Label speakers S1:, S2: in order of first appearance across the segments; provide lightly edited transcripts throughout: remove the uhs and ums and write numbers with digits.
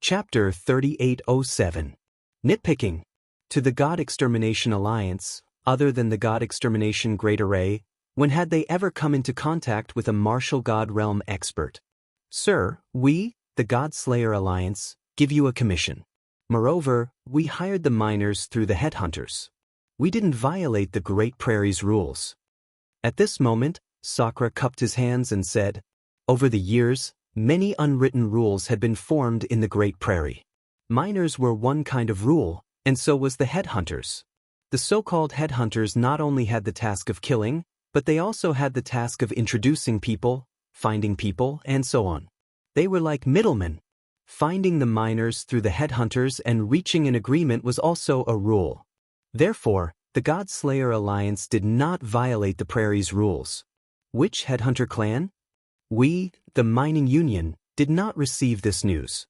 S1: Chapter 3807. Nitpicking. To the God Extermination Alliance, other than the God Extermination Great Array, when had they ever come into contact with a martial God realm expert? Sir, we, the God Slayer Alliance, give you a commission. Moreover, we hired the miners through the headhunters. We didn't violate the Great Prairie's rules. At this moment, Sakura cupped his hands and said, over the years, many unwritten rules had been formed in the Great Prairie. Miners were one kind of rule, and so was the headhunters. The so-called headhunters not only had the task of killing, but they also had the task of introducing people, finding people, and so on. They were like middlemen. Finding the miners through the headhunters and reaching an agreement was also a rule. Therefore, the God Slayer Alliance did not violate the Prairie's rules. Which headhunter clan? We, the Mining Union, did not receive this news.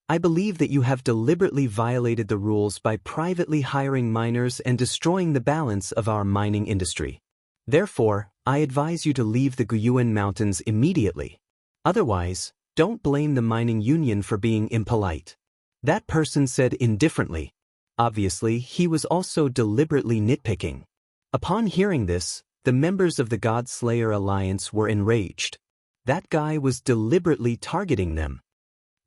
S1: I believe that you have deliberately violated the rules by privately hiring miners and destroying the balance of our mining industry. Therefore, I advise you to leave the Guyuan Mountains immediately. Otherwise, don't blame the Mining Union for being impolite. That person said indifferently. Obviously, he was also deliberately nitpicking. Upon hearing this, the members of the God Slayer Alliance were enraged. That guy was deliberately targeting them.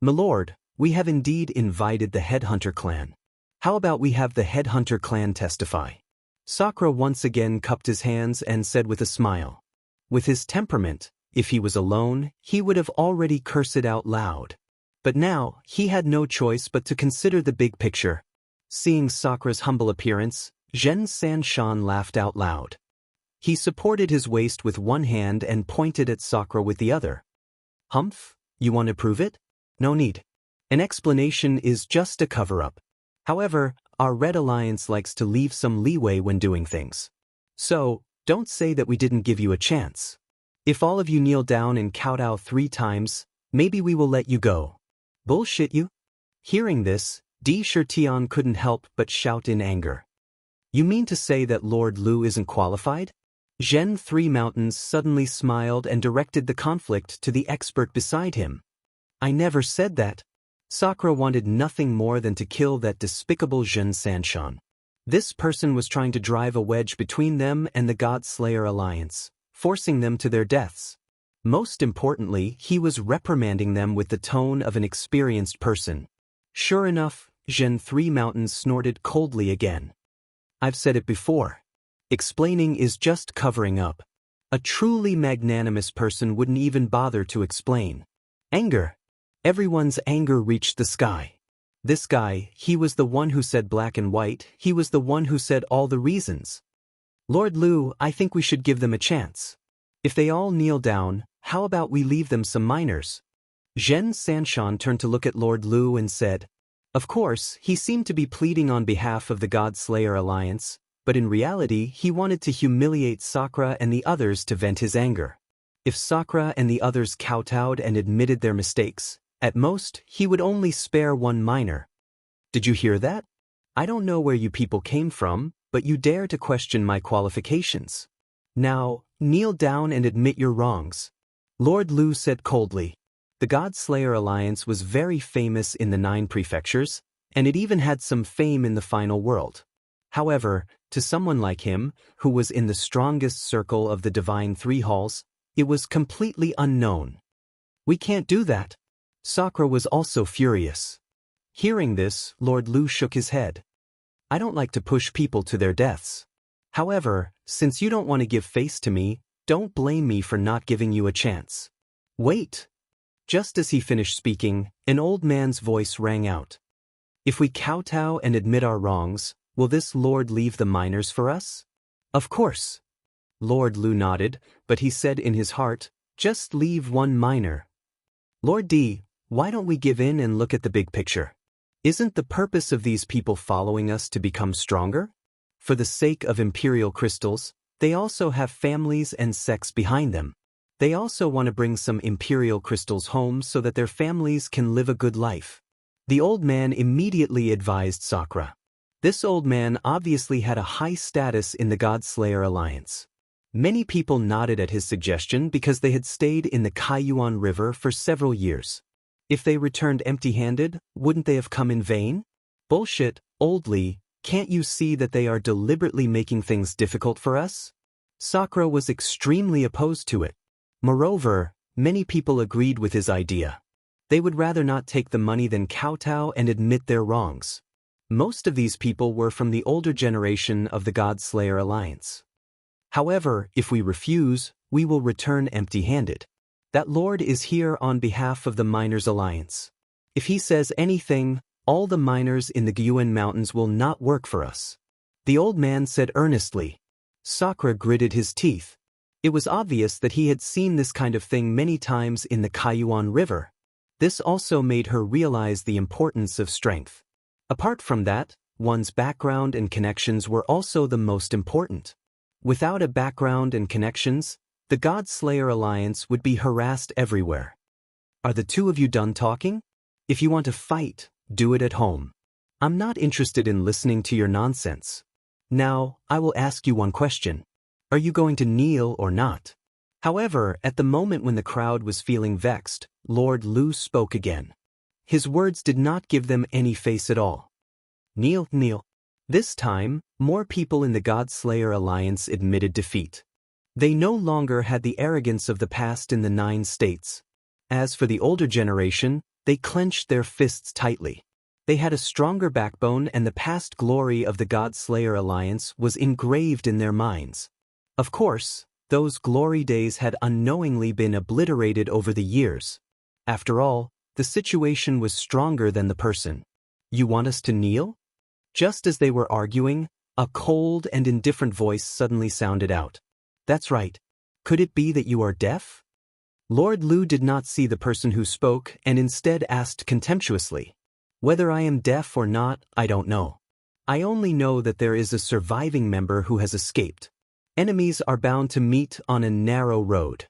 S1: My lord, we have indeed invited the Headhunter clan. How about we have the Headhunter clan testify? Sakura once again cupped his hands and said with a smile. With his temperament, if he was alone, he would have already cursed out loud. But now, he had no choice but to consider the big picture. Seeing Sakura's humble appearance, Xianxia laughed out loud. He supported his waist with one hand and pointed at Sakura with the other. Humph, you want to prove it? No need. An explanation is just a cover-up. However, our Red Alliance likes to leave some leeway when doing things. So, don't say that we didn't give you a chance. If all of you kneel down and kowtow 3 times, maybe we will let you go. Bullshit you? Hearing this, Di Shirtian couldn't help but shout in anger. You mean to say that Lord Lu isn't qualified? Zhen Three Mountains suddenly smiled and directed the conflict to the expert beside him. I never said that. Sakura wanted nothing more than to kill that despicable Xianxia. This person was trying to drive a wedge between them and the God Slayer Alliance, forcing them to their deaths. Most importantly, he was reprimanding them with the tone of an experienced person. Sure enough, Zhen Three Mountains snorted coldly again. I've said it before. Explaining is just covering up. A truly magnanimous person wouldn't even bother to explain. Anger. Everyone's anger reached the sky. This guy, he was the one who said black and white, he was the one who said all the reasons. Lord Lu, I think we should give them a chance. If they all kneel down, how about we leave them some miners? Xianxia turned to look at Lord Lu and said, of course, he seemed to be pleading on behalf of the God Slayer Alliance, but in reality he wanted to humiliate Sakura and the others to vent his anger. If Sakura and the others kowtowed and admitted their mistakes, at most, he would only spare 1 miner. Did you hear that? I don't know where you people came from, but you dare to question my qualifications. Now, kneel down and admit your wrongs. Lord Lu said coldly. The God Slayer Alliance was very famous in the 9 prefectures, and it even had some fame in the final world. However, to someone like him, who was in the strongest circle of the Divine 3 Halls, it was completely unknown. We can't do that. Sakura was also furious. Hearing this, Lord Lu shook his head. I don't like to push people to their deaths. However, since you don't want to give face to me, don't blame me for not giving you a chance. Wait. Just as he finished speaking, an old man's voice rang out. If we kowtow and admit our wrongs, will this lord leave the miners for us? Of course. Lord Lu nodded, but he said in his heart, just leave 1 miner. Lord D, why don't we give in and look at the big picture? Isn't the purpose of these people following us to become stronger? For the sake of imperial crystals, they also have families and sects behind them. They also want to bring some imperial crystals home so that their families can live a good life. The old man immediately advised Sakura. This old man obviously had a high status in the God Slayer Alliance. Many people nodded at his suggestion because they had stayed in the Kaiyuan River for several years. If they returned empty-handed, wouldn't they have come in vain? Bullshit, old Li, can't you see that they are deliberately making things difficult for us? Sakura was extremely opposed to it. Moreover, many people agreed with his idea. They would rather not take the money than kowtow and admit their wrongs. Most of these people were from the older generation of the God-Slayer Alliance. However, if we refuse, we will return empty-handed. That lord is here on behalf of the Miners Alliance. If he says anything, all the miners in the Gyuan Mountains will not work for us. The old man said earnestly. Sakura gritted his teeth. It was obvious that he had seen this kind of thing many times in the Kaiyuan River. This also made her realize the importance of strength. Apart from that, one's background and connections were also the most important. Without a background and connections, the God-Slayer Alliance would be harassed everywhere. Are the two of you done talking? If you want to fight, do it at home. I'm not interested in listening to your nonsense. Now, I will ask you one question. Are you going to kneel or not? However, at the moment when the crowd was feeling vexed, Lord Lu spoke again. His words did not give them any face at all. Kneel, kneel. This time, more people in the God-Slayer Alliance admitted defeat. They no longer had the arrogance of the past in the 9 states. As for the older generation, they clenched their fists tightly. They had a stronger backbone, and the past glory of the God-Slayer Alliance was engraved in their minds. Of course, those glory days had unknowingly been obliterated over the years. After all, the situation was stronger than the person. You want us to kneel? Just as they were arguing, a cold and indifferent voice suddenly sounded out. That's right. Could it be that you are deaf? Lord Lu did not see the person who spoke and instead asked contemptuously. Whether I am deaf or not, I don't know. I only know that there is a surviving member who has escaped. Enemies are bound to meet on a narrow road.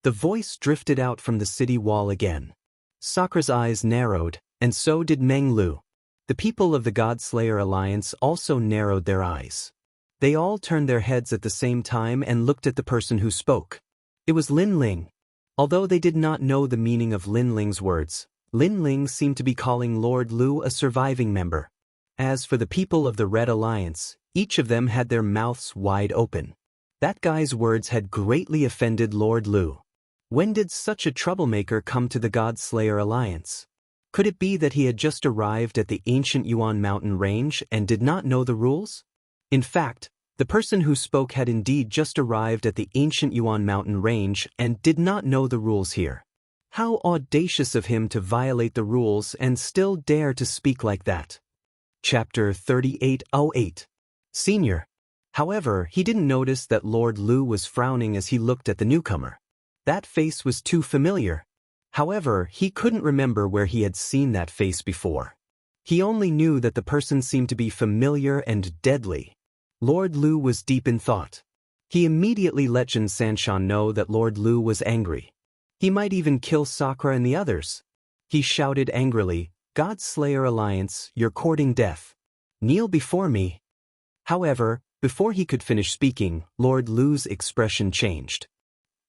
S1: The voice drifted out from the city wall again. Sakura's eyes narrowed, and so did Meng Lu. The people of the God-Slayer Alliance also narrowed their eyes. They all turned their heads at the same time and looked at the person who spoke. It was Lin Ling. Although they did not know the meaning of Lin Ling's words, Lin Ling seemed to be calling Lord Lu a surviving member. As for the people of the Red Alliance, each of them had their mouths wide open. That guy's words had greatly offended Lord Lu. When did such a troublemaker come to the God-Slayer Alliance? Could it be that he had just arrived at the ancient Yuan mountain range and did not know the rules? In fact, the person who spoke had indeed just arrived at the ancient Yuan mountain range and did not know the rules here. How audacious of him to violate the rules and still dare to speak like that. Chapter 3808. Senior. However, he didn't notice that Lord Lu was frowning as he looked at the newcomer. That face was too familiar. However, he couldn't remember where he had seen that face before. He only knew that the person seemed to be familiar and deadly. Lord Lu was deep in thought. He immediately let Xianxia know that Lord Lu was angry. He might even kill Sakura and the others. He shouted angrily, "God-Slayer Alliance, you're courting death. Kneel before me." However, before he could finish speaking, Lord Lu's expression changed.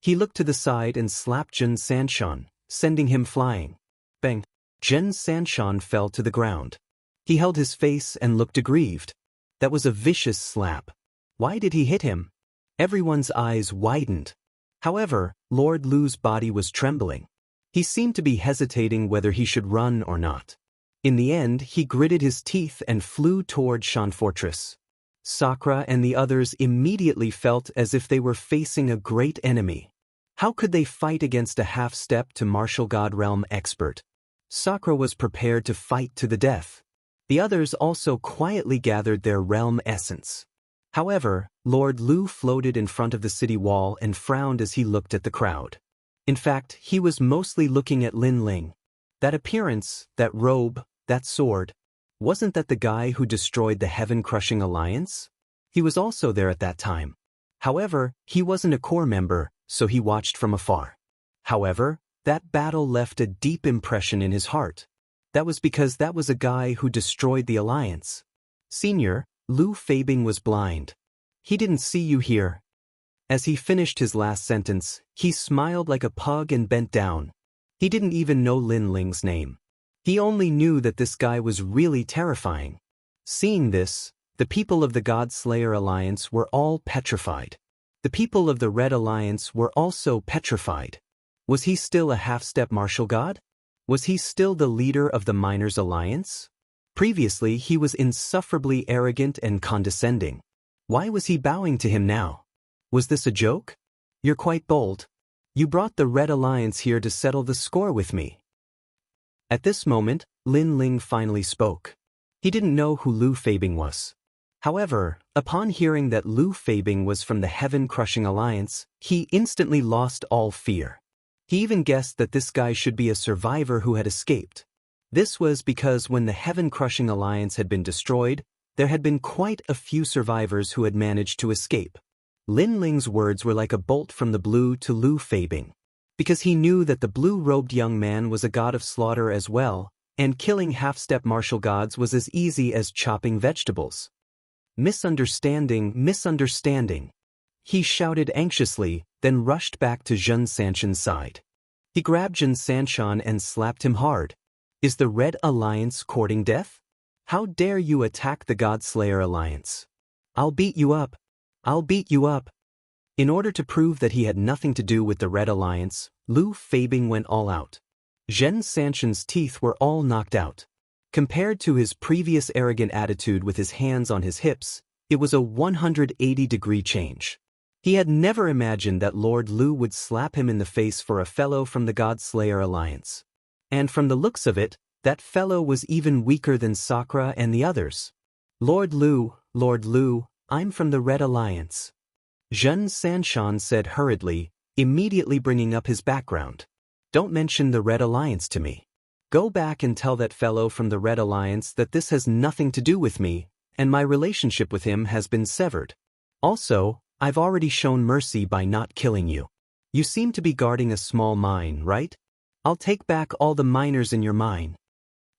S1: He looked to the side and slapped Jin Sanshan, sending him flying. Bang! Jin Sanshan fell to the ground. He held his face and looked aggrieved. That was a vicious slap. Why did he hit him? Everyone's eyes widened. However, Lord Lu's body was trembling. He seemed to be hesitating whether he should run or not. In the end, he gritted his teeth and flew toward Shan Fortress. Sakura and the others immediately felt as if they were facing a great enemy. How could they fight against a half-step to martial god realm expert? Sakura was prepared to fight to the death. The others also quietly gathered their realm essence. However, Lord Lu floated in front of the city wall and frowned as he looked at the crowd. In fact, he was mostly looking at Lin Ling. That appearance, that robe, that sword. Wasn't that the guy who destroyed the heaven-crushing alliance? He was also there at that time. However, he wasn't a core member, so he watched from afar. However, that battle left a deep impression in his heart. That was because that was a guy who destroyed the alliance. Senior, Lu Fabing was blind. He didn't see you here. As he finished his last sentence, he smiled like a pug and bent down. He didn't even know Lin Ling's name. He only knew that this guy was really terrifying. Seeing this, the people of the God Slayer Alliance were all petrified. The people of the Red Alliance were also petrified. Was he still a half-step martial god? Was he still the leader of the Miners Alliance? Previously he was insufferably arrogant and condescending. Why was he bowing to him now? Was this a joke? You're quite bold. You brought the Red Alliance here to settle the score with me. At this moment, Lin Ling finally spoke. He didn't know who Lu Feibing was. However, upon hearing that Lu Feibing was from the Heaven-Crushing Alliance, he instantly lost all fear. He even guessed that this guy should be a survivor who had escaped. This was because when the Heaven-Crushing Alliance had been destroyed, there had been quite a few survivors who had managed to escape. Lin Ling's words were like a bolt from the blue to Lu Feibing. Because he knew that the blue-robed young man was a god of slaughter as well, and killing half-step martial gods was as easy as chopping vegetables. Misunderstanding, misunderstanding. He shouted anxiously, then rushed back to Zhen Sanxian's side. He grabbed Zhen Sanxian and slapped him hard. Is the Red Alliance courting death? How dare you attack the God Slayer Alliance? I'll beat you up. I'll beat you up. In order to prove that he had nothing to do with the Red Alliance, Lu Feibing went all out. Zhen Sanxian's teeth were all knocked out. Compared to his previous arrogant attitude with his hands on his hips, it was a 180-degree change. He had never imagined that Lord Lu would slap him in the face for a fellow from the God Slayer Alliance. And from the looks of it, that fellow was even weaker than Sakura and the others. Lord Lu, I'm from the Red Alliance. Zhen Sanxian said hurriedly, immediately bringing up his background. Don't mention the Red Alliance to me. Go back and tell that fellow from the Red Alliance that this has nothing to do with me, and my relationship with him has been severed. Also, I've already shown mercy by not killing you. You seem to be guarding a small mine, right? I'll take back all the miners in your mine.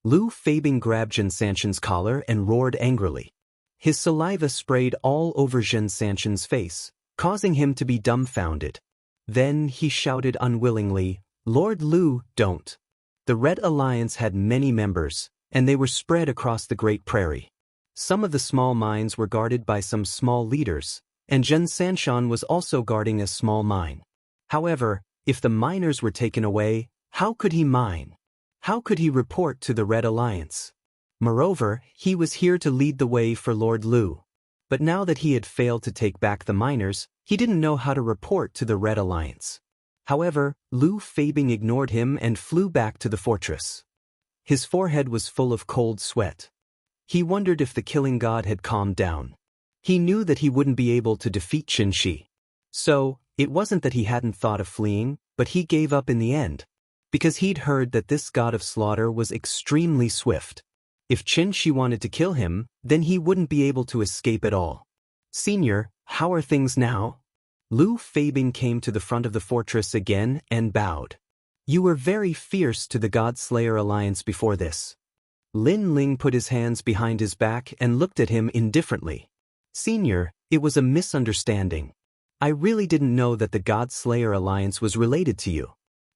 S1: Lu Feibing grabbed Zhen Sanxian's collar and roared angrily. His saliva sprayed all over Zhen Sanxian's face, causing him to be dumbfounded. Then he shouted unwillingly, Lord Lu, don't. The Red Alliance had many members, and they were spread across the Great Prairie. Some of the small mines were guarded by some small leaders, and Zhen Sanxian was also guarding a small mine. However, if the miners were taken away, how could he mine? How could he report to the Red Alliance? Moreover, he was here to lead the way for Lord Lu. But now that he had failed to take back the miners, he didn't know how to report to the Red Alliance. However, Lu Feibing ignored him and flew back to the fortress. His forehead was full of cold sweat. He wondered if the killing god had calmed down. He knew that he wouldn't be able to defeat Qinshi. So, it wasn't that he hadn't thought of fleeing, but he gave up in the end. Because he'd heard that this god of slaughter was extremely swift. If Qinshi wanted to kill him, then he wouldn't be able to escape at all. Senior, how are things now? Lu Feibing came to the front of the fortress again and bowed. You were very fierce to the God Slayer Alliance before this. Lin Ling put his hands behind his back and looked at him indifferently. Senior, it was a misunderstanding. I really didn't know that the God Slayer Alliance was related to you.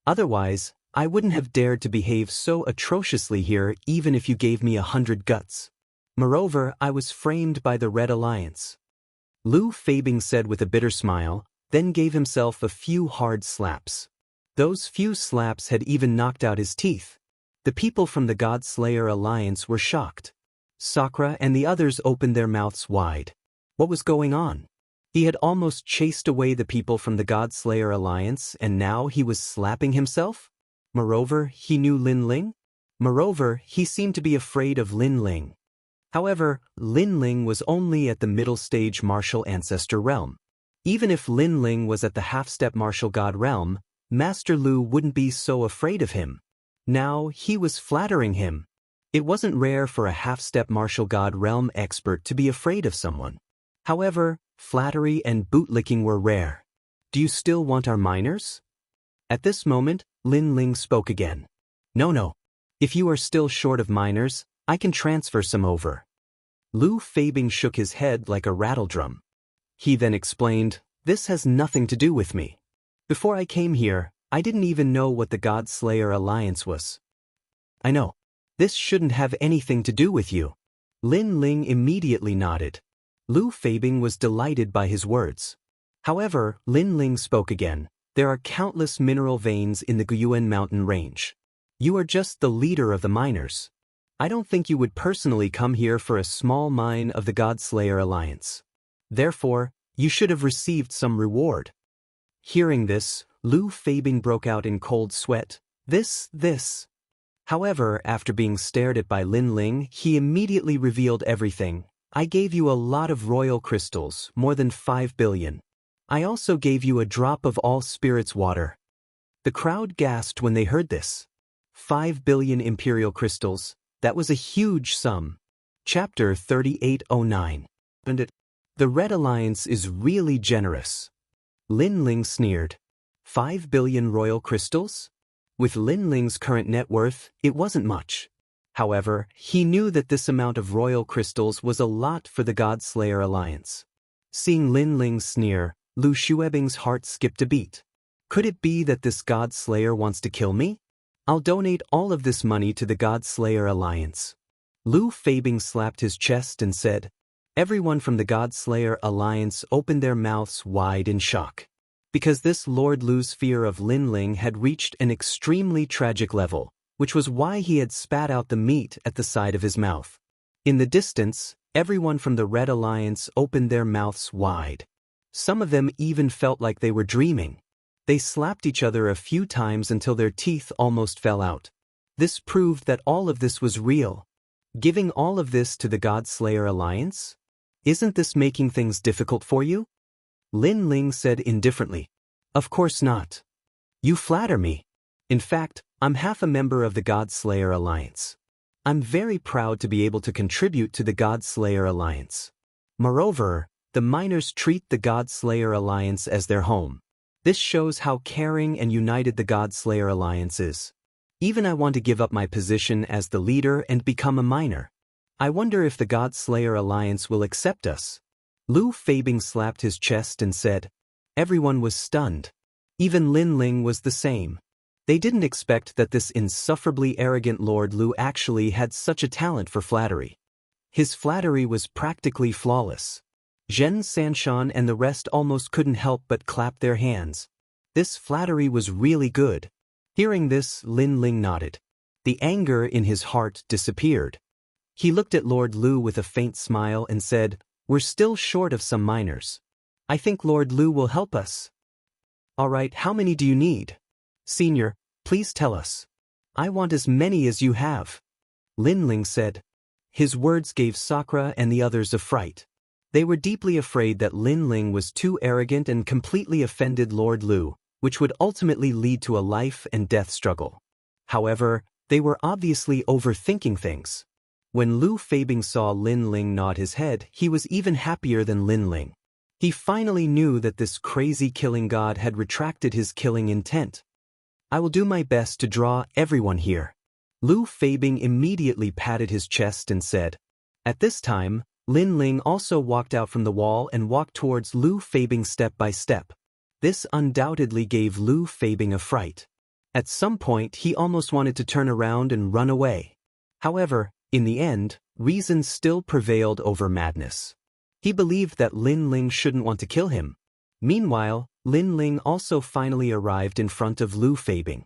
S1: Otherwise, I wouldn't have dared to behave so atrociously here even if you gave me 100 guts. Moreover, I was framed by the Red Alliance. Lu Feibing said with a bitter smile, then gave himself a few hard slaps. Those few slaps had even knocked out his teeth. The people from the God Slayer Alliance were shocked. Sakura and the others opened their mouths wide. What was going on? He had almost chased away the people from the God Slayer Alliance and now he was slapping himself? Moreover, he knew Lin Ling? Moreover, he seemed to be afraid of Lin Ling. However, Lin Ling was only at the middle stage martial ancestor realm. Even if Lin Ling was at the half-step martial god realm, Master Lu wouldn't be so afraid of him. Now he was flattering him. It wasn't rare for a half-step martial god realm expert to be afraid of someone. However, flattery and bootlicking were rare. Do you still want our miners? At this moment, Lin Ling spoke again. No. If you are still short of miners, I can transfer some over. Lu Feibing shook his head like a rattledrum. He then explained, this has nothing to do with me. Before I came here, I didn't even know what the God Slayer Alliance was. I know. This shouldn't have anything to do with you. Lin Ling immediately nodded. Lu Feibing was delighted by his words. However, Lin Ling spoke again. There are countless mineral veins in the Guyuan mountain range. You are just the leader of the miners. I don't think you would personally come here for a small mine of the God Slayer Alliance. Therefore, you should have received some reward. Hearing this, Lu Feibing broke out in cold sweat. This. However, after being stared at by Lin Ling, he immediately revealed everything. I gave you a lot of royal crystals, more than 5 billion. I also gave you a drop of all spirits water. The crowd gasped when they heard this. 5 billion imperial crystals, that was a huge sum. Chapter 3809. The Red Alliance is really generous. Lin Ling sneered. 5 billion royal crystals? With Lin Ling's current net worth, it wasn't much. However, he knew that this amount of royal crystals was a lot for the God Slayer Alliance. Seeing Lin Ling's sneer, Lu Xuebing's heart skipped a beat. Could it be that this God Slayer wants to kill me? I'll donate all of this money to the God Slayer Alliance. Lu Feibing slapped his chest and said. Everyone from the God Slayer Alliance opened their mouths wide in shock. Because this Lord Lu's fear of Lin Ling had reached an extremely tragic level, which was why he had spat out the meat at the side of his mouth. In the distance, everyone from the Red Alliance opened their mouths wide. Some of them even felt like they were dreaming. They slapped each other a few times until their teeth almost fell out. This proved that all of this was real. Giving all of this to the God Slayer Alliance? Isn't this making things difficult for you? Lin Ling said indifferently. Of course not. You flatter me. In fact, I'm half a member of the God Slayer Alliance. I'm very proud to be able to contribute to the God Slayer Alliance. Moreover, the miners treat the God Slayer Alliance as their home. This shows how caring and united the God Slayer Alliance is. Even I want to give up my position as the leader and become a miner. I wonder if the God Slayer Alliance will accept us. Lu Feibing slapped his chest and said. Everyone was stunned. Even Lin Ling was the same. They didn't expect that this insufferably arrogant Lord Lu actually had such a talent for flattery. His flattery was practically flawless. Zhen Sanshan and the rest almost couldn't help but clap their hands. This flattery was really good. Hearing this, Lin Ling nodded. The anger in his heart disappeared. He looked at Lord Lu with a faint smile and said, We're still short of some miners. I think Lord Lu will help us. All right, how many do you need? Senior, please tell us. I want as many as you have. Lin Ling said. His words gave Sakura and the others a fright. They were deeply afraid that Lin Ling was too arrogant and completely offended Lord Lu, which would ultimately lead to a life and death struggle. However, they were obviously overthinking things. When Lu Feibing saw Lin Ling nod his head, he was even happier than Lin Ling. He finally knew that this crazy killing god had retracted his killing intent. I will do my best to draw everyone here. Lu Feibing immediately patted his chest and said. At this time, Lin Ling also walked out from the wall and walked towards Lu Feibing step by step. This undoubtedly gave Lu Feibing a fright. At some point he almost wanted to turn around and run away. However, in the end, reason still prevailed over madness. He believed that Lin Ling shouldn't want to kill him. Meanwhile, Lin Ling also finally arrived in front of Lu Feibing.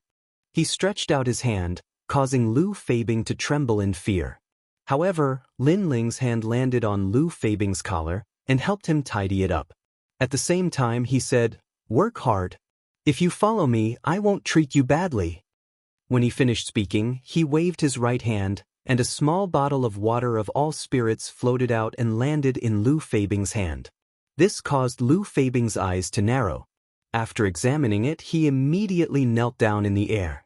S1: He stretched out his hand, causing Lu Feibing to tremble in fear. However, Lin Ling's hand landed on Lu Feibing's collar and helped him tidy it up. At the same time he said, Work hard. If you follow me, I won't treat you badly. When he finished speaking, he waved his right hand, and a small bottle of water of all spirits floated out and landed in Lu Feibing's hand. This caused Lu Feibing's eyes to narrow. After examining it, he immediately knelt down in the air.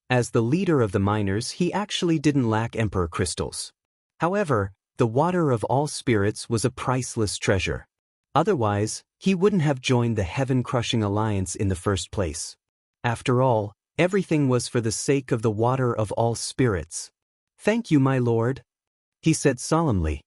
S1: As the leader of the miners, he actually didn't lack emperor crystals. However, the water of all spirits was a priceless treasure. Otherwise, he wouldn't have joined the heaven-crushing alliance in the first place. After all, everything was for the sake of the water of all spirits. Thank you, my lord, he said solemnly.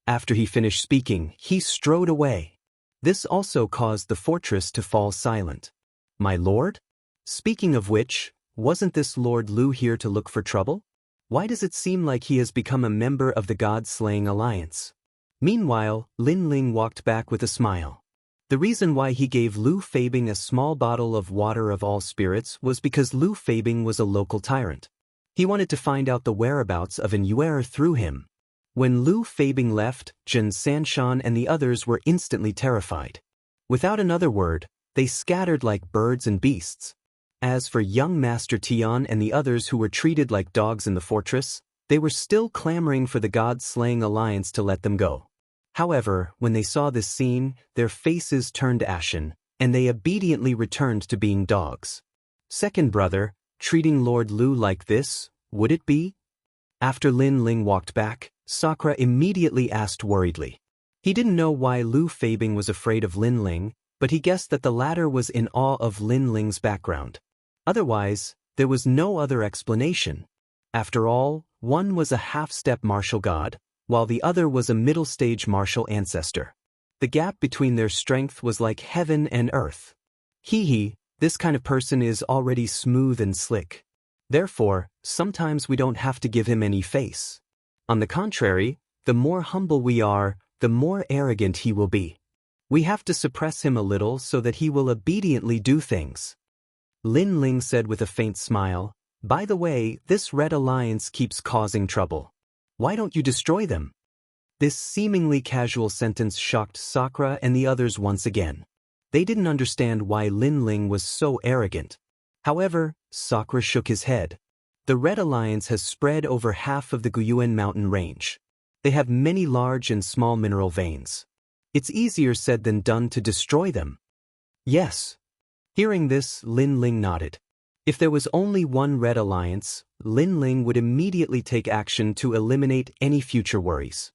S1: After he finished speaking, he strode away. This also caused the fortress to fall silent. My lord? Speaking of which, wasn't this Lord Lu here to look for trouble? Why does it seem like he has become a member of the God-slaying alliance? Meanwhile, Lin Ling walked back with a smile. The reason why he gave Lu Fabing a small bottle of water of all spirits was because Lu Fabing was a local tyrant. He wanted to find out the whereabouts of an Yuer through him. When Lu Fabing left, Jin Sanshan and the others were instantly terrified. Without another word, they scattered like birds and beasts. As for young Master Tian and the others who were treated like dogs in the fortress, they were still clamoring for the God-slaying alliance to let them go. However, when they saw this scene, their faces turned ashen, and they obediently returned to being dogs. Second brother, treating Lord Lu like this, would it be? After Lin Ling walked back, Sakura immediately asked worriedly. He didn't know why Lu Fabing was afraid of Lin Ling, but he guessed that the latter was in awe of Lin Ling's background. Otherwise, there was no other explanation. After all, one was a half-step martial god, while the other was a middle-stage martial ancestor. The gap between their strength was like heaven and earth. This kind of person is already smooth and slick. Therefore, sometimes we don't have to give him any face. On the contrary, the more humble we are, the more arrogant he will be. We have to suppress him a little so that he will obediently do things. Lin Ling said with a faint smile, "By the way, this Red Alliance keeps causing trouble. Why don't you destroy them?" This seemingly casual sentence shocked Sakura and the others once again. They didn't understand why Lin Ling was so arrogant. However, Sakura shook his head. The Red Alliance has spread over half of the Guyuan mountain range. They have many large and small mineral veins. It's easier said than done to destroy them. Yes. Hearing this, Lin Ling nodded. If there was only one Red Alliance, Lin Ling would immediately take action to eliminate any future worries.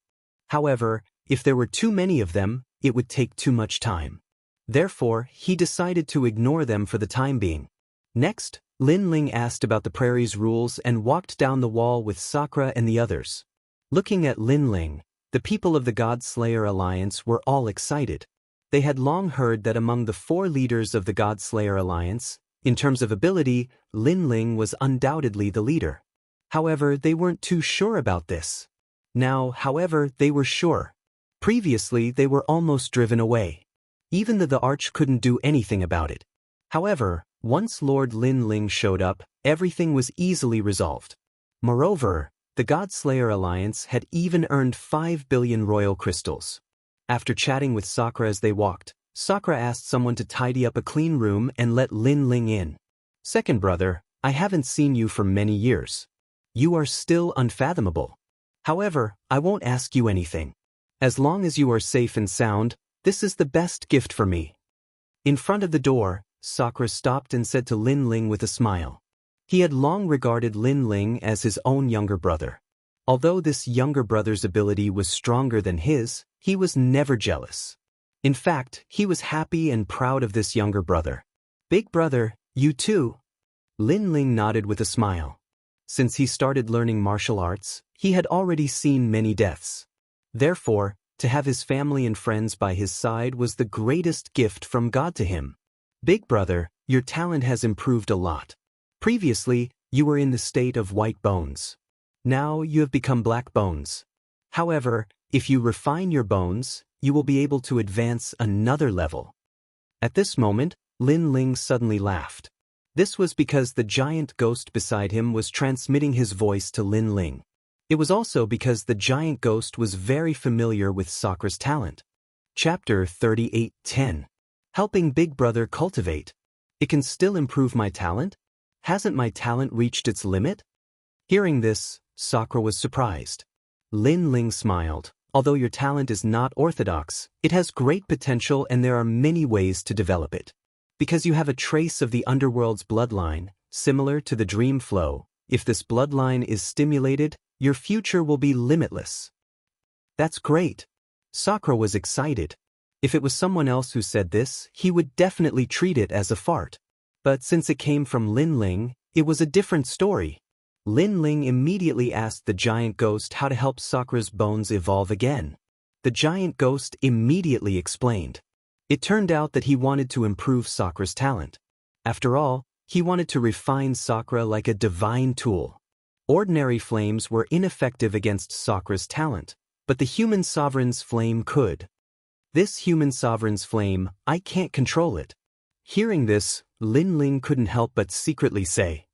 S1: However, if there were too many of them, it would take too much time. Therefore, he decided to ignore them for the time being. Next, Lin Ling asked about the prairie's rules and walked down the wall with Sakura and the others. Looking at Lin Ling, the people of the God-Slayer Alliance were all excited. They had long heard that among the 4 leaders of the God-Slayer Alliance, in terms of ability, Lin Ling was undoubtedly the leader. However, they weren't too sure about this. Now, however, they were sure. Previously, they were almost driven away. Even though the Arch couldn't do anything about it. However, once Lord Lin Ling showed up, everything was easily resolved. Moreover, the God-Slayer Alliance had even earned 5 billion royal crystals. After chatting with Sakura as they walked, Sakura asked someone to tidy up a clean room and let Lin Ling in. "Second brother, I haven't seen you for many years. You are still unfathomable. However, I won't ask you anything. As long as you are safe and sound, this is the best gift for me." In front of the door, Sakura stopped and said to Lin Ling with a smile. He had long regarded Lin Ling as his own younger brother. Although this younger brother's ability was stronger than his, he was never jealous. In fact, he was happy and proud of this younger brother. "Big brother, you too?" Lin Ling nodded with a smile. Since he started learning martial arts, he had already seen many deaths. Therefore, to have his family and friends by his side was the greatest gift from God to him. "Big brother, your talent has improved a lot. Previously, you were in the state of white bones. Now you have become black bones. However, if you refine your bones, you will be able to advance another level." At this moment, Lin Ling suddenly laughed. This was because the giant ghost beside him was transmitting his voice to Lin Ling. It was also because the giant ghost was very familiar with Sakura's talent. Chapter 38:10. Helping Big Brother Cultivate. It can still improve my talent? Hasn't my talent reached its limit? Hearing this, Sakura was surprised. Lin Ling smiled. Although your talent is not orthodox, it has great potential and there are many ways to develop it. Because you have a trace of the underworld's bloodline, similar to the dream flow, if this bloodline is stimulated, your future will be limitless. That's great. Sakura was excited. If it was someone else who said this, he would definitely treat it as a fart. But since it came from Lin Ling, it was a different story. Lin Ling immediately asked the giant ghost how to help Sakura's bones evolve again. The giant ghost immediately explained. It turned out that he wanted to improve Sakura's talent. After all, He wanted to refine Sakura like a divine tool. Ordinary flames were ineffective against Sakura's talent, but the human sovereign's flame could. This human sovereign's flame, I can't control it. Hearing this, Lin Ling couldn't help but secretly say,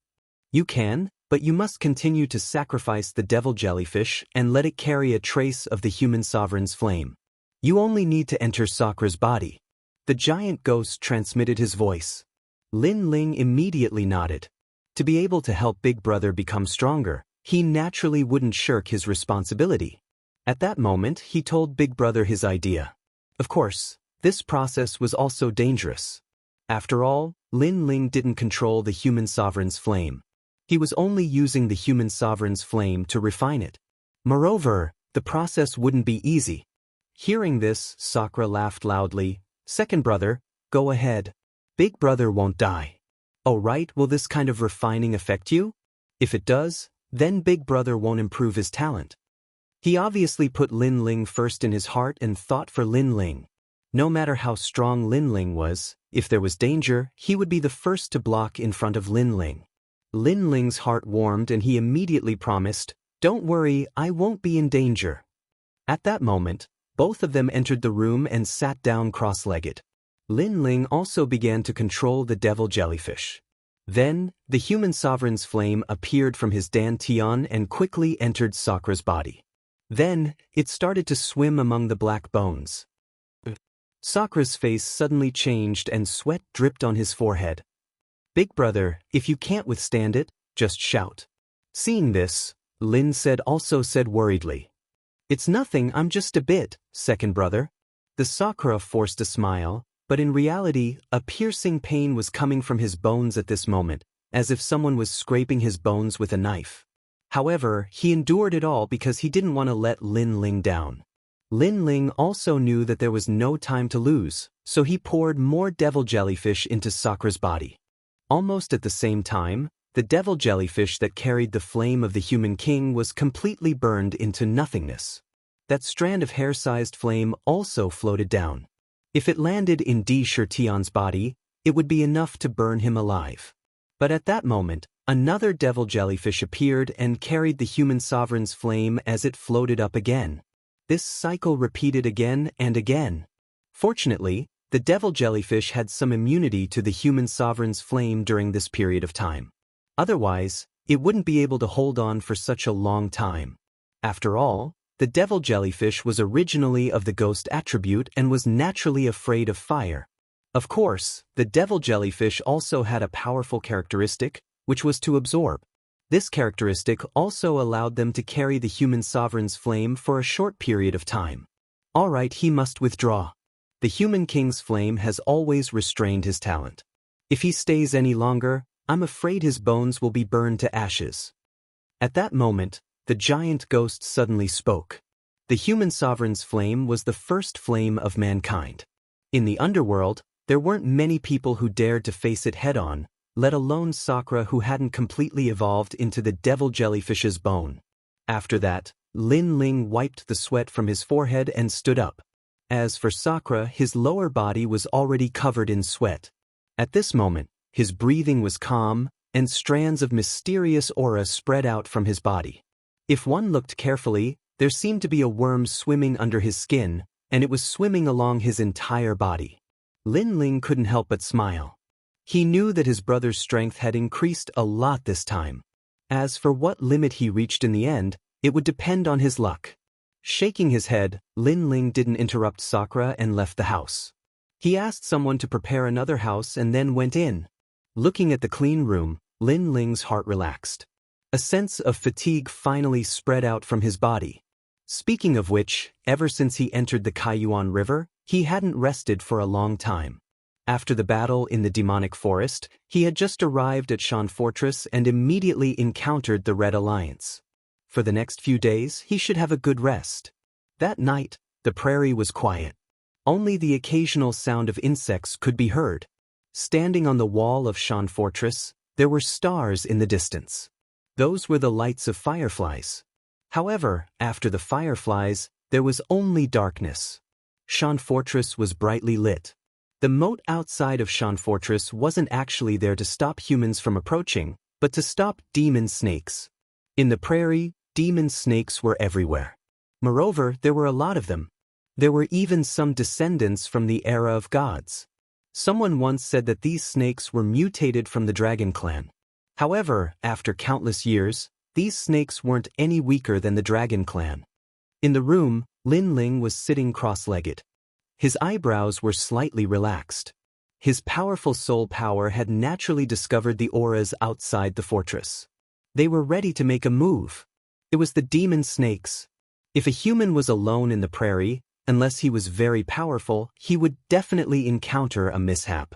S1: "You can, but you must continue to sacrifice the devil jellyfish and let it carry a trace of the human sovereign's flame. You only need to enter Sakura's body." The giant ghost transmitted his voice. Lin Ling immediately nodded. To be able to help Big Brother become stronger, he naturally wouldn't shirk his responsibility. At that moment, he told Big Brother his idea. Of course, this process was also dangerous. After all, Lin Ling didn't control the human sovereign's flame. He was only using the human sovereign's flame to refine it. Moreover, the process wouldn't be easy. Hearing this, Sakura laughed loudly. "Second brother, go ahead. Big Brother won't die." "Oh right, will this kind of refining affect you? If it does, then Big Brother won't improve his talent." He obviously put Lin Ling first in his heart and thought for Lin Ling. No matter how strong Lin Ling was, if there was danger, he would be the first to block in front of Lin Ling. Lin Ling's heart warmed and he immediately promised, "Don't worry, I won't be in danger." At that moment, both of them entered the room and sat down cross-legged. Lin Ling also began to control the devil jellyfish. Then, the human sovereign's flame appeared from his dantian and quickly entered Sakura's body. Then, it started to swim among the black bones. Sakura's face suddenly changed and sweat dripped on his forehead. "Big Brother, if you can't withstand it, just shout." Seeing this, Lin also said worriedly, "It's nothing, I'm just a bit, second brother." The Sakura forced a smile, but in reality, a piercing pain was coming from his bones at this moment, as if someone was scraping his bones with a knife. However, he endured it all because he didn't want to let Lin Ling down. Lin Ling also knew that there was no time to lose, so he poured more devil jellyfish into Sakura's body. Almost at the same time, the devil jellyfish that carried the flame of the human king was completely burned into nothingness. That strand of hair-sized flame also floated down. If it landed in Di Shirtian's body, it would be enough to burn him alive. But at that moment, another devil jellyfish appeared and carried the human sovereign's flame as it floated up again. This cycle repeated again and again. Fortunately, the devil jellyfish had some immunity to the human sovereign's flame during this period of time. Otherwise, it wouldn't be able to hold on for such a long time. After all, the devil jellyfish was originally of the ghost attribute and was naturally afraid of fire. Of course, the devil jellyfish also had a powerful characteristic, which was to absorb. This characteristic also allowed them to carry the human sovereign's flame for a short period of time. Alright, he must withdraw. The human king's flame has always restrained his talent. If he stays any longer, I'm afraid his bones will be burned to ashes. At that moment, the giant ghost suddenly spoke. The human sovereign's flame was the first flame of mankind. In the underworld, there weren't many people who dared to face it head-on, let alone Sakura, who hadn't completely evolved into the devil jellyfish's bone. After that, Lin Ling wiped the sweat from his forehead and stood up. As for Sakura, his lower body was already covered in sweat. At this moment, his breathing was calm, and strands of mysterious aura spread out from his body. If one looked carefully, there seemed to be a worm swimming under his skin, and it was swimming along his entire body. Lin Ling couldn't help but smile. He knew that his brother's strength had increased a lot this time. As for what limit he reached in the end, it would depend on his luck. Shaking his head, Lin Ling didn't interrupt Sakura and left the house. He asked someone to prepare another house and then went in. Looking at the clean room, Lin Ling's heart relaxed. A sense of fatigue finally spread out from his body. Speaking of which, ever since he entered the Kaiyuan River, he hadn't rested for a long time. After the battle in the demonic forest, he had just arrived at Shan Fortress and immediately encountered the Red Alliance. For the next few days, he should have a good rest. That night, the prairie was quiet. Only the occasional sound of insects could be heard. Standing on the wall of Shan Fortress, there were stars in the distance. Those were the lights of fireflies. However, after the fireflies, there was only darkness. Shan Fortress was brightly lit. The moat outside of Shan Fortress wasn't actually there to stop humans from approaching, but to stop demon snakes. In the prairie, demon snakes were everywhere. Moreover, there were a lot of them. There were even some descendants from the era of gods. Someone once said that these snakes were mutated from the dragon clan. However, after countless years, these snakes weren't any weaker than the dragon clan. In the room, Lin Ling was sitting cross-legged. His eyebrows were slightly relaxed. His powerful soul power had naturally discovered the auras outside the fortress. They were ready to make a move. It was the demon snakes. If a human was alone in the prairie, unless he was very powerful, he would definitely encounter a mishap.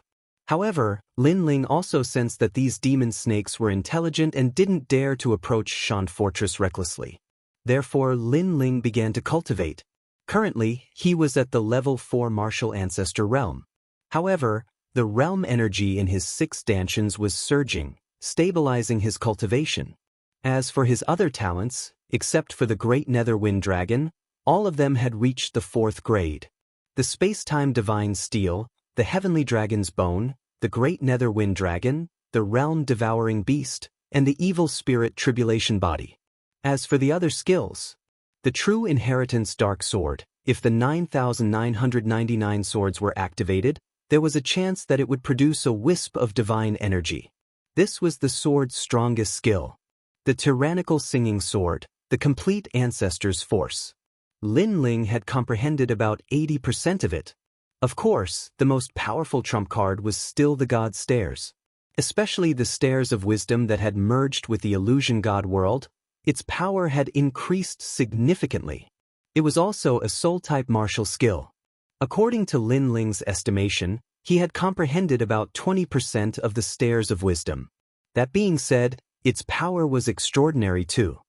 S1: However, Lin Ling also sensed that these demon snakes were intelligent and didn't dare to approach Shan Fortress recklessly. Therefore, Lin Ling began to cultivate. Currently, he was at the level 4 martial ancestor realm. However, the realm energy in his 6 dantians was surging, stabilizing his cultivation. As for his other talents, except for the Great Nether Wind Dragon, all of them had reached the 4th grade. The Space-Time Divine Steel, the Heavenly Dragon's Bone, the Great Nether Wind Dragon, the Realm Devouring Beast, and the Evil Spirit Tribulation Body. As for the other skills, the True Inheritance Dark Sword, if the 9,999 swords were activated, there was a chance that it would produce a wisp of divine energy. This was the sword's strongest skill. The Tyrannical Singing Sword, the Complete Ancestor's Force. Lin Ling had comprehended about 80% of it. Of course, the most powerful trump card was still the God Stairs. Especially the Stairs of Wisdom that had merged with the Illusion God world, its power had increased significantly. It was also a soul-type martial skill. According to Lin Ling's estimation, he had comprehended about 20% of the Stairs of Wisdom. That being said, its power was extraordinary too.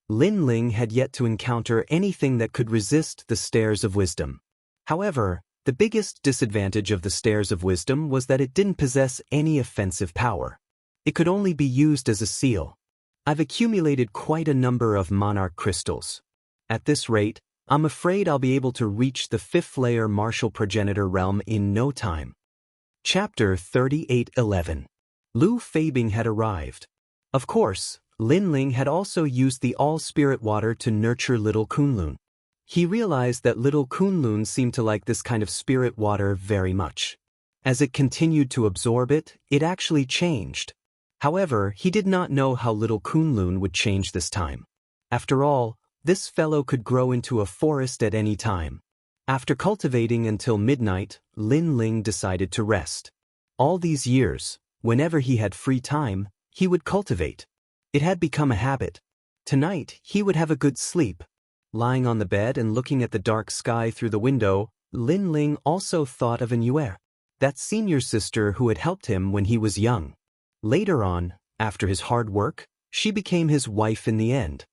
S1: Lin Ling had yet to encounter anything that could resist the Stairs of Wisdom. However, the biggest disadvantage of the Stairs of Wisdom was that it didn't possess any offensive power. It could only be used as a seal. I've accumulated quite a number of monarch crystals. At this rate, I'm afraid I'll be able to reach the 5th layer martial progenitor realm in no time. Chapter 38:11. Lu Feibing had arrived. Of course, Lin Ling had also used the all-spirit water to nurture little Kunlun. He realized that little Kunlun seemed to like this kind of spirit water very much. As it continued to absorb it, it actually changed. However, he did not know how little Kunlun would change this time. After all, this fellow could grow into a forest at any time. After cultivating until midnight, Lin Ling decided to rest. All these years, whenever he had free time, he would cultivate. It had become a habit. Tonight, he would have a good sleep. Lying on the bed and looking at the dark sky through the window, Lin Ling also thought of Anue, that senior sister who had helped him when he was young. Later on, after his hard work, she became his wife in the end.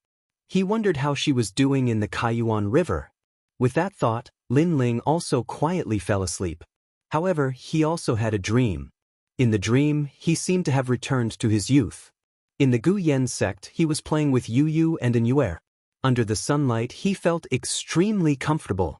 S1: He wondered how she was doing in the Kaiyuan River. With that thought, Lin Ling also quietly fell asleep. However, he also had a dream. In the dream, he seemed to have returned to his youth. In the Gu Yen sect, he was playing with Yu Yu and Anue. Under the sunlight, he felt extremely comfortable.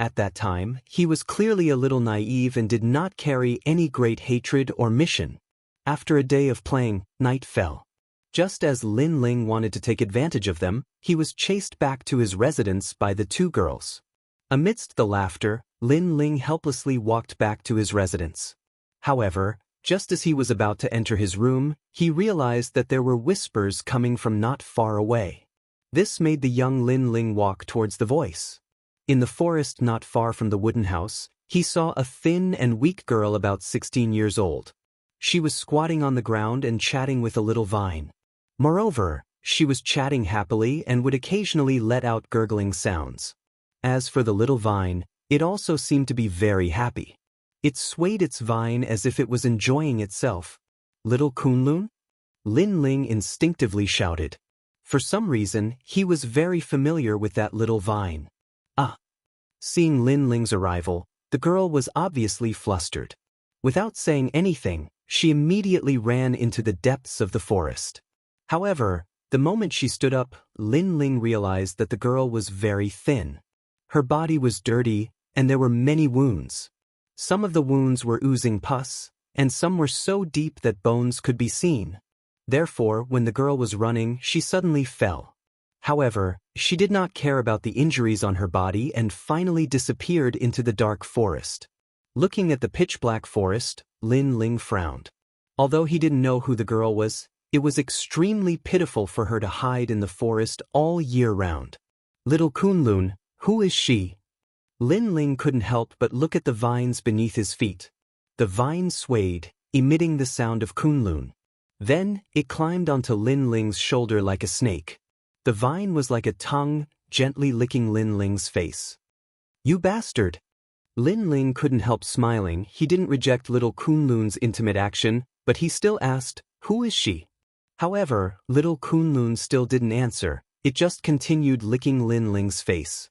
S1: At that time, he was clearly a little naive and did not carry any great hatred or mission. After a day of playing, night fell. Just as Lin Ling wanted to take advantage of them, he was chased back to his residence by the 2 girls. Amidst the laughter, Lin Ling helplessly walked back to his residence. However, just as he was about to enter his room, he realized that there were whispers coming from not far away. This made the young Lin Ling walk towards the voice. In the forest not far from the wooden house, he saw a thin and weak girl about 16 years old. She was squatting on the ground and chatting with a little vine. Moreover, she was chatting happily and would occasionally let out gurgling sounds. As for the little vine, it also seemed to be very happy. It swayed its vine as if it was enjoying itself. Little Kunlun? Lin Ling instinctively shouted. For some reason, he was very familiar with that little vine. Ah! Seeing Lin Ling's arrival, the girl was obviously flustered. Without saying anything, she immediately ran into the depths of the forest. However, the moment she stood up, Lin Ling realized that the girl was very thin. Her body was dirty, and there were many wounds. Some of the wounds were oozing pus, and some were so deep that bones could be seen. Therefore, when the girl was running, she suddenly fell. However, she did not care about the injuries on her body and finally disappeared into the dark forest. Looking at the pitch-black forest, Lin Ling frowned. Although he didn't know who the girl was, it was extremely pitiful for her to hide in the forest all year round. Little Kunlun, who is she? Lin Ling couldn't help but look at the vines beneath his feet. The vine swayed, emitting the sound of Kunlun. Then, it climbed onto Lin Ling's shoulder like a snake. The vine was like a tongue, gently licking Lin Ling's face. "You bastard!" Lin Ling couldn't help smiling. He didn't reject little Kunlun's intimate action, but he still asked, "Who is she?" However, little Kunlun still didn't answer. It just continued licking Lin Ling's face.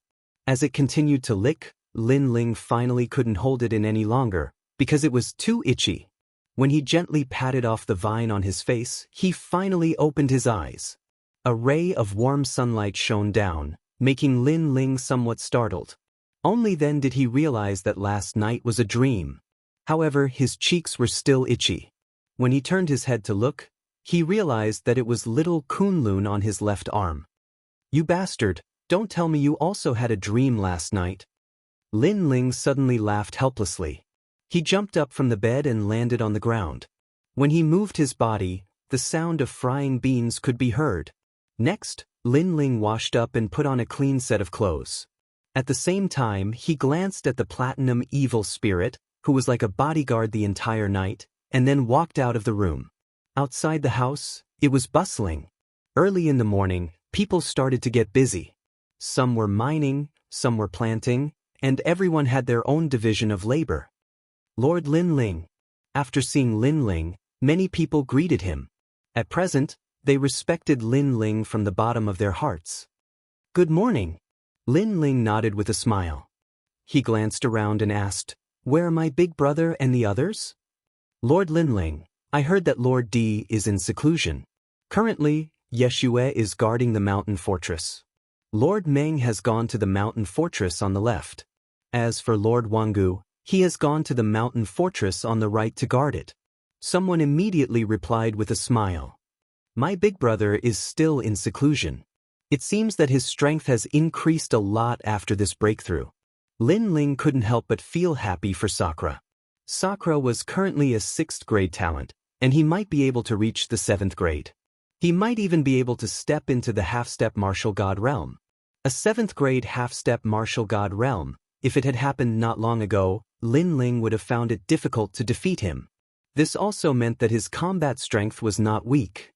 S1: As it continued to lick, Lin Ling finally couldn't hold it in any longer, because it was too itchy. When he gently patted off the vine on his face, he finally opened his eyes. A ray of warm sunlight shone down, making Lin Ling somewhat startled. Only then did he realize that last night was a dream. However, his cheeks were still itchy. When he turned his head to look, he realized that it was little Kunlun on his left arm. "You bastard, don't tell me you also had a dream last night." Lin Ling suddenly laughed helplessly. He jumped up from the bed and landed on the ground. When he moved his body, the sound of frying beans could be heard. Next, Lin Ling washed up and put on a clean set of clothes. At the same time, he glanced at the platinum evil spirit, who was like a bodyguard the entire night, and then walked out of the room. Outside the house, it was bustling. Early in the morning, people started to get busy. Some were mining, some were planting, and everyone had their own division of labor. Lord Lin Ling. After seeing Lin Ling, many people greeted him. At present, they respected Lin Ling from the bottom of their hearts. "Good morning." Lin Ling nodded with a smile. He glanced around and asked, "Where are my big brother and the others?" "Lord Lin Ling, I heard that Lord D is in seclusion. Currently, Yeshua is guarding the mountain fortress. Lord Meng has gone to the mountain fortress on the left. As for Lord Wangu, he has gone to the mountain fortress on the right to guard it." Someone immediately replied with a smile. "My big brother is still in seclusion. It seems that his strength has increased a lot after this breakthrough." Lin Ling couldn't help but feel happy for Sakura. Sakura was currently a 6th grade talent, and he might be able to reach the 7th grade. He might even be able to step into the half-step martial god realm. A 7th grade half-step martial god realm. If it had happened not long ago, Lin Ling would have found it difficult to defeat him. This also meant that his combat strength was not weak.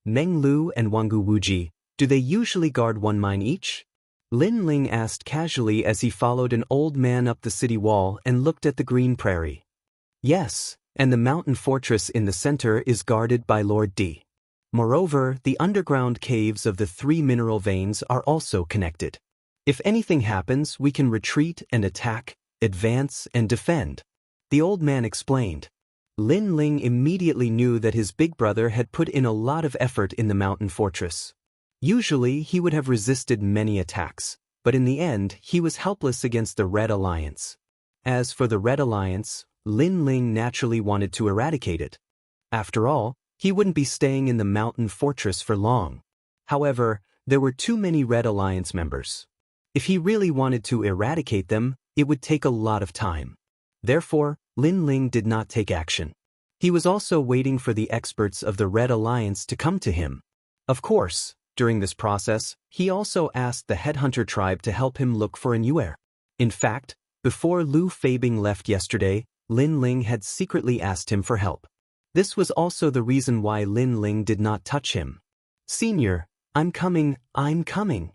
S1: Meng Lu and Wangu Wuji, do they usually guard one mine each? Lin Ling asked casually as he followed an old man up the city wall and looked at the green prairie. Yes, and the mountain fortress in the center is guarded by Lord D. Moreover, the underground caves of the 3 mineral veins are also connected. If anything happens, we can retreat and attack, advance and defend. The old man explained. Lin Ling immediately knew that his big brother had put in a lot of effort in the mountain fortress. Usually, he would have resisted many attacks, but in the end, he was helpless against the Red Alliance. As for the Red Alliance, Lin Ling naturally wanted to eradicate it. After all, he wouldn't be staying in the mountain fortress for long. However, there were too many Red Alliance members. If he really wanted to eradicate them, it would take a lot of time. Therefore, Lin Ling did not take action. He was also waiting for the experts of the Red Alliance to come to him. Of course, during this process, he also asked the Headhunter tribe to help him look for an heir. In fact, before Lu Feibing left yesterday, Lin Ling had secretly asked him for help. This was also the reason why Lin Ling did not touch him. "Senior, I'm coming, I'm coming."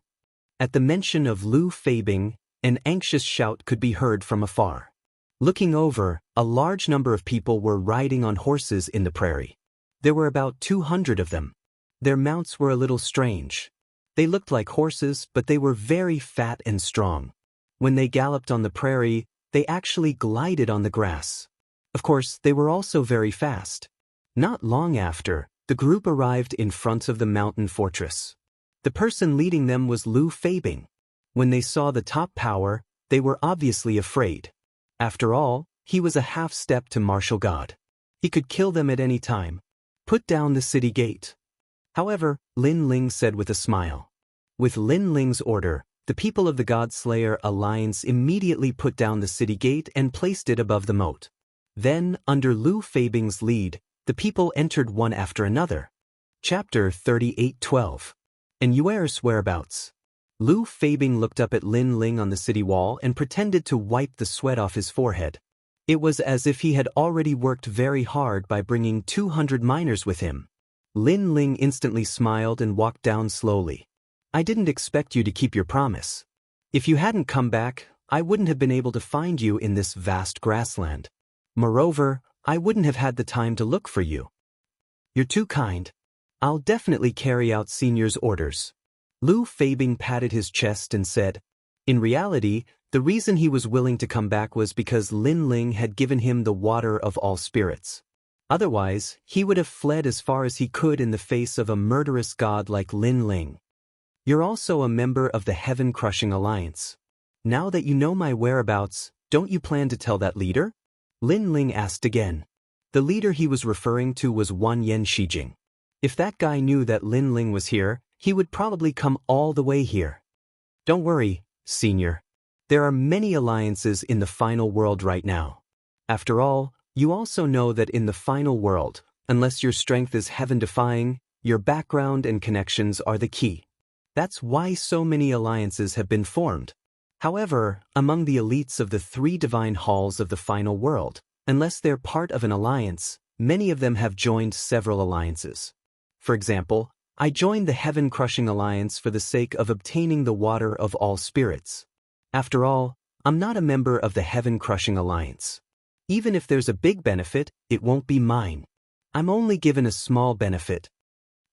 S1: At the mention of Lu Feibing, an anxious shout could be heard from afar. Looking over, a large number of people were riding on horses in the prairie. There were about 200 of them. Their mounts were a little strange. They looked like horses, but they were very fat and strong. When they galloped on the prairie, they actually glided on the grass. Of course, they were also very fast. Not long after, the group arrived in front of the mountain fortress. The person leading them was Lu Feibing. When they saw the top power, they were obviously afraid. After all, he was a half-step to martial god. He could kill them at any time. Put down the city gate. However, Lin Ling said with a smile. With Lin Ling's order, the people of the God-Slayer Alliance immediately put down the city gate and placed it above the moat. Then, under Lu Feibing's lead, the people entered one after another. Chapter 38:12. And Yuer's whereabouts. Lu Feibing looked up at Lin Ling on the city wall and pretended to wipe the sweat off his forehead. It was as if he had already worked very hard by bringing 200 miners with him. Lin Ling instantly smiled and walked down slowly. I didn't expect you to keep your promise. If you hadn't come back, I wouldn't have been able to find you in this vast grassland. Moreover, I wouldn't have had the time to look for you. You're too kind. I'll definitely carry out Senior's orders. Lu Feibing patted his chest and said, in reality, the reason he was willing to come back was because Lin Ling had given him the water of all spirits. Otherwise, he would have fled as far as he could in the face of a murderous god like Lin Ling. You're also a member of the Heaven-Crushing Alliance. Now that you know my whereabouts, don't you plan to tell that leader? Lin Ling asked again. The leader he was referring to was Wan Yen Shijing. If that guy knew that Lin Ling was here, he would probably come all the way here. Don't worry, Senior. There are many alliances in the final world right now. After all, you also know that in the final world, unless your strength is heaven-defying, your background and connections are the key. That's why so many alliances have been formed. However, among the elites of the 3 divine halls of the final world, unless they're part of an alliance, many of them have joined several alliances. For example, I joined the Heaven-Crushing Alliance for the sake of obtaining the water of all spirits. After all, I'm not a member of the Heaven-Crushing Alliance. Even if there's a big benefit, it won't be mine. I'm only given a small benefit.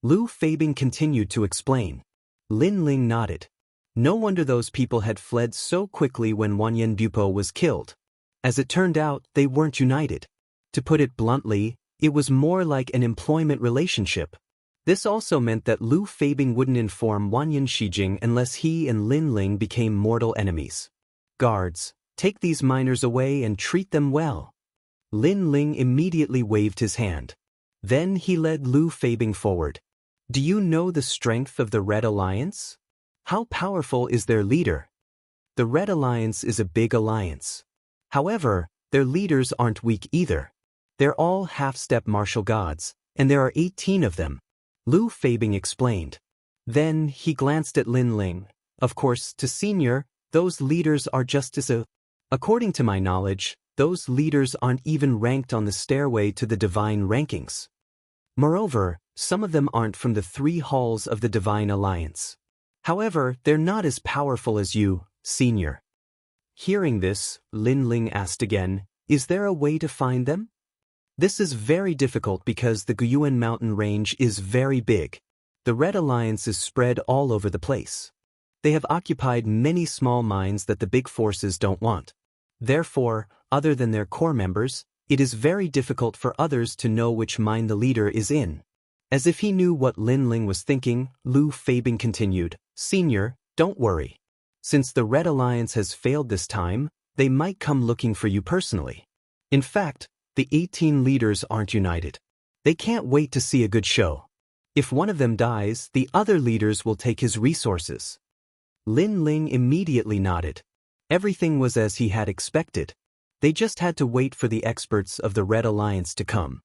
S1: Lu Feibing continued to explain. Lin Ling nodded. No wonder those people had fled so quickly when Wanyan Bupo was killed. As it turned out, they weren't united. To put it bluntly, it was more like an employment relationship. This also meant that Lu Feibing wouldn't inform Wanyan Shijing unless he and Lin Ling became mortal enemies. Guards, take these miners away and treat them well. Lin Ling immediately waved his hand. Then he led Lu Feibing forward. Do you know the strength of the Red Alliance? How powerful is their leader? The Red Alliance is a big alliance. However, their leaders aren't weak either. They're all half-step martial gods, and there are 18 of them. Lu Feibing explained. Then he glanced at Lin Ling. Of course, to Senior, those leaders are just as a... According to my knowledge, those leaders aren't even ranked on the stairway to the divine rankings. Moreover, some of them aren't from the 3 halls of the Divine Alliance. However, they're not as powerful as you, Senior. Hearing this, Lin Ling asked again, is there a way to find them? This is very difficult because the Guyuan mountain range is very big. The Red Alliance is spread all over the place. They have occupied many small mines that the big forces don't want. Therefore, other than their core members, it is very difficult for others to know which mine the leader is in. As if he knew what Lin Ling was thinking, Lu Feibing continued, Senior, don't worry. Since the Red Alliance has failed this time, they might come looking for you personally. In fact, the 18 leaders aren't united. They can't wait to see a good show. If one of them dies, the other leaders will take his resources. Lin Ling immediately nodded. Everything was as he had expected. They just had to wait for the experts of the Red Alliance to come.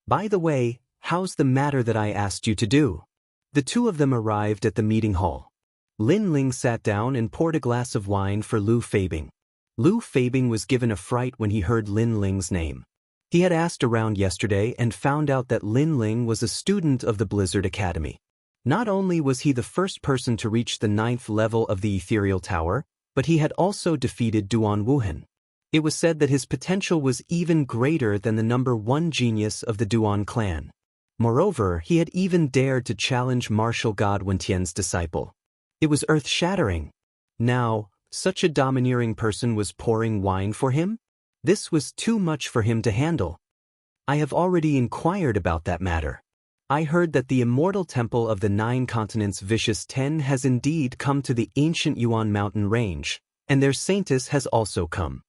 S1: By the way, how's the matter that I asked you to do? The 2 of them arrived at the meeting hall. Lin Ling sat down and poured a glass of wine for Lu Feibing. Lu Feibing was given a fright when he heard Lin Ling's name. He had asked around yesterday and found out that Lin Ling was a student of the Blizzard Academy. Not only was he the first person to reach the 9th level of the Ethereal Tower, but he had also defeated Duan Wuhan. It was said that his potential was even greater than the number 1 genius of the Duan clan. Moreover, he had even dared to challenge martial god Wentian's disciple. It was earth-shattering. Now, such a domineering person was pouring wine for him? This was too much for him to handle. I have already inquired about that matter. I heard that the immortal temple of the 9 continents Vicious 10 has indeed come to the ancient Yuan mountain range, and their saintess has also come.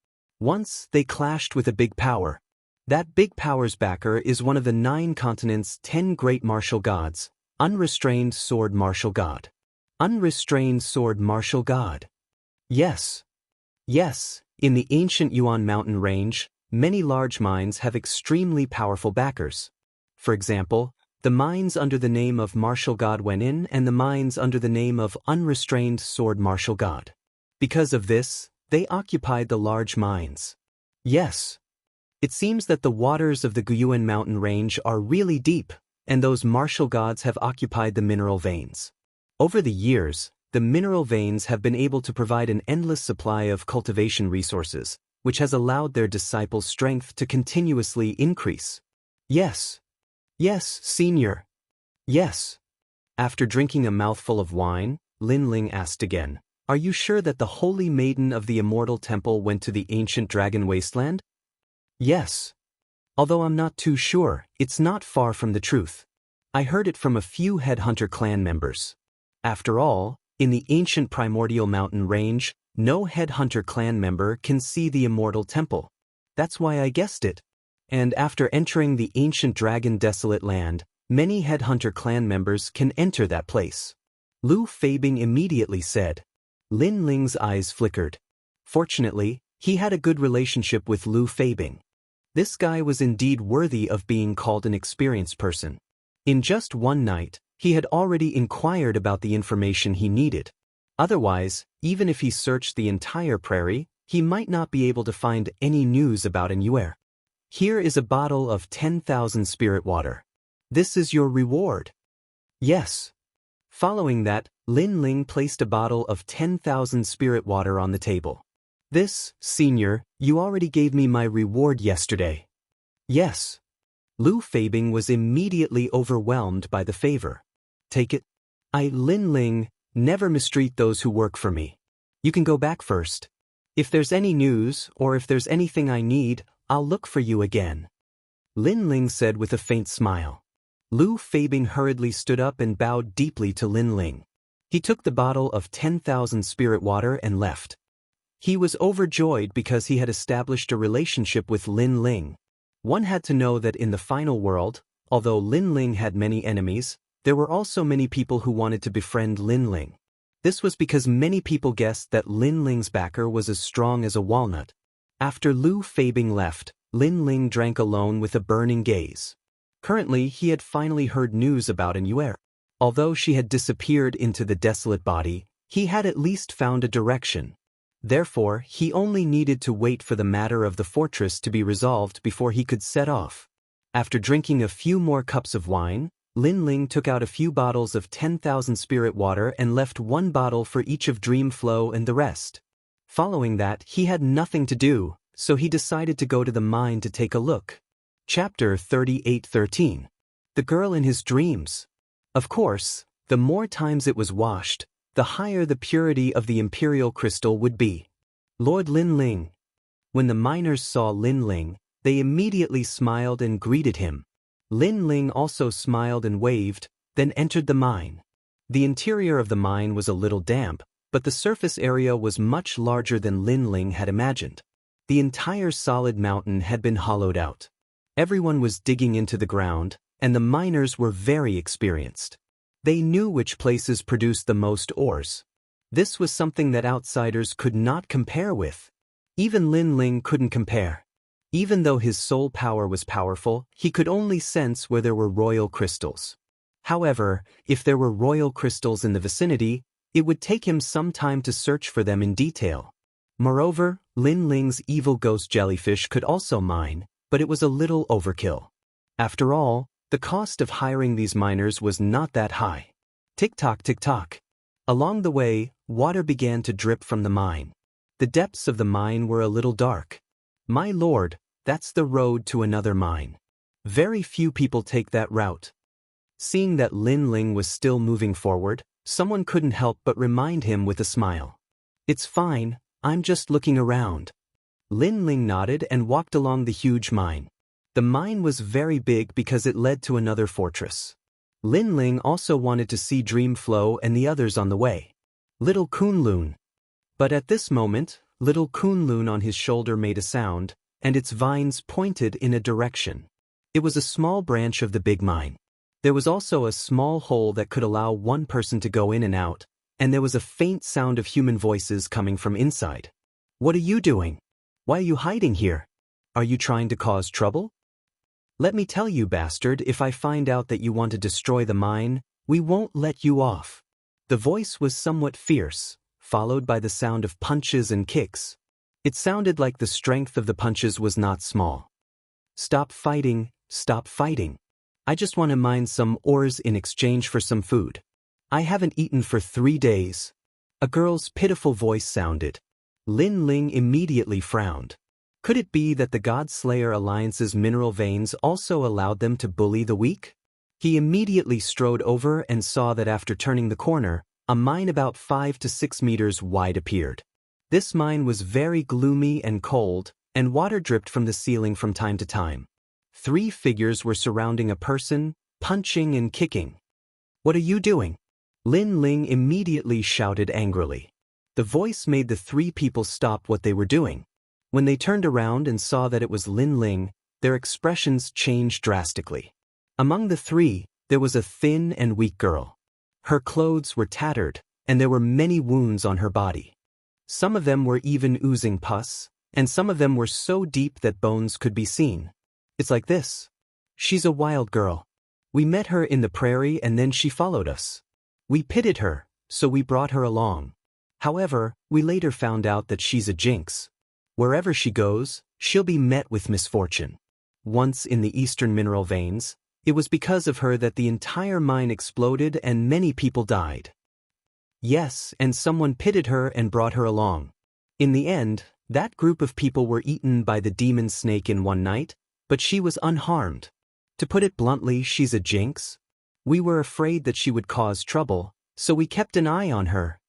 S1: Once, they clashed with a big power. That big power's backer is one of the 9 continents' 10 great martial gods, unrestrained sword martial god. Unrestrained sword martial god. Yes. Yes, in the ancient Yuan mountain range, many large mines have extremely powerful backers. For example, the mines under the name of martial god Wang Lin and the mines under the name of unrestrained sword martial god. Because of this, they occupied the large mines. Yes. It seems that the waters of the Guyuan mountain range are really deep, and those martial gods have occupied the mineral veins. Over the years, the mineral veins have been able to provide an endless supply of cultivation resources, which has allowed their disciples' strength to continuously increase. Yes. Yes, senior. Yes. After drinking a mouthful of wine, Lin Ling asked again, "Are you sure that the holy maiden of the Immortal Temple went to the ancient dragon wasteland?" Yes. Although I'm not too sure, it's not far from the truth. I heard it from a few headhunter clan members. After all, in the ancient primordial mountain range, no headhunter clan member can see the Immortal Temple. That's why I guessed it. And after entering the ancient dragon desolate land, many headhunter clan members can enter that place. Lu Feibing immediately said. Lin Ling's eyes flickered. Fortunately, he had a good relationship with Lu Feibing. This guy was indeed worthy of being called an experienced person. In just one night, he had already inquired about the information he needed. Otherwise, even if he searched the entire prairie, he might not be able to find any news about Immortal. Here is a bottle of 10,000 spirit water. This is your reward. Yes. Following that, Lin Ling placed a bottle of 10,000 spirit water on the table. This, senior, you already gave me my reward yesterday. Yes. Lu Feibing was immediately overwhelmed by the favor. Take it. I, Lin Ling, never mistreat those who work for me. You can go back first. If there's any news, or if there's anything I need, I'll look for you again. Lin Ling said with a faint smile. Lu Feibing hurriedly stood up and bowed deeply to Lin Ling. He took the bottle of 10,000 spirit water and left. He was overjoyed because he had established a relationship with Lin Ling. One had to know that in the final world, although Lin Ling had many enemies, there were also many people who wanted to befriend Lin Ling. This was because many people guessed that Lin Ling's backer was as strong as a walnut. After Lu Feibing left, Lin Ling drank alone with a burning gaze. Currently, he had finally heard news about Immortal. Although she had disappeared into the desolate body, he had at least found a direction. Therefore, he only needed to wait for the matter of the fortress to be resolved before he could set off. After drinking a few more cups of wine, Lin Ling took out a few bottles of 10,000 spirit water and left one bottle for each of Dream Flow and the rest. Following that, he had nothing to do, so he decided to go to the mine to take a look. Chapter 38:13. The Girl in His Dreams. Of course, the more times it was washed, the higher the purity of the imperial crystal would be. Lord Lin Ling. When the miners saw Lin Ling, they immediately smiled and greeted him. Lin Ling also smiled and waved, then entered the mine. The interior of the mine was a little damp, but the surface area was much larger than Lin Ling had imagined. The entire solid mountain had been hollowed out. Everyone was digging into the ground, and the miners were very experienced. They knew which places produced the most ores. This was something that outsiders could not compare with. Even Lin Ling couldn't compare. Even though his soul power was powerful, he could only sense where there were royal crystals. However, if there were royal crystals in the vicinity, it would take him some time to search for them in detail. Moreover, Lin Ling's evil ghost jellyfish could also mine, but it was a little overkill. After all, the cost of hiring these miners was not that high. Tick-tock, tick-tock. Along the way, water began to drip from the mine. The depths of the mine were a little dark. My lord, that's the road to another mine. Very few people take that route. Seeing that Lin Ling was still moving forward, someone couldn't help but remind him with a smile. It's fine, I'm just looking around. Lin Ling nodded and walked along the huge mine. The mine was very big because it led to another fortress. Lin Ling also wanted to see Dream Flow and the others on the way. Little Kunlun. But at this moment, little Kunlun on his shoulder made a sound, and its vines pointed in a direction. It was a small branch of the big mine. There was also a small hole that could allow one person to go in and out, and there was a faint sound of human voices coming from inside. "What are you doing? Why are you hiding here? Are you trying to cause trouble? Let me tell you, bastard, if I find out that you want to destroy the mine, we won't let you off." The voice was somewhat fierce, followed by the sound of punches and kicks. It sounded like the strength of the punches was not small. "Stop fighting, stop fighting. I just want to mine some ores in exchange for some food. I haven't eaten for 3 days. A girl's pitiful voice sounded. Lin Ling immediately frowned. Could it be that the God Slayer Alliance's mineral veins also allowed them to bully the weak? He immediately strode over and saw that after turning the corner, a mine about 5 to 6 meters wide appeared. This mine was very gloomy and cold, and water dripped from the ceiling from time to time. 3 figures were surrounding a person, punching and kicking. "What are you doing?" Lin Ling immediately shouted angrily. The voice made the 3 people stop what they were doing. When they turned around and saw that it was Lin Ling, their expressions changed drastically. Among the 3, there was a thin and weak girl. Her clothes were tattered, and there were many wounds on her body. Some of them were even oozing pus, and some of them were so deep that bones could be seen. "It's like this. She's a wild girl. We met her in the prairie and then she followed us. We pitied her, so we brought her along. However, we later found out that she's a jinx. Wherever she goes, she'll be met with misfortune. Once in the eastern mineral veins, it was because of her that the entire mine exploded and many people died. Yes, and someone pitied her and brought her along. In the end, that group of people were eaten by the demon snake in one night, but she was unharmed. To put it bluntly, she's a jinx. We were afraid that she would cause trouble, so we kept an eye on her."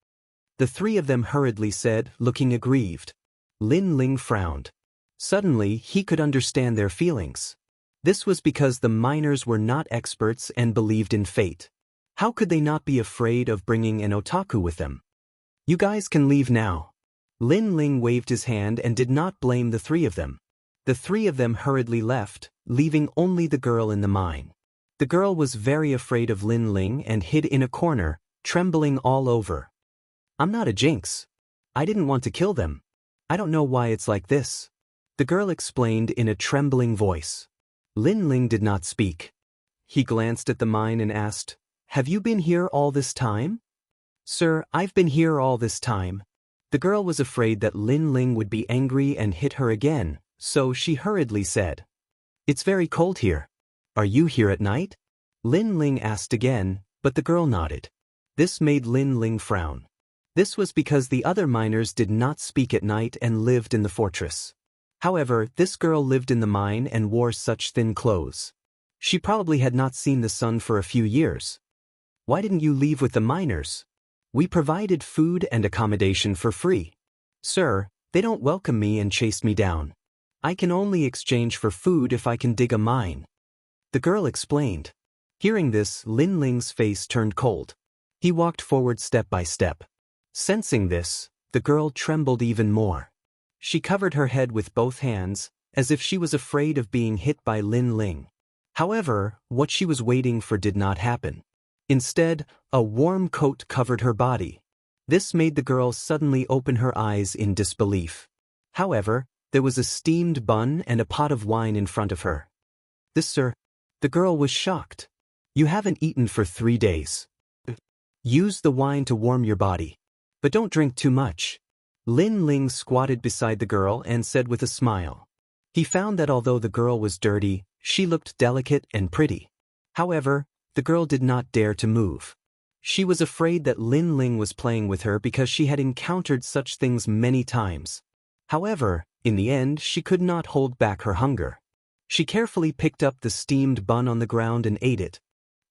S1: The 3 of them hurriedly said, looking aggrieved. Lin Ling frowned. Suddenly, he could understand their feelings. This was because the miners were not experts and believed in fate. How could they not be afraid of bringing an otaku with them? "You guys can leave now." Lin Ling waved his hand and did not blame the 3 of them. The 3 of them hurriedly left, leaving only the girl in the mine. The girl was very afraid of Lin Ling and hid in a corner, trembling all over. "I'm not a jinx. I didn't want to kill them. I don't know why it's like this," the girl explained in a trembling voice. Lin Ling did not speak. He glanced at the mine and asked, "Have you been here all this time?" "Sir, I've been here all this time." The girl was afraid that Lin Ling would be angry and hit her again, so she hurriedly said, "It's very cold here. Are you here at night?" Lin Ling asked again, but the girl nodded. This made Lin Ling frown. This was because the other miners did not speak at night and lived in the fortress. However, this girl lived in the mine and wore such thin clothes. She probably had not seen the sun for a few years. "Why didn't you leave with the miners? We provided food and accommodation for free. Sir, they don't welcome me and chased me down. I can only exchange for food if I can dig a mine," the girl explained. Hearing this, Lin Ling's face turned cold. He walked forward step by step. Sensing this, the girl trembled even more. She covered her head with both hands, as if she was afraid of being hit by Lin Ling. However, what she was waiting for did not happen. Instead, a warm coat covered her body. This made the girl suddenly open her eyes in disbelief. However, there was a steamed bun and a pot of wine in front of her. "This, sir." The girl was shocked. "You haven't eaten for 3 days. Use the wine to warm your body. But don't drink too much." Lin Ling squatted beside the girl and said with a smile. He found that although the girl was dirty, she looked delicate and pretty. However, the girl did not dare to move. She was afraid that Lin Ling was playing with her because she had encountered such things many times. However, in the end, she could not hold back her hunger. She carefully picked up the steamed bun on the ground and ate it.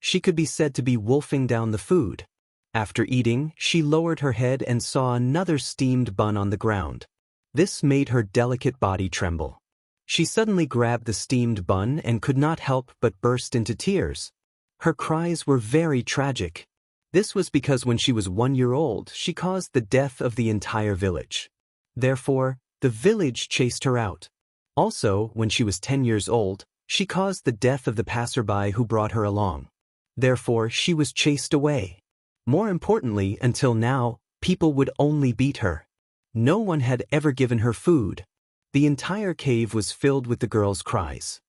S1: She could be said to be wolfing down the food. After eating, she lowered her head and saw another steamed bun on the ground. This made her delicate body tremble. She suddenly grabbed the steamed bun and could not help but burst into tears. Her cries were very tragic. This was because when she was 1 year old, she caused the death of the entire village. Therefore, the village chased her out. Also, when she was 10 years old, she caused the death of the passerby who brought her along. Therefore, she was chased away. More importantly, until now, people would only beat her. No one had ever given her food. The entire cave was filled with the girl's cries.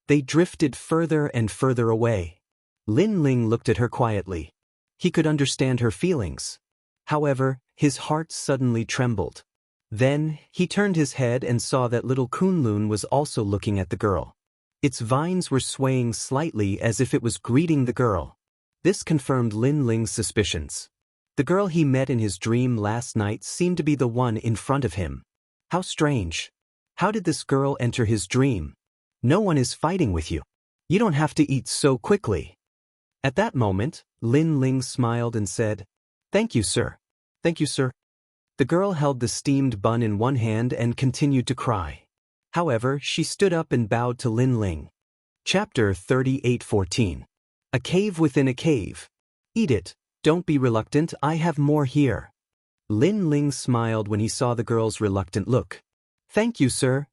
S1: They drifted further and further away. Lin Ling looked at her quietly. He could understand her feelings. However, his heart suddenly trembled. Then, he turned his head and saw that little Kunlun was also looking at the girl. Its vines were swaying slightly as if it was greeting the girl. This confirmed Lin Ling's suspicions. The girl he met in his dream last night seemed to be the one in front of him. How strange. How did this girl enter his dream? No one is fighting with you. You don't have to eat so quickly. At that moment, Lin Ling smiled and said, "Thank you, sir. Thank you, sir." The girl held the steamed bun in one hand and continued to cry. However, she stood up and bowed to Lin Ling. Chapter 38:14. A cave within a cave. Eat it. Don't be reluctant, I have more here. Lin Ling smiled when he saw the girl's reluctant look. "Thank you, sir."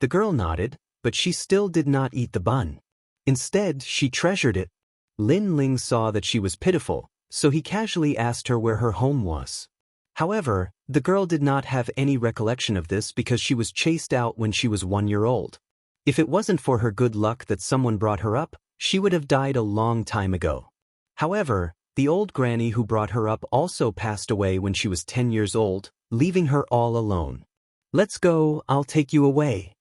S1: The girl nodded, but she still did not eat the bun. Instead, she treasured it. Lin Ling saw that she was pitiful, so he casually asked her where her home was. However, the girl did not have any recollection of this because she was chased out when she was 1 year old. If it wasn't for her good luck that someone brought her up, she would have died a long time ago. However, the old granny who brought her up also passed away when she was 10 years old, leaving her all alone. "Let's go, I'll take you away."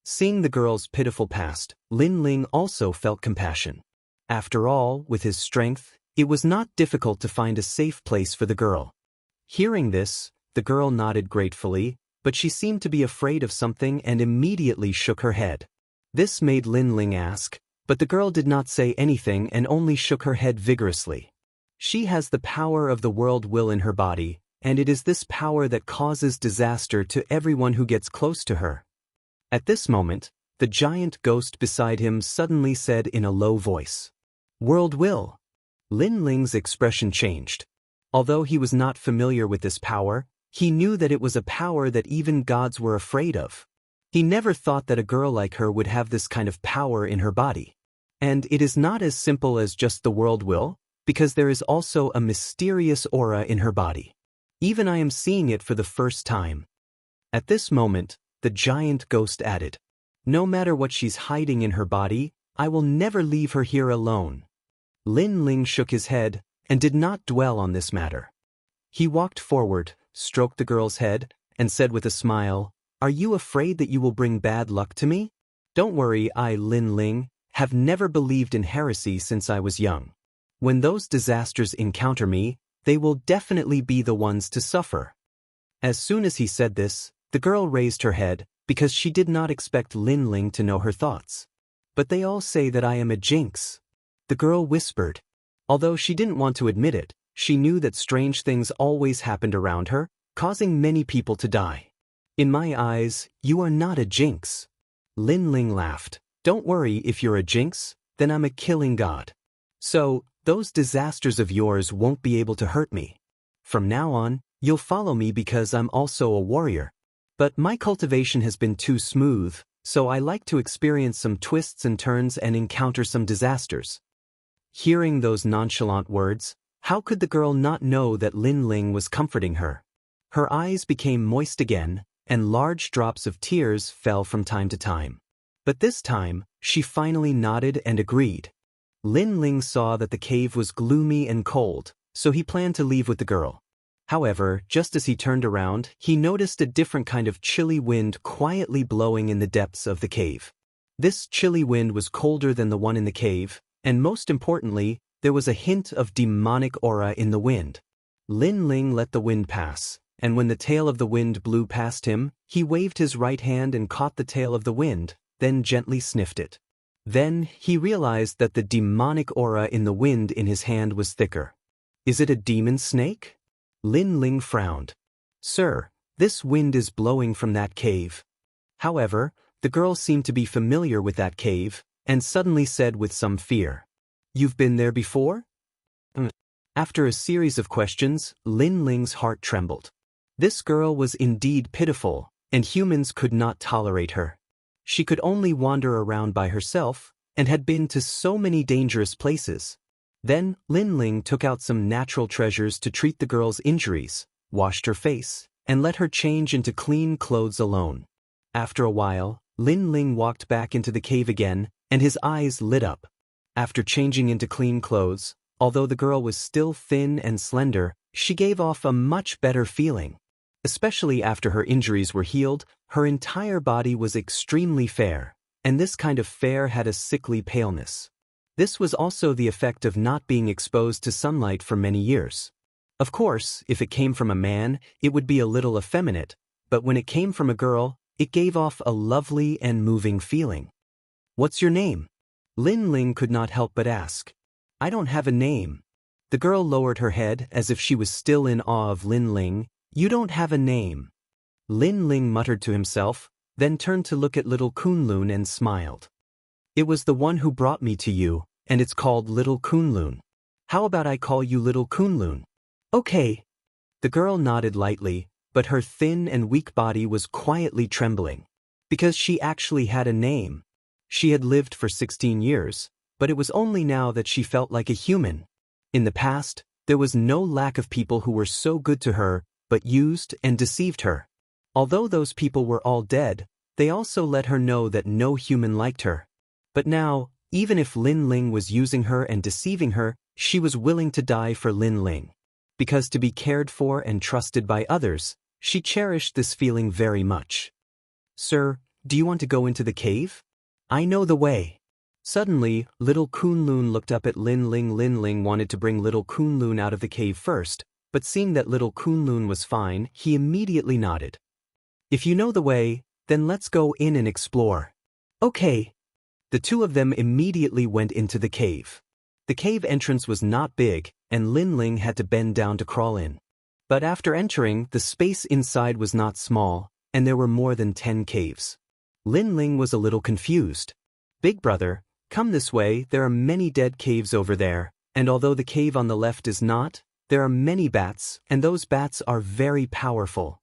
S1: Seeing the girl's pitiful past, Lin Ling also felt compassion. After all, with his strength, it was not difficult to find a safe place for the girl. Hearing this, the girl nodded gratefully, but she seemed to be afraid of something and immediately shook her head. This made Lin Ling ask, but the girl did not say anything and only shook her head vigorously. She has the power of the world will in her body, and it is this power that causes disaster to everyone who gets close to her. At this moment, the giant ghost beside him suddenly said in a low voice, "World will." Lin Ling's expression changed. Although he was not familiar with this power, he knew that it was a power that even gods were afraid of. He never thought that a girl like her would have this kind of power in her body. And it is not as simple as just the world will, because there is also a mysterious aura in her body. Even I am seeing it for the first time. At this moment, the giant ghost added, "No matter what she's hiding in her body, I will never leave her here alone." Lin Ling shook his head and did not dwell on this matter. He walked forward, stroked the girl's head, and said with a smile, "Are you afraid that you will bring bad luck to me? Don't worry, I, Lin Ling, have never believed in heresy since I was young. When those disasters encounter me, they will definitely be the ones to suffer." As soon as he said this, the girl raised her head, because she did not expect Lin Ling to know her thoughts. "But they all say that I am a jinx," the girl whispered. Although she didn't want to admit it, she knew that strange things always happened around her, causing many people to die. "In my eyes, you are not a jinx." Lin Ling laughed. "Don't worry, if you're a jinx, then I'm a killing god. So, those disasters of yours won't be able to hurt me. From now on, you'll follow me because I'm also a warrior. But my cultivation has been too smooth, so I like to experience some twists and turns and encounter some disasters." Hearing those nonchalant words, how could the girl not know that Lin Ling was comforting her? Her eyes became moist again, and large drops of tears fell from time to time. But this time, she finally nodded and agreed. Lin Ling saw that the cave was gloomy and cold, so he planned to leave with the girl. However, just as he turned around, he noticed a different kind of chilly wind quietly blowing in the depths of the cave. This chilly wind was colder than the one in the cave, and most importantly, there was a hint of demonic aura in the wind. Lin Ling let the wind pass, and when the tail of the wind blew past him, he waved his right hand and caught the tail of the wind, then gently sniffed it. Then, he realized that the demonic aura in the wind in his hand was thicker. "Is it a demon snake?" Lin Ling frowned. "Sir, this wind is blowing from that cave." However, the girl seemed to be familiar with that cave, and suddenly said with some fear, "You've been there before?" After a series of questions, Lin Ling's heart trembled. This girl was indeed pitiful, and humans could not tolerate her. She could only wander around by herself, and had been to so many dangerous places. Then, Lin Ling took out some natural treasures to treat the girl's injuries, washed her face, and let her change into clean clothes alone. After a while, Lin Ling walked back into the cave again, and his eyes lit up. After changing into clean clothes, although the girl was still thin and slender, she gave off a much better feeling. Especially after her injuries were healed, her entire body was extremely fair, and this kind of fair had a sickly paleness. This was also the effect of not being exposed to sunlight for many years. Of course, if it came from a man, it would be a little effeminate, but when it came from a girl, it gave off a lovely and moving feeling. "What's your name?" Lin Ling could not help but ask. "I don't have a name." The girl lowered her head as if she was still in awe of Lin Ling. "You don't have a name." Lin Ling muttered to himself, then turned to look at little Kunlun and smiled. "It was the one who brought me to you, and it's called Little Kunlun. How about I call you Little Kunlun?" "Okay." The girl nodded lightly, but her thin and weak body was quietly trembling. Because she actually had a name. She had lived for 16 years, but it was only now that she felt like a human. In the past, there was no lack of people who were so good to her, but used and deceived her. Although those people were all dead, they also let her know that no human liked her. But now, even if Lin Ling was using her and deceiving her, she was willing to die for Lin Ling. Because to be cared for and trusted by others, she cherished this feeling very much. "Sir, do you want to go into the cave? I know the way." Suddenly, little Kunlun looked up at Lin Ling. Lin Ling wanted to bring little Kunlun out of the cave first, but seeing that little Kunlun was fine, he immediately nodded. "If you know the way, then let's go in and explore." "Okay." The two of them immediately went into the cave. The cave entrance was not big, and Lin Ling had to bend down to crawl in. But after entering, the space inside was not small, and there were more than 10 caves. Lin Ling was a little confused. "Big brother, come this way, there are many dead caves over there, and although the cave on the left is not, there are many bats, and those bats are very powerful.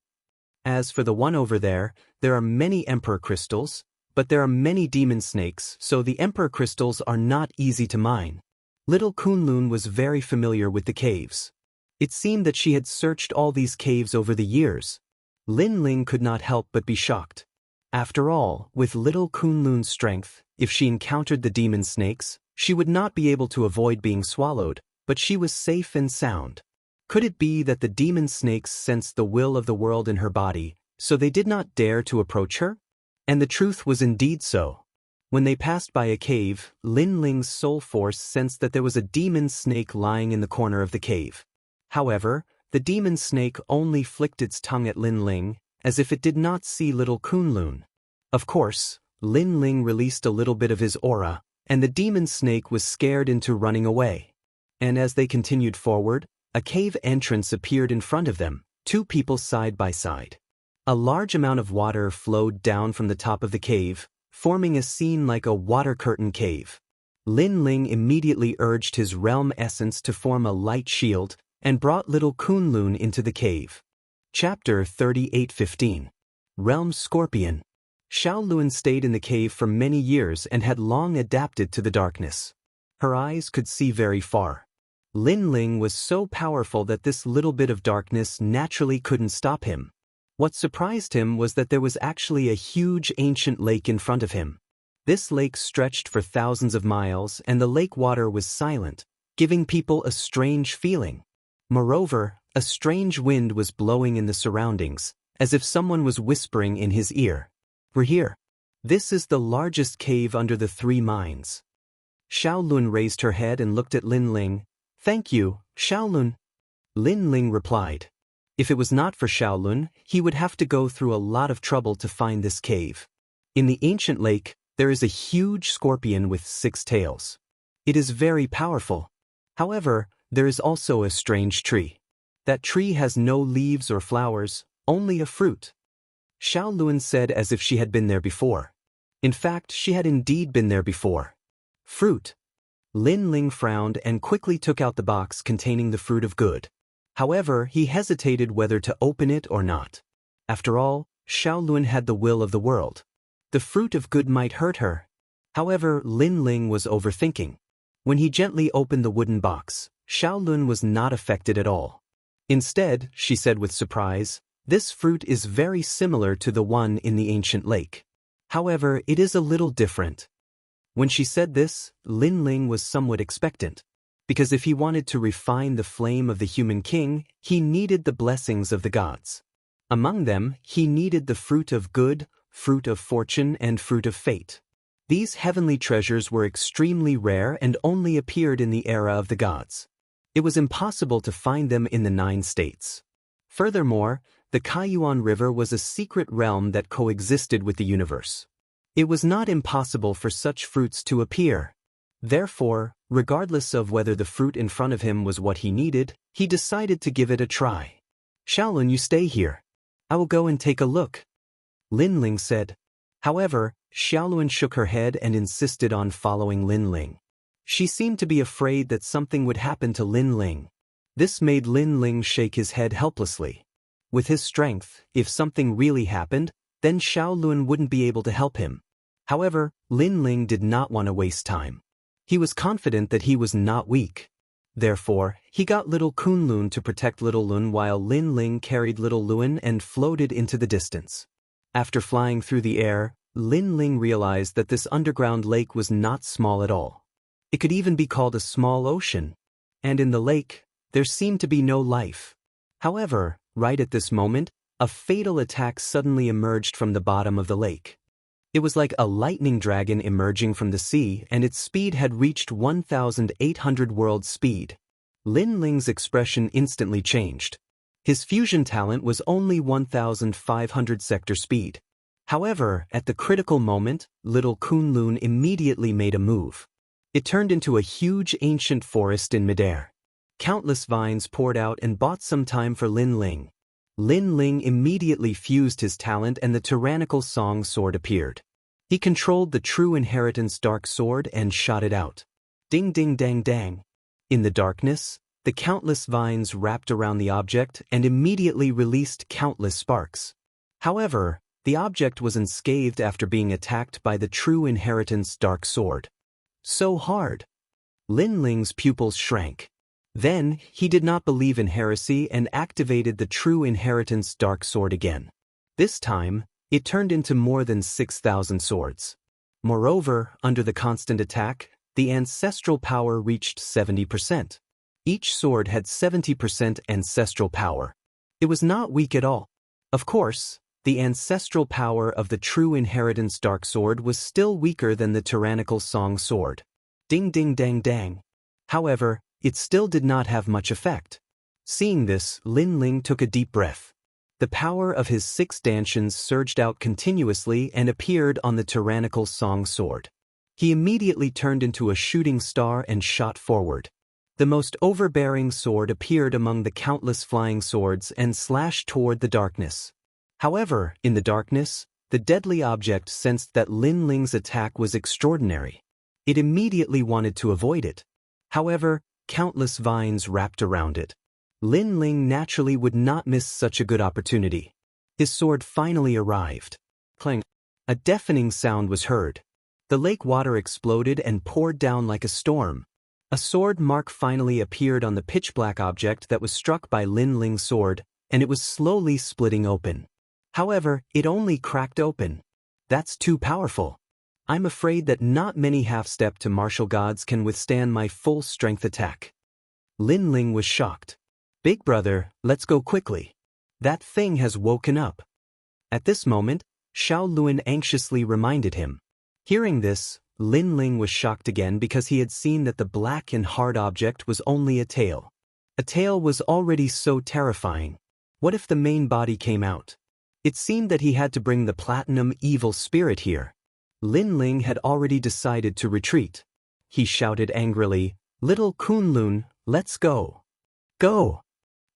S1: As for the one over there are many emperor crystals, but there are many demon snakes, so the emperor crystals are not easy to mine." Little Kunlun was very familiar with the caves. It seemed that she had searched all these caves over the years. Lin Ling could not help but be shocked. After all, with little Kunlun's strength, if she encountered the demon snakes, she would not be able to avoid being swallowed, but she was safe and sound. Could it be that the demon snakes sensed the will of the world in her body, so they did not dare to approach her? And the truth was indeed so. When they passed by a cave, Lin Ling's soul force sensed that there was a demon snake lying in the corner of the cave. However, the demon snake only flicked its tongue at Lin Ling, as if it did not see little Kunlun. Of course, Lin Ling released a little bit of his aura, and the demon snake was scared into running away. And as they continued forward, a cave entrance appeared in front of them, two people side by side. A large amount of water flowed down from the top of the cave, forming a scene like a water curtain cave. Lin Ling immediately urged his realm essence to form a light shield, and brought little Kunlun into the cave. Chapter 38:15. Realm Scorpion. Xiaolun stayed in the cave for many years and had long adapted to the darkness. Her eyes could see very far. Lin Ling was so powerful that this little bit of darkness naturally couldn't stop him. What surprised him was that there was actually a huge ancient lake in front of him. This lake stretched for thousands of miles, and the lake water was silent, giving people a strange feeling. Moreover, a strange wind was blowing in the surroundings, as if someone was whispering in his ear. "We're here. This is the largest cave under the 3 mines." Xiaolun raised her head and looked at Lin Ling. "Thank you, Xiaolun." Lin Ling replied. If it was not for Xiaolun, he would have to go through a lot of trouble to find this cave. In the ancient lake, there is a huge scorpion with 6 tails. It is very powerful. However, there is also a strange tree. That tree has no leaves or flowers, only a fruit. Xiaolun said as if she had been there before. In fact, she had indeed been there before. Fruit. Lin Ling frowned and quickly took out the box containing the fruit of good. However, he hesitated whether to open it or not. After all, Xiaolun had the will of the world. The fruit of good might hurt her. However, Lin Ling was overthinking. When he gently opened the wooden box, Xiaolun was not affected at all. Instead, she said with surprise, "This fruit is very similar to the one in the ancient lake. However, it is a little different." When she said this, Lin Ling was somewhat expectant. Because if he wanted to refine the flame of the human king, he needed the blessings of the gods. Among them, he needed the fruit of good, fruit of fortune, and fruit of fate. These heavenly treasures were extremely rare and only appeared in the era of the gods. It was impossible to find them in the 9 states. Furthermore, the Kaiyuan River was a secret realm that coexisted with the universe. It was not impossible for such fruits to appear. Therefore, regardless of whether the fruit in front of him was what he needed, he decided to give it a try. "Xiaolun, you stay here. I will go and take a look," Lin Ling said. However, Xiaolun shook her head and insisted on following Lin Ling. She seemed to be afraid that something would happen to Lin Ling. This made Lin Ling shake his head helplessly. With his strength, if something really happened, then Xiaolun wouldn't be able to help him. However, Lin Ling did not want to waste time. He was confident that he was not weak. Therefore, he got little Kunlun to protect little Lun while Lin Ling carried little Lun and floated into the distance. After flying through the air, Lin Ling realized that this underground lake was not small at all. It could even be called a small ocean. And in the lake, there seemed to be no life. However, right at this moment, a fatal attack suddenly emerged from the bottom of the lake. It was like a lightning dragon emerging from the sea, and its speed had reached 1,800 world speed. Lin Ling's expression instantly changed. His fusion talent was only 1,500 sector speed. However, at the critical moment, little Kunlun immediately made a move. It turned into a huge ancient forest in midair. Countless vines poured out and bought some time for Lin Ling. Lin Ling immediately fused his talent and the tyrannical song sword appeared. He controlled the true inheritance dark sword and shot it out. Ding ding dang dang. In the darkness, the countless vines wrapped around the object and immediately released countless sparks. However, the object was unscathed after being attacked by the true inheritance dark sword. So hard. Lin Ling's pupils shrank. Then, he did not believe in heresy and activated the true inheritance dark sword again. This time, it turned into more than 6,000 swords. Moreover, under the constant attack, the ancestral power reached 70%. Each sword had 70% ancestral power. It was not weak at all. Of course, the ancestral power of the true inheritance dark sword was still weaker than the tyrannical song sword. Ding ding dang dang. However, it still did not have much effect. Seeing this, Lin Ling took a deep breath. The power of his 6 dantians surged out continuously and appeared on the tyrannical song sword. He immediately turned into a shooting star and shot forward. The most overbearing sword appeared among the countless flying swords and slashed toward the darkness. However, in the darkness, the deadly object sensed that Lin Ling's attack was extraordinary. It immediately wanted to avoid it. However, countless vines wrapped around it. Lin Ling naturally would not miss such a good opportunity. His sword finally arrived. Clang! A deafening sound was heard. The lake water exploded and poured down like a storm. A sword mark finally appeared on the pitch-black object that was struck by Lin Ling's sword, and it was slowly splitting open. However, it only cracked open. That's too powerful. I'm afraid that not many half-step to martial gods can withstand my full-strength attack. Lin Ling was shocked. Big brother, let's go quickly. That thing has woken up. At this moment, Xiaolun anxiously reminded him. Hearing this, Lin Ling was shocked again because he had seen that the black and hard object was only a tail. A tail was already so terrifying. What if the main body came out? It seemed that he had to bring the platinum evil spirit here. Lin Ling had already decided to retreat. He shouted angrily, "Little Kunlun, let's go. Go!"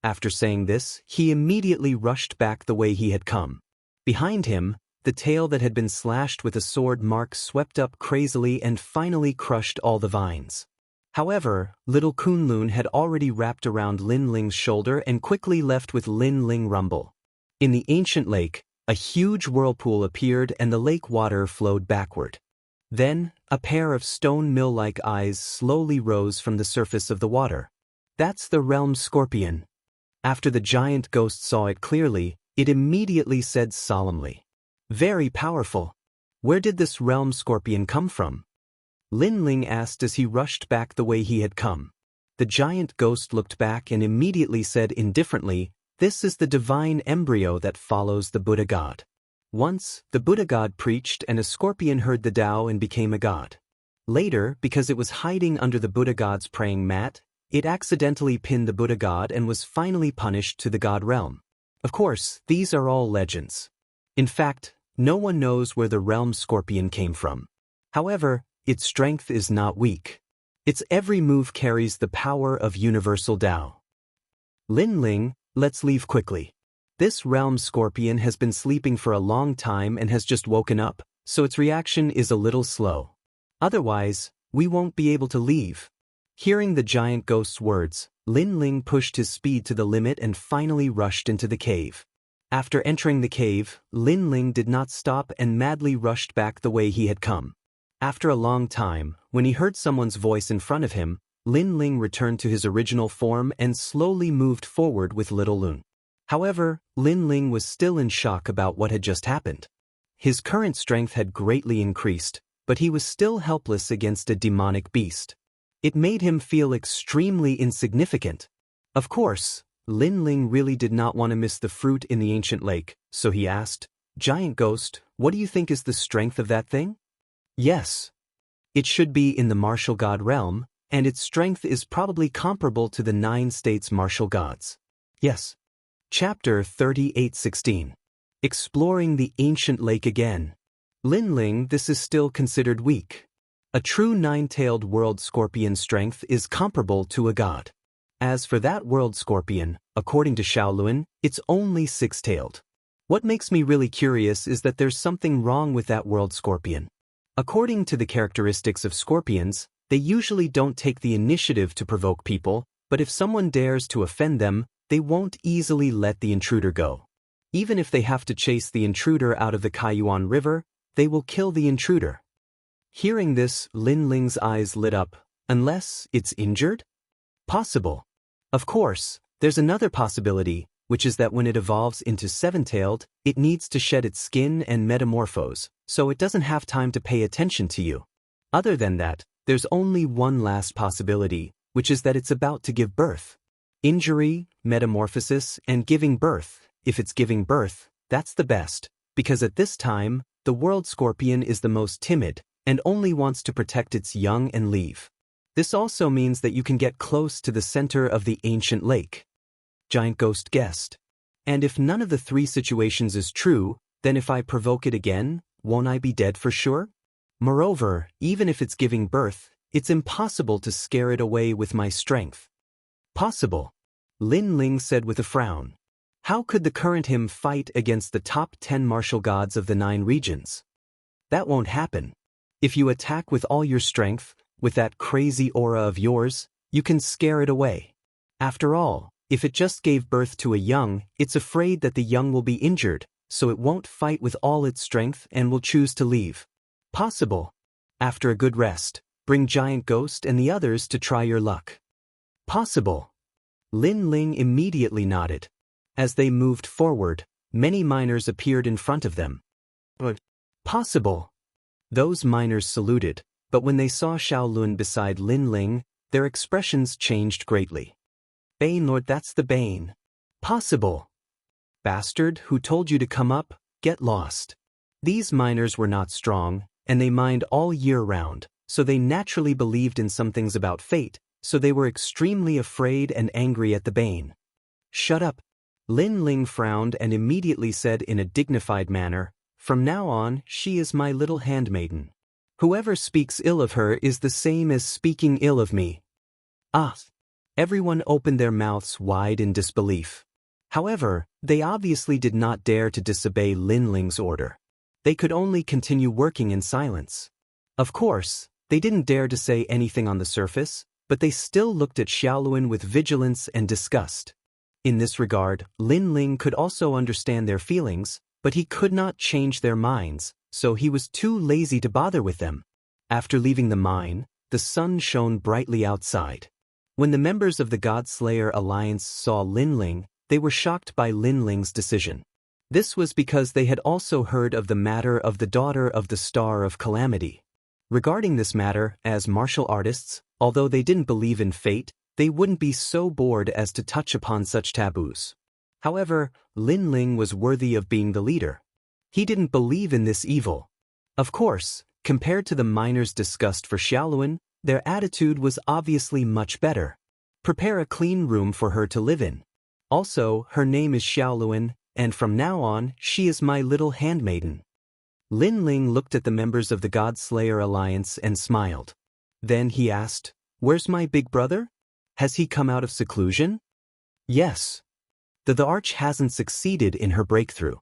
S1: After saying this, he immediately rushed back the way he had come. Behind him, the tail that had been slashed with a sword mark swept up crazily and finally crushed all the vines. However, little Kunlun had already wrapped around Lin Ling's shoulder and quickly left with Lin Ling rumble. In the ancient lake, a huge whirlpool appeared and the lake water flowed backward. Then, a pair of stone mill-like eyes slowly rose from the surface of the water. That's the realm scorpion. After the giant ghost saw it clearly, it immediately said solemnly, "Very powerful. Where did this realm scorpion come from?" Lin Ling asked as he rushed back the way he had come. The giant ghost looked back and immediately said indifferently, "This is the divine embryo that follows the Buddha god. Once, the Buddha god preached and a scorpion heard the Tao and became a god. Later, because it was hiding under the Buddha god's praying mat, it accidentally pinned the Buddha god and was finally punished to the god realm. Of course, these are all legends. In fact, no one knows where the realm scorpion came from. However, its strength is not weak. Its every move carries the power of universal Tao. Lin Ling, let's leave quickly. This realm scorpion has been sleeping for a long time and has just woken up, so its reaction is a little slow. Otherwise, we won't be able to leave." Hearing the giant ghost's words, Lin Ling pushed his speed to the limit and finally rushed into the cave. After entering the cave, Lin Ling did not stop and madly rushed back the way he had come. After a long time, when he heard someone's voice in front of him, Lin Ling returned to his original form and slowly moved forward with little Lun. However, Lin Ling was still in shock about what had just happened. His current strength had greatly increased, but he was still helpless against a demonic beast. It made him feel extremely insignificant. Of course, Lin Ling really did not want to miss the fruit in the ancient lake, so he asked, "Giant Ghost, what do you think is the strength of that thing?" "Yes. It should be in the martial god realm, and its strength is probably comparable to the 9 states martial gods." "Yes." Chapter 38:16. Exploring the ancient lake again. Lin Ling, this is still considered weak. A true 9-tailed world scorpion strength is comparable to a god. As for that world scorpion, according to Shaolun, it's only 6-tailed. What makes me really curious is that there's something wrong with that world scorpion. According to the characteristics of scorpions, they usually don't take the initiative to provoke people, but if someone dares to offend them, they won't easily let the intruder go. Even if they have to chase the intruder out of the Kaiyuan River, they will kill the intruder. Hearing this, Lin Ling's eyes lit up. Unless it's injured? Possible. Of course, there's another possibility, which is that when it evolves into 7-tailed, it needs to shed its skin and metamorphose, so it doesn't have time to pay attention to you. Other than that, there's only one last possibility, which is that it's about to give birth. Injury, metamorphosis, and giving birth. If it's giving birth, that's the best, because at this time, the world scorpion is the most timid, and only wants to protect its young and leave. This also means that you can get close to the center of the ancient lake. Giant Ghost guessed. And if none of the 3 situations is true, then if I provoke it again, won't I be dead for sure? Moreover, even if it's giving birth, it's impossible to scare it away with my strength. Possible, Lin Ling said with a frown. How could the current him fight against the top 10 martial gods of the 9 regions? That won't happen. If you attack with all your strength, with that crazy aura of yours, you can scare it away. After all, if it just gave birth to a young, it's afraid that the young will be injured, so it won't fight with all its strength and will choose to leave. Possible. After a good rest, bring Giant Ghost and the others to try your luck. Possible. Lin Ling immediately nodded. As they moved forward, many miners appeared in front of them. Possible. Those miners saluted, but when they saw Shaolun beside Lin Ling, their expressions changed greatly. Bane Lord, that's the Bane. Possible. Bastard, who told you to come up? Get lost. These miners were not strong, and they mined all year round, so they naturally believed in some things about fate, so they were extremely afraid and angry at the Bane. Shut up. Lin Ling frowned and immediately said in a dignified manner, "From now on, she is my little handmaiden. Whoever speaks ill of her is the same as speaking ill of me." Ah! Everyone opened their mouths wide in disbelief. However, they obviously did not dare to disobey Lin Ling's order. They could only continue working in silence. Of course, they didn't dare to say anything on the surface, but they still looked at Xiaoluan with vigilance and disgust. In this regard, Lin Ling could also understand their feelings, but he could not change their minds, so he was too lazy to bother with them. After leaving the mine, the sun shone brightly outside. When the members of the God-Slayer Alliance saw Lin Ling, they were shocked by Lin Ling's decision. This was because they had also heard of the matter of the daughter of the Star of Calamity. Regarding this matter, as martial artists, although they didn't believe in fate, they wouldn't be so bored as to touch upon such taboos. However, Lin Ling was worthy of being the leader. He didn't believe in this evil. Of course, compared to the miners' disgust for Xiaoluan, their attitude was obviously much better. Prepare a clean room for her to live in. Also, her name is Xiaoluan, and from now on, she is my little handmaiden. Lin Ling looked at the members of the God-Slayer Alliance and smiled. Then he asked, "Where's my big brother? Has he come out of seclusion?" "Yes. The Arch hasn't succeeded in her breakthrough.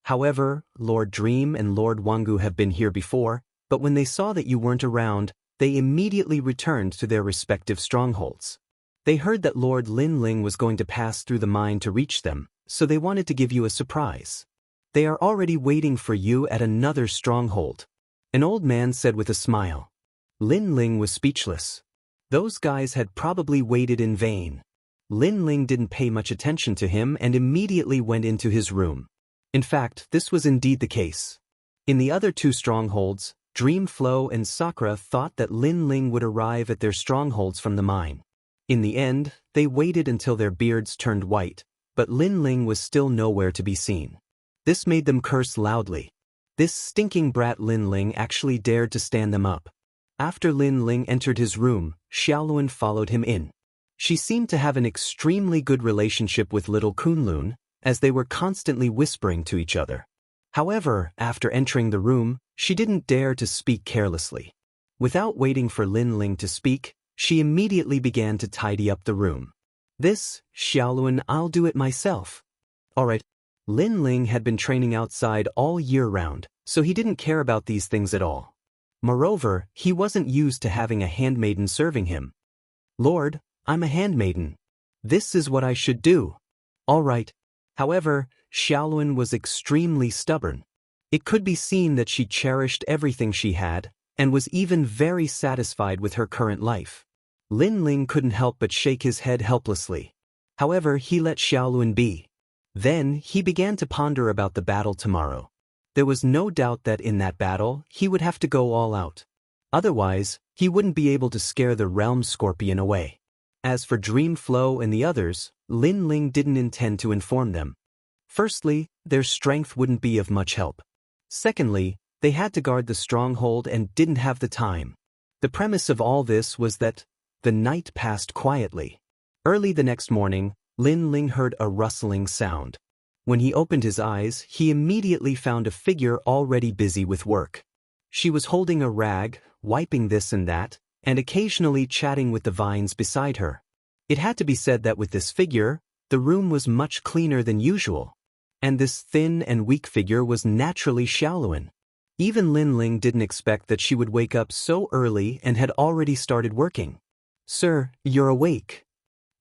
S1: However, Lord Dream and Lord Wangu have been here before, but when they saw that you weren't around, they immediately returned to their respective strongholds. They heard that Lord Lin Ling was going to pass through the mine to reach them, so they wanted to give you a surprise. They are already waiting for you at another stronghold," an old man said with a smile. Lin Ling was speechless. Those guys had probably waited in vain. Lin Ling didn't pay much attention to him and immediately went into his room. In fact, this was indeed the case. In the other two strongholds, Dreamflow and Sakura thought that Lin Ling would arrive at their strongholds from the mine. In the end, they waited until their beards turned white, but Lin Ling was still nowhere to be seen. This made them curse loudly. This stinking brat Lin Ling actually dared to stand them up. After Lin Ling entered his room, Xiaoluan followed him in. She seemed to have an extremely good relationship with little Kunlun, as they were constantly whispering to each other. However, after entering the room, she didn't dare to speak carelessly. Without waiting for Lin Ling to speak, she immediately began to tidy up the room. "This, Xiaoluan, I'll do it myself." "Alright." Lin Ling had been training outside all year round, so he didn't care about these things at all. Moreover, he wasn't used to having a handmaiden serving him. "Lord, I'm a handmaiden. This is what I should do." "Alright." However, Xiaoluan was extremely stubborn. It could be seen that she cherished everything she had, and was even very satisfied with her current life. Lin Ling couldn't help but shake his head helplessly. However, he let Xiaoluan be. Then, he began to ponder about the battle tomorrow. There was no doubt that in that battle, he would have to go all out. Otherwise, he wouldn't be able to scare the Realm Scorpion away. As for Dreamflow and the others, Lin Ling didn't intend to inform them. Firstly, their strength wouldn't be of much help. Secondly, they had to guard the stronghold and didn't have the time. The premise of all this was that the night passed quietly. Early the next morning, Lin Ling heard a rustling sound. When he opened his eyes, he immediately found a figure already busy with work. She was holding a rag, wiping this and that, and occasionally chatting with the vines beside her. It had to be said that with this figure, the room was much cleaner than usual. And this thin and weak figure was naturally Xiaoluan. Even Lin Ling didn't expect that she would wake up so early and had already started working. "Sir, you're awake."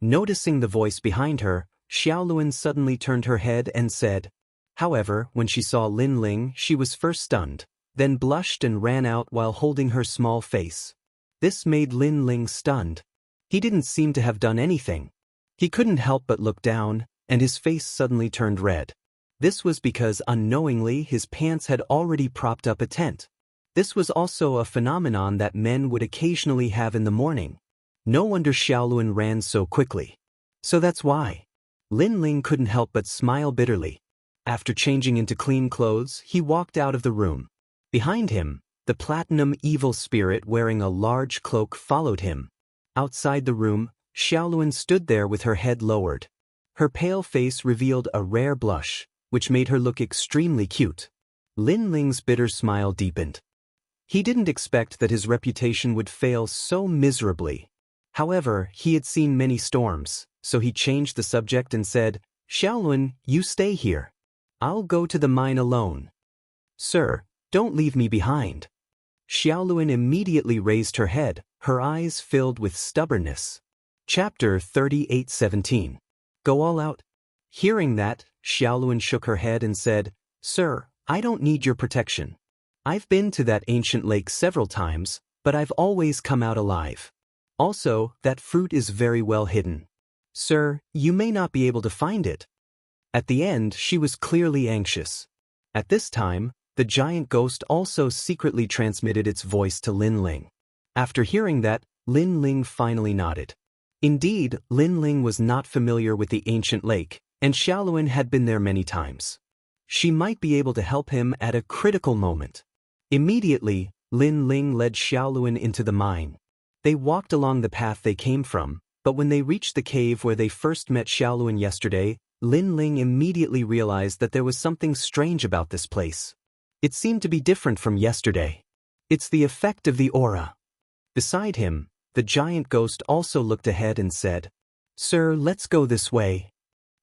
S1: Noticing the voice behind her, Xiaoluan suddenly turned her head and said. However, when she saw Lin Ling, she was first stunned, then blushed and ran out while holding her small face. This made Lin Ling stunned. He didn't seem to have done anything. He couldn't help but look down, and his face suddenly turned red. This was because unknowingly his pants had already propped up a tent. This was also a phenomenon that men would occasionally have in the morning. No wonder Xiaoluan ran so quickly. So that's why. Lin Ling couldn't help but smile bitterly. After changing into clean clothes, he walked out of the room. Behind him, the platinum evil spirit wearing a large cloak followed him. Outside the room, Xiaoluan stood there with her head lowered. Her pale face revealed a rare blush, which made her look extremely cute. Lin Ling's bitter smile deepened. He didn't expect that his reputation would fail so miserably. However, he had seen many storms, so he changed the subject and said, "Xiaoluan, you stay here. I'll go to the mine alone." "Sir, don't leave me behind." Xiaoluan immediately raised her head, her eyes filled with stubbornness. Chapter 38:17. Go all out. Hearing that, Xiaoluan shook her head and said, Sir, I don't need your protection. I've been to that ancient lake several times, but I've always come out alive. Also, that fruit is very well hidden. Sir, you may not be able to find it. At the end, she was clearly anxious. At this time, the giant ghost also secretly transmitted its voice to Lin Ling. After hearing that, Lin Ling finally nodded. Indeed, Lin Ling was not familiar with the ancient lake, and Xiaoluan had been there many times. She might be able to help him at a critical moment. Immediately, Lin Ling led Xiaoluan into the mine. They walked along the path they came from, but when they reached the cave where they first met Xiaoluan yesterday, Lin Ling immediately realized that there was something strange about this place. It seemed to be different from yesterday. It's the effect of the aura. Beside him, the giant ghost also looked ahead and said, Sir, let's go this way.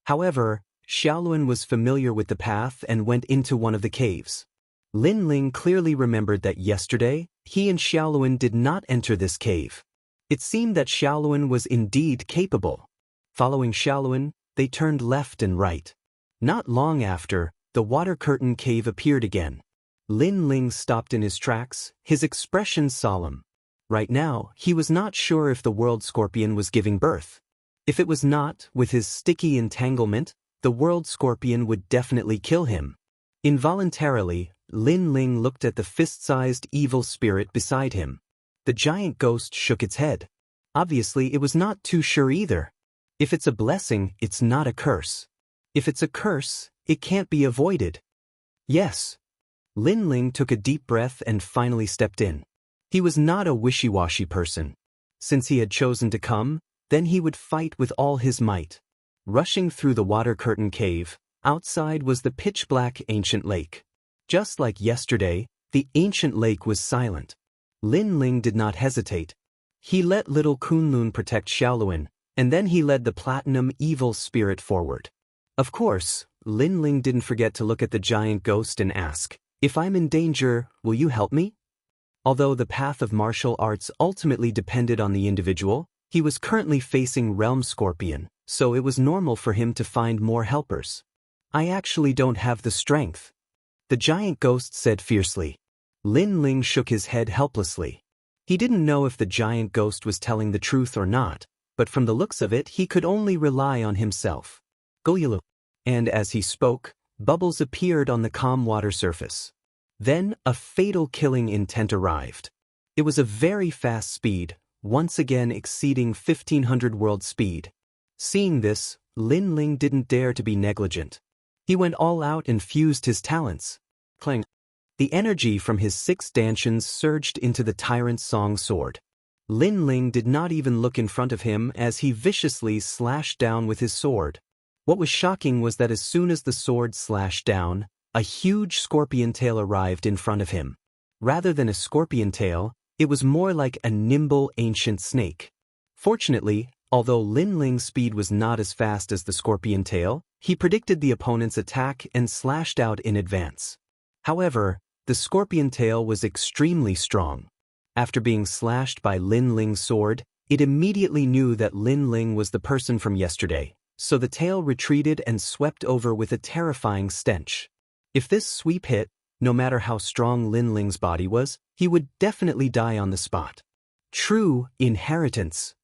S1: However, Xiaoluan was familiar with the path and went into one of the caves. Lin Ling clearly remembered that yesterday, he and Xiaoluan did not enter this cave. It seemed that Xiaoluan was indeed capable. Following Xiaoluan, they turned left and right. Not long after, the water curtain cave appeared again. Lin Ling stopped in his tracks, his expression solemn. Right now, he was not sure if the world scorpion was giving birth. If it was not, with his sticky entanglement, the world scorpion would definitely kill him. Involuntarily, Lin Ling looked at the fist-sized evil spirit beside him. The giant ghost shook its head. Obviously, it was not too sure either. If it's a blessing, it's not a curse. If it's a curse, it can't be avoided. Yes. Lin Ling took a deep breath and finally stepped in. He was not a wishy-washy person. Since he had chosen to come, then he would fight with all his might. Rushing through the water curtain cave, outside was the pitch-black ancient lake. Just like yesterday, the ancient lake was silent. Lin Ling did not hesitate. He let little Kunlun protect Xiaoluan, and then he led the platinum evil spirit forward. Of course, Lin Ling didn't forget to look at the giant ghost and ask, If I'm in danger, will you help me? Although the path of martial arts ultimately depended on the individual, he was currently facing Realm Scorpion, so it was normal for him to find more helpers. I actually don't have the strength, the giant ghost said fiercely. Lin Ling shook his head helplessly. He didn't know if the giant ghost was telling the truth or not, but from the looks of it he could only rely on himself. Goyulu. And as he spoke, bubbles appeared on the calm water surface. Then, a fatal killing intent arrived. It was a very fast speed, once again exceeding 1500 world speed. Seeing this, Lin Ling didn't dare to be negligent. He went all out and fused his talents. Clang. The energy from his 6 stanchions surged into the tyrant's song sword. Lin Ling did not even look in front of him as he viciously slashed down with his sword. What was shocking was that as soon as the sword slashed down, a huge scorpion tail arrived in front of him. Rather than a scorpion tail, it was more like a nimble ancient snake. Fortunately, although Lin Ling's speed was not as fast as the scorpion tail, he predicted the opponent's attack and slashed out in advance. However, the scorpion tail was extremely strong. After being slashed by Lin Ling's sword, it immediately knew that Lin Ling was the person from yesterday, so the tail retreated and swept over with a terrifying stench. If this sweep hit, no matter how strong Lin Ling's body was, he would definitely die on the spot. True inheritance.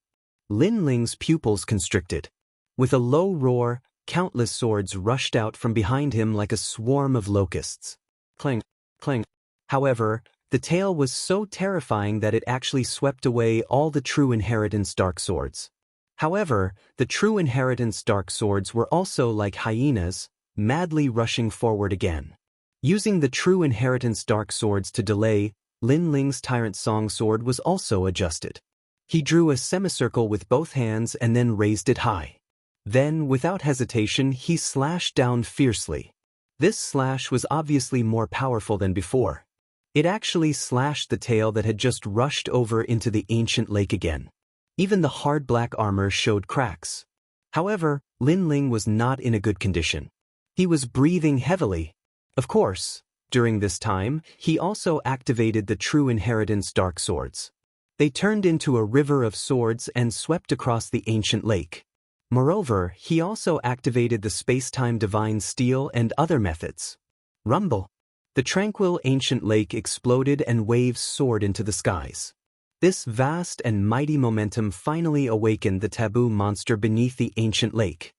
S1: Lin Ling's pupils constricted. With a low roar, countless swords rushed out from behind him like a swarm of locusts. Clang, clang. However, the tail was so terrifying that it actually swept away all the true inheritance dark swords. However, the true inheritance dark swords were also like hyenas, madly rushing forward again. Using the true inheritance dark swords to delay, Lin Ling's tyrant song sword was also adjusted. He drew a semicircle with both hands and then raised it high. Then, without hesitation, he slashed down fiercely. This slash was obviously more powerful than before. It actually slashed the tail that had just rushed over into the ancient lake again. Even the hard black armor showed cracks. However, Lin Ling was not in a good condition. He was breathing heavily. Of course, During this time, he also activated the True Inheritance Dark Swords. They turned into a river of swords and swept across the ancient lake. Moreover, he also activated the space-time Divine Steel and other methods. Rumble. The tranquil ancient lake exploded and waves soared into the skies. This vast and mighty momentum finally awakened the taboo monster beneath the ancient lake.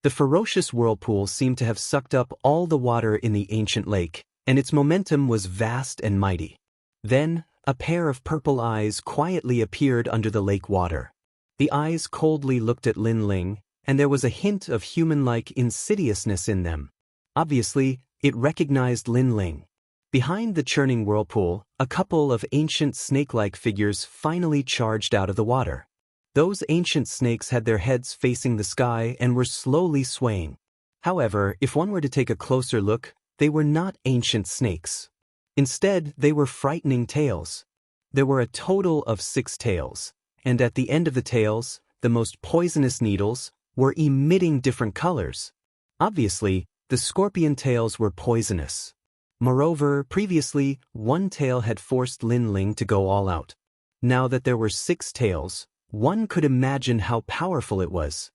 S1: The ferocious whirlpool seemed to have sucked up all the water in the ancient lake, and its momentum was vast and mighty. Then, a pair of purple eyes quietly appeared under the lake water. The eyes coldly looked at Lin Ling, and there was a hint of human-like insidiousness in them. Obviously, it recognized Lin Ling. Behind the churning whirlpool, a couple of ancient snake-like figures finally charged out of the water. Those ancient snakes had their heads facing the sky and were slowly swaying. However, if one were to take a closer look, they were not ancient snakes. Instead, they were frightening tails. There were a total of 6 tails, and at the end of the tails, the most poisonous needles were emitting different colors. Obviously, the scorpion tails were poisonous. Moreover, previously, one tail had forced Lin Ling to go all out. Now that there were 6 tails, one could imagine how powerful it was.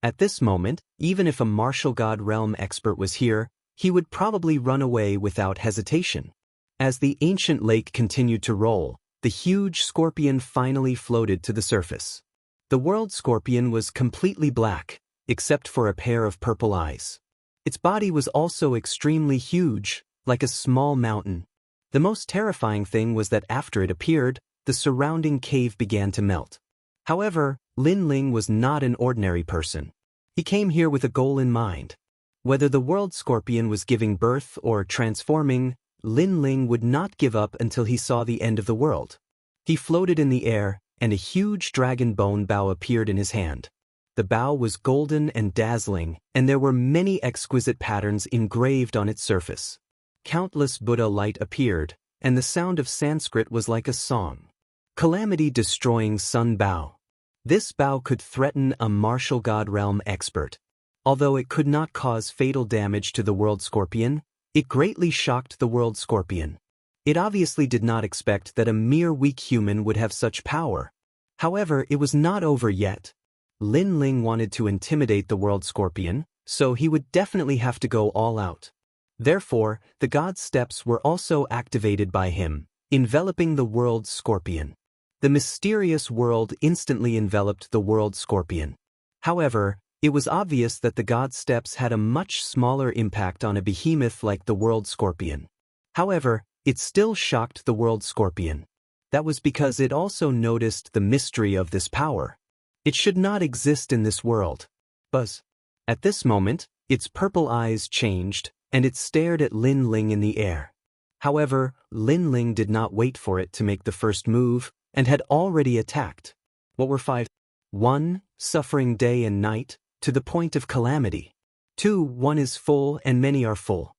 S1: At this moment, even if a martial god realm expert was here, he would probably run away without hesitation. As the ancient lake continued to roll, the huge scorpion finally floated to the surface. The world scorpion was completely black, except for a pair of purple eyes. Its body was also extremely huge, like a small mountain. The most terrifying thing was that after it appeared, the surrounding cave began to melt. However, Lin Ling was not an ordinary person. He came here with a goal in mind. Whether the world scorpion was giving birth or transforming, Lin Ling would not give up until he saw the end of the world. He floated in the air, and a huge dragon bone bow appeared in his hand. The bow was golden and dazzling, and there were many exquisite patterns engraved on its surface. Countless Buddha light appeared, and the sound of Sanskrit was like a song. Calamity-destroying Sun Bow. This bow could threaten a martial god realm expert. Although it could not cause fatal damage to the world scorpion, it greatly shocked the world scorpion. It obviously did not expect that a mere weak human would have such power. However, it was not over yet. Lin Ling wanted to intimidate the world scorpion, so he would definitely have to go all out. Therefore, the god's steps were also activated by him, enveloping the world scorpion. The mysterious world instantly enveloped the world scorpion. However, it was obvious that the god's steps had a much smaller impact on a behemoth like the world scorpion. However, it still shocked the world scorpion. That was because it also noticed the mystery of this power. It should not exist in this world. Buzz. At this moment, its purple eyes changed, and it stared at Lin Ling in the air. However, Lin Ling did not wait for it to make the first move, and had already attacked. What were 5? 1. Suffering day and night, to the point of calamity. 2. One is full and many are full.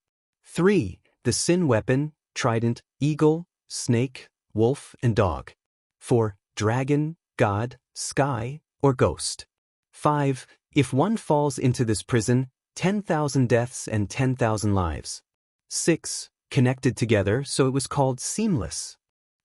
S1: 3. The sin weapon, trident, eagle, snake, wolf, and dog. 4. Dragon, god, sky, or ghost. 5. If one falls into this prison, 10,000 deaths and 10,000 lives. 6. Connected together, so it was called seamless.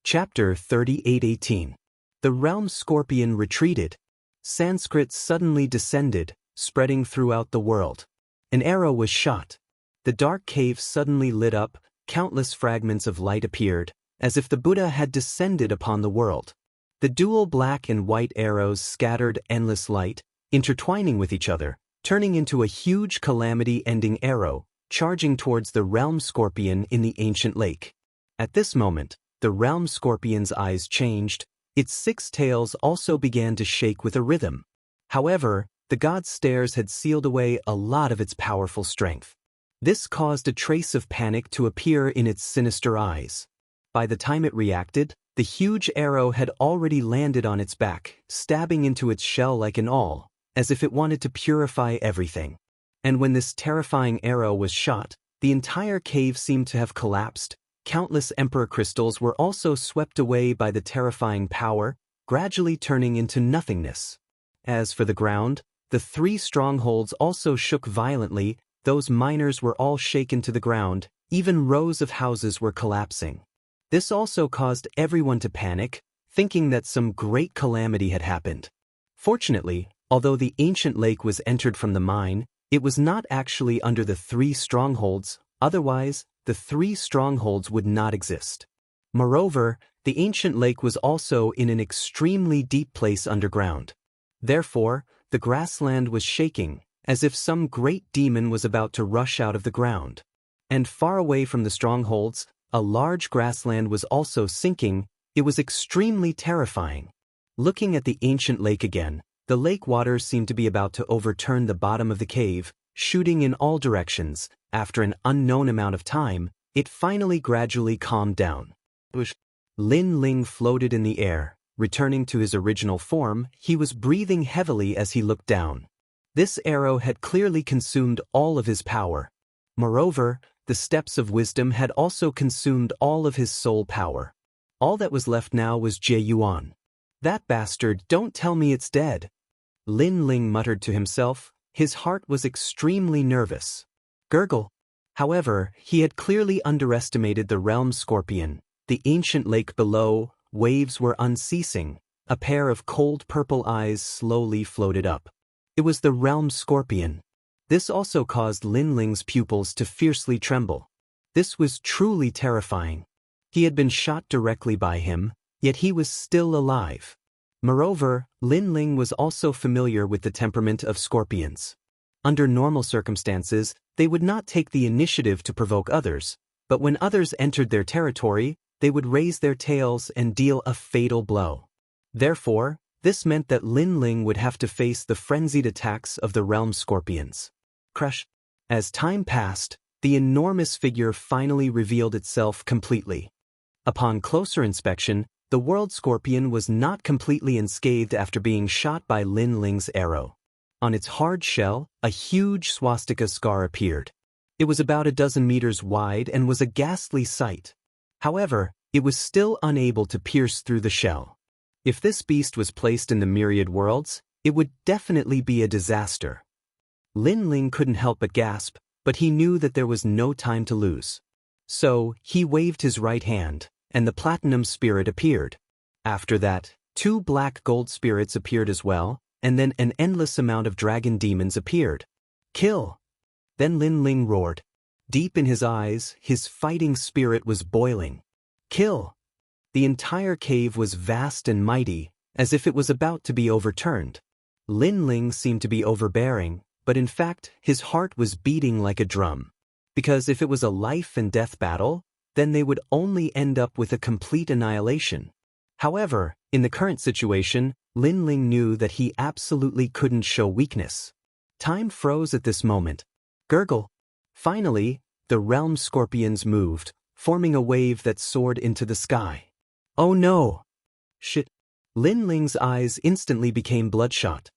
S1: Chapter 38:18. The realm scorpion retreated. Sanskrit suddenly descended, spreading throughout the world. An arrow was shot. The dark cave suddenly lit up, countless fragments of light appeared, as if the Buddha had descended upon the world. The dual black and white arrows scattered endless light, intertwining with each other, turning into a huge calamity-ending arrow, charging towards the realm scorpion in the ancient lake. At this moment, the realm scorpion's eyes changed. Its 6 tails also began to shake with a rhythm. However, the god's stares had sealed away a lot of its powerful strength. This caused a trace of panic to appear in its sinister eyes. By the time it reacted, the huge arrow had already landed on its back, stabbing into its shell like an awl, as if it wanted to purify everything. And when this terrifying arrow was shot, the entire cave seemed to have collapsed. Countless emperor crystals were also swept away by the terrifying power, gradually turning into nothingness. As for the ground, the 3 strongholds also shook violently. Those miners were all shaken to the ground, even rows of houses were collapsing. This also caused everyone to panic, thinking that some great calamity had happened. Fortunately, although the ancient lake was entered from the mine, it was not actually under the 3 strongholds, otherwise, the 3 strongholds would not exist. Moreover, the ancient lake was also in an extremely deep place underground. Therefore, the grassland was shaking, as if some great demon was about to rush out of the ground. And far away from the strongholds, a large grassland was also sinking. It was extremely terrifying. Looking at the ancient lake again, the lake waters seemed to be about to overturn the bottom of the cave, shooting in all directions. After an unknown amount of time, it finally gradually calmed down. Lin Ling floated in the air. Returning to his original form, he was breathing heavily as he looked down. This arrow had clearly consumed all of his power. Moreover, the steps of wisdom had also consumed all of his soul power. All that was left now was Jie Yuan. That bastard, don't tell me it's dead. Lin Ling muttered to himself. His heart was extremely nervous. Gurgle. However, he had clearly underestimated the realm scorpion. The ancient lake below, waves were unceasing. A pair of cold purple eyes slowly floated up. It was the realm scorpion. This also caused Lin Ling's pupils to fiercely tremble. This was truly terrifying. He had been shot directly by him, yet he was still alive. Moreover, Lin Ling was also familiar with the temperament of scorpions. Under normal circumstances, they would not take the initiative to provoke others, but when others entered their territory, they would raise their tails and deal a fatal blow. Therefore, this meant that Lin Ling would have to face the frenzied attacks of the realm scorpions. Crush. As time passed, the enormous figure finally revealed itself completely. Upon closer inspection, the world scorpion was not completely unscathed after being shot by Lin Ling's arrow. On its hard shell, a huge swastika scar appeared. It was about 12 meters wide and was a ghastly sight. However, it was still unable to pierce through the shell. If this beast was placed in the myriad worlds, it would definitely be a disaster. Lin Ling couldn't help but gasp, but he knew that there was no time to lose. So, he waved his right hand, and the platinum spirit appeared. After that, 2 black gold spirits appeared as well, and then an endless amount of dragon demons appeared. Kill! Then Lin Ling roared. Deep in his eyes, his fighting spirit was boiling. Kill! The entire cave was vast and mighty, as if it was about to be overturned. Lin Ling seemed to be overbearing, but in fact, his heart was beating like a drum. Because if it was a life and death battle, then they would only end up with a complete annihilation. However, in the current situation, Lin Ling knew that he absolutely couldn't show weakness. Time froze at this moment. Gurgle. Finally, the realm scorpions moved, forming a wave that soared into the sky. Oh no! Shit! Lin Ling's eyes instantly became bloodshot.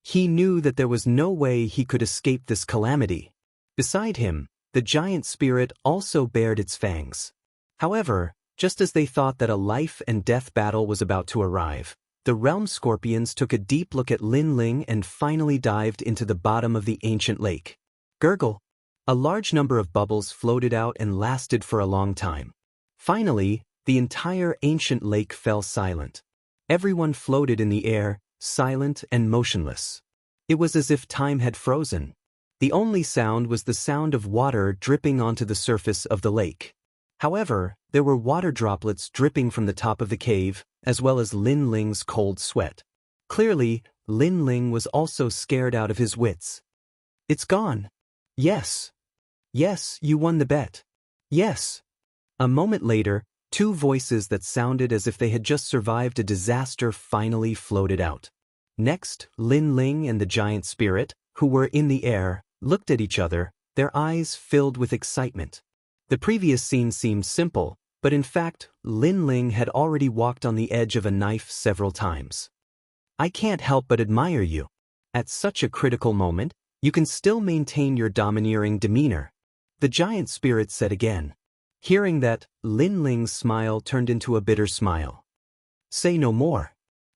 S1: He knew that there was no way he could escape this calamity. Beside him, the giant spirit also bared its fangs. However, just as they thought that a life and death battle was about to arrive, the realm scorpions took a deep look at Lin Ling and finally dived into the bottom of the ancient lake. Gurgle. A large number of bubbles floated out and lasted for a long time. Finally, the entire ancient lake fell silent. Everyone floated in the air, silent and motionless. It was as if time had frozen. The only sound was the sound of water dripping onto the surface of the lake. However, there were water droplets dripping from the top of the cave, as well as Lin Ling's cold sweat. Clearly, Lin Ling was also scared out of his wits. It's gone. Yes. Yes, you won the bet. Yes. A moment later, 2 voices that sounded as if they had just survived a disaster finally floated out. Next, Lin Ling and the giant spirit, who were in the air, looked at each other, their eyes filled with excitement. The previous scene seemed simple, but in fact, Lin Ling had already walked on the edge of a knife several times. I can't help but admire you. At such a critical moment, you can still maintain your domineering demeanor. The giant spirit said again. Hearing that, Lin Ling's smile turned into a bitter smile. Say no more.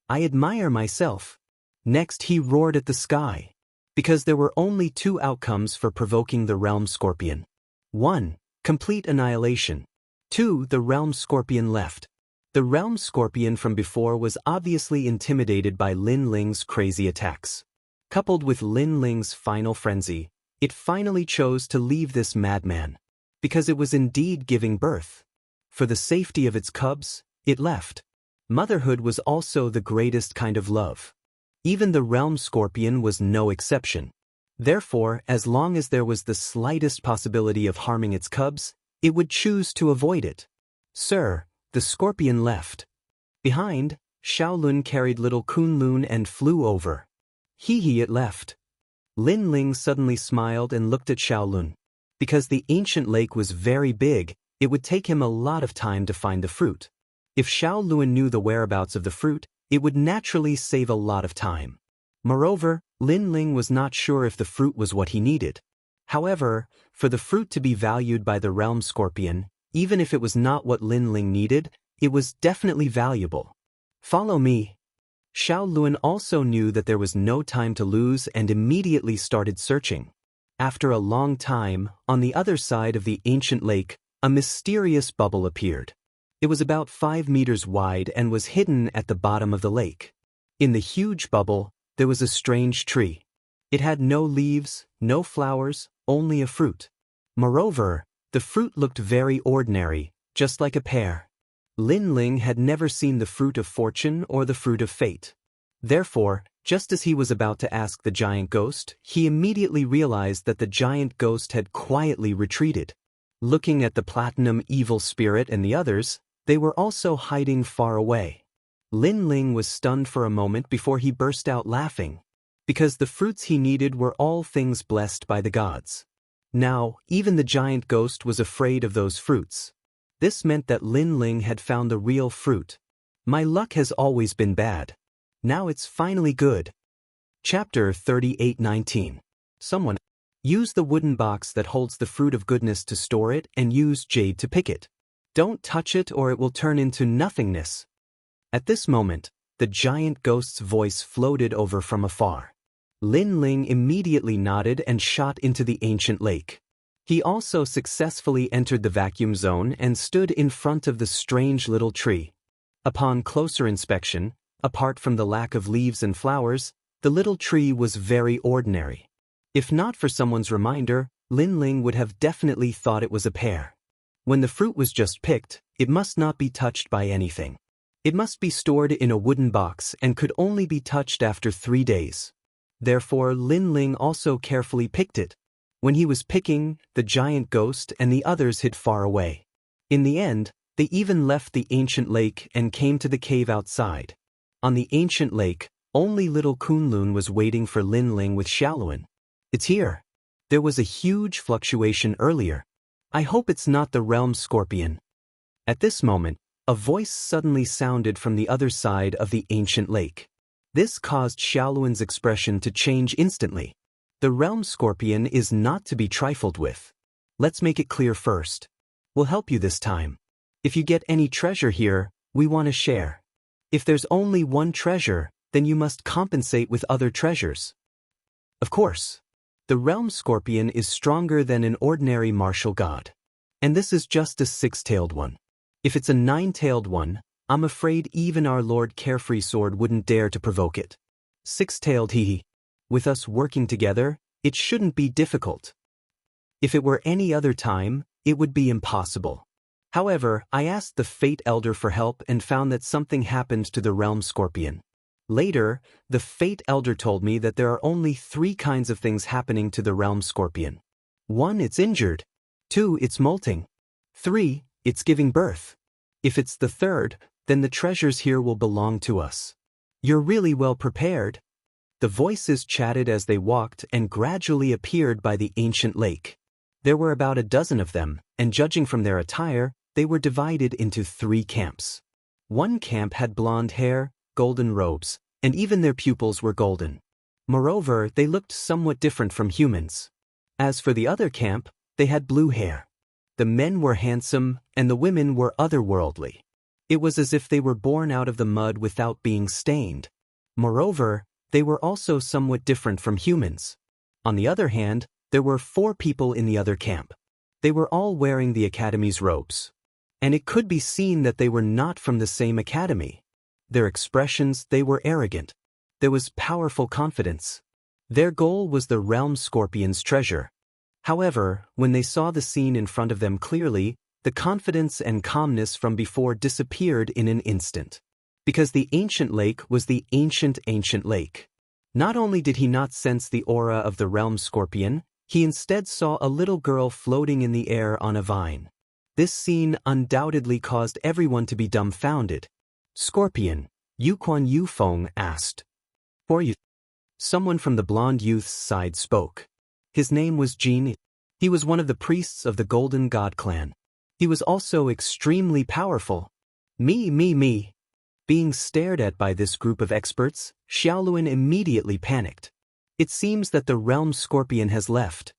S1: I admire myself. Next he roared at the sky. Because there were only 2 outcomes for provoking the realm scorpion. 1. Complete annihilation. 2. The realm scorpion left. The realm scorpion from before was obviously intimidated by Lin Ling's crazy attacks. Coupled with Lin Ling's final frenzy, it finally chose to leave this madman. Because it was indeed giving birth. For the safety of its cubs, it left. Motherhood was also the greatest kind of love. Even the realm scorpion was no exception. Therefore, as long as there was the slightest possibility of harming its cubs, it would choose to avoid it. Sir, the scorpion left. Behind, Xiaolun carried little Kunlun and flew over. It left. Lin Ling suddenly smiled and looked at Xiaolun. Because the ancient lake was very big, it would take him a lot of time to find the fruit. If Xiaolun knew the whereabouts of the fruit, it would naturally save a lot of time. Moreover, Lin Ling was not sure if the fruit was what he needed. However, for the fruit to be valued by the realm scorpion, even if it was not what Lin Ling needed, it was definitely valuable. Follow me. Xiaolun also knew that there was no time to lose and immediately started searching. After a long time, on the other side of the ancient lake, a mysterious bubble appeared. It was about 5 meters wide and was hidden at the bottom of the lake. In the huge bubble, there was a strange tree. It had no leaves, no flowers, only a fruit. Moreover, the fruit looked very ordinary, just like a pear. Lin Ling had never seen the fruit of fortune or the fruit of fate. Therefore, just as he was about to ask the giant ghost, he immediately realized that the giant ghost had quietly retreated. Looking at the platinum evil spirit and the others, they were also hiding far away. Lin Ling was stunned for a moment before he burst out laughing. Because the fruits he needed were all things blessed by the gods. Now, even the giant ghost was afraid of those fruits. This meant that Lin Ling had found the real fruit. My luck has always been bad. Now it's finally good. Chapter 38:19. Someone. Use the wooden box that holds the fruit of goodness to store it and use jade to pick it. Don't touch it or it will turn into nothingness. At this moment, the giant ghost's voice floated over from afar. Lin Ling immediately nodded and shot into the ancient lake. He also successfully entered the vacuum zone and stood in front of the strange little tree. Upon closer inspection, apart from the lack of leaves and flowers, the little tree was very ordinary. If not for someone's reminder, Lin Ling would have definitely thought it was a pear. When the fruit was just picked, it must not be touched by anything. It must be stored in a wooden box and could only be touched after 3 days. Therefore, Lin Ling also carefully picked it. When he was picking, the giant ghost and the others hid far away. In the end, they even left the ancient lake and came to the cave outside. On the ancient lake, only little Kunlun was waiting for Lin Ling with Xiaolun. It's here. There was a huge fluctuation earlier. I hope it's not the realm scorpion. At this moment, a voice suddenly sounded from the other side of the ancient lake. This caused Xiaolun's expression to change instantly. The realm scorpion is not to be trifled with. Let's make it clear first. We'll help you this time. If you get any treasure here, we want to share. If there's only one treasure, then you must compensate with other treasures. Of course. The realm scorpion is stronger than an ordinary martial god. And this is just a 6-tailed one. If it's a 9-tailed one, I'm afraid even our Lord Carefree Sword wouldn't dare to provoke it. 6-tailed hee. With us working together, it shouldn't be difficult. If it were any other time, it would be impossible. However, I asked the Fate Elder for help and found that something happened to the realm scorpion. Later, the Fate Elder told me that there are only 3 kinds of things happening to the realm scorpion. 1, it's injured. 2, it's molting. 3, it's giving birth. If it's the 3rd, then the treasures here will belong to us. You're really well prepared. The voices chatted as they walked and gradually appeared by the ancient lake. There were about a dozen of them, and judging from their attire, they were divided into 3 camps. One camp had blonde hair, golden robes, and even their pupils were golden. Moreover, they looked somewhat different from humans. As for the other camp, they had blue hair. The men were handsome, and the women were otherworldly. It was as if they were born out of the mud without being stained. Moreover, they were also somewhat different from humans. On the other hand, there were 4 people in the other camp. They were all wearing the academy's robes. And it could be seen that they were not from the same academy. Their expressions, they were arrogant. There was powerful confidence. Their goal was the realm scorpion's treasure. However, when they saw the scene in front of them clearly, the confidence and calmness from before disappeared in an instant. Because the ancient lake was the ancient lake. Not only did he not sense the aura of the realm scorpion, he instead saw a little girl floating in the air on a vine. This scene undoubtedly caused everyone to be dumbfounded. Scorpion, Yuquan Yufeng asked. For you? Someone from the blonde youth's side spoke. His name was Jin. He was one of the priests of the Golden God clan. He was also extremely powerful. Me. Being stared at by this group of experts, Xiaoluan immediately panicked. It seems that the realm scorpion has left.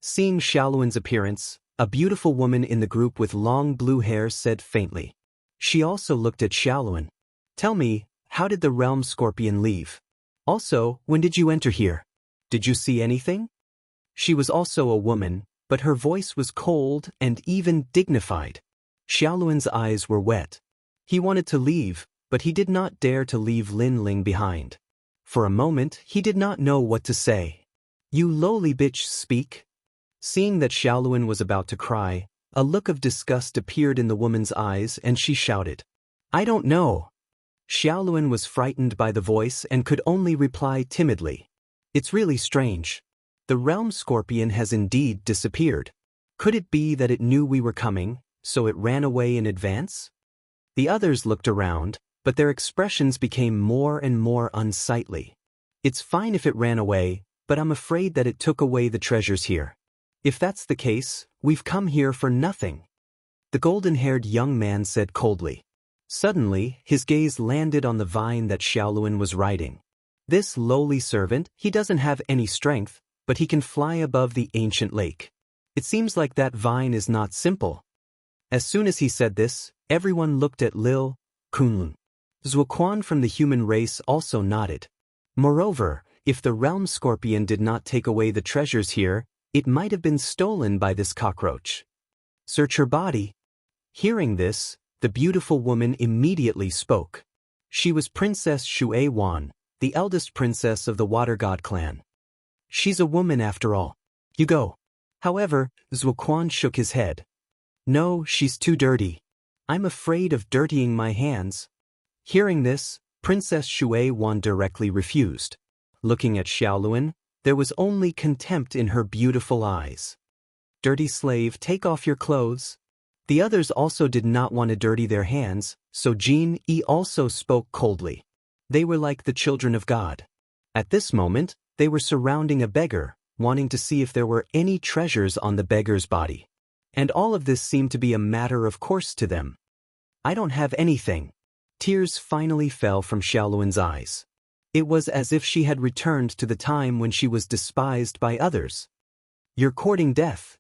S1: Seeing Xiaoluan's appearance, a beautiful woman in the group with long blue hair said faintly. She also looked at Xiaoluan. Tell me, how did the realm scorpion leave? Also, when did you enter here? Did you see anything? She was also a woman, but her voice was cold and even dignified. Xiaoluan's eyes were wet. He wanted to leave, but he did not dare to leave Lin Ling behind. For a moment, he did not know what to say. You lowly bitch, speak. Seeing that Xiaoluan was about to cry, a look of disgust appeared in the woman's eyes and she shouted. I don't know. Xiaoluan was frightened by the voice and could only reply timidly. It's really strange. The realm scorpion has indeed disappeared. Could it be that it knew we were coming, so it ran away in advance? The others looked around, but their expressions became more and more unsightly. It's fine if it ran away, but I'm afraid that it took away the treasures here. If that's the case, we've come here for nothing. The golden-haired young man said coldly. Suddenly, his gaze landed on the vine that Xiaoluan was riding. This lowly servant, he doesn't have any strength, but he can fly above the ancient lake. It seems like that vine is not simple. As soon as he said this, everyone looked at Lil Kunlun. Zuoquan from the human race also nodded. Moreover, if the realm scorpion did not take away the treasures here, it might have been stolen by this cockroach. Search her body. Hearing this, the beautiful woman immediately spoke. She was Princess Shui Wan, the eldest princess of the Water God clan. She's a woman after all. You go. However, Zuoquan shook his head. No, she's too dirty. I'm afraid of dirtying my hands. Hearing this, Princess Shui Wan directly refused. Looking at Xiaoluan, there was only contempt in her beautiful eyes. Dirty slave, take off your clothes. The others also did not want to dirty their hands, so Jin Yi also spoke coldly. They were like the children of God. At this moment, they were surrounding a beggar, wanting to see if there were any treasures on the beggar's body. And all of this seemed to be a matter of course to them. I don't have anything. Tears finally fell from Xiaoluan's eyes. It was as if she had returned to the time when she was despised by others. You're courting death.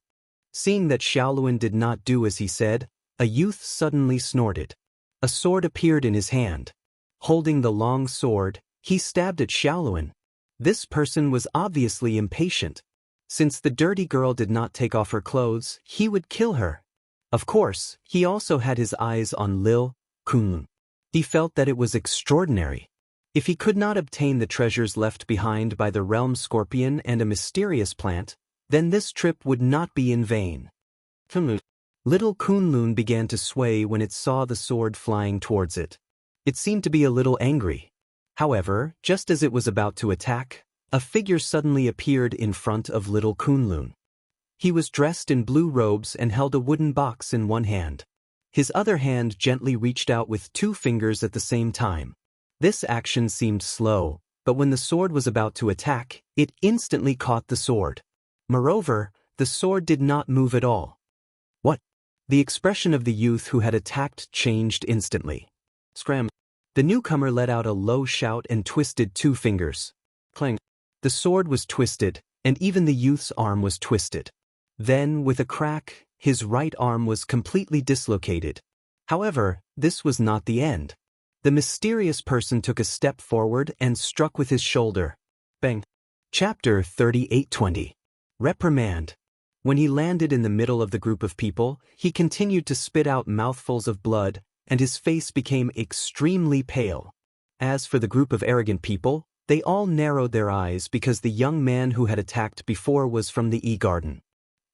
S1: Seeing that Xiaoluan did not do as he said, a youth suddenly snorted. A sword appeared in his hand. Holding the long sword, he stabbed at Xiaoluan. This person was obviously impatient. Since the dirty girl did not take off her clothes, he would kill her. Of course, he also had his eyes on Lil Kunlun. He felt that it was extraordinary. If he could not obtain the treasures left behind by the realm scorpion and a mysterious plant, then this trip would not be in vain. Little Kunlun began to sway when it saw the sword flying towards it. It seemed to be a little angry. However, just as it was about to attack, a figure suddenly appeared in front of little Kunlun. He was dressed in blue robes and held a wooden box in one hand. His other hand gently reached out with 2 fingers at the same time. This action seemed slow, but when the sword was about to attack, it instantly caught the sword. Moreover, the sword did not move at all. What? The expression of the youth who had attacked changed instantly. Scram. The newcomer let out a low shout and twisted 2 fingers. Clang. The sword was twisted, and even the youth's arm was twisted. Then, with a crack, his right arm was completely dislocated. However, this was not the end. The mysterious person took a step forward and struck with his shoulder. Bang. Chapter 38:20. Reprimand. When he landed in the middle of the group of people, he continued to spit out mouthfuls of blood, and his face became extremely pale. As for the group of arrogant people, they all narrowed their eyes because the young man who had attacked before was from the E-Garden.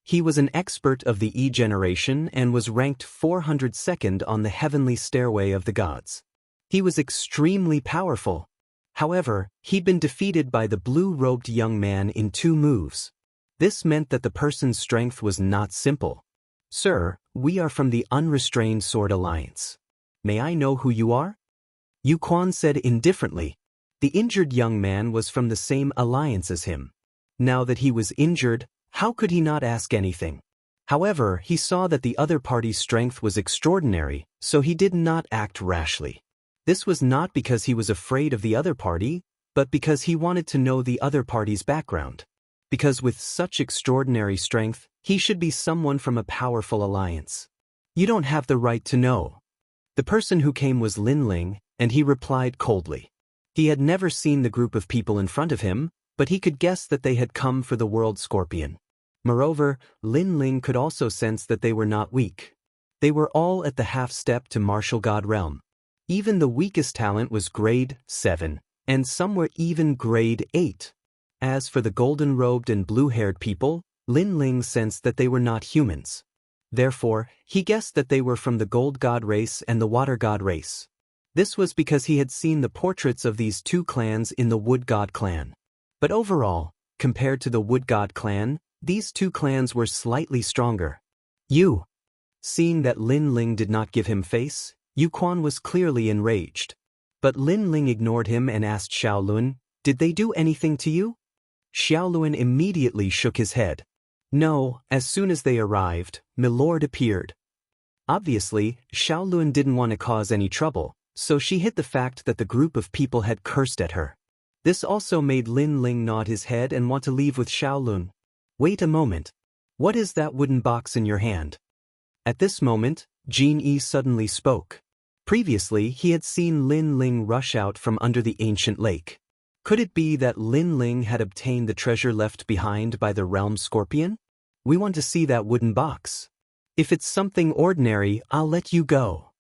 S1: He was an expert of the E-generation and was ranked 402nd on the heavenly stairway of the gods. He was extremely powerful. However, he'd been defeated by the blue-robed young man in 2 moves. This meant that the person's strength was not simple. "Sir, we are from the Unrestrained Sword Alliance. May I know who you are?" Yu Quan said indifferently. The injured young man was from the same alliance as him. Now that he was injured, how could he not ask anything? However, he saw that the other party's strength was extraordinary, so he did not act rashly. This was not because he was afraid of the other party, but because he wanted to know the other party's background. Because with such extraordinary strength, he should be someone from a powerful alliance. "You don't have the right to know." The person who came was Lin Ling, and he replied coldly. He had never seen the group of people in front of him, but he could guess that they had come for the world scorpion. Moreover, Lin Ling could also sense that they were not weak. They were all at the half-step to martial god realm. Even the weakest talent was grade 7, and some were even grade 8. As for the golden-robed and blue-haired people, Lin Ling sensed that they were not humans. Therefore, he guessed that they were from the gold god race and the water god race. This was because he had seen the portraits of these 2 clans in the wood god clan. But overall, compared to the wood god clan, these 2 clans were slightly stronger. Seeing that Lin Ling did not give him face, Yu Quan was clearly enraged. But Lin Ling ignored him and asked Xiaolun, "Did they do anything to you?" Xiaolun immediately shook his head. "No, as soon as they arrived, Milord appeared." Obviously, Xiaolun didn't want to cause any trouble, so she hid the fact that the group of people had cursed at her. This also made Lin Ling nod his head and want to leave with Xiaolun. "Wait a moment. What is that wooden box in your hand?" At this moment, Jin Yi suddenly spoke. Previously, he had seen Lin Ling rush out from under the ancient lake. Could it be that Lin Ling had obtained the treasure left behind by the realm scorpion? "We want to see that wooden box. If it's something ordinary, I'll let you go."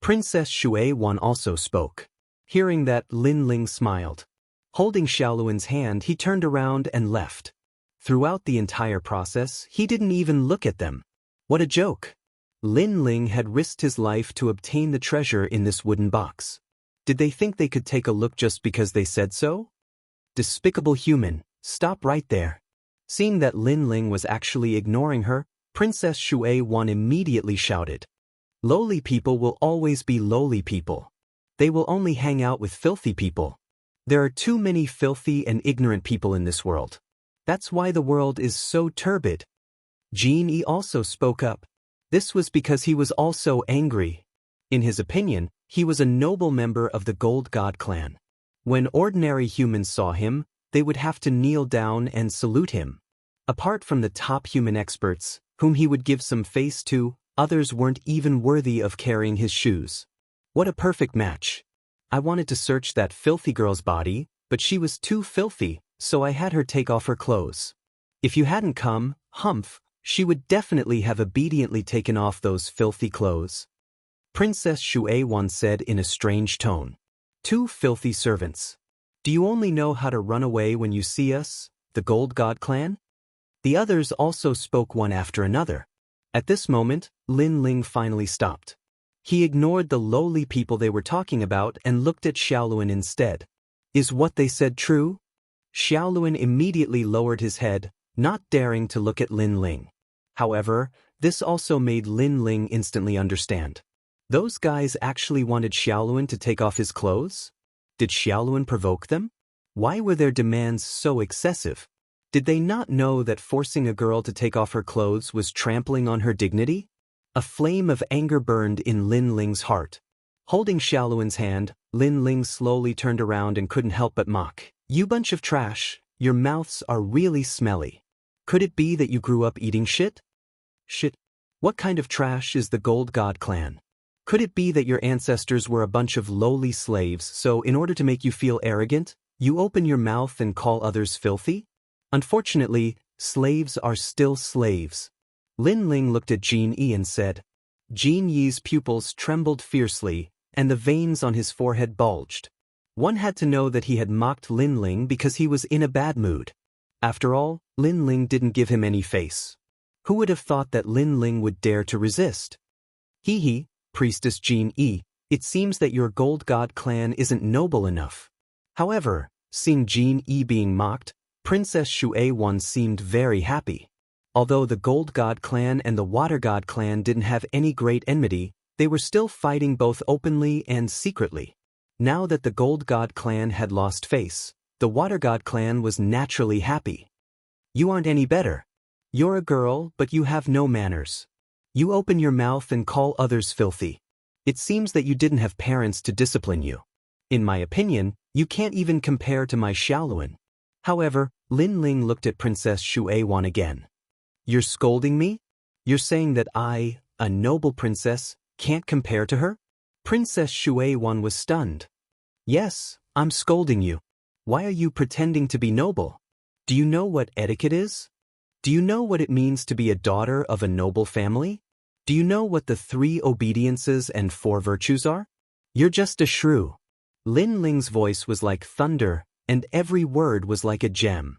S1: Princess Shui Wan also spoke. Hearing that, Lin Ling smiled. Holding Xiaolun's hand, he turned around and left. Throughout the entire process, he didn't even look at them. What a joke! Lin Ling had risked his life to obtain the treasure in this wooden box. Did they think they could take a look just because they said so? Despicable human, stop right there. Seeing that Lin Ling was actually ignoring her, Princess Shui Wan immediately shouted. Lowly people will always be lowly people. They will only hang out with filthy people. There are too many filthy and ignorant people in this world. That's why the world is so turbid. Jin Yi also spoke up. This was because he was also angry. In his opinion, he was a noble member of the Gold God clan. When ordinary humans saw him, they would have to kneel down and salute him. Apart from the top human experts, whom he would give some face to, others weren't even worthy of carrying his shoes. What a perfect match. I wanted to search that filthy girl's body, but she was too filthy, so I had her take off her clothes. If you hadn't come, Humph, she would definitely have obediently taken off those filthy clothes. Princess Shui Wan said in a strange tone. 2 filthy servants. Do you only know how to run away when you see us, the Gold God clan? The others also spoke one after another. At this moment, Lin Ling finally stopped. He ignored the lowly people they were talking about and looked at Xiaolun instead. Is what they said true? Xiaolun immediately lowered his head, not daring to look at Lin Ling. However, this also made Lin Ling instantly understand. Those guys actually wanted Xiaolun to take off his clothes? Did Xiaolun provoke them? Why were their demands so excessive? Did they not know that forcing a girl to take off her clothes was trampling on her dignity? A flame of anger burned in Lin Ling's heart. Holding Xiaolun's hand, Lin Ling slowly turned around and couldn't help but mock. You bunch of trash, your mouths are really smelly. Could it be that you grew up eating shit? Shit. What kind of trash is the Gold God clan? Could it be that your ancestors were a bunch of lowly slaves, so in order to make you feel arrogant, you open your mouth and call others filthy? Unfortunately, Slaves are still slaves. Lin Ling looked at Jin Yi and said. Jin Yi's pupils trembled fiercely, and the veins on his forehead bulged. One had to know that he had mocked Lin Ling because he was in a bad mood. After all, Lin Ling didn't give him any face. Who would have thought that Lin Ling would dare to resist? Hee hee, Priestess Jin Yi, it seems that your Gold God clan isn't noble enough. However, seeing Jin Yi being mocked, Princess Shui Wan seemed very happy. Although the Gold God clan and the Water God clan didn't have any great enmity, they were still fighting both openly and secretly. Now that the Gold God clan had lost face, the Water God clan was naturally happy. You aren't any better. You're a girl, but you have no manners. You open your mouth and call others filthy. It seems that you didn't have parents to discipline you. In my opinion, you can't even compare to my Xiaoluan. However, Lin Ling looked at Princess Shui Wan again. You're scolding me? You're saying that I, a noble princess, can't compare to her? Princess Shui Wan was stunned. Yes, I'm scolding you. Why are you pretending to be noble? Do you know what etiquette is? Do you know what it means to be a daughter of a noble family? Do you know what the 3 obediences and 4 virtues are? You're just a shrew. Lin Ling's voice was like thunder, and every word was like a gem.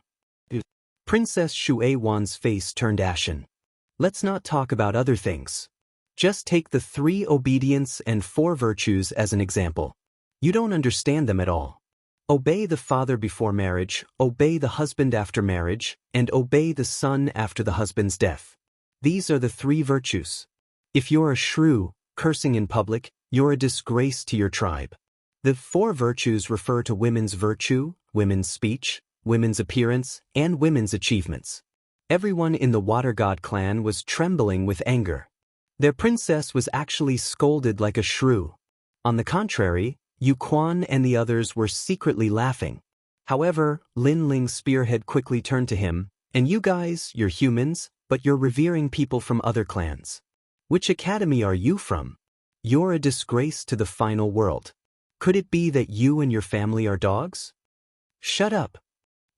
S1: Princess Shui Wan's face turned ashen. Let's not talk about other things. Just take the 3 obedience and 4 virtues as an example. You don't understand them at all. Obey the father before marriage, obey the husband after marriage, and obey the son after the husband's death. These are the 3 virtues. If you're a shrew, cursing in public, you're a disgrace to your tribe. The 4 virtues refer to women's virtue, women's speech, women's appearance, and women's achievements. Everyone in the Water God clan was trembling with anger. Their princess was actually scolded like a shrew. On the contrary, Yu Quan and the others were secretly laughing. However, Lin Ling's spearhead quickly turned to him, and you guys, you're humans, but you're revering people from other clans. Which academy are you from? You're a disgrace to the final world. Could it be that you and your family are dogs? Shut up.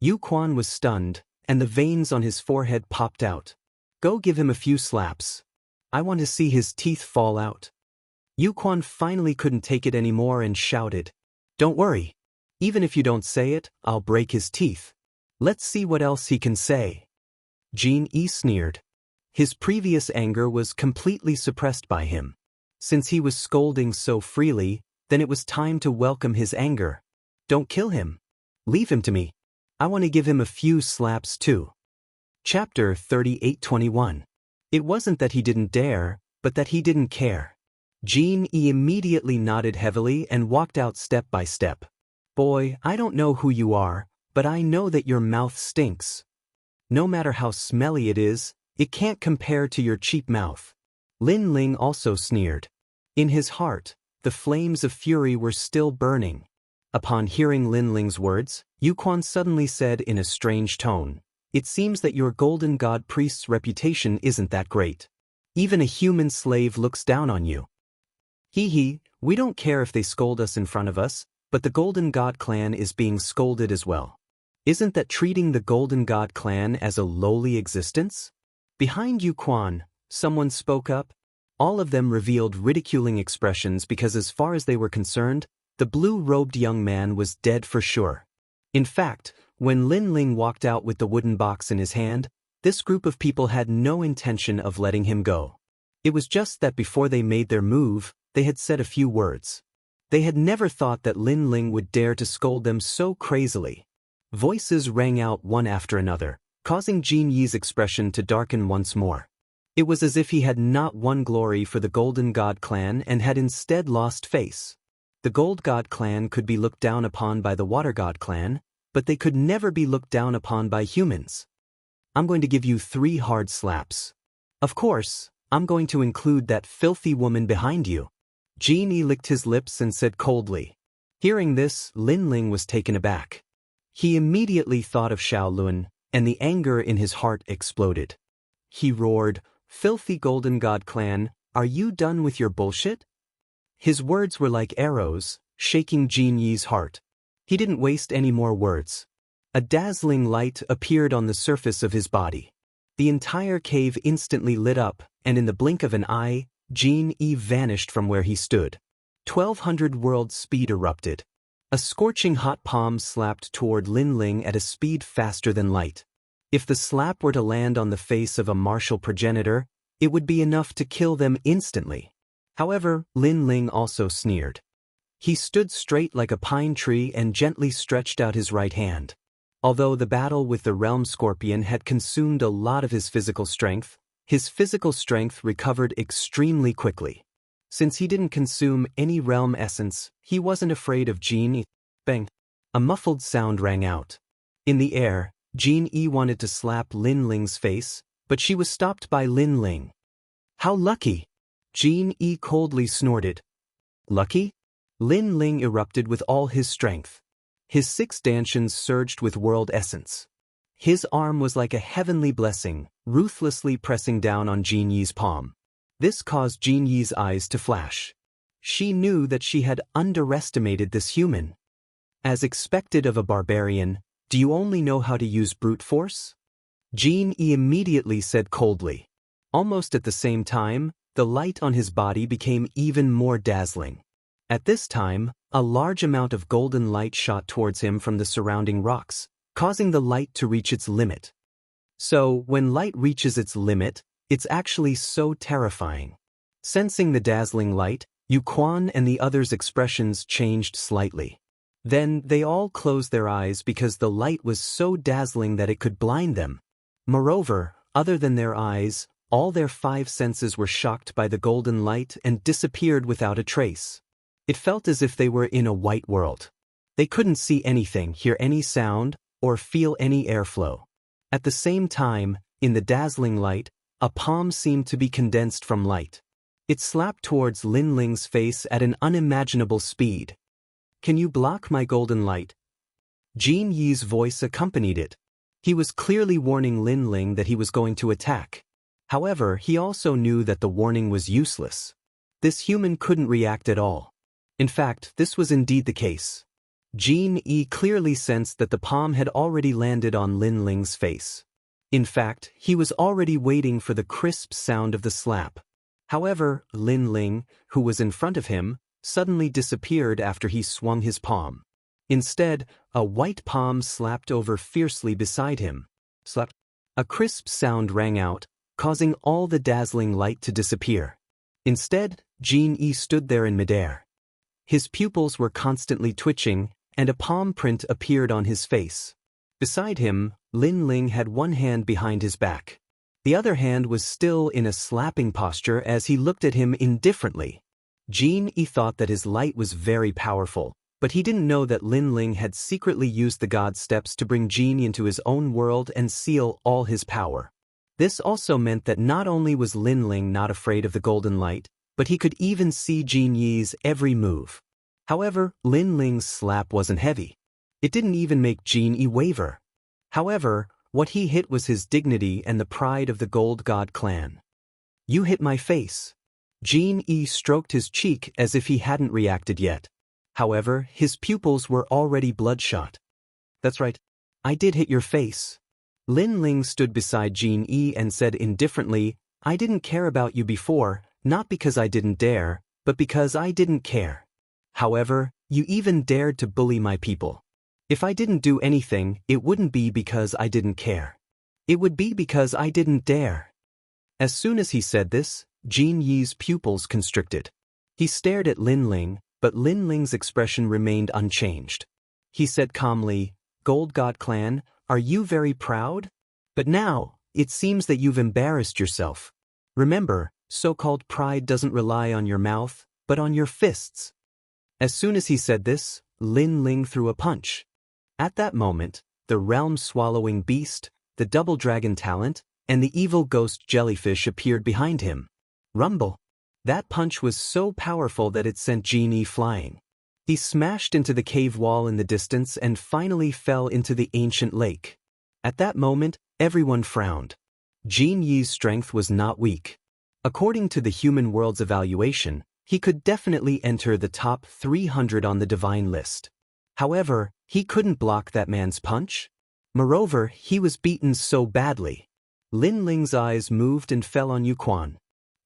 S1: Yu Quan was stunned, and the veins on his forehead popped out. Go give him a few slaps. I want to see his teeth fall out. Yu Quan finally couldn't take it anymore and shouted, Don't worry. Even if you don't say it, I'll break his teeth. Let's see what else he can say. Jin Yi sneered. His previous anger was completely suppressed by him. Since he was scolding so freely, then it was time to welcome his anger. Don't kill him. Leave him to me. I want to give him a few slaps too. Chapter 38:21. It wasn't that he didn't dare, but that he didn't care. Jin Yi immediately nodded heavily and walked out step by step. Boy, I don't know who you are, but I know that your mouth stinks. No matter how smelly it is, it can't compare to your cheap mouth. Lin Ling also sneered. In his heart, the flames of fury were still burning. Upon hearing Lin Ling's words, Yu Quan suddenly said in a strange tone, It seems that your Golden God priest's reputation isn't that great. Even a human slave looks down on you. Hee hee, we don't care if they scold us in front of us, but the Golden God clan is being scolded as well. Isn't that treating the Golden God clan as a lowly existence? Behind Yu Quan, someone spoke up. All of them revealed ridiculing expressions because as far as they were concerned, the blue-robed young man was dead for sure. In fact, when Lin Ling walked out with the wooden box in his hand, this group of people had no intention of letting him go. It was just that before they made their move, they had said a few words. They had never thought that Lin Ling would dare to scold them so crazily. Voices rang out one after another, causing Jin Yi's expression to darken once more. It was as if he had not won glory for the Golden God clan and had instead lost face. The Gold God clan could be looked down upon by the Water God clan, but they could never be looked down upon by humans. I'm going to give you 3 hard slaps. Of course, I'm going to include that filthy woman behind you. Jin Yi licked his lips and said coldly. Hearing this, Lin Ling was taken aback. He immediately thought of Xiaoluan, and the anger in his heart exploded. He roared, Filthy Golden God clan, are you done with your bullshit? His words were like arrows, shaking Jin Yi's heart. He didn't waste any more words. A dazzling light appeared on the surface of his body. The entire cave instantly lit up, and in the blink of an eye, Jin Yi vanished from where he stood. 1200 world speed erupted. A scorching hot palm slapped toward Lin Ling at a speed faster than light. If the slap were to land on the face of a martial progenitor, it would be enough to kill them instantly. However, Lin Ling also sneered. He stood straight like a pine tree and gently stretched out his right hand. Although the battle with the realm scorpion had consumed a lot of his physical strength recovered extremely quickly. Since he didn't consume any realm essence, he wasn't afraid of Jin Yi. Bang! A muffled sound rang out. In the air, Jin Yi wanted to slap Lin Ling's face, but she was stopped by Lin Ling. How lucky! Jin Yi coldly snorted. Lucky? Lin Ling erupted with all his strength. His 6 dantians surged with world essence. His arm was like a heavenly blessing, ruthlessly pressing down on Jin Yi's palm. This caused Jin Yi's eyes to flash. She knew that she had underestimated this human. As expected of a barbarian, do you only know how to use brute force? Jin Yi immediately said coldly. Almost at the same time, the light on his body became even more dazzling. At this time, a large amount of golden light shot towards him from the surrounding rocks, causing the light to reach its limit. So, when light reaches its limit, it's actually so terrifying. Sensing the dazzling light, Yu Quan and the others' expressions changed slightly. Then, they all closed their eyes because the light was so dazzling that it could blind them. Moreover, other than their eyes, all their 5 senses were shocked by the golden light and disappeared without a trace. It felt as if they were in a white world. They couldn't see anything, hear any sound, or feel any airflow. At the same time, in the dazzling light, a palm seemed to be condensed from light. It slapped towards Lin Ling's face at an unimaginable speed. Can you block my golden light? Jin Yi's voice accompanied it. He was clearly warning Lin Ling that he was going to attack. However, he also knew that the warning was useless. This human couldn't react at all. In fact, this was indeed the case. Jin Yi clearly sensed that the palm had already landed on Lin Ling's face. In fact, he was already waiting for the crisp sound of the slap. However, Lin Ling, who was in front of him, suddenly disappeared after he swung his palm. Instead, a white palm slapped over fiercely beside him. Slap. A crisp sound rang out, causing all the dazzling light to disappear. Instead, Jin Yi stood there in midair. His pupils were constantly twitching, and a palm print appeared on his face. Beside him, Lin Ling had one hand behind his back. The other hand was still in a slapping posture as he looked at him indifferently. Jin Yi thought that his light was very powerful, but he didn't know that Lin Ling had secretly used the god steps to bring Jin Yi into his own world and seal all his power. This also meant that not only was Lin Ling not afraid of the golden light, but he could even see Jin Yi's every move. However, Lin Ling's slap wasn't heavy. It didn't even make Jin Yi waver. However, what he hit was his dignity and the pride of the Gold God clan. You hit my face. Jin Yi stroked his cheek as if he hadn't reacted yet. However, his pupils were already bloodshot. That's right. I did hit your face. Lin Ling stood beside Jin Yi and said indifferently, I didn't care about you before, not because I didn't dare, but because I didn't care. However, you even dared to bully my people. If I didn't do anything, it wouldn't be because I didn't care. It would be because I didn't dare. As soon as he said this, Jin Yi's pupils constricted. He stared at Lin Ling, but Lin Ling's expression remained unchanged. He said calmly, Gold God Clan, are you very proud? But now, it seems that you've embarrassed yourself. Remember, so-called pride doesn't rely on your mouth, but on your fists. As soon as he said this, Lin Ling threw a punch. At that moment, the realm-swallowing beast, the double dragon talent, and the evil ghost jellyfish appeared behind him. Rumble! That punch was so powerful that it sent Jin Yi flying. He smashed into the cave wall in the distance and finally fell into the ancient lake. At that moment, everyone frowned. Jin Yi's strength was not weak. According to the human world's evaluation, he could definitely enter the top 300 on the divine list. However, he couldn't block that man's punch. Moreover, he was beaten so badly. Lin Ling's eyes moved and fell on Yuquan.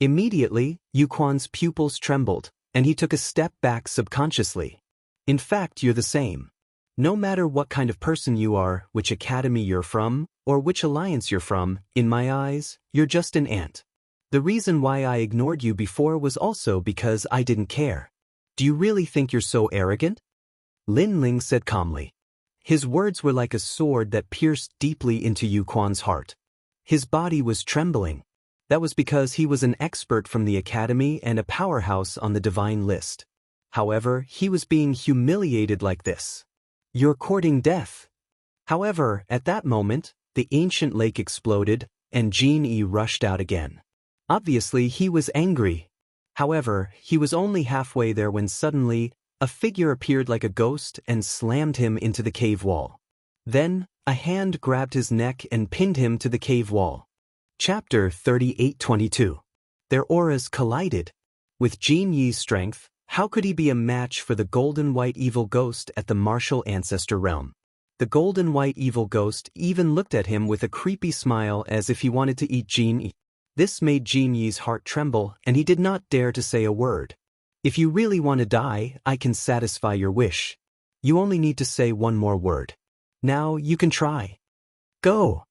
S1: Immediately, Yuquan's pupils trembled, and he took a step back subconsciously. In fact, you're the same. No matter what kind of person you are, which academy you're from, or which alliance you're from, in my eyes, you're just an ant. The reason why I ignored you before was also because I didn't care. Do you really think you're so arrogant? Lin Ling said calmly. His words were like a sword that pierced deeply into Yuquan's heart. His body was trembling. That was because he was an expert from the academy and a powerhouse on the divine list. However, he was being humiliated like this. You're courting death. However, at that moment, the ancient lake exploded, and Jin Yi rushed out again. Obviously, he was angry. However, he was only halfway there when suddenly, a figure appeared like a ghost and slammed him into the cave wall. Then, a hand grabbed his neck and pinned him to the cave wall. Chapter 38:22. Their auras collided. With Jin Yi's strength, how could he be a match for the golden white evil ghost at the martial ancestor realm? The golden white evil ghost even looked at him with a creepy smile as if he wanted to eat Jin Yi. This made Jin Yi's heart tremble, and he did not dare to say a word. If you really want to die, I can satisfy your wish. You only need to say one more word. Now you can try. Go!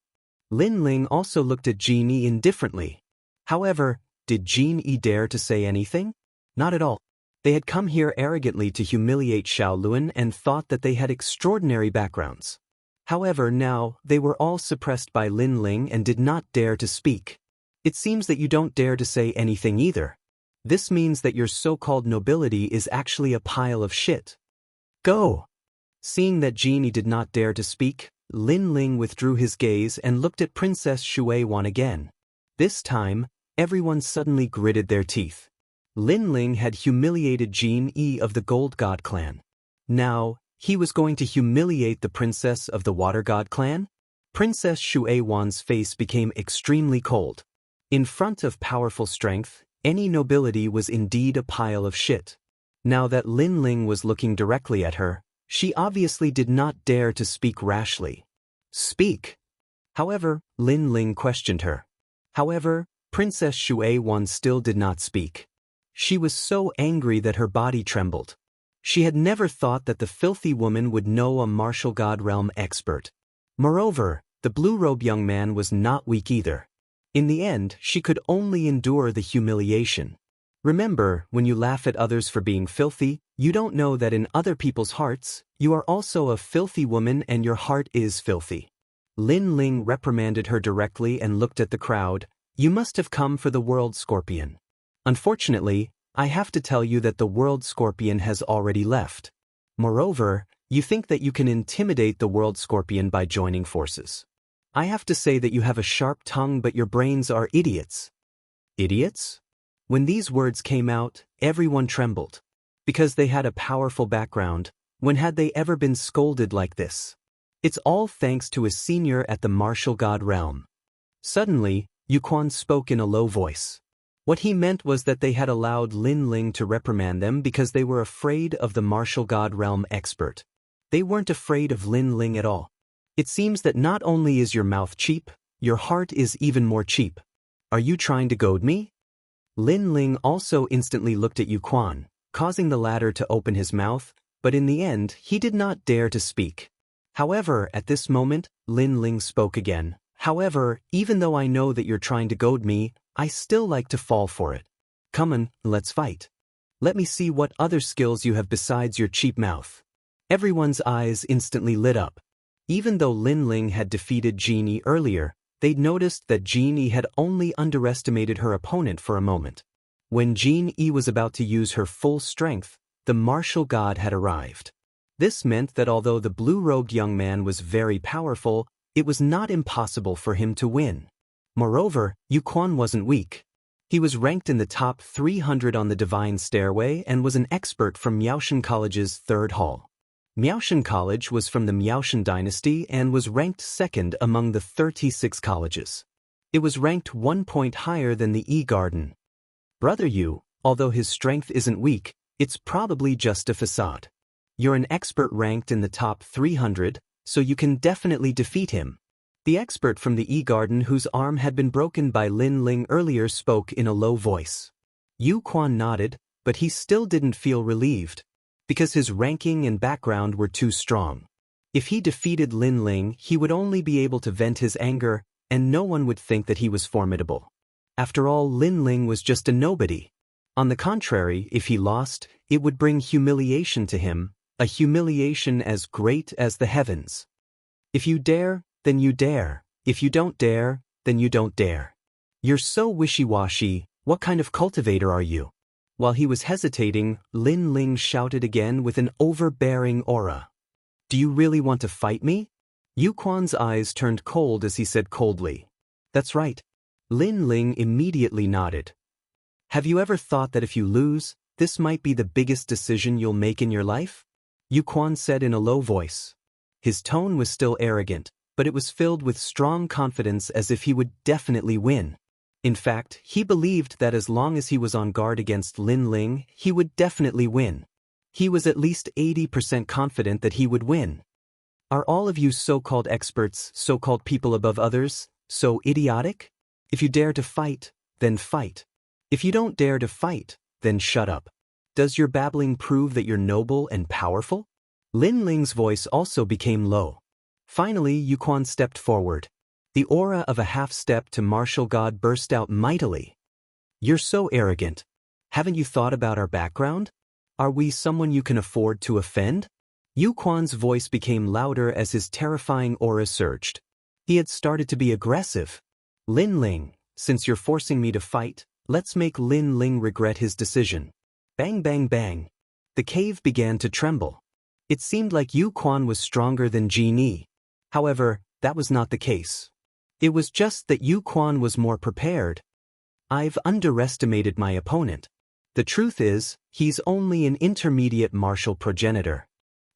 S1: Lin Ling also looked at Jin Yi indifferently. However, did Jin Yi dare to say anything? Not at all. They had come here arrogantly to humiliate Shaolun and thought that they had extraordinary backgrounds. However, now, they were all suppressed by Lin Ling and did not dare to speak. It seems that you don't dare to say anything either. This means that your so-called nobility is actually a pile of shit. Go! Seeing that Jin Yi did not dare to speak, Lin Ling withdrew his gaze and looked at Princess Shuai-wan again. This time, everyone suddenly gritted their teeth. Lin Ling had humiliated Jin Yi of the Gold God clan. Now, he was going to humiliate the princess of the Water God clan? Princess Shuai-wan's face became extremely cold. In front of powerful strength, any nobility was indeed a pile of shit. Now that Lin Ling was looking directly at her, she obviously did not dare to speak rashly. Speak! However, Lin Ling questioned her. However, Princess Shuai-wan still did not speak. She was so angry that her body trembled. She had never thought that the filthy woman would know a martial god realm expert. Moreover, the blue-robed young man was not weak either. In the end, she could only endure the humiliation. Remember, when you laugh at others for being filthy, you don't know that in other people's hearts, you are also a filthy woman and your heart is filthy. Lin Ling reprimanded her directly and looked at the crowd. You must have come for the world scorpion. Unfortunately, I have to tell you that the world scorpion has already left. Moreover, you think that you can intimidate the world scorpion by joining forces. I have to say that you have a sharp tongue but your brains are idiots. Idiots? When these words came out, everyone trembled. Because they had a powerful background, when had they ever been scolded like this? It's all thanks to a senior at the martial god realm. Suddenly, Yuquan spoke in a low voice. What he meant was that they had allowed Lin Ling to reprimand them because they were afraid of the martial god realm expert. They weren't afraid of Lin Ling at all. It seems that not only is your mouth cheap, your heart is even more cheap. Are you trying to goad me? Lin Ling also instantly looked at Yuquan, causing the latter to open his mouth, but in the end, he did not dare to speak. However, at this moment, Lin Ling spoke again. However, even though I know that you're trying to goad me, I still like to fall for it. Come on, let's fight. Let me see what other skills you have besides your cheap mouth. Everyone's eyes instantly lit up. Even though Lin Ling had defeated Jin Yi earlier, they'd noticed that Jin Yi had only underestimated her opponent for a moment. When Jin Yi was about to use her full strength, the martial god had arrived. This meant that although the blue-robed young man was very powerful, it was not impossible for him to win. Moreover, Yuquan wasn't weak. He was ranked in the top 300 on the Divine Stairway and was an expert from Miaoshan College's 3rd hall. Miaoshan College was from the Miaoshan dynasty and was ranked 2nd among the 36 colleges. It was ranked 1 point higher than the E-Garden. Brother Yu, although his strength isn't weak, it's probably just a facade. You're an expert ranked in the top 300, so you can definitely defeat him. The expert from the E-Garden whose arm had been broken by Lin Ling earlier spoke in a low voice. Yu Quan nodded, but he still didn't feel relieved, because his ranking and background were too strong. If he defeated Lin Ling, he would only be able to vent his anger, and no one would think that he was formidable. After all, Lin Ling was just a nobody. On the contrary, if he lost, it would bring humiliation to him, a humiliation as great as the heavens. If you dare, then you dare. If you don't dare, then you don't dare. You're so wishy-washy. What kind of cultivator are you? While he was hesitating, Lin Ling shouted again with an overbearing aura. Do you really want to fight me? Yu Quan's eyes turned cold as he said coldly. That's right. Lin Ling immediately nodded. Have you ever thought that if you lose, this might be the biggest decision you'll make in your life? Yu Quan said in a low voice. His tone was still arrogant, but it was filled with strong confidence as if he would definitely win. In fact, he believed that as long as he was on guard against Lin Ling, he would definitely win. He was at least 80% confident that he would win. Are all of you so-called experts, so-called people above others, so idiotic? If you dare to fight, then fight. If you don't dare to fight, then shut up. Does your babbling prove that you're noble and powerful? Lin Ling's voice also became low. Finally, Yu Quan stepped forward. The aura of a half-step to martial god burst out mightily. You're so arrogant. Haven't you thought about our background? Are we someone you can afford to offend? Yu Quan's voice became louder as his terrifying aura surged. He had started to be aggressive. Lin Ling, since you're forcing me to fight, let's make Lin Ling regret his decision. Bang bang bang. The cave began to tremble. It seemed like Yu Quan was stronger than Jin Yi. However, that was not the case. It was just that Yu Quan was more prepared. I've underestimated my opponent. The truth is, he's only an intermediate martial progenitor.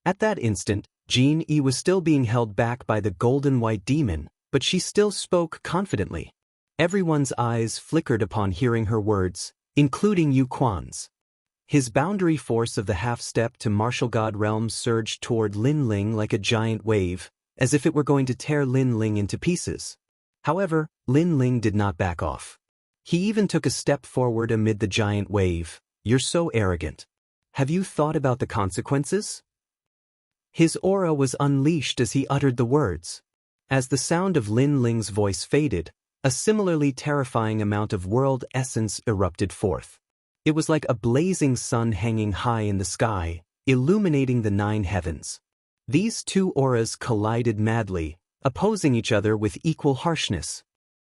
S1: At that instant, Jin Yi was still being held back by the golden white demon, but she still spoke confidently. Everyone's eyes flickered upon hearing her words, including Yu Quan's. His boundary force of the half-step to martial god realm surged toward Lin Ling like a giant wave, as if it were going to tear Lin Ling into pieces. However, Lin Ling did not back off. He even took a step forward amid the giant wave. You're so arrogant. Have you thought about the consequences? His aura was unleashed as he uttered the words. As the sound of Lin Ling's voice faded, a similarly terrifying amount of world essence erupted forth. It was like a blazing sun hanging high in the sky, illuminating the 9 heavens. These two auras collided madly, opposing each other with equal harshness.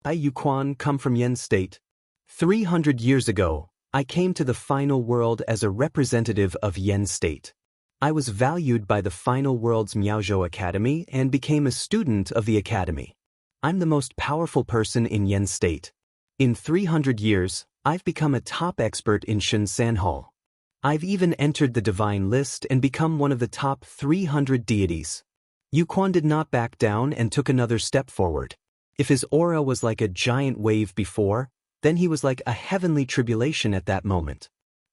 S1: I, Yu Quan, come from Yen State. 300 years ago, I came to the final world as a representative of Yen State. I was valued by the final world's Miaozhou Academy and became a student of the academy. I'm the most powerful person in Yen State. In 300 years, I've become a top expert in Shunsan Hall. I've even entered the divine list and become one of the top 300 deities. Yu Quan did not back down and took another step forward. If his aura was like a giant wave before, then he was like a heavenly tribulation at that moment.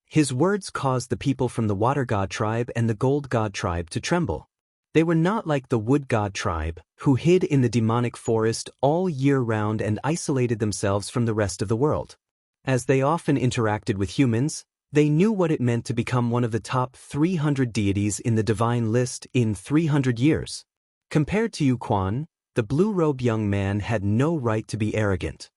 S1: His words caused the people from the Water God tribe and the Gold God tribe to tremble. They were not like the Wood God tribe, who hid in the demonic forest all year round and isolated themselves from the rest of the world. As they often interacted with humans, they knew what it meant to become one of the top 300 deities in the divine list in 300 years. Compared to Yu Quan, the blue-robed young man had no right to be arrogant.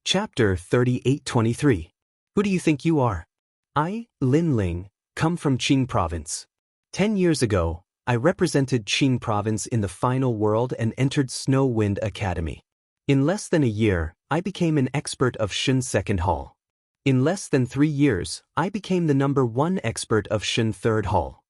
S1: Chapter 38:23. Who do you think you are? I, Lin Ling, come from Qing Province. 10 years ago, I represented Qing Province in the final world and entered Snow Wind Academy. In less than a year, I became an expert of Shun Second Hall. In less than 3 years, I became the #1 expert of Shun Third Hall.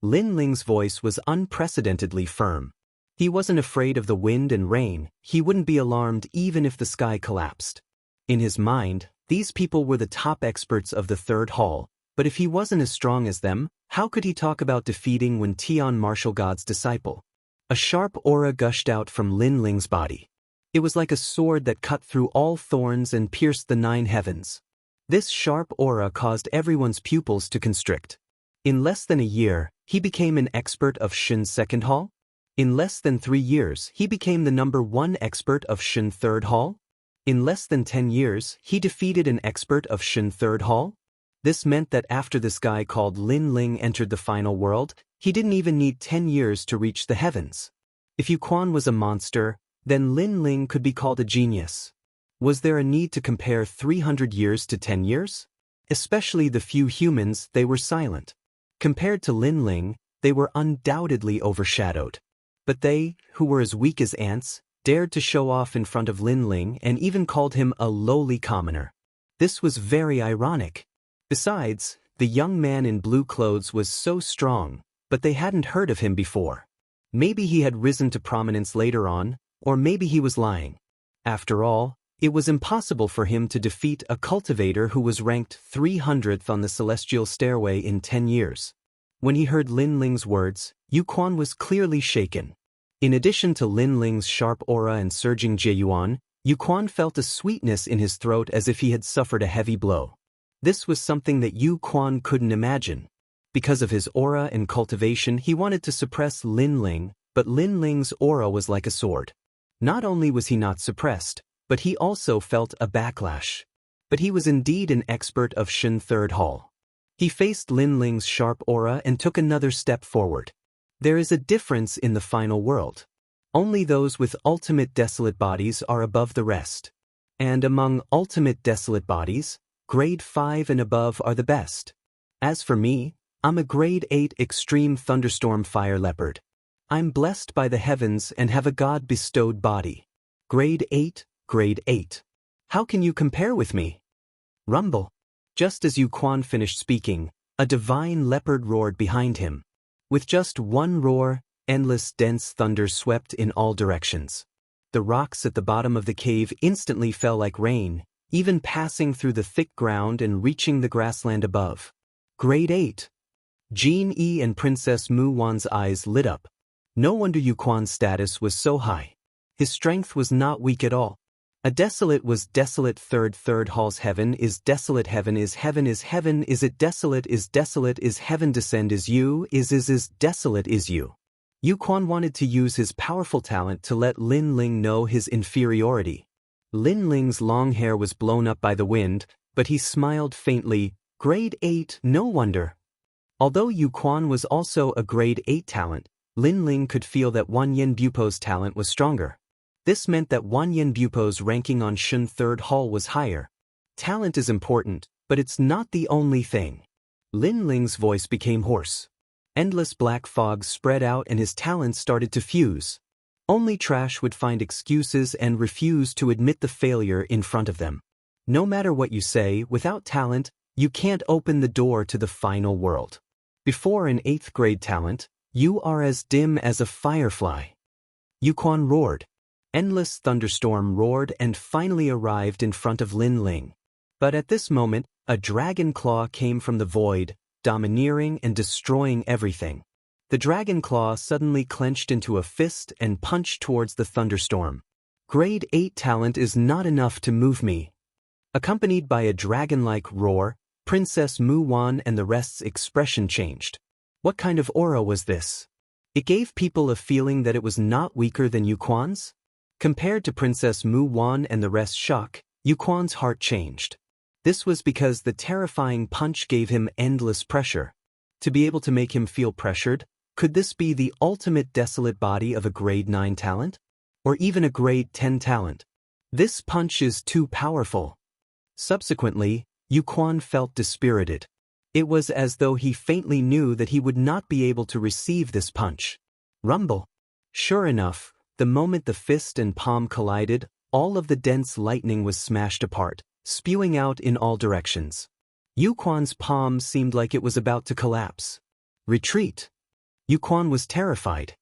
S1: Lin Ling's voice was unprecedentedly firm. He wasn't afraid of the wind and rain. He wouldn't be alarmed even if the sky collapsed. In his mind, these people were the top experts of the Third Hall, but if he wasn't as strong as them, how could he talk about defeating Wen Tian Martial God's disciple? A sharp aura gushed out from Lin Ling's body. It was like a sword that cut through all thorns and pierced the 9 heavens. This sharp aura caused everyone's pupils to constrict. In less than a year, he became an expert of Shun Second Hall? In less than 3 years, he became the #1 expert of Shen Third Hall. In less than 10 years, he defeated an expert of Shen Third Hall. This meant that after this guy called Lin Ling entered the final world, he didn't even need 10 years to reach the heavens. If Yu Quan was a monster, then Lin Ling could be called a genius. Was there a need to compare 300 years to 10 years? Especially the few humans, they were silent. Compared to Lin Ling, they were undoubtedly overshadowed. But they, who were as weak as ants, dared to show off in front of Lin Ling and even called him a lowly commoner. This was very ironic. Besides, the young man in blue clothes was so strong, but they hadn't heard of him before. Maybe he had risen to prominence later on, or maybe he was lying. After all, it was impossible for him to defeat a cultivator who was ranked 300th on the celestial stairway in 10 years. When he heard Lin Ling's words, Yu Quan was clearly shaken. In addition to Lin Ling's sharp aura and surging Jieyuan, Yu Quan felt a sweetness in his throat as if he had suffered a heavy blow. This was something that Yu Quan couldn't imagine. Because of his aura and cultivation, he wanted to suppress Lin Ling, but Lin Ling's aura was like a sword. Not only was he not suppressed, but he also felt a backlash. But he was indeed an expert of Shen Third Hall. He faced Lin Ling's sharp aura and took another step forward. There is a difference in the final world. Only those with ultimate desolate bodies are above the rest. And among ultimate desolate bodies, grade 5 and above are the best. As for me, I'm a grade 8 extreme thunderstorm fire leopard. I'm blessed by the heavens and have a God-bestowed body. Grade 8, grade 8. How can you compare with me? Rumble. Just as Yu Quan finished speaking, a divine leopard roared behind him. With just one roar, endless dense thunder swept in all directions. The rocks at the bottom of the cave instantly fell like rain, even passing through the thick ground and reaching the grassland above. Grade 8. Jean Yi and Princess Mu Wan's eyes lit up. No wonder Yu Quan's status was so high. His strength was not weak at all. A desolate was desolate. Third hall's heaven is desolate. Heaven is heaven is heaven. Is it desolate is heaven. Descend is you is desolate is you. Yu Quan wanted to use his powerful talent to let Lin Ling know his inferiority. Lin Ling's long hair was blown up by the wind, but he smiled faintly. Grade 8, no wonder. Although Yu Quan was also a grade 8 talent, Lin Ling could feel that Wan Yin Bupo's talent was stronger. This meant that Wan Yin Bupo's ranking on Shen Third Hall was higher. Talent is important, but it's not the only thing. Lin Ling's voice became hoarse. Endless black fog spread out and his talents started to fuse. Only trash would find excuses and refuse to admit the failure in front of them. No matter what you say, without talent, you can't open the door to the final world. Before an 8th grade talent, you are as dim as a firefly. Yu Quan roared. Endless thunderstorm roared and finally arrived in front of Lin Ling. But at this moment, a dragon claw came from the void, domineering and destroying everything. The dragon claw suddenly clenched into a fist and punched towards the thunderstorm. Grade 8 talent is not enough to move me. Accompanied by a dragon-like roar, Princess Mu Wan and the rest's expression changed. What kind of aura was this? It gave people a feeling that it was not weaker than Yu Quan's. Compared to Princess Mu Wan and the rest's shock, Yu Quan's heart changed. This was because the terrifying punch gave him endless pressure. To be able to make him feel pressured, could this be the ultimate desolate body of a grade 9 talent? Or even a grade 10 talent? This punch is too powerful. Subsequently, Yu Quan felt dispirited. It was as though he faintly knew that he would not be able to receive this punch. Rumble. Sure enough, the moment the fist and palm collided, all of the dense lightning was smashed apart, spewing out in all directions. Yu Quan's palm seemed like it was about to collapse. Retreat. Yu Quan was terrified.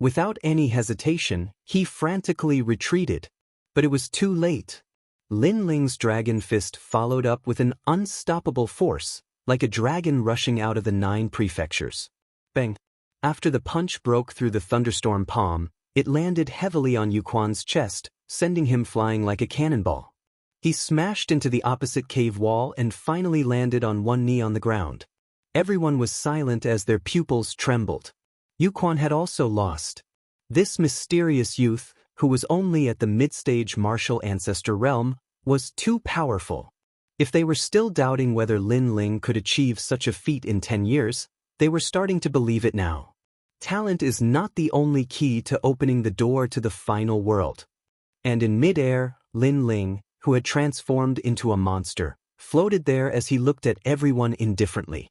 S1: Without any hesitation, he frantically retreated. But it was too late. Lin Ling's dragon fist followed up with an unstoppable force, like a dragon rushing out of the 9 prefectures. Bang! After the punch broke through the thunderstorm palm, it landed heavily on Yu Quan's chest, sending him flying like a cannonball. He smashed into the opposite cave wall and finally landed on one knee on the ground. Everyone was silent as their pupils trembled. Yu Quan had also lost. This mysterious youth, who was only at the mid-stage martial ancestor realm, was too powerful. If they were still doubting whether Lin Ling could achieve such a feat in 10 years, they were starting to believe it now. Talent is not the only key to opening the door to the final world. And in mid-air, Lin Ling, who had transformed into a monster, floated there as he looked at everyone indifferently.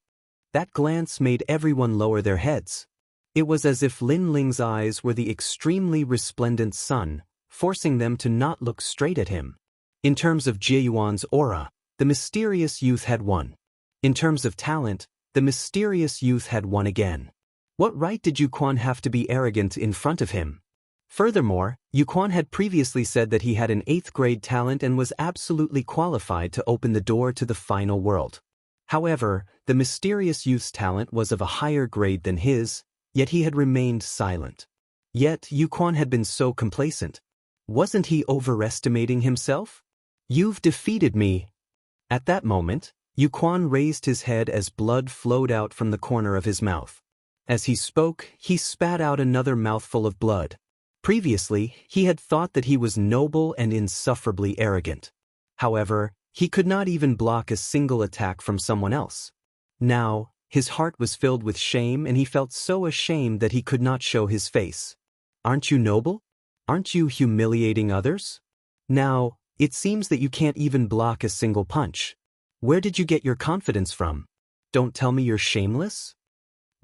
S1: That glance made everyone lower their heads. It was as if Lin Ling's eyes were the extremely resplendent sun, forcing them to not look straight at him. In terms of Jie Yuan's aura, the mysterious youth had won. In terms of talent, the mysterious youth had won again. What right did Yu Quan have to be arrogant in front of him? Furthermore, Yu Quan had previously said that he had an 8th grade talent and was absolutely qualified to open the door to the final world. However, the mysterious youth's talent was of a higher grade than his, yet he had remained silent. Yet Yu Quan had been so complacent. Wasn't he overestimating himself? "You've defeated me." At that moment, Yu Quan raised his head as blood flowed out from the corner of his mouth. As he spoke, he spat out another mouthful of blood. Previously, he had thought that he was noble and insufferably arrogant. However, he could not even block a single attack from someone else. Now, his heart was filled with shame and he felt so ashamed that he could not show his face. "Aren't you noble? Aren't you humiliating others? Now, it seems that you can't even block a single punch. Where did you get your confidence from? Don't tell me you're shameless?"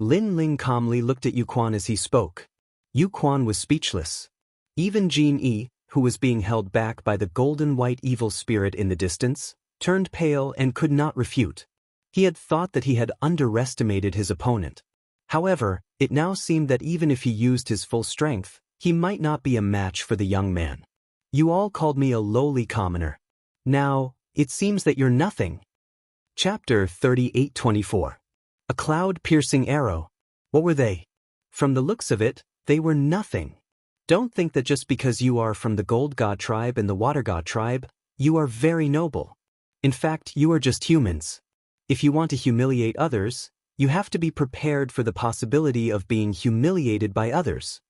S1: Lin Ling calmly looked at Yu Quan as he spoke. Yu Quan was speechless. Even Jin Yi, who was being held back by the golden-white evil spirit in the distance, turned pale and could not refute. He had thought that he had underestimated his opponent. However, it now seemed that even if he used his full strength, he might not be a match for the young man. "You all called me a lowly commoner. Now, it seems that you're nothing." Chapter 38-24. A cloud-piercing arrow. What were they? From the looks of it, they were nothing. Don't think that just because you are from the Gold God tribe and the Water God tribe, you are very noble. In fact, you are just humans. If you want to humiliate others, you have to be prepared for the possibility of being humiliated by others.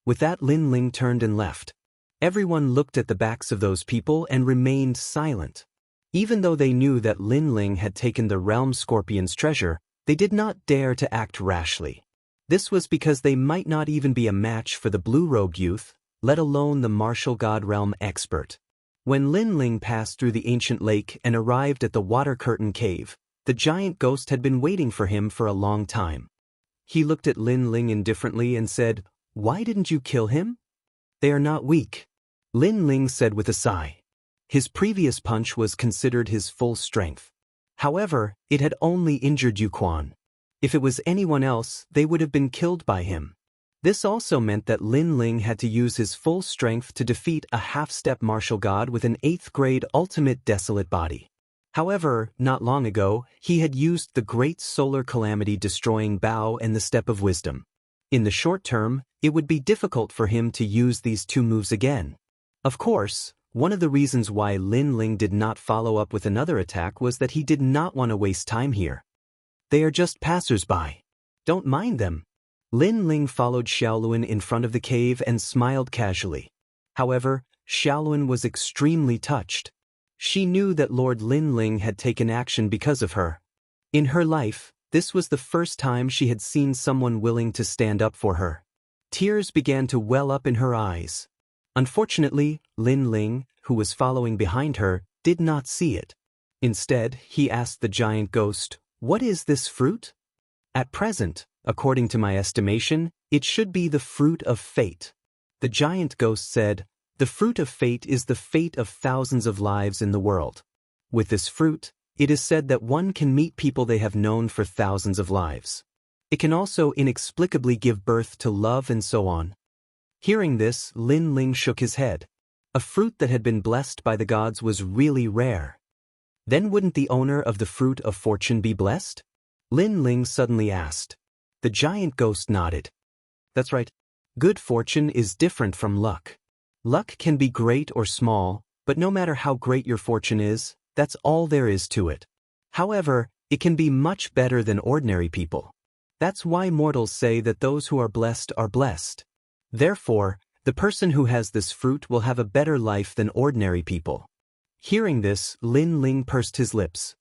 S1: With that, Lin Ling turned and left. Everyone looked at the backs of those people and remained silent. Even though they knew that Lin Ling had taken the Realm Scorpion's treasure, they did not dare to act rashly. This was because they might not even be a match for the blue-robed youth, let alone the martial god realm expert. When Lin Ling passed through the ancient lake and arrived at the water curtain cave, the giant ghost had been waiting for him for a long time. He looked at Lin Ling indifferently and said, "Why didn't you kill him?" "They are not weak," Lin Ling said with a sigh. His previous punch was considered his full strength. However, it had only injured Yu Quan. If it was anyone else, they would have been killed by him. This also meant that Lin Ling had to use his full strength to defeat a half-step martial god with an 8th grade ultimate desolate body. However, not long ago, he had used the great solar calamity destroying Bao and the Step of Wisdom. In the short term, it would be difficult for him to use these two moves again. Of course, one of the reasons why Lin Ling did not follow up with another attack was that he did not want to waste time here. "They are just passers-by. Don't mind them." Lin Ling followed Xiaoluan in front of the cave and smiled casually. However, Xiaoluan was extremely touched. She knew that Lord Lin Ling had taken action because of her. In her life, this was the first time she had seen someone willing to stand up for her. Tears began to well up in her eyes. Unfortunately, Lin Ling, who was following behind her, did not see it. Instead, he asked the giant ghost, "What is this fruit?" "At present, according to my estimation, it should be the fruit of fate." The giant ghost said, "The fruit of fate is the fate of thousands of lives in the world. With this fruit, it is said that one can meet people they have known for thousands of lives. It can also inexplicably give birth to love and so on." Hearing this, Lin Ling shook his head. A fruit that had been blessed by the gods was really rare. Then wouldn't the owner of the fruit of fortune be blessed? Lin Ling suddenly asked. The giant ghost nodded. "That's right. Good fortune is different from luck. Luck can be great or small, but no matter how great your fortune is, that's all there is to it. However, it can be much better than ordinary people. That's why mortals say that those who are blessed are blessed. Therefore, the person who has this fruit will have a better life than ordinary people. Hearing this, Lin Ling pursed his lips.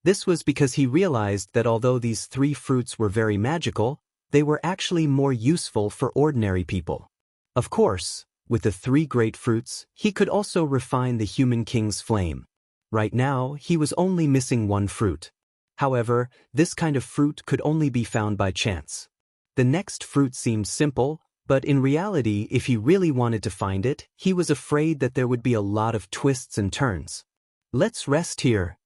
S1: This was because he realized that although these 3 fruits were very magical, they were actually more useful for ordinary people. Of course, with the 3 great fruits, he could also refine the human king's flame. Right now, he was only missing 1 fruit. However, this kind of fruit could only be found by chance. The next fruit seemed simple, but in reality, if he really wanted to find it, he was afraid that there would be a lot of twists and turns. Let's rest here.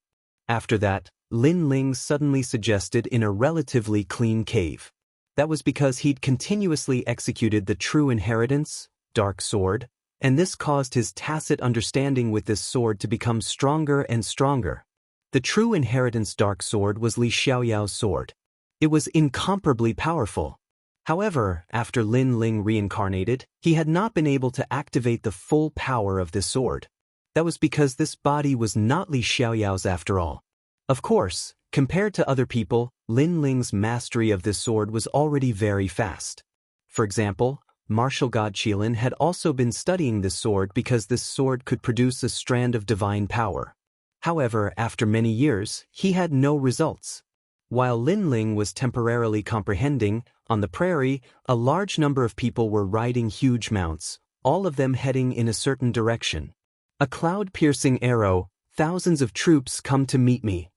S1: After that, Lin Ling suddenly suggested in a relatively clean cave. That was because he'd continuously executed the true inheritance, dark sword, and this caused his tacit understanding with this sword to become stronger and stronger. The true inheritance dark sword was Li Xiaoyao's sword. It was incomparably powerful. However, after Lin Ling reincarnated, he had not been able to activate the full power of this sword. That was because this body was not Li Xiaoyao's after all. Of course, compared to other people, Lin Ling's mastery of this sword was already very fast. For example, martial god Qilin had also been studying this sword because this sword could produce a strand of divine power. However, after many years, he had no results. While Lin Ling was temporarily comprehending, on the prairie, a large number of people were riding huge mounts, all of them heading in a certain direction. A cloud-piercing arrow, thousands of troops come to meet me.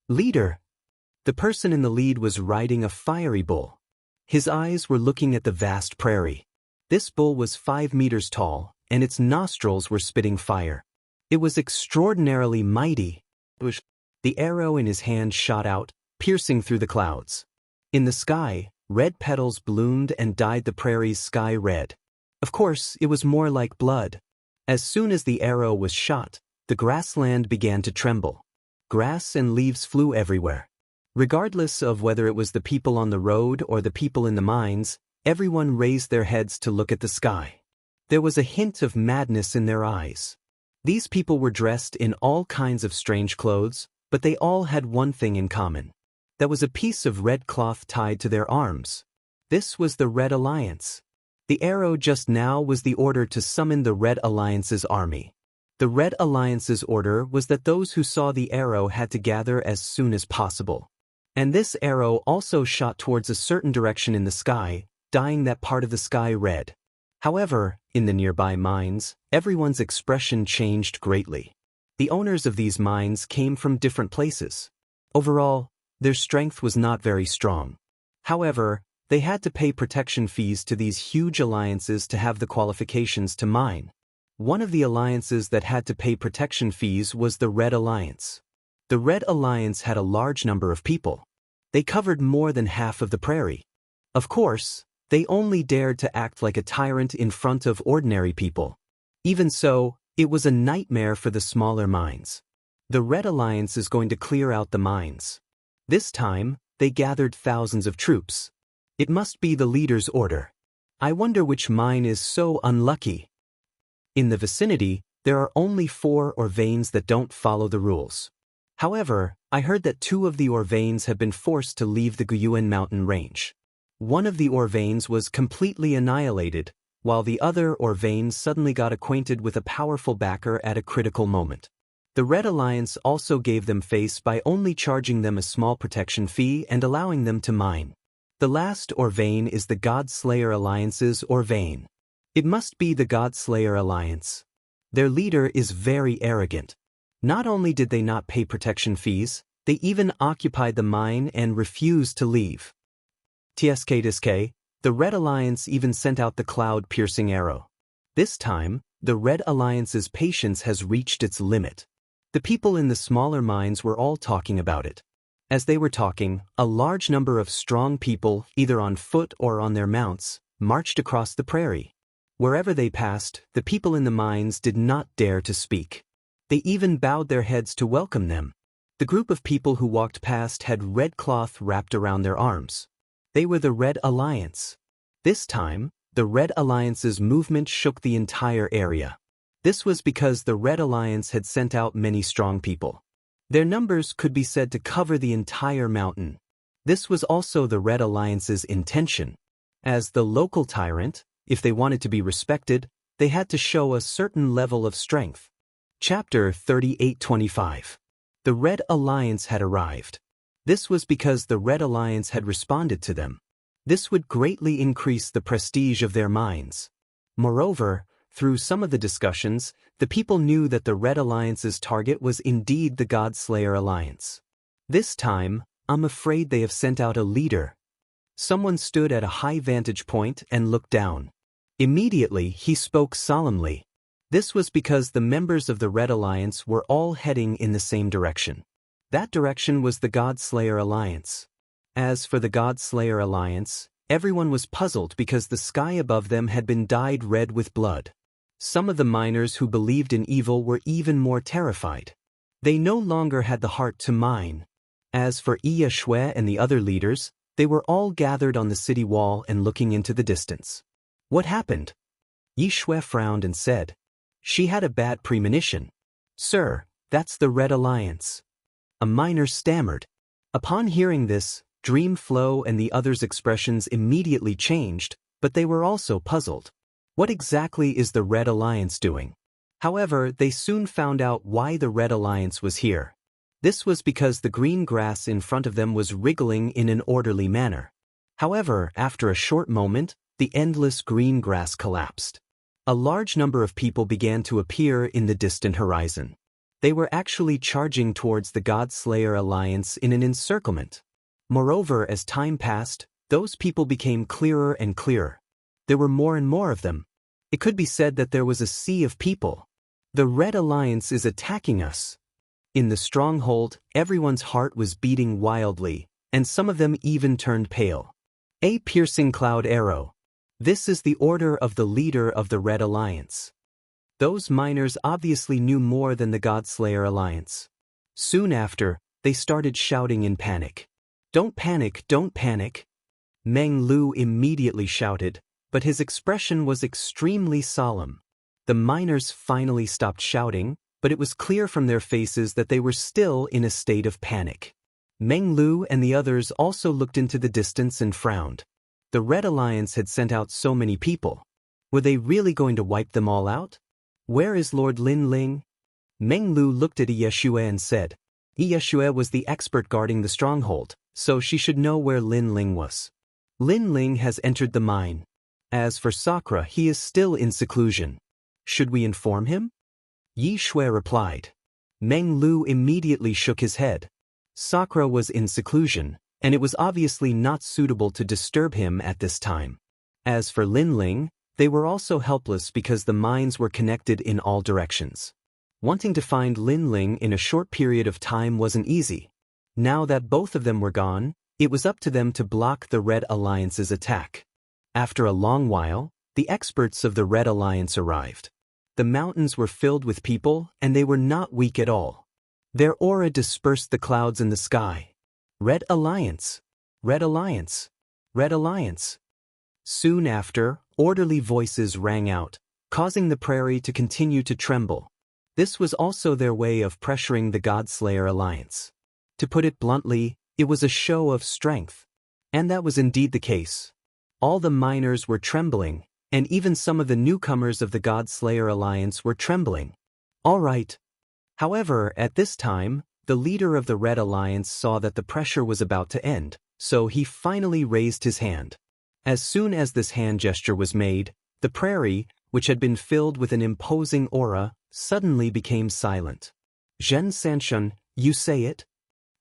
S1: Leader. The person in the lead was riding a fiery bull. His eyes were looking at the vast prairie. This bull was 5 meters tall, and its nostrils were spitting fire. It was extraordinarily mighty. The arrow in his hand shot out, piercing through the clouds. In the sky, red petals bloomed and dyed the prairie's sky red. Of course, it was more like blood. As soon as the arrow was shot, the grassland began to tremble. Grass and leaves flew everywhere. Regardless of whether it was the people on the road or the people in the mines, everyone raised their heads to look at the sky. There was a hint of madness in their eyes. These people were dressed in all kinds of strange clothes, but they all had one thing in common. That was a piece of red cloth tied to their arms. This was the Red Alliance. The arrow just now was the order to summon the Red Alliance's army. The Red Alliance's order was that those who saw the arrow had to gather as soon as possible. And this arrow also shot towards a certain direction in the sky, dyeing that part of the sky red. However, in the nearby mines, everyone's expression changed greatly. The owners of these mines came from different places. Overall, their strength was not very strong. However, they had to pay protection fees to these huge alliances to have the qualifications to mine. One of the alliances that had to pay protection fees was the Red Alliance. The Red Alliance had a large number of people. They covered more than half of the prairie. Of course, they only dared to act like a tyrant in front of ordinary people. Even so, it was a nightmare for the smaller mines. The Red Alliance is going to clear out the mines. This time, they gathered thousands of troops. It must be the leader's order. I wonder which mine is so unlucky. In the vicinity, there are only 4 Orvanes that don't follow the rules. However, I heard that 2 of the Orvanes have been forced to leave the Guyuan mountain range. One of the Orvanes was completely annihilated, while the other Orvane suddenly got acquainted with a powerful backer at a critical moment. The Red Alliance also gave them face by only charging them a small protection fee and allowing them to mine. The last Orvane is the God-Slayer Alliance's Orvane. It must be the God-Slayer Alliance. Their leader is very arrogant. Not only did they not pay protection fees, they even occupied the mine and refused to leave. TSK, the Red Alliance even sent out the cloud-piercing arrow. This time, the Red Alliance's patience has reached its limit. The people in the smaller mines were all talking about it. As they were talking, a large number of strong people, either on foot or on their mounts, marched across the prairie. Wherever they passed, the people in the mines did not dare to speak. They even bowed their heads to welcome them. The group of people who walked past had red cloth wrapped around their arms. They were the Red Alliance. This time, the Red Alliance's movement shook the entire area. This was because the Red Alliance had sent out many strong people. Their numbers could be said to cover the entire mountain. This was also the Red Alliance's intention. As the local tyrant, If they wanted to be respected, they had to show a certain level of strength. Chapter 3825. The Red Alliance had arrived. This was because the Red Alliance had responded to them. This would greatly increase the prestige of their minds. Moreover, through some of the discussions, the people knew that the Red Alliance's target was indeed the Godslayer Alliance. This time, I'm afraid they have sent out a leader. Someone stood at a high vantage point and looked down. Immediately, he spoke solemnly. This was because the members of the Red Alliance were all heading in the same direction. That direction was the Godslayer Alliance. As for the Godslayer Alliance, everyone was puzzled because the sky above them had been dyed red with blood. Some of the miners who believed in evil were even more terrified. They no longer had the heart to mine. As for Yi Shui and the other leaders, they were all gathered on the city wall and looking into the distance. What happened? Yi Shui frowned and said, "She had a bad premonition." "Sir, that's the Red Alliance." A miner stammered. Upon hearing this, Dream Flow and the others' expressions immediately changed, but they were also puzzled. What exactly is the Red Alliance doing? However, they soon found out why the Red Alliance was here. This was because the green grass in front of them was wriggling in an orderly manner. However, after a short moment, the endless green grass collapsed. A large number of people began to appear in the distant horizon. They were actually charging towards the Godslayer Alliance in an encirclement. Moreover, as time passed, those people became clearer and clearer. There were more and more of them. It could be said that there was a sea of people. The Red Alliance is attacking us. In the stronghold, everyone's heart was beating wildly, and some of them even turned pale. A piercing cloud arrow. This is the order of the leader of the Red Alliance. Those miners obviously knew more than the Godslayer Alliance. Soon after, they started shouting in panic. "Don't panic, don't panic." Meng Lu immediately shouted, but his expression was extremely solemn. The miners finally stopped shouting, but it was clear from their faces that they were still in a state of panic. Meng Lu and the others also looked into the distance and frowned. The Red Alliance had sent out so many people. Were they really going to wipe them all out? Where is Lord Lin Ling? Meng Lu looked at Yi Shui and said, Yi Shui was the expert guarding the stronghold, so she should know where Lin Ling was. Lin Ling has entered the mine. As for Sakura, he is still in seclusion. Should we inform him? Yi Shui replied. Meng Lu immediately shook his head. Sakura was in seclusion, and it was obviously not suitable to disturb him at this time. As for Lin Ling, they were also helpless because the mines were connected in all directions. Wanting to find Lin Ling in a short period of time wasn't easy. Now that both of them were gone, it was up to them to block the Red Alliance's attack. After a long while, the experts of the Red Alliance arrived. The mountains were filled with people, and they were not weak at all. Their aura dispersed the clouds in the sky. Red Alliance! Red Alliance! Red Alliance! Soon after, orderly voices rang out, causing the prairie to continue to tremble. This was also their way of pressuring the Godslayer Alliance. To put it bluntly, it was a show of strength. And that was indeed the case. All the miners were trembling, and even some of the newcomers of the Godslayer Alliance were trembling. All right. However, at this time, the leader of the Red Alliance saw that the pressure was about to end, so he finally raised his hand. As soon as this hand gesture was made, the prairie, which had been filled with an imposing aura, suddenly became silent. Zhen Sanshun, you say it?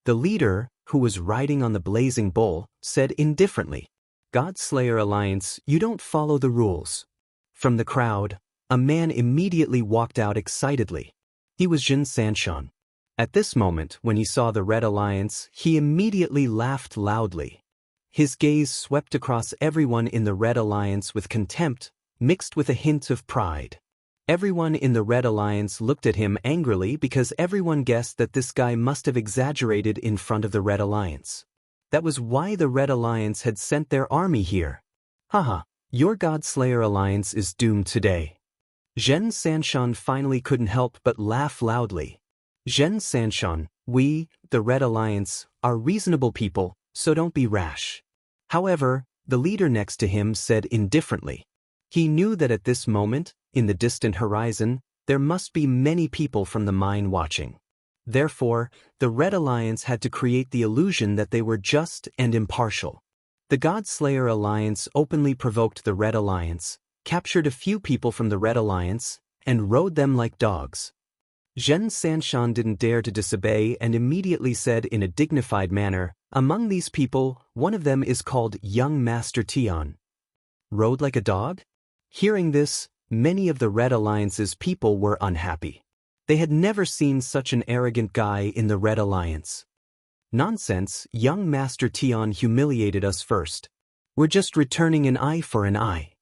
S1: The leader, who was riding on the blazing bull, said indifferently. Godslayer Alliance, you don't follow the rules. From the crowd, a man immediately walked out excitedly. He was Zhen Sanshun. At this moment, when he saw the Red Alliance, he immediately laughed loudly. His gaze swept across everyone in the Red Alliance with contempt, mixed with a hint of pride. Everyone in the Red Alliance looked at him angrily because everyone guessed that this guy must have exaggerated in front of the Red Alliance. That was why the Red Alliance had sent their army here. Haha, your Godslayer Alliance is doomed today. Zhen Sanshun finally couldn't help but laugh loudly. Zhen Sanshun, we, the Red Alliance, are reasonable people, so don't be rash. However, the leader next to him said indifferently. He knew that at this moment, in the distant horizon, there must be many people from the mine watching. Therefore, the Red Alliance had to create the illusion that they were just and impartial. The God-Slayer Alliance openly provoked the Red Alliance, captured a few people from the Red Alliance, and rode them like dogs. Xianxia didn't dare to disobey and immediately said in a dignified manner, "Among these people, one of them is called Young Master Tian." Rode like a dog? Hearing this, many of the Red Alliance's people were unhappy. They had never seen such an arrogant guy in the Red Alliance. "Nonsense, Young Master Tian humiliated us first. We're just returning an eye for an eye."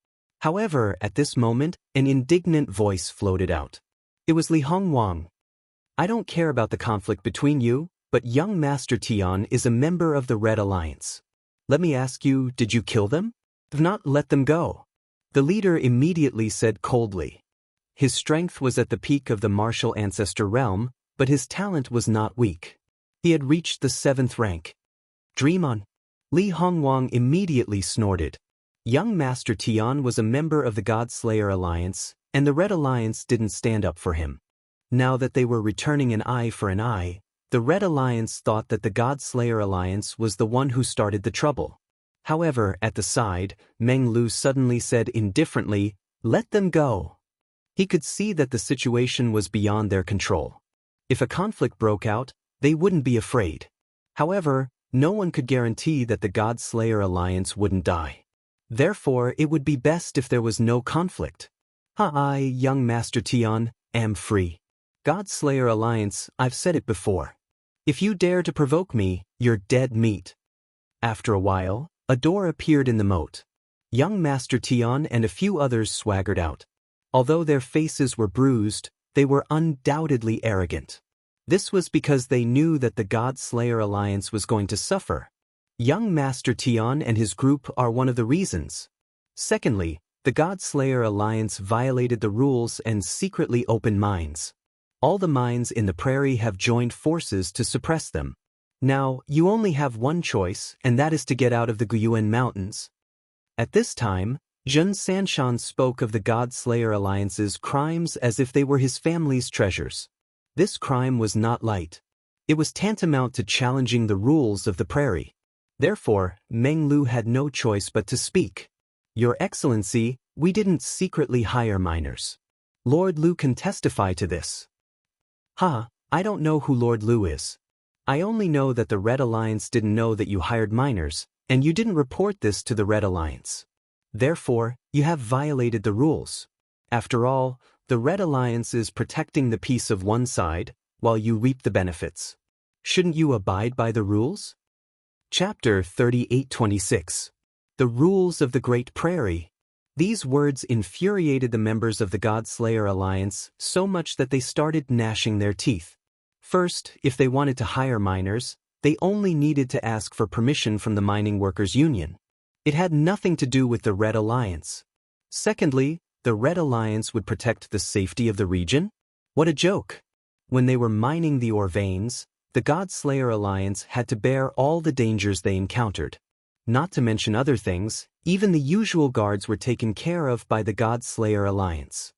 S1: However, at this moment, an indignant voice floated out. It was Li Hongwang. "I don't care about the conflict between you, but Young Master Tian is a member of the Red Alliance. Let me ask you, did you kill them? If not, let them go." The leader immediately said coldly. His strength was at the peak of the martial ancestor realm, but his talent was not weak. He had reached the 7th rank. "Dream on." Li Hongwang immediately snorted. Young Master Tian was a member of the God-Slayer Alliance, and the Red Alliance didn't stand up for him. Now that they were returning an eye for an eye, the Red Alliance thought that the God-Slayer Alliance was the one who started the trouble. However, at the side, Meng Lu suddenly said indifferently, "Let them go." He could see that the situation was beyond their control. If a conflict broke out, they wouldn't be afraid. However, no one could guarantee that the God-Slayer Alliance wouldn't die. Therefore, it would be best if there was no conflict. "I, Young Master Tian, am free. God-Slayer Alliance, I've said it before. If you dare to provoke me, you're dead meat." After a while, a door appeared in the moat. Young Master Tian and a few others swaggered out. Although their faces were bruised, they were undoubtedly arrogant. This was because they knew that the God-Slayer Alliance was going to suffer. Young Master Tian and his group are one of the reasons. Secondly, the God-Slayer Alliance violated the rules and secretly opened mines. All the mines in the prairie have joined forces to suppress them. Now, you only have one choice, and that is to get out of the Guyuan Mountains. At this time, Zhen Sanshan spoke of the God-Slayer Alliance's crimes as if they were his family's treasures. This crime was not light. It was tantamount to challenging the rules of the prairie. Therefore, Meng Lu had no choice but to speak. "Your Excellency, we didn't secretly hire miners. Lord Lu can testify to this." I don't know who Lord Lu is. I only know that the Red Alliance didn't know that you hired miners, and you didn't report this to the Red Alliance. Therefore, you have violated the rules. After all, the Red Alliance is protecting the peace of one side, while you reap the benefits. Shouldn't you abide by the rules? Chapter 3826. The Rules of the Great Prairie. These words infuriated the members of the God-Slayer Alliance so much that they started gnashing their teeth. First, if they wanted to hire miners, they only needed to ask for permission from the Mining Workers Union. It had nothing to do with the Red Alliance. Secondly, the Red Alliance would protect the safety of the region? What a joke! When they were mining the ore veins, the God-Slayer Alliance had to bear all the dangers they encountered. Not to mention other things, even the usual guards were taken care of by the God-Slayer Alliance.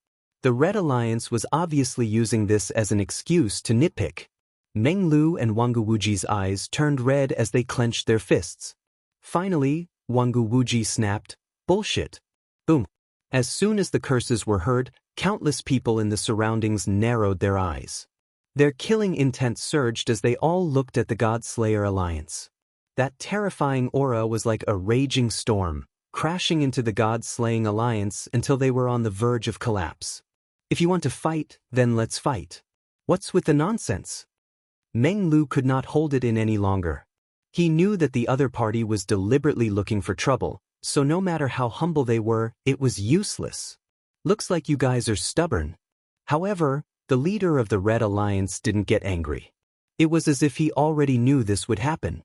S1: The Red Alliance was obviously using this as an excuse to nitpick. Meng Lu and Wang Wuji's eyes turned red as they clenched their fists. Finally, Wang Wuji snapped, "Bullshit." Boom. As soon as the curses were heard, countless people in the surroundings narrowed their eyes. Their killing intent surged as they all looked at the God-Slayer Alliance. That terrifying aura was like a raging storm, crashing into the God-Slaying Alliance until they were on the verge of collapse. If you want to fight, then let's fight. What's with the nonsense? Meng Lu could not hold it in any longer. He knew that the other party was deliberately looking for trouble, so no matter how humble they were, it was useless. "Looks like you guys are stubborn." However, the leader of the Red Alliance didn't get angry. It was as if he already knew this would happen.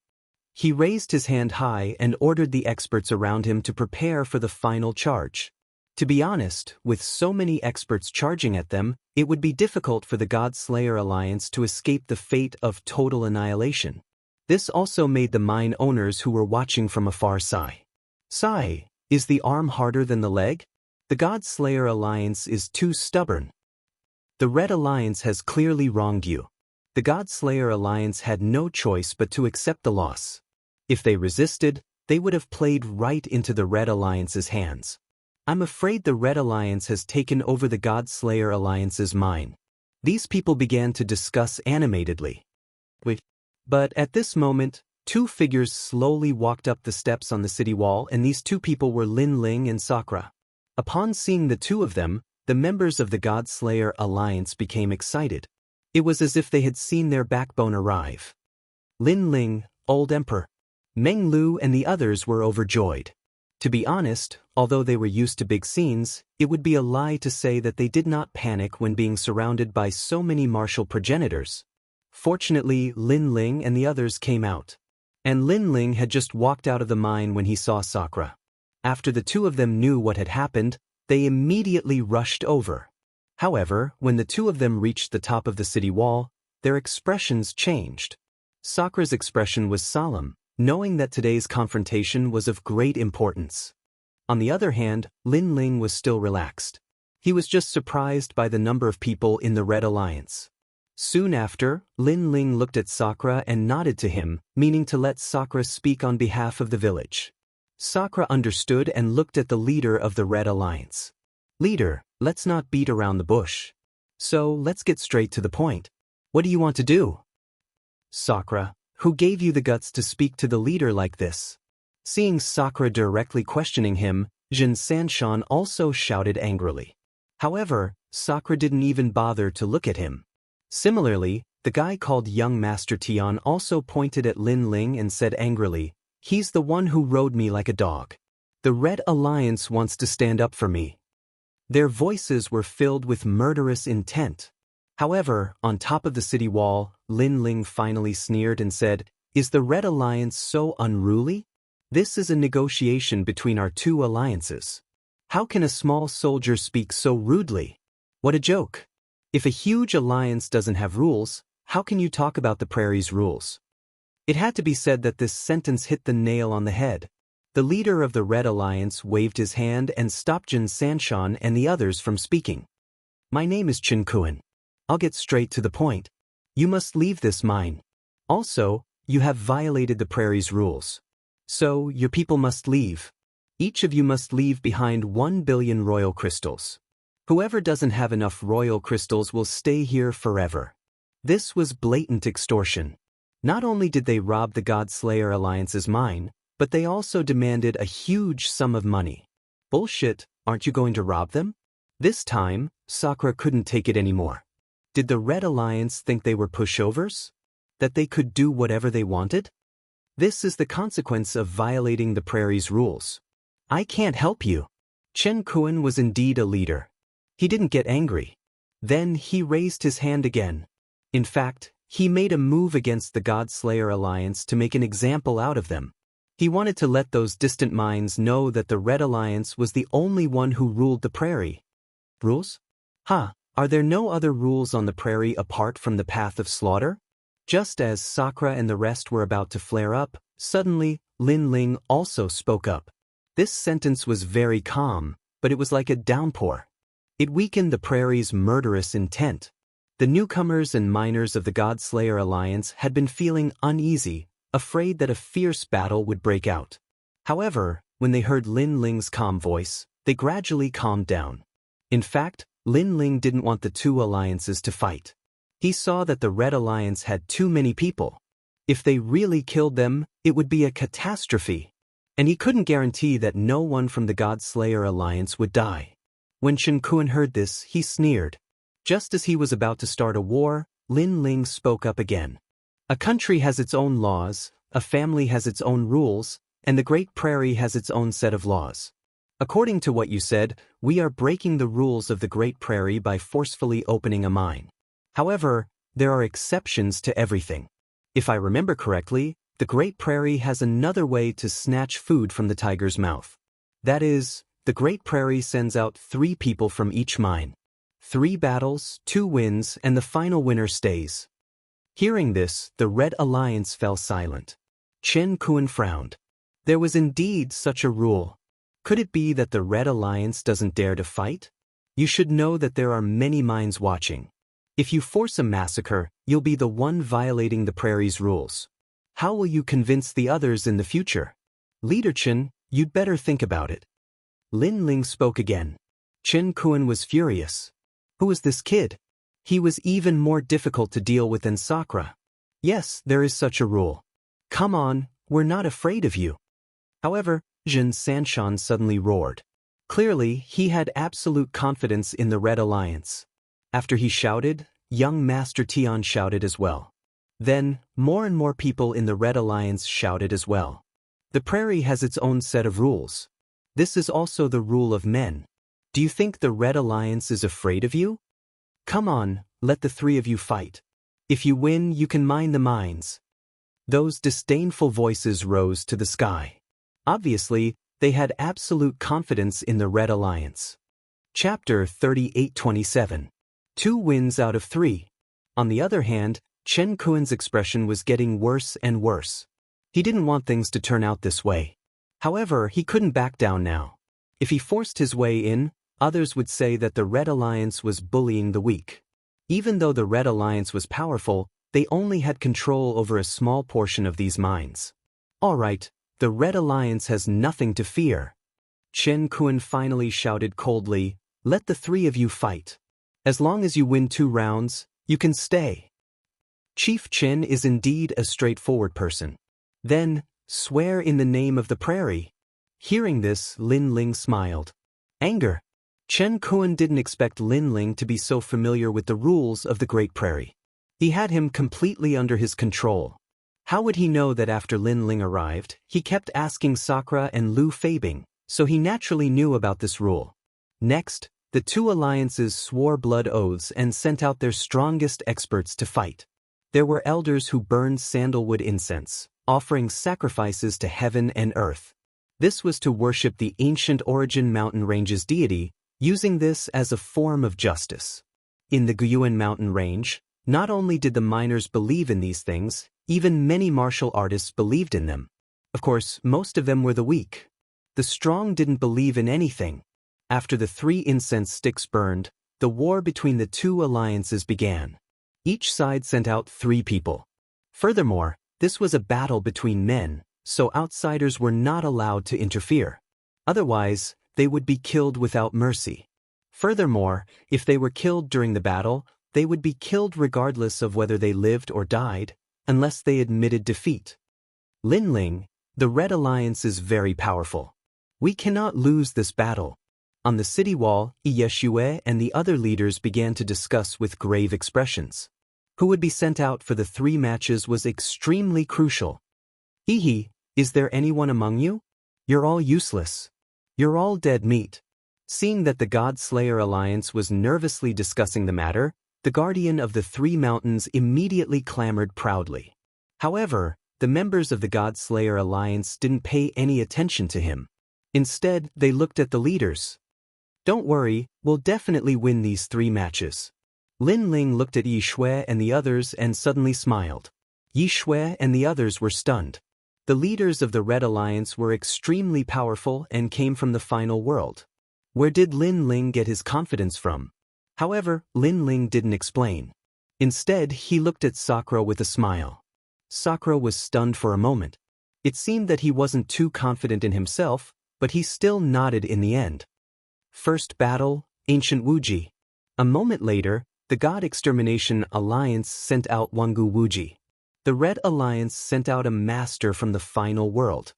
S1: He raised his hand high and ordered the experts around him to prepare for the final charge. To be honest, with so many experts charging at them, it would be difficult for the God-Slayer Alliance to escape the fate of total annihilation. This also made the mine owners who were watching from afar sigh. Sigh, is the arm harder than the leg? The God Slayer Alliance is too stubborn. The Red Alliance has clearly wronged you. The God Slayer Alliance had no choice but to accept the loss. If they resisted, they would have played right into the Red Alliance's hands. I'm afraid the Red Alliance has taken over the God Slayer Alliance's mind. These people began to discuss animatedly. But at this moment, two figures slowly walked up the steps on the city wall, and these two people were Lin Ling and Sakura. Upon seeing the two of them, the members of the God Slayer Alliance became excited. It was as if they had seen their backbone arrive. Lin Ling, Old Emperor, Meng Lu and the others were overjoyed. To be honest, although they were used to big scenes, it would be a lie to say that they did not panic when being surrounded by so many martial progenitors. Fortunately, Lin Ling and the others came out. And Lin Ling had just walked out of the mine when he saw Sakura. After the two of them knew what had happened, they immediately rushed over. However, when the two of them reached the top of the city wall, their expressions changed. Sakura's expression was solemn, knowing that today's confrontation was of great importance. On the other hand, Lin Ling was still relaxed. He was just surprised by the number of people in the Red Alliance. Soon after, Lin Ling looked at Sakura and nodded to him, meaning to let Sakura speak on behalf of the village. Sakura understood and looked at the leader of the Red Alliance. Leader, let's not beat around the bush. So let's get straight to the point. What do you want to do? Sakura, who gave you the guts to speak to the leader like this? Seeing Sakura directly questioning him, Xianxia also shouted angrily. However, Sakura didn't even bother to look at him. Similarly, the guy called Young Master Tian also pointed at Lin Ling and said angrily, "He's the one who rode me like a dog. The Red Alliance wants to stand up for me." Their voices were filled with murderous intent. However, on top of the city wall, Lin Ling finally sneered and said, "Is the Red Alliance so unruly? This is a negotiation between our two alliances. How can a small soldier speak so rudely? What a joke! If a huge alliance doesn't have rules, how can you talk about the prairie's rules?" It had to be said that this sentence hit the nail on the head. The leader of the Red Alliance waved his hand and stopped Xianxia and the others from speaking. "My name is Chen Kuan. I'll get straight to the point. You must leave this mine. Also, you have violated the prairie's rules. So, your people must leave. Each of you must leave behind 1 billion royal crystals. Whoever doesn't have enough royal crystals will stay here forever." This was blatant extortion. Not only did they rob the God Slayer Alliance's mine, but they also demanded a huge sum of money. Bullshit, aren't you going to rob them? This time, Sakura couldn't take it anymore. Did the Red Alliance think they were pushovers? That they could do whatever they wanted? This is the consequence of violating the prairie's rules. I can't help you. Chen Kuan was indeed a leader. He didn't get angry. Then he raised his hand again. In fact, he made a move against the God Slayer Alliance to make an example out of them. He wanted to let those distant minds know that the Red Alliance was the only one who ruled the prairie. Rules? Are there no other rules on the prairie apart from the path of slaughter? Just as Sakura and the rest were about to flare up, suddenly, Lin Ling also spoke up. This sentence was very calm, but it was like a downpour. It weakened the prairie's murderous intent. The newcomers and miners of the God Slayer Alliance had been feeling uneasy, afraid that a fierce battle would break out. However, when they heard Lin Ling's calm voice, they gradually calmed down. In fact, Lin Ling didn't want the two alliances to fight. He saw that the Red Alliance had too many people. If they really killed them, it would be a catastrophe. And he couldn't guarantee that no one from the God Slayer Alliance would die. When Chen Kuan heard this, he sneered. Just as he was about to start a war, Lin Ling spoke up again. A country has its own laws, a family has its own rules, and the Great Prairie has its own set of laws. According to what you said, we are breaking the rules of the Great Prairie by forcefully opening a mine. However, there are exceptions to everything. If I remember correctly, the Great Prairie has another way to snatch food from the tiger's mouth. That is, the Great Prairie sends out 3 people from each mine. 3 battles, 2 wins, and the final winner stays. Hearing this, the Red Alliance fell silent. Chen Kuan frowned. There was indeed such a rule. Could it be that the Red Alliance doesn't dare to fight? You should know that there are many minds watching. If you force a massacre, you'll be the one violating the prairie's rules. How will you convince the others in the future? Leader Chen, you'd better think about it. Lin Ling spoke again. Chen Kuan was furious. Who was this kid? He was even more difficult to deal with than Sakura. Yes, there is such a rule. Come on, we're not afraid of you. However, Jin Sanshan suddenly roared. Clearly, he had absolute confidence in the Red Alliance. After he shouted, young Master Tian shouted as well. Then, more and more people in the Red Alliance shouted as well. The prairie has its own set of rules. This is also the rule of men. Do you think the Red Alliance is afraid of you? Come on, let the three of you fight. If you win, you can mine the mines. Those disdainful voices rose to the sky. Obviously, they had absolute confidence in the Red Alliance. Chapter 38:27. 2 wins out of 3. On the other hand, Chen Kuan's expression was getting worse and worse. He didn't want things to turn out this way. However, he couldn't back down now. If he forced his way in, others would say that the Red Alliance was bullying the weak. Even though the Red Alliance was powerful, they only had control over a small portion of these mines. All right, the Red Alliance has nothing to fear. Chen Kuan finally shouted coldly, let the three of you fight. As long as you win 2 rounds, you can stay. Chief Chen is indeed a straightforward person. Then, swear in the name of the prairie. Hearing this, Lin Ling smiled. Anger. Chen Kuan didn't expect Lin Ling to be so familiar with the rules of the Great Prairie. He had him completely under his control. How would he know that after Lin Ling arrived, he kept asking Sakura and Lu Feibing, so he naturally knew about this rule. Next, the 2 alliances swore blood oaths and sent out their strongest experts to fight. There were elders who burned sandalwood incense, offering sacrifices to heaven and earth. This was to worship the ancient Origin Mountain Range's deity, using this as a form of justice. In the Guyuan Mountain Range, not only did the miners believe in these things, even many martial artists believed in them. Of course, most of them were the weak. The strong didn't believe in anything. After the 3 incense sticks burned, the war between the 2 alliances began. Each side sent out 3 people. Furthermore, this was a battle between men, so outsiders were not allowed to interfere. Otherwise, they would be killed without mercy. Furthermore, if they were killed during the battle, they would be killed regardless of whether they lived or died, unless they admitted defeat. Lin Ling, the Red Alliance is very powerful. We cannot lose this battle. On the city wall, Ye Shue and the other leaders began to discuss with grave expressions. Who would be sent out for the 3 matches was extremely crucial. Hehe, is there anyone among you? You're all useless. You're all dead meat. Seeing that the God Slayer Alliance was nervously discussing the matter, the guardian of the 3 mountains immediately clamored proudly. However, the members of the God Slayer Alliance didn't pay any attention to him. Instead, they looked at the leaders. Don't worry, we'll definitely win these 3 matches. Lin Ling looked at Yi Shui and the others and suddenly smiled. Yi Shui and the others were stunned. The leaders of the Red Alliance were extremely powerful and came from the final world. Where did Lin Ling get his confidence from? However, Lin Ling didn't explain. Instead, he looked at Sakura with a smile. Sakura was stunned for a moment. It seemed that he wasn't too confident in himself, but he still nodded in the end. First battle, Ancient Wuji. A moment later, the God Extermination Alliance sent out Wangu Wuji. The Red Alliance sent out a master from the final world.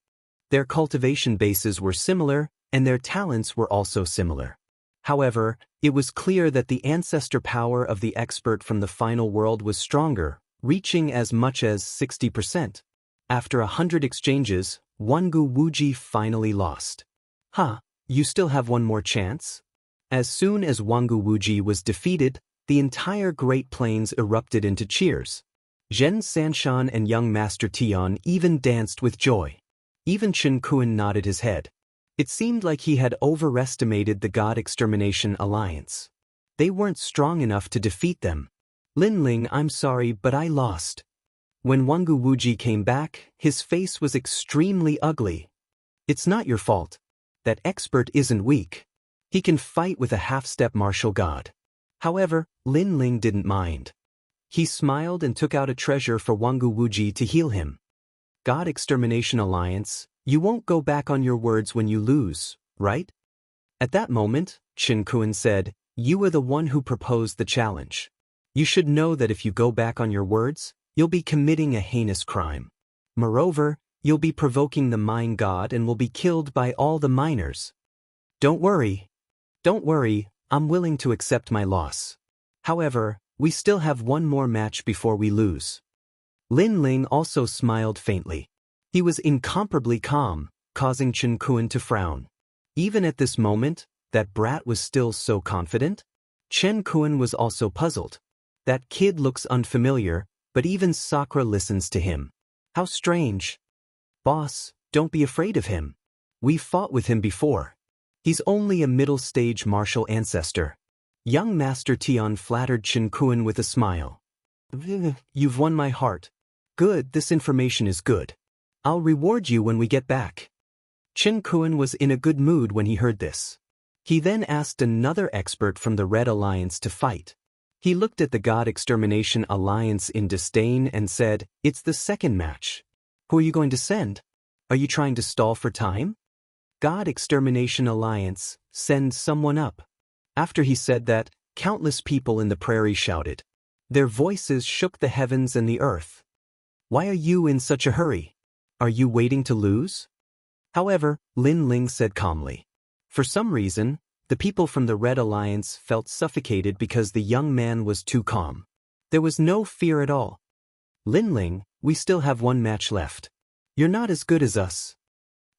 S1: Their cultivation bases were similar, and their talents were also similar. However, it was clear that the ancestor power of the expert from the final world was stronger, reaching as much as 60%. After 100 exchanges, Wangu Wuji finally lost. You still have one more chance? As soon as Wangu Wuji was defeated, the entire Great Plains erupted into cheers. Zhen Sanshan and young Master Tian even danced with joy. Even Chen Kuan nodded his head. It seemed like he had overestimated the God Extermination Alliance. They weren't strong enough to defeat them. Lin Ling, I'm sorry, but I lost. When Wangu Wuji came back, his face was extremely ugly. It's not your fault. That expert isn't weak. He can fight with a half-step martial god. However, Lin Ling didn't mind. He smiled and took out a treasure for Wang Wuji to heal him. God Extermination Alliance, you won't go back on your words when you lose, right? At that moment, Chen Kuan said, you were the one who proposed the challenge. You should know that if you go back on your words, you'll be committing a heinous crime. Moreover, you'll be provoking the mine god and will be killed by all the miners. Don't worry, I'm willing to accept my loss. However, we still have one more match before we lose. Lin Ling also smiled faintly. He was incomparably calm, causing Chen Kuan to frown. Even at this moment, that brat was still so confident? Chen Kuan was also puzzled. That kid looks unfamiliar, but even Sakura listens to him. How strange. Boss, don't be afraid of him. We've fought with him before. He's only a middle-stage martial ancestor. Young Master Tian flattered Chen Kuan with a smile. You've won my heart. Good, this information is good. I'll reward you when we get back. Chen Kuan was in a good mood when he heard this. He then asked another expert from the Red Alliance to fight. He looked at the God Extermination Alliance in disdain and said, it's the second match. Who are you going to send? Are you trying to stall for time? God Extermination Alliance, send someone up. After he said that, countless people in the prairie shouted. Their voices shook the heavens and the earth. Why are you in such a hurry? Are you waiting to lose? However, Lin Ling said calmly. For some reason, the people from the Red Alliance felt suffocated because the young man was too calm. There was no fear at all. Lin Ling, we still have one match left. You're not as good as us.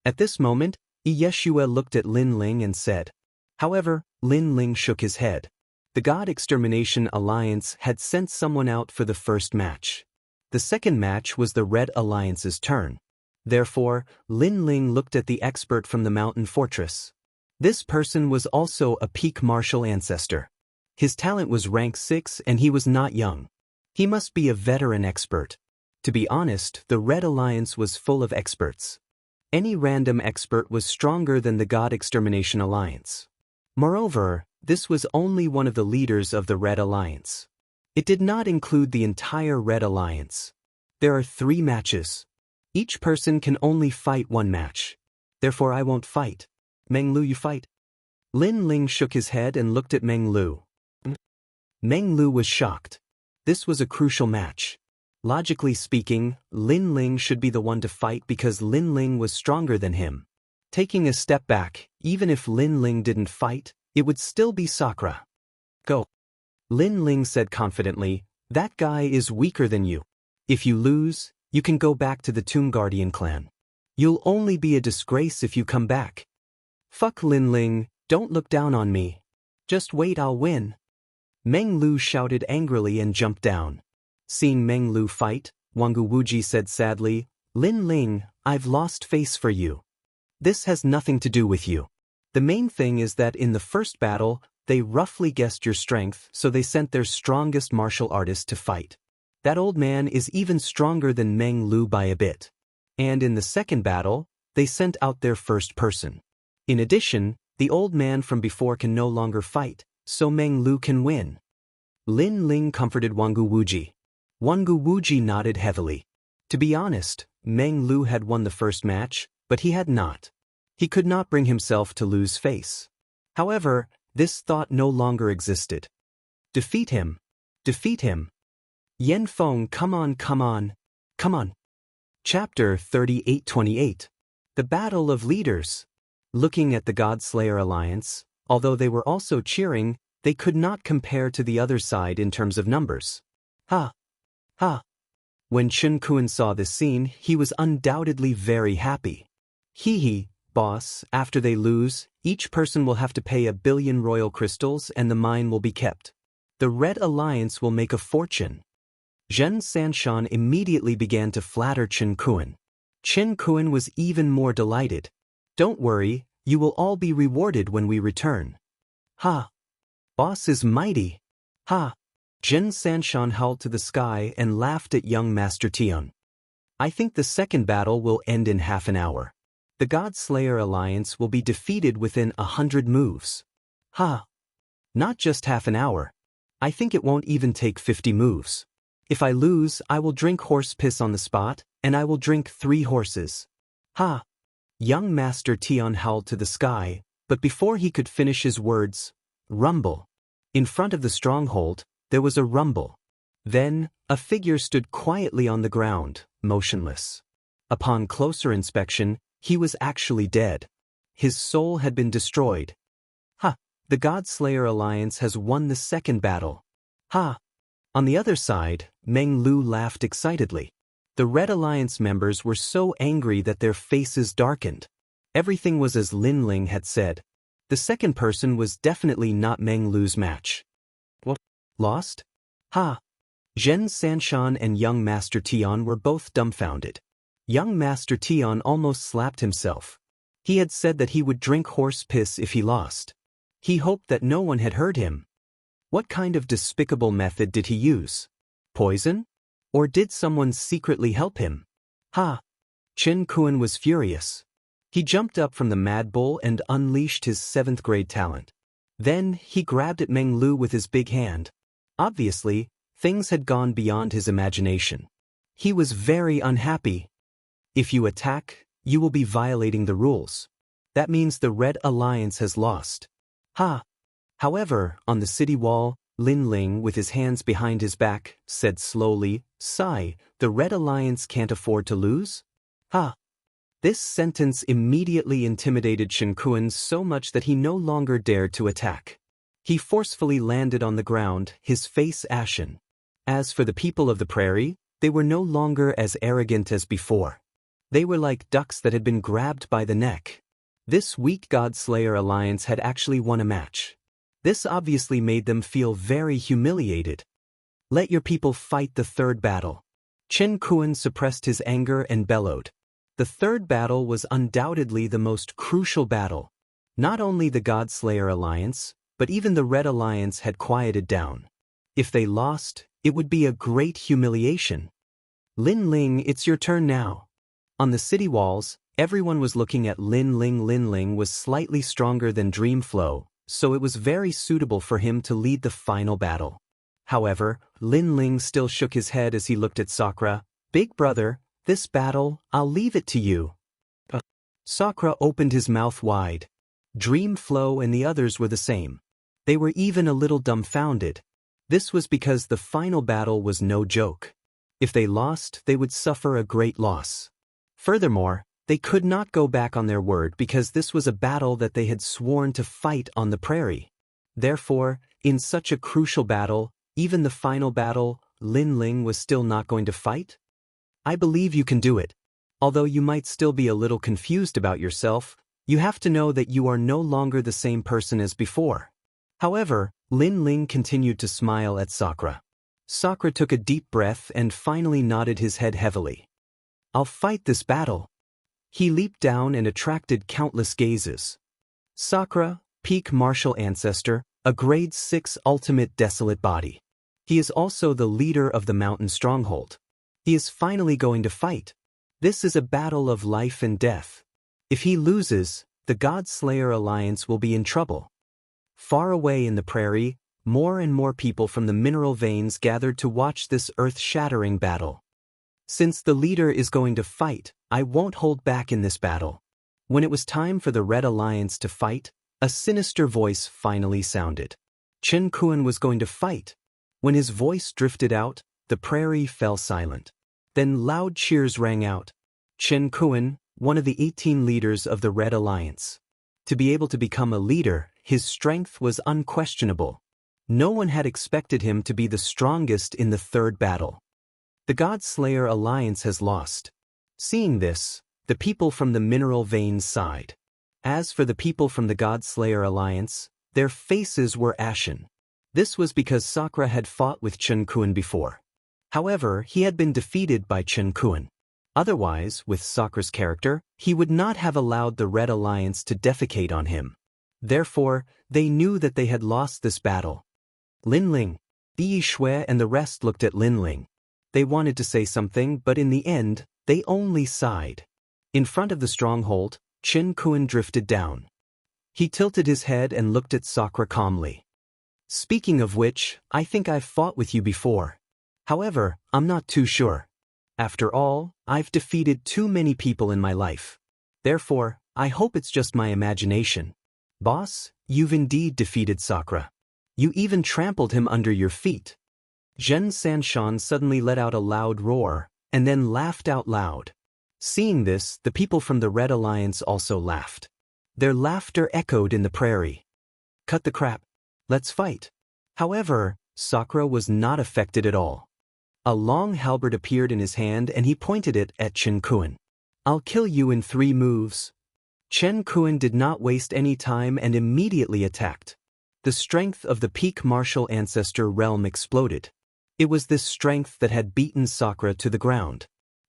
S1: At this moment, Yeshua looked at Lin Ling and said. However, Lin Ling shook his head. The God Extermination Alliance had sent someone out for the first match. The second match was the Red Alliance's turn. Therefore, Lin Ling looked at the expert from the mountain fortress. This person was also a peak martial ancestor. His talent was rank 6 and he was not young. He must be a veteran expert. To be honest, the Red Alliance was full of experts. Any random expert was stronger than the God Extermination Alliance. Moreover, this was only one of the leaders of the Red Alliance. It did not include the entire Red Alliance. There are 3 matches. Each person can only fight one match. Therefore I won't fight. Meng Lu, you fight. Lin Ling shook his head and looked at Meng Lu. Meng Lu was shocked. This was a crucial match. Logically speaking, Lin Ling should be the one to fight because Lin Ling was stronger than him. Taking a step back, even if Lin Ling didn't fight, it would still be Sakura. Go. Lin Ling said confidently, that guy is weaker than you. If you lose, you can go back to the Tomb Guardian clan. You'll only be a disgrace if you come back. Fuck Lin Ling, don't look down on me. Just wait, I'll win. Meng Lu shouted angrily and jumped down. Seeing Meng Lu fight, Wang Wuji said sadly, Lin Ling, I've lost face for you. This has nothing to do with you. The main thing is that in the first battle, they roughly guessed your strength, so they sent their strongest martial artist to fight. That old man is even stronger than Meng Lu by a bit. And in the second battle, they sent out their first person. In addition, the old man from before can no longer fight, so Meng Lu can win. Lin Ling comforted Wang Wuji. Wang Wuji nodded heavily. To be honest, Meng Lu had won the first match, but he had not. He could not bring himself to lose face. However, this thought no longer existed. Defeat him. Defeat him. Yen Feng, come on, come on. Come on. Chapter 38-28. The Battle of Leaders. Looking at the Godslayer Alliance, although they were also cheering, they could not compare to the other side in terms of numbers. Ha! Ha! When Chen Kuan saw this scene, he was undoubtedly very happy. Hee, boss, after they lose, each person will have to pay 1 billion royal crystals and the mine will be kept. The Red Alliance will make a fortune. Zhen Sanshan immediately began to flatter Chen Kuan. Chen Kuan was even more delighted. Don't worry, you will all be rewarded when we return. Ha! Boss is mighty. Ha! Zhen Sanshan howled to the sky and laughed at young Master Tian. I think the second battle will end in half an hour. The God Slayer Alliance will be defeated within 100 moves. Ha! Not just half an hour. I think it won't even take 50 moves. If I lose, I will drink horse piss on the spot, and I will drink 3 horses. Ha! Young Master Tian howled to the sky, but before he could finish his words, rumble. In front of the stronghold, there was a rumble. Then, a figure stood quietly on the ground, motionless. Upon closer inspection, he was actually dead. His soul had been destroyed. Ha! The God Slayer Alliance has won the second battle. Ha! On the other side, Meng Lu laughed excitedly. The Red Alliance members were so angry that their faces darkened. Everything was as Lin Ling had said. The second person was definitely not Meng Lu's match. What? Lost? Ha! Zhen Sanshan and young Master Tian were both dumbfounded. Young Master Tian almost slapped himself. He had said that he would drink horse piss if he lost. He hoped that no one had heard him. What kind of despicable method did he use? Poison? Or did someone secretly help him? Ha! Chen Kuan was furious. He jumped up from the Mad Bull and unleashed his 7th grade talent. Then, he grabbed at Meng Lu with his big hand. Obviously, things had gone beyond his imagination. He was very unhappy. If you attack, you will be violating the rules. That means the Red Alliance has lost. Ha! However, on the city wall, Lin Ling, with his hands behind his back, said slowly, "Sigh, the Red Alliance can't afford to lose?" Ha! This sentence immediately intimidated Chen Kuan so much that he no longer dared to attack. He forcefully landed on the ground, his face ashen. As for the people of the prairie, they were no longer as arrogant as before. They were like ducks that had been grabbed by the neck. This weak God Slayer Alliance had actually won a match. This obviously made them feel very humiliated. Let your people fight the third battle. Chen Kuan suppressed his anger and bellowed. The third battle was undoubtedly the most crucial battle. Not only the God Slayer Alliance, but even the Red Alliance had quieted down. If they lost, it would be a great humiliation. Lin Ling, it's your turn now. On the city walls, everyone was looking at Lin Ling. Lin Ling was slightly stronger than Dreamflow, so it was very suitable for him to lead the final battle. However, Lin Ling still shook his head as he looked at Sakura. "Big brother, this battle, I'll leave it to you." Sakura opened his mouth wide. Dreamflow and the others were the same. They were even a little dumbfounded. This was because the final battle was no joke. If they lost, they would suffer a great loss. Furthermore, they could not go back on their word because this was a battle that they had sworn to fight on the prairie. Therefore, in such a crucial battle, even the final battle, Lin Ling was still not going to fight? I believe you can do it. Although you might still be a little confused about yourself, you have to know that you are no longer the same person as before. However, Lin Ling continued to smile at Sakura. Sakura took a deep breath and finally nodded his head heavily. I'll fight this battle. He leaped down and attracted countless gazes. Sakura, peak martial ancestor, a grade 6 ultimate desolate body. He is also the leader of the mountain stronghold. He is finally going to fight. This is a battle of life and death. If he loses, the God Slayer Alliance will be in trouble. Far away in the prairie, more and more people from the mineral veins gathered to watch this earth-shattering battle. Since the leader is going to fight, I won't hold back in this battle. When it was time for the Red Alliance to fight, a sinister voice finally sounded. Chen Kuan was going to fight. When his voice drifted out, the prairie fell silent. Then loud cheers rang out. Chen Kuan, one of the 18 leaders of the Red Alliance. To be able to become a leader, his strength was unquestionable. No one had expected him to be the strongest in the third battle. The God Slayer Alliance has lost. Seeing this, the people from the mineral veins sighed. As for the people from the God Slayer Alliance, their faces were ashen. This was because Sakura had fought with Chen Kuan before. However, he had been defeated by Chen Kuan. Otherwise, with Sakura's character, he would not have allowed the Red Alliance to defecate on him. Therefore, they knew that they had lost this battle. Lin Ling, Yi Shui and the rest looked at Lin Ling. They wanted to say something, but in the end, they only sighed. In front of the stronghold, Chen Kun drifted down. He tilted his head and looked at Sakura calmly. Speaking of which, I think I've fought with you before. However, I'm not too sure. After all, I've defeated too many people in my life. Therefore, I hope it's just my imagination. Boss, you've indeed defeated Sakura. You even trampled him under your feet. Zhen Sanshan suddenly let out a loud roar, and then laughed out loud. Seeing this, the people from the Red Alliance also laughed. Their laughter echoed in the prairie. Cut the crap. Let's fight. However, Sakura was not affected at all. A long halberd appeared in his hand and he pointed it at Chen Kun. I'll kill you in 3 moves. Chen Kun did not waste any time and immediately attacked. The strength of the peak martial ancestor realm exploded. It was this strength that had beaten Sakura to the ground.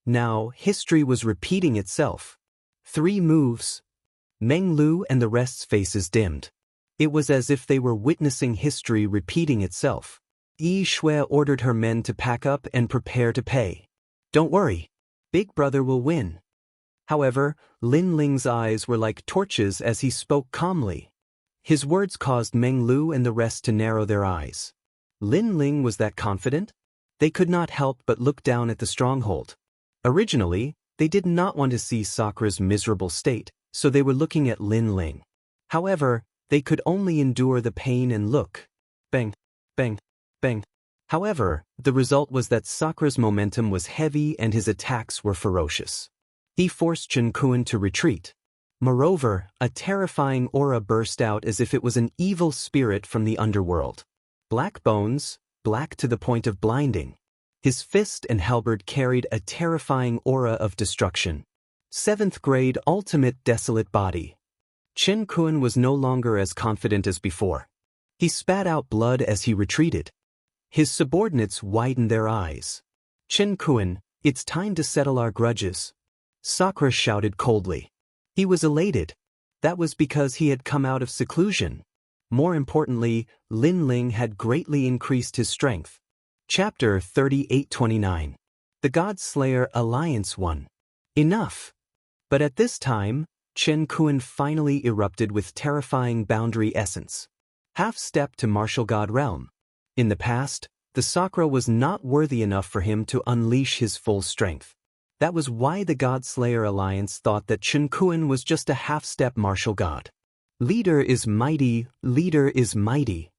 S1: Now, history was repeating itself. 3 moves. Meng Lu and the rest's faces dimmed. It was as if they were witnessing history repeating itself. Yi Shui ordered her men to pack up and prepare to pay. Don't worry. Big brother will win. However, Lin Ling's eyes were like torches as he spoke calmly. His words caused Meng Lu and the rest to narrow their eyes. Lin Ling was that confident? They could not help but look down at the stronghold. Originally, they did not want to see Sakura's miserable state, so they were looking at Lin Ling. However, they could only endure the pain and look. Bang, bang, bang. However, the result was that Sakura's momentum was heavy and his attacks were ferocious. He forced Chen Kun to retreat. Moreover, a terrifying aura burst out as if it was an evil spirit from the underworld. Black bones, black to the point of blinding. His fist and halberd carried a terrifying aura of destruction. 7th grade ultimate desolate body. Chen Kun was no longer as confident as before. He spat out blood as he retreated. His subordinates widened their eyes. Chen Kun, it's time to settle our grudges. Sakura shouted coldly. He was elated. That was because he had come out of seclusion. More importantly, Lin Ling had greatly increased his strength. Chapter 3829. The God Slayer Alliance won. Enough. But at this time, Chen Kun finally erupted with terrifying boundary essence. Half-step to martial god realm. In the past, the Sakura was not worthy enough for him to unleash his full strength. That was why the God Slayer Alliance thought that Chen Kun was just a half-step martial god. Leader is mighty, leader is mighty.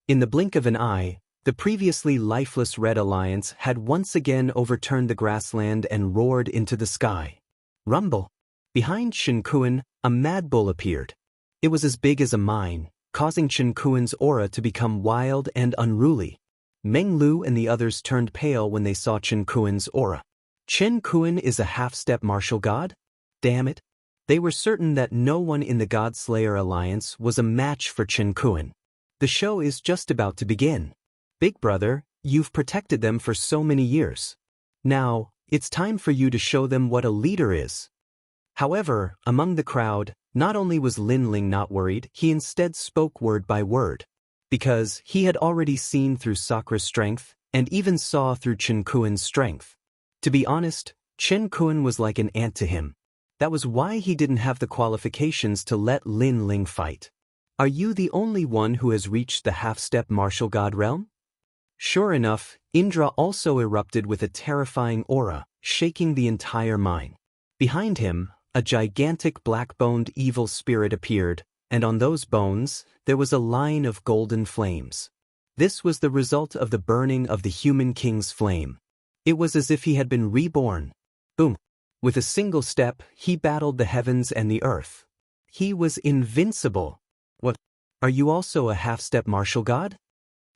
S1: In the blink of an eye, the previously lifeless Red Alliance had once again overturned the grassland and roared into the sky. Rumble. Behind Chen Kun, a mad bull appeared. It was as big as a mine, causing Chen Kun's aura to become wild and unruly. Meng Lu and the others turned pale when they saw Chen Kun's aura. Chen Kun is a half-step martial god? Damn it. They were certain that no one in the God Slayer Alliance was a match for Chen Kun. The show is just about to begin. Big brother, you've protected them for so many years. Now, it's time for you to show them what a leader is. However, among the crowd, not only was Lin Ling not worried, he instead spoke word by word. Because he had already seen through Sakura's strength, and even saw through Chen Kun's strength. To be honest, Chen Kun was like an ant to him. That was why he didn't have the qualifications to let Lin Ling fight. Are you the only one who has reached the half-step martial god realm? Sure enough, Indra also erupted with a terrifying aura, shaking the entire mine. Behind him, a gigantic black-boned evil spirit appeared, and on those bones, there was a line of golden flames. This was the result of the burning of the human king's flame. It was as if he had been reborn. Boom. With a single step, he battled the heavens and the earth. He was invincible. What? Are you also a half-step martial god?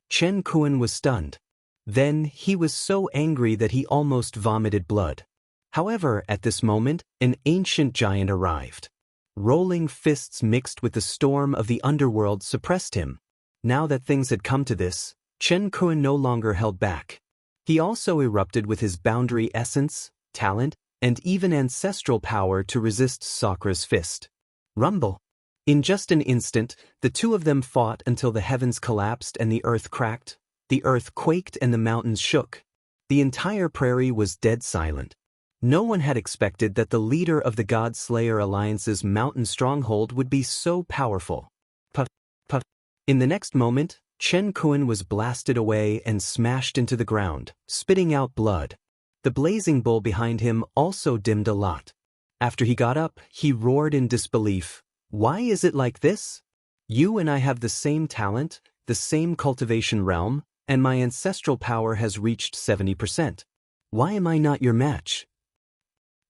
S1: Chen Kun was stunned. Then, he was so angry that he almost vomited blood. However, at this moment, an ancient giant arrived. Rolling fists mixed with the storm of the underworld suppressed him. Now that things had come to this, Chen Kun no longer held back. He also erupted with his boundary essence, talent, and even ancestral power to resist Sakura's fist. Rumble. In just an instant, the two of them fought until the heavens collapsed and the earth cracked, the earth quaked and the mountains shook. The entire prairie was dead silent. No one had expected that the leader of the God Slayer Alliance's mountain stronghold would be so powerful. Puff, puff. In the next moment, Chen Kun was blasted away and smashed into the ground, spitting out blood. The blazing bull behind him also dimmed a lot. After he got up, he roared in disbelief. Why is it like this? You and I have the same talent, the same cultivation realm, and my ancestral power has reached 70%. Why am I not your match?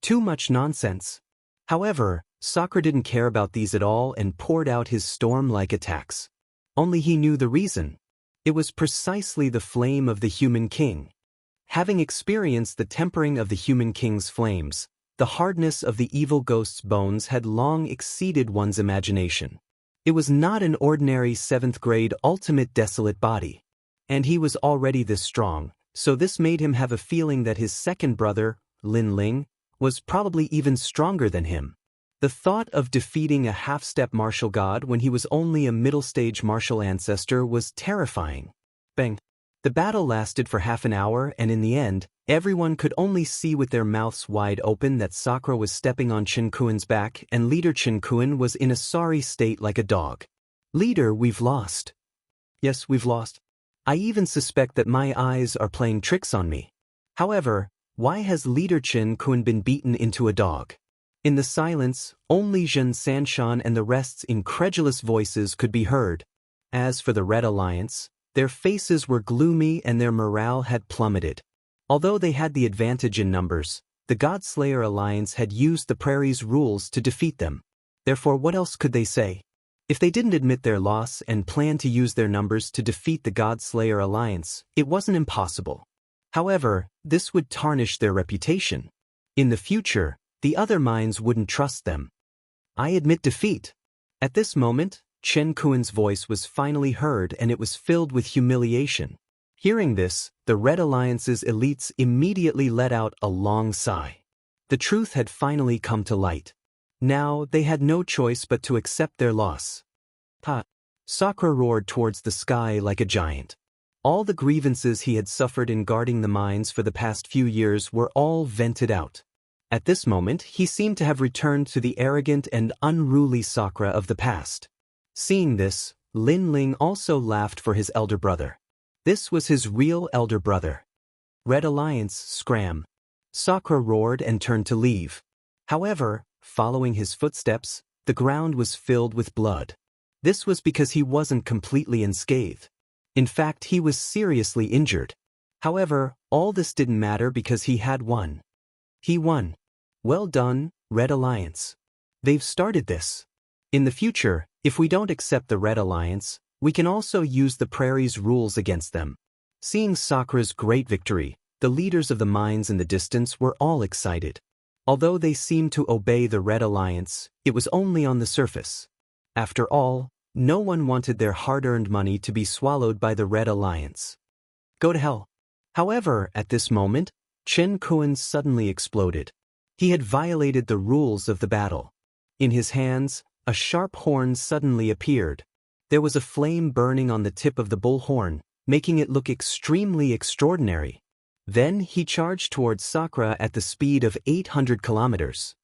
S1: Too much nonsense. However, Sakura didn't care about these at all and poured out his storm-like attacks. Only he knew the reason. It was precisely the flame of the human king. Having experienced the tempering of the human king's flames, the hardness of the evil ghost's bones had long exceeded one's imagination. It was not an ordinary 7th grade ultimate desolate body. And he was already this strong, so this made him have a feeling that his second brother, Lin Ling, was probably even stronger than him. The thought of defeating a half-step martial god when he was only a middle-stage martial ancestor was terrifying. Bang! The battle lasted for half an hour and in the end, everyone could only see with their mouths wide open that Sakura was stepping on Chen Kuen's back and Leader Chen Kuen was in a sorry state like a dog. Leader, we've lost. Yes, we've lost. I even suspect that my eyes are playing tricks on me. However, why has Leader Chen Kuen been beaten into a dog? In the silence, only Zhen Sanshan and the rest's incredulous voices could be heard. As for the Red Alliance, their faces were gloomy and their morale had plummeted. Although they had the advantage in numbers, the God-Slayer Alliance had used the Prairie's rules to defeat them. Therefore, what else could they say? If they didn't admit their loss and planned to use their numbers to defeat the God-Slayer Alliance, it wasn't impossible. However, this would tarnish their reputation. In the future, the other minds wouldn't trust them. I admit defeat. At this moment, Chen Kuen's voice was finally heard and it was filled with humiliation. Hearing this, the Red Alliance's elites immediately let out a long sigh. The truth had finally come to light. Now, they had no choice but to accept their loss. Ha! Sakura roared towards the sky like a giant. All the grievances he had suffered in guarding the mines for the past few years were all vented out. At this moment, he seemed to have returned to the arrogant and unruly Sakura of the past. Seeing this, Lin Ling also laughed for his elder brother. This was his real elder brother. Red Alliance, scram. Sakura roared and turned to leave. However, following his footsteps, the ground was filled with blood. This was because he wasn't completely unscathed. In fact, he was seriously injured. However, all this didn't matter because he had won. He won. Well done, Red Alliance. They've started this. In the future, if we don't accept the Red Alliance, we can also use the Prairie's rules against them. Seeing Sakura's great victory, the leaders of the mines in the distance were all excited. Although they seemed to obey the Red Alliance, it was only on the surface. After all, no one wanted their hard-earned money to be swallowed by the Red Alliance. Go to hell. However, at this moment, Chen Kuen suddenly exploded. He had violated the rules of the battle. In his hands, a sharp horn suddenly appeared. There was a flame burning on the tip of the bull horn, making it look extremely extraordinary. Then he charged towards Sakura at the speed of 800 kilometers.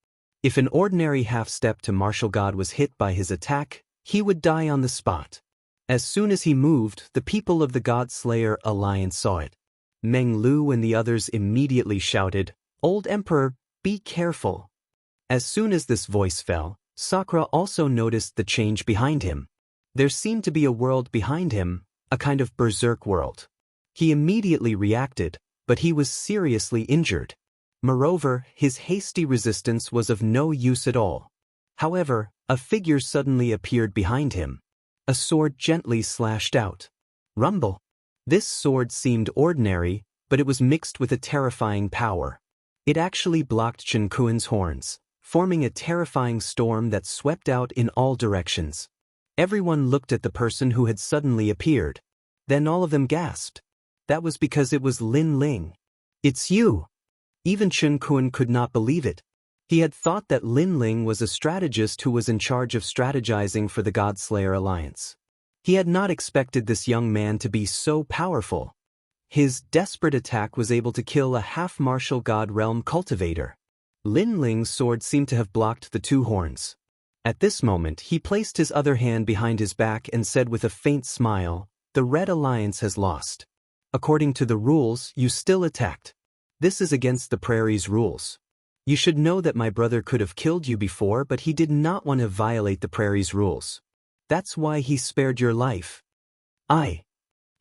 S1: If an ordinary half-step to martial god was hit by his attack, he would die on the spot. As soon as he moved, the people of the God-Slayer Alliance saw it. Meng Lu and the others immediately shouted, "Old Emperor, be careful." As soon as this voice fell, Sakura also noticed the change behind him. There seemed to be a world behind him, a kind of berserk world. He immediately reacted, but he was seriously injured. Moreover, his hasty resistance was of no use at all. However, a figure suddenly appeared behind him. A sword gently slashed out. Rumble. This sword seemed ordinary, but it was mixed with a terrifying power. It actually blocked Chen Kuen's horns, forming a terrifying storm that swept out in all directions. Everyone looked at the person who had suddenly appeared. Then all of them gasped. That was because it was Lin Ling. "It's you!" Even Chen Kuen could not believe it. He had thought that Lin Ling was a strategist who was in charge of strategizing for the God-Slayer Alliance. He had not expected this young man to be so powerful. His desperate attack was able to kill a half-martial god realm cultivator. Lin Ling's sword seemed to have blocked the two horns. At this moment, he placed his other hand behind his back and said with a faint smile, "The Red Alliance has lost. According to the rules, you still attacked. This is against the Prairie's rules. You should know that my brother could have killed you before, but he did not want to violate the Prairie's rules. That's why he spared your life."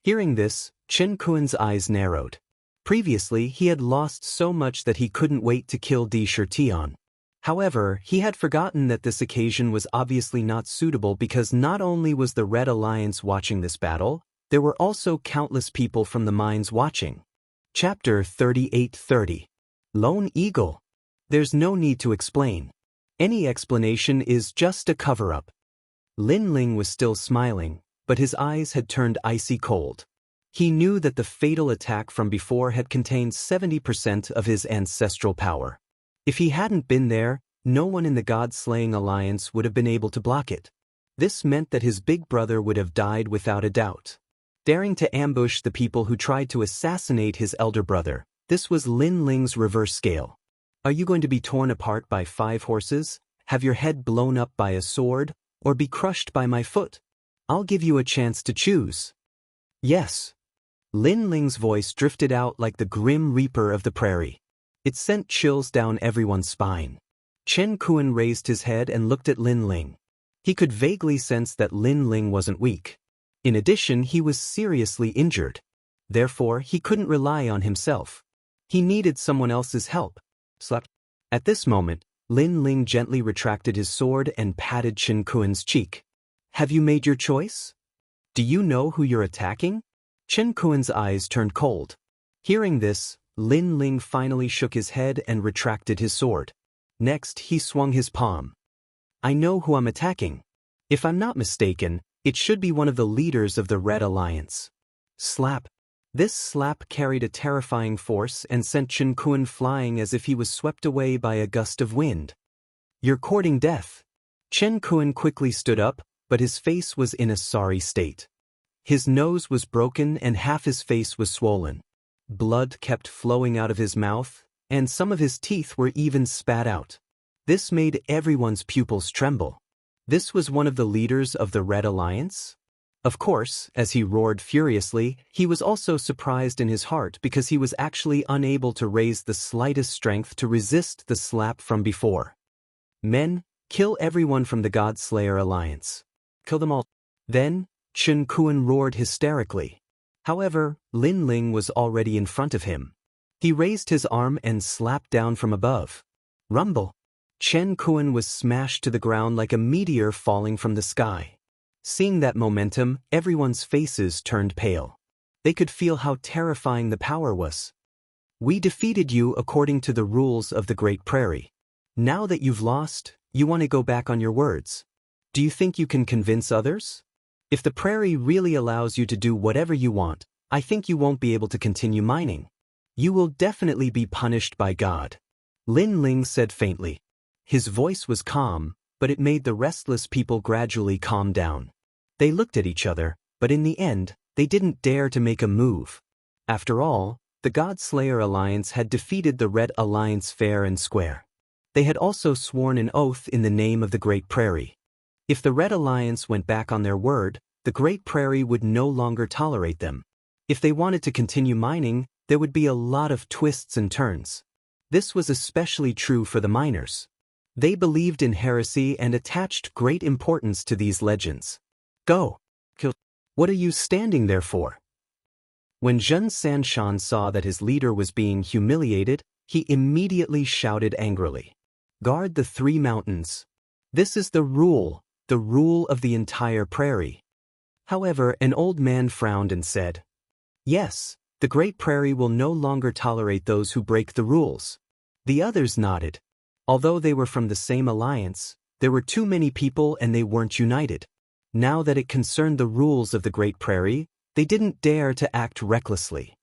S1: Hearing this, Chen Kuan's eyes narrowed. Previously, he had lost so much that he couldn't wait to kill Di Shirtian. However, he had forgotten that this occasion was obviously not suitable because not only was the Red Alliance watching this battle, there were also countless people from the mines watching. Chapter 38:30. Lone Eagle. There's no need to explain. Any explanation is just a cover-up. Lin Ling was still smiling, but his eyes had turned icy cold. He knew that the fatal attack from before had contained 70% of his ancestral power. If he hadn't been there, no one in the God-slaying alliance would have been able to block it. This meant that his big brother would have died without a doubt. Daring to ambush the people who tried to assassinate his elder brother, this was Lin Ling's reverse scale. Are you going to be torn apart by 5 horses, have your head blown up by a sword, or be crushed by my foot? I'll give you a chance to choose. Yes. Lin Ling's voice drifted out like the grim reaper of the prairie. It sent chills down everyone's spine. Chen Kuan raised his head and looked at Lin Ling. He could vaguely sense that Lin Ling wasn't weak. In addition, he was seriously injured. Therefore, he couldn't rely on himself. He needed someone else's help. At this moment, Lin Ling gently retracted his sword and patted Chen Kuan's cheek. Have you made your choice? Do you know who you're attacking? Chen Kuan's eyes turned cold. Hearing this, Lin Ling finally shook his head and retracted his sword. Next, he swung his palm. I know who I'm attacking. If I'm not mistaken, it should be one of the leaders of the Red Alliance. Slap. This slap carried a terrifying force and sent Chen Kuan flying as if he was swept away by a gust of wind. You're courting death. Chen Kuan quickly stood up, but his face was in a sorry state. His nose was broken and half his face was swollen. Blood kept flowing out of his mouth, and some of his teeth were even spat out. This made everyone's pupils tremble. This was one of the leaders of the Red Alliance? Of course, as he roared furiously, he was also surprised in his heart because he was actually unable to raise the slightest strength to resist the slap from before. Men, kill everyone from the God Slayer Alliance. Kill them all. Then, Chen Kuan roared hysterically. However, Lin Ling was already in front of him. He raised his arm and slapped down from above. Rumble. Chen Kuan was smashed to the ground like a meteor falling from the sky. Seeing that momentum, everyone's faces turned pale. They could feel how terrifying the power was. We defeated you according to the rules of the Great Prairie. Now that you've lost, you want to go back on your words. Do you think you can convince others? If the prairie really allows you to do whatever you want, I think you won't be able to continue mining. You will definitely be punished by God. Lin Ling said faintly. His voice was calm, but it made the restless people gradually calm down. They looked at each other, but in the end, they didn't dare to make a move. After all, the God Slayer Alliance had defeated the Red Alliance fair and square. They had also sworn an oath in the name of the Great Prairie. If the Red Alliance went back on their word, the Great Prairie would no longer tolerate them. If they wanted to continue mining, there would be a lot of twists and turns. This was especially true for the miners. They believed in heresy and attached great importance to these legends. Go. Kill. What are you standing there for? When Zhen Sanshan saw that his leader was being humiliated, he immediately shouted angrily. Guard the 3 mountains. This is the rule of the entire prairie. However, an old man frowned and said, Yes, the Great Prairie will no longer tolerate those who break the rules. The others nodded. Although they were from the same alliance, there were too many people and they weren't united. Now that it concerned the rules of the Great Prairie, they didn't dare to act recklessly.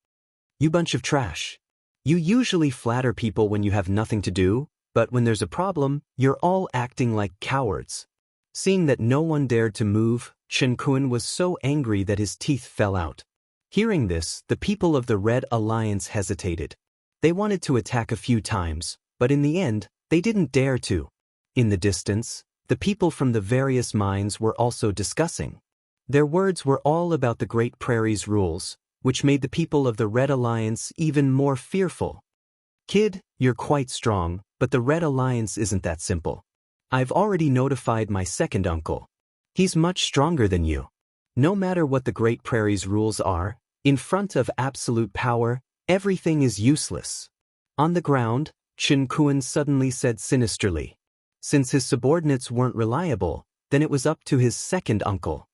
S1: You bunch of trash. You usually flatter people when you have nothing to do, but when there's a problem, you're all acting like cowards. Seeing that no one dared to move, Chen Kuan was so angry that his teeth fell out. Hearing this, the people of the Red Alliance hesitated. They wanted to attack a few times, but in the end, they didn't dare to. In the distance, the people from the various mines were also discussing. Their words were all about the Great Prairie's rules, which made the people of the Red Alliance even more fearful. Kid, you're quite strong, but the Red Alliance isn't that simple. I've already notified my second uncle. He's much stronger than you. No matter what the Great Prairie's rules are, in front of absolute power, everything is useless. On the ground, Chen Kuan suddenly said sinisterly. Since his subordinates weren't reliable, then it was up to his second uncle.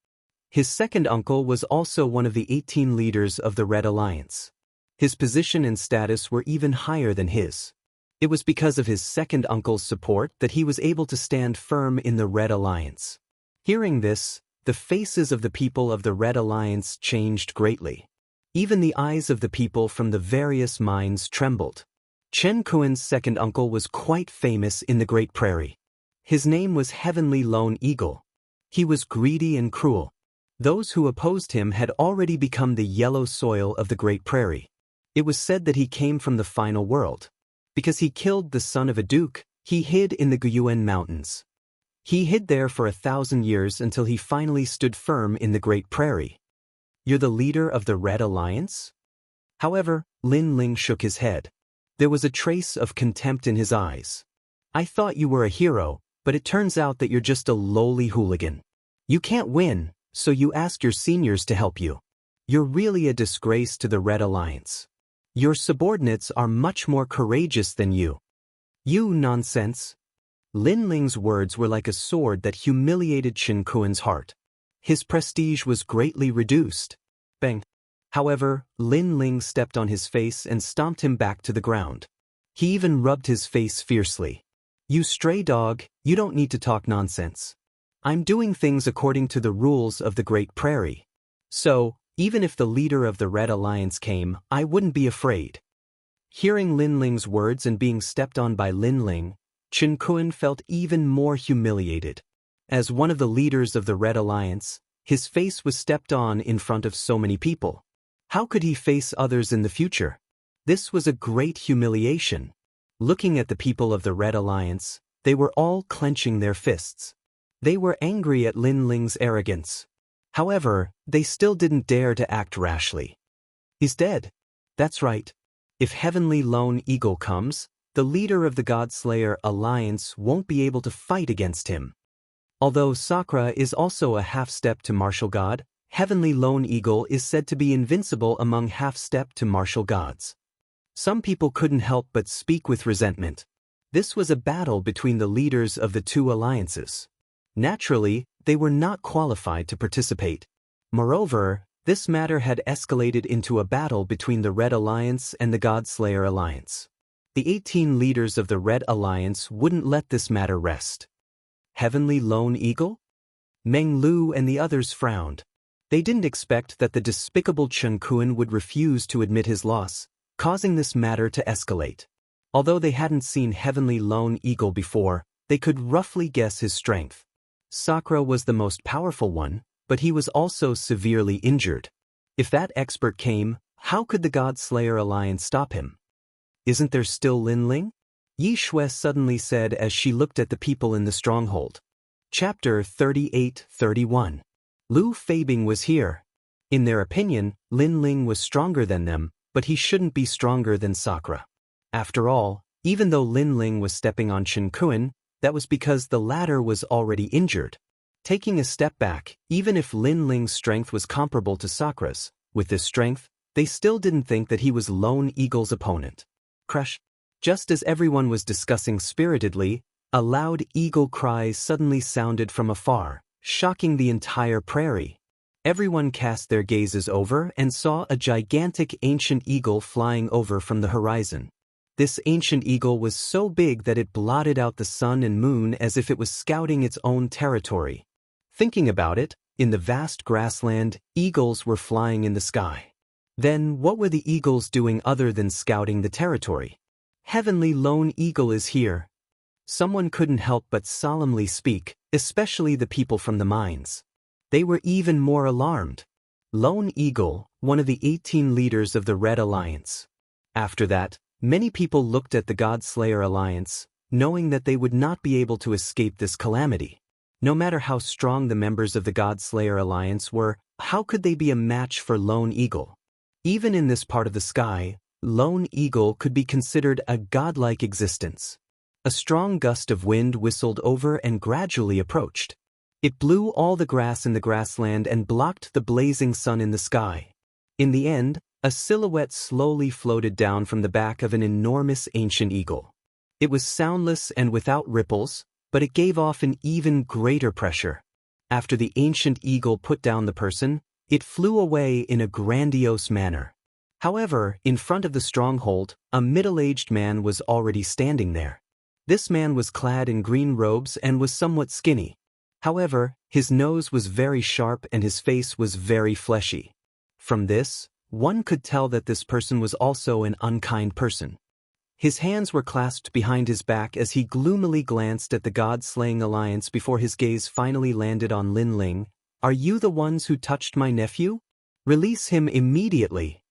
S1: His second uncle was also one of the 18 leaders of the Red Alliance. His position and status were even higher than his. It was because of his second uncle's support that he was able to stand firm in the Red Alliance. Hearing this, the faces of the people of the Red Alliance changed greatly. Even the eyes of the people from the various mines trembled. Chen Kuan's second uncle was quite famous in the Great Prairie. His name was Heavenly Lone Eagle. He was greedy and cruel. Those who opposed him had already become the yellow soil of the Great Prairie. It was said that he came from the final world. Because he killed the son of a duke, he hid in the Guyuan Mountains. He hid there for 1,000 years until he finally stood firm in the Great Prairie. You're the leader of the Red Alliance? However, Lin Ling shook his head. There was a trace of contempt in his eyes. I thought you were a hero, but it turns out that you're just a lowly hooligan. You can't win, so you ask your seniors to help you. You're really a disgrace to the Red Alliance. Your subordinates are much more courageous than you. You nonsense. Lin Ling's words were like a sword that humiliated Chen Kuan's heart. His prestige was greatly reduced. Bang. However, Lin Ling stepped on his face and stomped him back to the ground. He even rubbed his face fiercely. You stray dog, you don't need to talk nonsense. I'm doing things according to the rules of the Great Prairie. So, even if the leader of the Red Alliance came, I wouldn't be afraid. Hearing Lin Ling's words and being stepped on by Lin Ling, Chen Kuan felt even more humiliated. As one of the leaders of the Red Alliance, his face was stepped on in front of so many people. How could he face others in the future? This was a great humiliation. Looking at the people of the Red Alliance, they were all clenching their fists. They were angry at Lin Ling's arrogance. However, they still didn't dare to act rashly. He's dead. That's right. If Heavenly Lone Eagle comes, the leader of the Godslayer Alliance won't be able to fight against him. Although Sakura is also a half-step to martial god, Heavenly Lone Eagle is said to be invincible among half-step to martial gods. Some people couldn't help but speak with resentment. This was a battle between the leaders of the two alliances. Naturally, they were not qualified to participate. Moreover, this matter had escalated into a battle between the Red Alliance and the Godslayer Alliance. The 18 leaders of the Red Alliance wouldn't let this matter rest. Heavenly Lone Eagle? Meng Lu and the others frowned. They didn't expect that the despicable Chen Kuan would refuse to admit his loss, causing this matter to escalate. Although they hadn't seen Heavenly Lone Eagle before, they could roughly guess his strength. Sakura was the most powerful one, but he was also severely injured. If that expert came, how could the Godslayer Alliance stop him? Isn't there still Lin Ling? Yi Shui suddenly said as she looked at the people in the stronghold. Chapter 38-31. Lu Feibing was here. In their opinion, Lin Ling was stronger than them, but he shouldn't be stronger than Sakura. After all, even though Lin Ling was stepping on Chen Kuan, that was because the latter was already injured. Taking a step back, even if Lin Ling's strength was comparable to Sakura's, with this strength, they still didn't think that he was Lone Eagle's opponent. Crush. Just as everyone was discussing spiritedly, a loud eagle cry suddenly sounded from afar, shocking the entire prairie. Everyone cast their gazes over and saw a gigantic ancient eagle flying over from the horizon. This ancient eagle was so big that it blotted out the sun and moon as if it was scouting its own territory. Thinking about it, in the vast grassland, eagles were flying in the sky. Then what were the eagles doing other than scouting the territory? Heavenly Lone Eagle is here. Someone couldn't help but solemnly speak, especially the people from the mines. They were even more alarmed. Lone Eagle, one of the 18 leaders of the Red Alliance. After that, many people looked at the God-Slayer Alliance, knowing that they would not be able to escape this calamity. No matter how strong the members of the God-Slayer Alliance were, how could they be a match for Lone Eagle? Even in this part of the sky, Lone Eagle could be considered a godlike existence. A strong gust of wind whistled over and gradually approached. It blew all the grass in the grassland and blocked the blazing sun in the sky. In the end, a silhouette slowly floated down from the back of an enormous ancient eagle. It was soundless and without ripples, but it gave off an even greater pressure. After the ancient eagle put down the person, it flew away in a grandiose manner. However, in front of the stronghold, a middle-aged man was already standing there. This man was clad in green robes and was somewhat skinny. However, his nose was very sharp and his face was very fleshy. From this, one could tell that this person was also an unkind person. His hands were clasped behind his back as he gloomily glanced at the God-Slaying Alliance before his gaze finally landed on Lin Ling. "Are you the ones who touched my nephew? Release him immediately."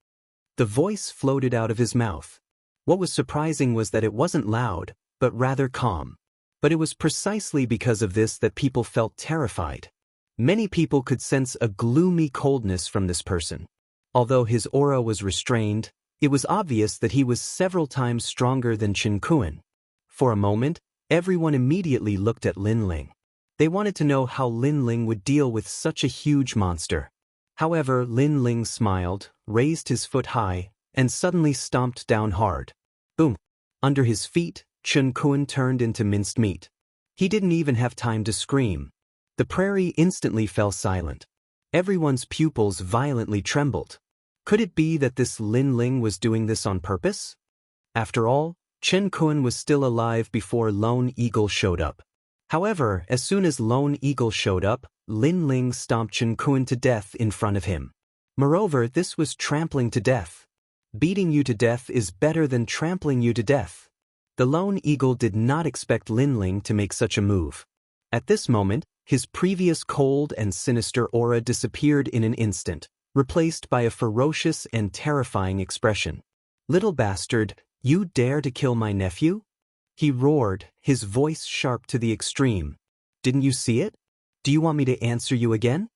S1: The voice floated out of his mouth. What was surprising was that it wasn't loud, but rather calm. But it was precisely because of this that people felt terrified. Many people could sense a gloomy coldness from this person. Although his aura was restrained, it was obvious that he was several times stronger than Chen Kuan. For a moment, everyone immediately looked at Lin Ling. They wanted to know how Lin Ling would deal with such a huge monster. However, Lin Ling smiled, raised his foot high, and suddenly stomped down hard. Boom! Under his feet, Chen Kuan turned into minced meat. He didn't even have time to scream. The prairie instantly fell silent. Everyone's pupils violently trembled. Could it be that this Lin Ling was doing this on purpose? After all, Chen Kuan was still alive before Lone Eagle showed up. However, as soon as Lone Eagle showed up, Lin Ling stomped Chen Kuan to death in front of him. Moreover, this was trampling to death. Beating you to death is better than trampling you to death. The Lone Eagle did not expect Lin Ling to make such a move. At this moment, his previous cold and sinister aura disappeared in an instant, replaced by a ferocious and terrifying expression. "Little bastard, you dare to kill my nephew?" He roared, his voice sharp to the extreme. "Didn't you see it? Do you want me to answer you again?"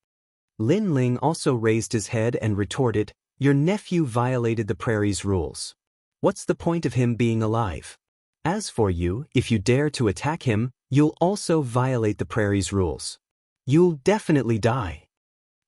S1: Lin Ling also raised his head and retorted, "Your nephew violated the prairie's rules. What's the point of him being alive? As for you, if you dare to attack him, you'll also violate the prairie's rules. You'll definitely die."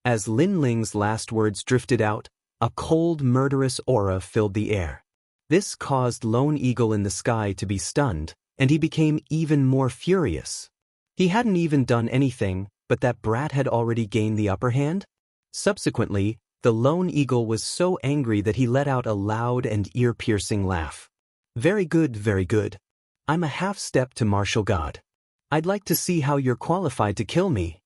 S1: As Lin Ling's last words drifted out, a cold, murderous aura filled the air. This caused Lone Eagle in the sky to be stunned, and he became even more furious. He hadn't even done anything, but that brat had already gained the upper hand. Subsequently, the Lone Eagle was so angry that he let out a loud and ear-piercing laugh. Very good, very good. I'm a half-step to martial god. I'd like to see how you're qualified to kill me."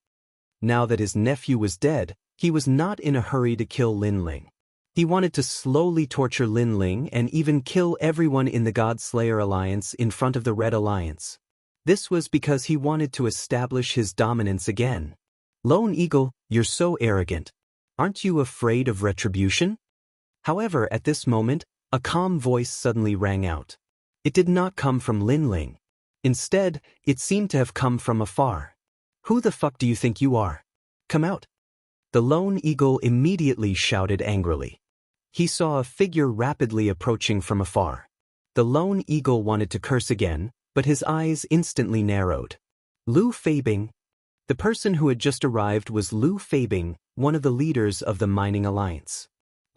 S1: Now that his nephew was dead, he was not in a hurry to kill Lin Ling. He wanted to slowly torture Lin Ling and even kill everyone in the God-Slayer Alliance in front of the Red Alliance. This was because he wanted to establish his dominance again. "Lone Eagle, you're so arrogant. Aren't you afraid of retribution?" However, at this moment, a calm voice suddenly rang out. It did not come from Lin Ling. Instead, it seemed to have come from afar. "Who the fuck do you think you are? Come out." The Lone Eagle immediately shouted angrily. He saw a figure rapidly approaching from afar. The Lone Eagle wanted to curse again, but his eyes instantly narrowed. Lu Feibing. The person who had just arrived was Lu Feibing, one of the leaders of the Mining Alliance.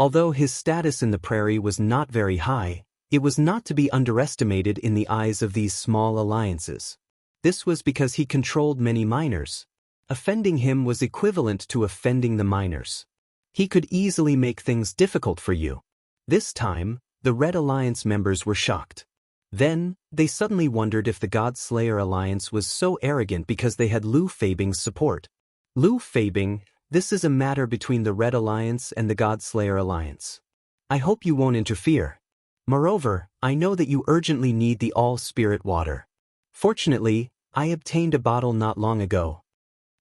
S1: Although his status in the prairie was not very high, it was not to be underestimated in the eyes of these small alliances. This was because he controlled many miners. Offending him was equivalent to offending the miners. He could easily make things difficult for you. This time, the Red Alliance members were shocked. Then, they suddenly wondered if the God-Slayer Alliance was so arrogant because they had Lu Feibing's support. "Lu Feibing, this is a matter between the Red Alliance and the God-Slayer Alliance. I hope you won't interfere. Moreover, I know that you urgently need the all-spirit water. Fortunately, I obtained a bottle not long ago."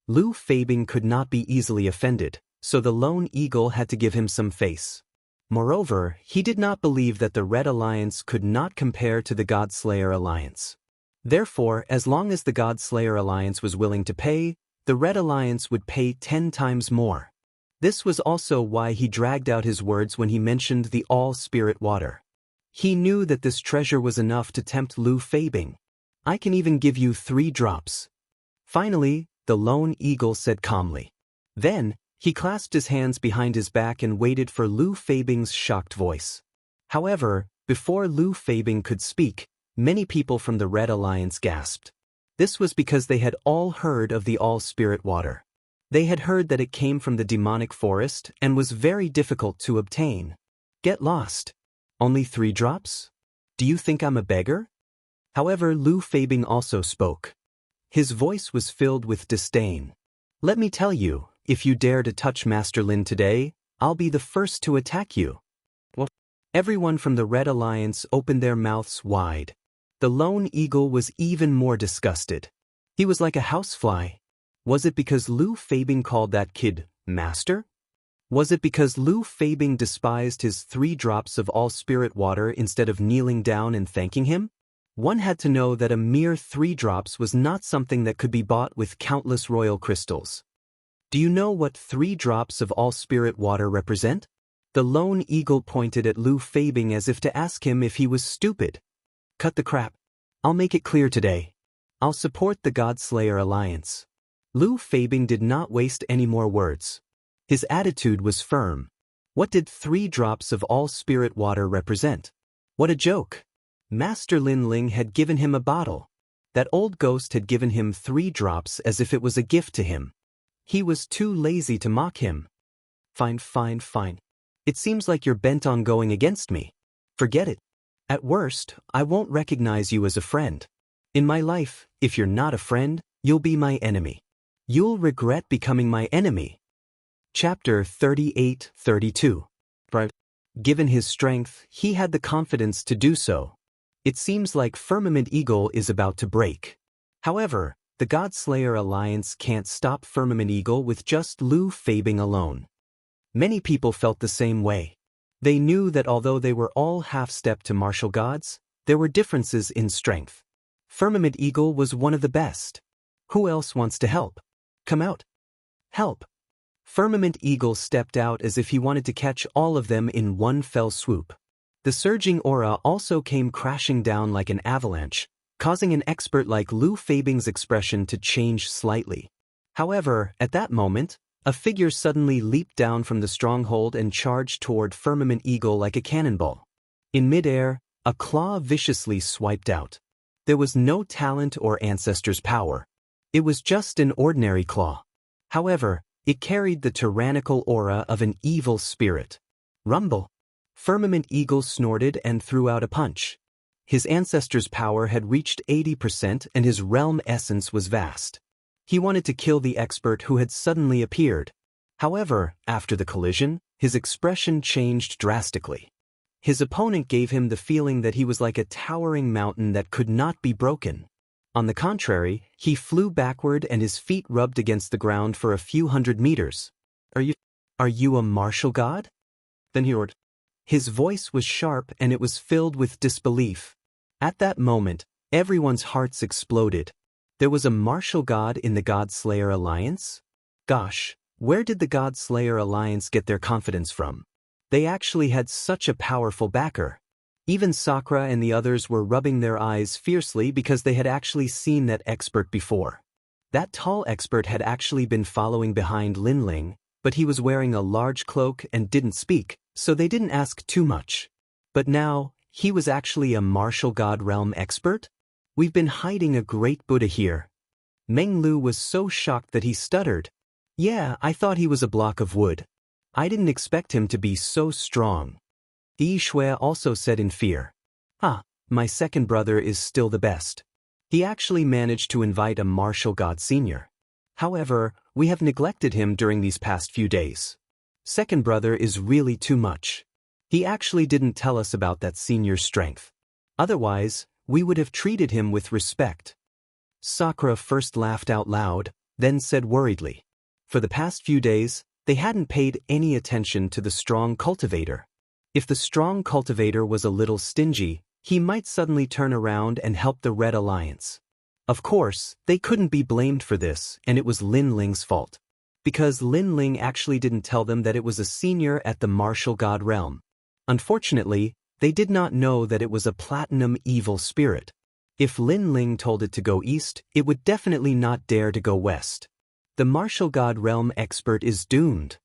S1: Lu Feibing could not be easily offended, so the lone eagle had to give him some face. Moreover, he did not believe that the Red Alliance could not compare to the Godslayer Alliance. Therefore, as long as the Godslayer Alliance was willing to pay, the Red Alliance would pay 10 times more. This was also why he dragged out his words when he mentioned the all-spirit water. He knew that this treasure was enough to tempt Lu Feibing. I can even give you 3 drops. Finally, the lone eagle said calmly. Then, he clasped his hands behind his back and waited for Lu Feibing's shocked voice. However, before Lu Feibing could speak, many people from the Red Alliance gasped. This was because they had all heard of the all-spirit water. They had heard that it came from the demonic forest and was very difficult to obtain. Get lost. Only 3 drops? Do you think I'm a beggar? However, Lu Feibing also spoke. His voice was filled with disdain. Let me tell you, if you dare to touch Master Lin today, I'll be the first to attack you. What? Everyone from the Red Alliance opened their mouths wide. The lone eagle was even more disgusted. He was like a housefly. Was it because Lu Feibing called that kid Master? Was it because Lu Feibing despised his 3 drops of all-spirit water instead of kneeling down and thanking him? One had to know that a mere 3 drops was not something that could be bought with countless royal crystals. Do you know what 3 drops of all-spirit water represent? The lone eagle pointed at Lu Feibing as if to ask him if he was stupid. Cut the crap. I'll make it clear today. I'll support the Godslayer Alliance. Lu Feibing did not waste any more words. His attitude was firm. What did 3 drops of all-spirit water represent? What a joke! Master Lin Ling had given him a bottle. That old ghost had given him 3 drops as if it was a gift to him. He was too lazy to mock him. Fine. It seems like you're bent on going against me. Forget it. At worst, I won't recognize you as a friend. In my life, if you're not a friend, you'll be my enemy. You'll regret becoming my enemy. Chapter 38-32. Given his strength, he had the confidence to do so. It seems like Firmament Eagle is about to break. However, the Godslayer Alliance can't stop Firmament Eagle with just Lu Feibing alone. Many people felt the same way. They knew that although they were all half-step to martial gods, there were differences in strength. Firmament Eagle was one of the best. Who else wants to help? Come out. Help. Firmament Eagle stepped out as if he wanted to catch all of them in one fell swoop. The surging aura also came crashing down like an avalanche, causing an expert like Lu Feibing's expression to change slightly. However, at that moment, a figure suddenly leaped down from the stronghold and charged toward Firmament Eagle like a cannonball. In midair, a claw viciously swiped out. There was no talent or ancestor's power. It was just an ordinary claw. However, it carried the tyrannical aura of an evil spirit. Rumble. Firmament Eagle snorted and threw out a punch. His ancestor's power had reached 80% and his realm essence was vast. He wanted to kill the expert who had suddenly appeared. However, after the collision, his expression changed drastically. His opponent gave him the feeling that he was like a towering mountain that could not be broken. On the contrary, he flew backward and his feet rubbed against the ground for a few hundred meters. Are you a martial god? Then he roared. His voice was sharp and it was filled with disbelief. At that moment, everyone's hearts exploded. There was a martial god in the Godslayer Alliance? Gosh, where did the Godslayer Alliance get their confidence from? They actually had such a powerful backer. Even Sakura and the others were rubbing their eyes fiercely because they had actually seen that expert before. That tall expert had actually been following behind Lin Ling, but he was wearing a large cloak and didn't speak, so they didn't ask too much. But now, he was actually a martial god realm expert? We've been hiding a great Buddha here. Meng Lu was so shocked that he stuttered. Yeah, I thought he was a block of wood. I didn't expect him to be so strong. Yi Shui also said in fear. My second brother is still the best. He actually managed to invite a martial god senior. However, we have neglected him during these past few days. Second brother is really too much. He actually didn't tell us about that senior's strength. Otherwise, we would have treated him with respect. Sakura first laughed out loud, then said worriedly. For the past few days, they hadn't paid any attention to the strong cultivator. If the strong cultivator was a little stingy, he might suddenly turn around and help the Red Alliance. Of course, they couldn't be blamed for this, and it was Lin Ling's fault. Because Lin Ling actually didn't tell them that it was a senior at the martial god realm. Unfortunately, they did not know that it was a platinum evil spirit. If Lin Ling told it to go east, it would definitely not dare to go west. The martial god realm expert is doomed.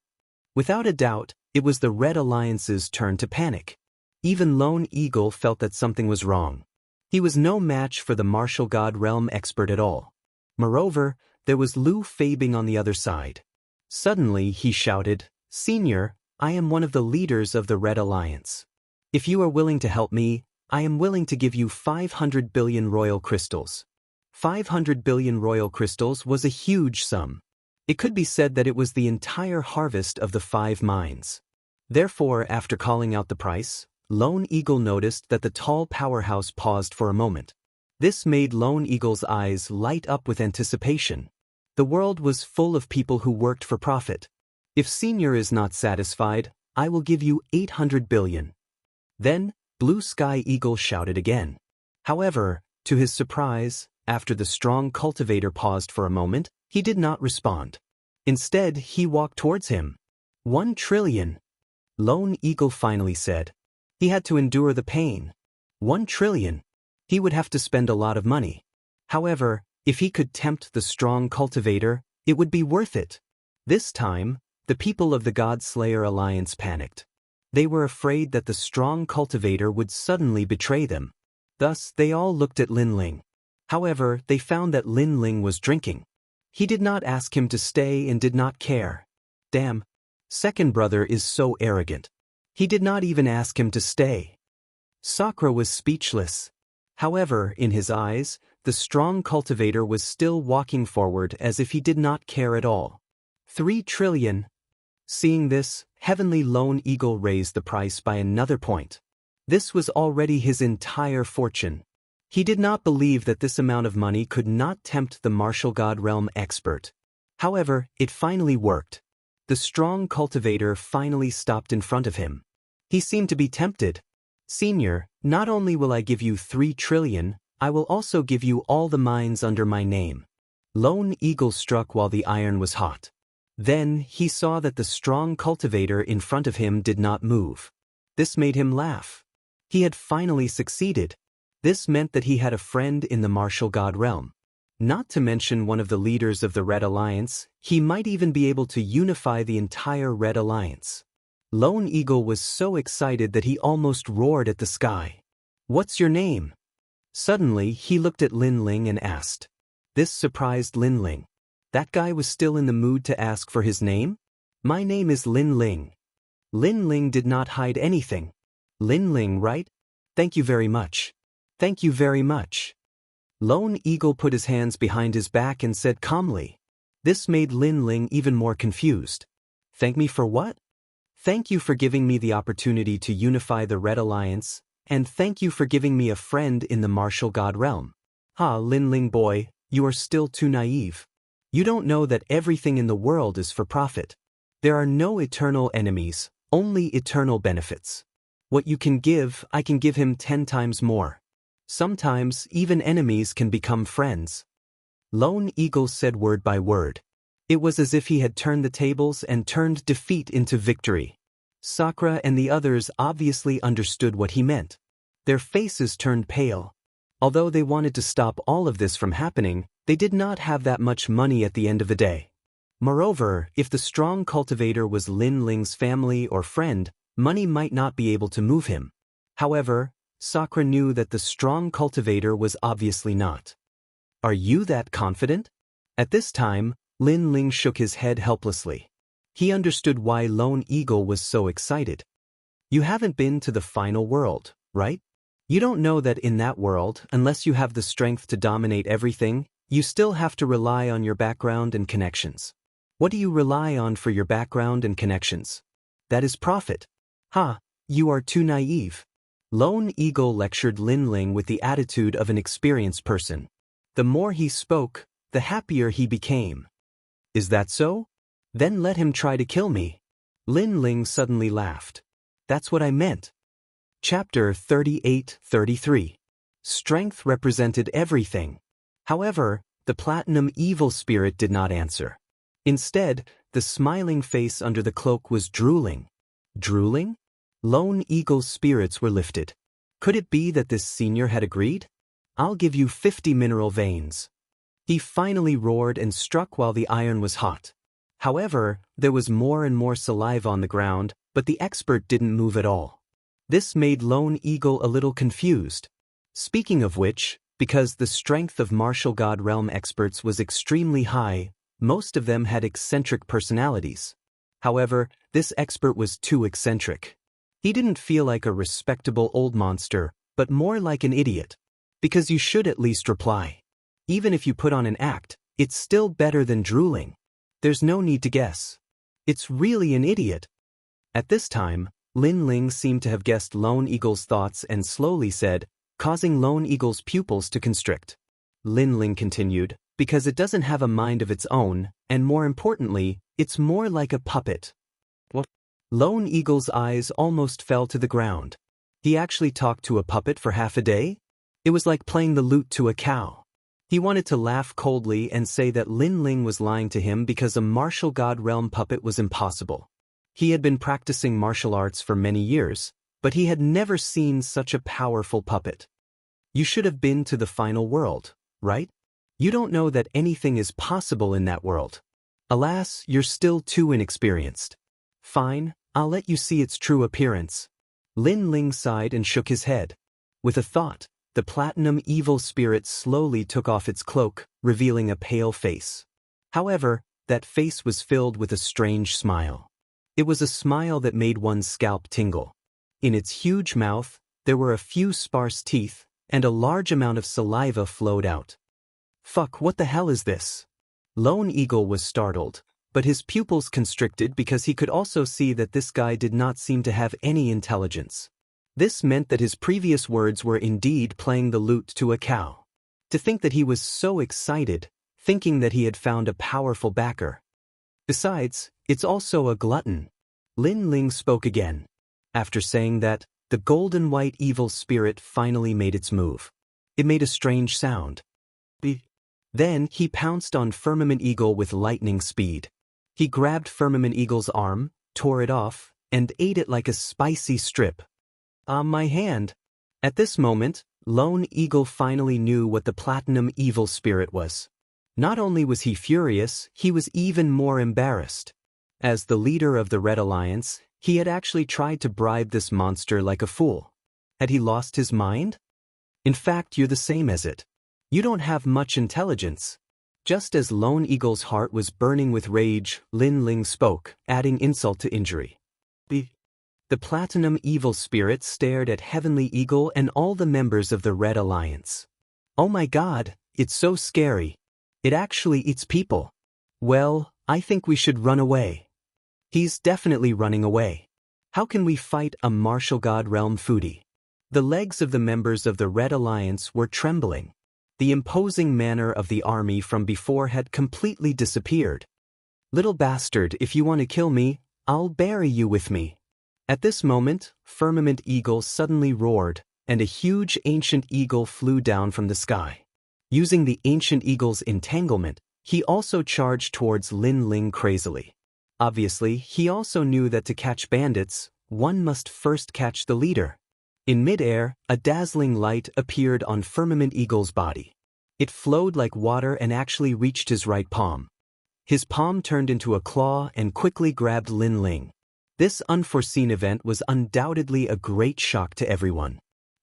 S1: Without a doubt, it was the Red Alliance's turn to panic. Even Lone Eagle felt that something was wrong. He was no match for the martial god realm expert at all. Moreover, there was Lu Fabing on the other side. Suddenly, he shouted, "Senior, I am one of the leaders of the Red Alliance. If you are willing to help me, I am willing to give you 500 billion royal crystals." 500 billion royal crystals was a huge sum. It could be said that it was the entire harvest of the 5 mines. Therefore, after calling out the price, Lone Eagle noticed that the tall powerhouse paused for a moment. This made Lone Eagle's eyes light up with anticipation. The world was full of people who worked for profit. If Senior is not satisfied, I will give you 800 billion. Then, Blue Sky Eagle shouted again. However, to his surprise, after the strong cultivator paused for a moment, he did not respond. Instead, he walked towards him. 1 trillion. Lone Eagle finally said. He had to endure the pain. 1 trillion. He would have to spend a lot of money. However, if he could tempt the strong cultivator, it would be worth it. This time, the people of the God-Slayer Alliance panicked. They were afraid that the strong cultivator would suddenly betray them. Thus, they all looked at Lin Ling. However, they found that Lin Ling was drinking. He did not ask him to stay and did not care. Damn. Second brother is so arrogant. He did not even ask him to stay. Sakura was speechless. However, in his eyes, the strong cultivator was still walking forward as if he did not care at all. 3 trillion. Seeing this, Heavenly Lone Eagle raised the price by another point. This was already his entire fortune. He did not believe that this amount of money could not tempt the martial god realm expert. However, it finally worked. The strong cultivator finally stopped in front of him. He seemed to be tempted. Senior, not only will I give you 3 trillion, I will also give you all the mines under my name. Lone Eagle struck while the iron was hot. Then, he saw that the strong cultivator in front of him did not move. This made him laugh. He had finally succeeded. This meant that he had a friend in the martial god realm. Not to mention one of the leaders of the Red Alliance, he might even be able to unify the entire Red Alliance. Lone Eagle was so excited that he almost roared at the sky. "What's your name?" Suddenly, he looked at Lin Ling and asked. This surprised Lin Ling. That guy was still in the mood to ask for his name? "My name is Lin Ling." Lin Ling did not hide anything. "Lin Ling, right? Thank you very much. Thank you very much." Lone Eagle put his hands behind his back and said calmly. This made Lin Ling even more confused. "Thank me for what?" "Thank you for giving me the opportunity to unify the Red Alliance, and thank you for giving me a friend in the martial god realm." "Ha, Lin Ling boy, you are still too naive. You don't know that everything in the world is for profit. There are no eternal enemies, only eternal benefits. What you can give, I can give him 10 times more. Sometimes, even enemies can become friends." Lone Eagle said word by word. It was as if he had turned the tables and turned defeat into victory. Sakura and the others obviously understood what he meant. Their faces turned pale. Although they wanted to stop all of this from happening, they did not have that much money at the end of the day. Moreover, if the strong cultivator was Lin Ling's family or friend, money might not be able to move him. However, Sakura knew that the strong cultivator was obviously not. "Are you that confident?" At this time, Lin Ling shook his head helplessly. He understood why Lone Eagle was so excited. "You haven't been to the final world, right? You don't know that in that world, unless you have the strength to dominate everything, you still have to rely on your background and connections. What do you rely on for your background and connections? That is profit." "Ha, you are too naive." Lone Eagle lectured Lin Ling with the attitude of an experienced person. The more he spoke, the happier he became. "Is that so? Then let him try to kill me. Lin Ling suddenly laughed. That's what I meant. Chapter 38-33. Strength represented everything. However, the platinum evil spirit did not answer. Instead, the smiling face under the cloak was drooling. Drooling? Lone Eagle's spirits were lifted. Could it be that this senior had agreed? I'll give you 50 mineral veins. He finally roared and struck while the iron was hot. However, there was more and more saliva on the ground, but the expert didn't move at all. This made Lone Eagle a little confused. Speaking of which, because the strength of martial god realm experts was extremely high, most of them had eccentric personalities. However, this expert was too eccentric. He didn't feel like a respectable old monster, but more like an idiot. Because you should at least reply. Even if you put on an act, it's still better than drooling. There's no need to guess. It's really an idiot. At this time, Lin Ling seemed to have guessed Lone Eagle's thoughts and slowly said, causing Lone Eagle's pupils to constrict. Lin Ling continued, because it doesn't have a mind of its own, and more importantly, it's more like a puppet. What? Lone Eagle's eyes almost fell to the ground. He actually talked to a puppet for half a day? It was like playing the lute to a cow. He wanted to laugh coldly and say that Lin Ling was lying to him because a martial god realm puppet was impossible. He had been practicing martial arts for many years, but he had never seen such a powerful puppet. You should have been to the final world, right? You don't know that anything is possible in that world. Alas, you're still too inexperienced. Fine, I'll let you see its true appearance. Lin Ling sighed and shook his head. With a thought, the platinum evil spirit slowly took off its cloak, revealing a pale face. However, that face was filled with a strange smile. It was a smile that made one's scalp tingle. In its huge mouth, there were a few sparse teeth, and a large amount of saliva flowed out. Fuck, what the hell is this? Lone Eagle was startled, but his pupils constricted because he could also see that this guy did not seem to have any intelligence. This meant that his previous words were indeed playing the lute to a cow. To think that he was so excited, thinking that he had found a powerful backer. Besides, it's also a glutton. Lin Ling spoke again. After saying that, the golden white evil spirit finally made its move. It made a strange sound. Then he pounced on Firmament Eagle with lightning speed. He grabbed Firmament Eagle's arm, tore it off, and ate it like a spicy strip. My hand. At this moment, Lone Eagle finally knew what the platinum evil spirit was. Not only was he furious, he was even more embarrassed. As the leader of the Red Alliance, he had actually tried to bribe this monster like a fool. Had he lost his mind? In fact, you're the same as it. You don't have much intelligence. Just as Lone Eagle's heart was burning with rage, Lin Ling spoke, adding insult to injury. The platinum evil spirit stared at Heavenly Eagle and all the members of the Red Alliance. Oh my god, it's so scary. It actually eats people. Well, I think we should run away. He's definitely running away. How can we fight a martial god realm foodie? The legs of the members of the Red Alliance were trembling. The imposing manner of the army from before had completely disappeared. Little bastard, if you want to kill me, I'll bury you with me. At this moment, Firmament Eagle suddenly roared, and a huge ancient eagle flew down from the sky. Using the ancient eagle's entanglement, he also charged towards Lin Ling crazily. Obviously, he also knew that to catch bandits, one must first catch the leader. In midair, a dazzling light appeared on Firmament Eagle's body. It flowed like water and actually reached his right palm. His palm turned into a claw and quickly grabbed Lin Ling. This unforeseen event was undoubtedly a great shock to everyone.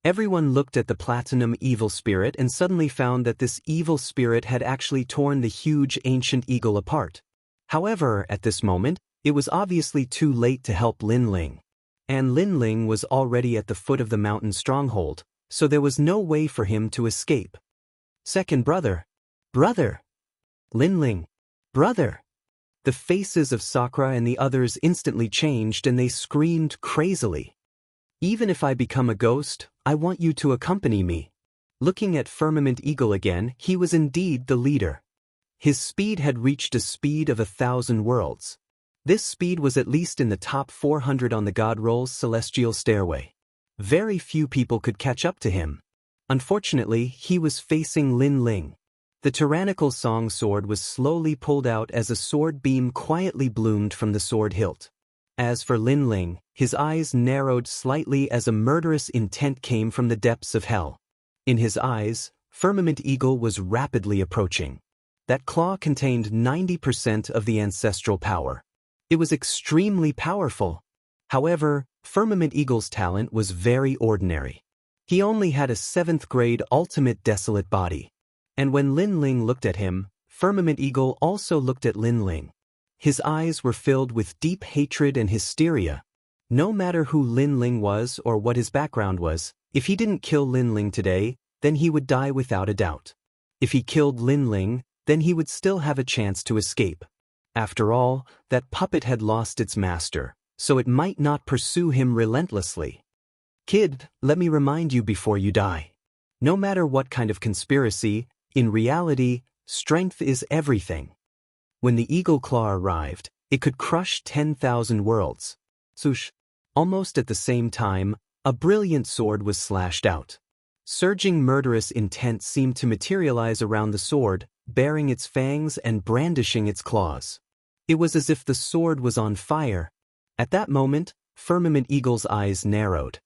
S1: Everyone looked at the platinum evil spirit and suddenly found that this evil spirit had actually torn the huge ancient eagle apart. However, at this moment, it was obviously too late to help Lin Ling. And Lin Ling was already at the foot of the mountain stronghold, so there was no way for him to escape. Second brother. Brother. Lin Ling. Brother. The faces of Sakura and the others instantly changed and they screamed crazily. Even if I become a ghost, I want you to accompany me. Looking at Firmament Eagle again, he was indeed the leader. His speed had reached a speed of 1,000 worlds. This speed was at least in the top 400 on the God Roll's celestial stairway. Very few people could catch up to him. Unfortunately, he was facing Lin Ling. The tyrannical song sword was slowly pulled out as a sword beam quietly bloomed from the sword hilt. As for Lin Ling, his eyes narrowed slightly as a murderous intent came from the depths of hell. In his eyes, Firmament Eagle was rapidly approaching. That claw contained 90% of the ancestral power. It was extremely powerful. However, Firmament Eagle's talent was very ordinary. He only had a 7th grade ultimate desolate body. And when Lin Ling looked at him, Firmament Eagle also looked at Lin Ling. His eyes were filled with deep hatred and hysteria. No matter who Lin Ling was or what his background was, if he didn't kill Lin Ling today, then he would die without a doubt. If he killed Lin Ling, then he would still have a chance to escape. After all, that puppet had lost its master, so it might not pursue him relentlessly. Kid, let me remind you before you die. No matter what kind of conspiracy, in reality, strength is everything. When the eagle claw arrived, it could crush 10,000 worlds. Swoosh. Almost at the same time, a brilliant sword was slashed out. Surging murderous intent seemed to materialize around the sword, baring its fangs and brandishing its claws. It was as if the sword was on fire. At that moment, Firmament Eagle's eyes narrowed.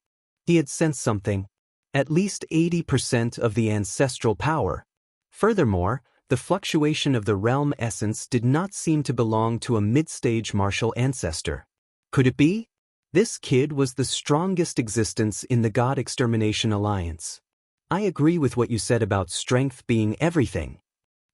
S1: He had sensed something. At least 80% of the ancestral power. Furthermore, the fluctuation of the realm essence did not seem to belong to a mid-stage martial ancestor. Could it be? This kid was the strongest existence in the God Extermination Alliance. I agree with what you said about strength being everything.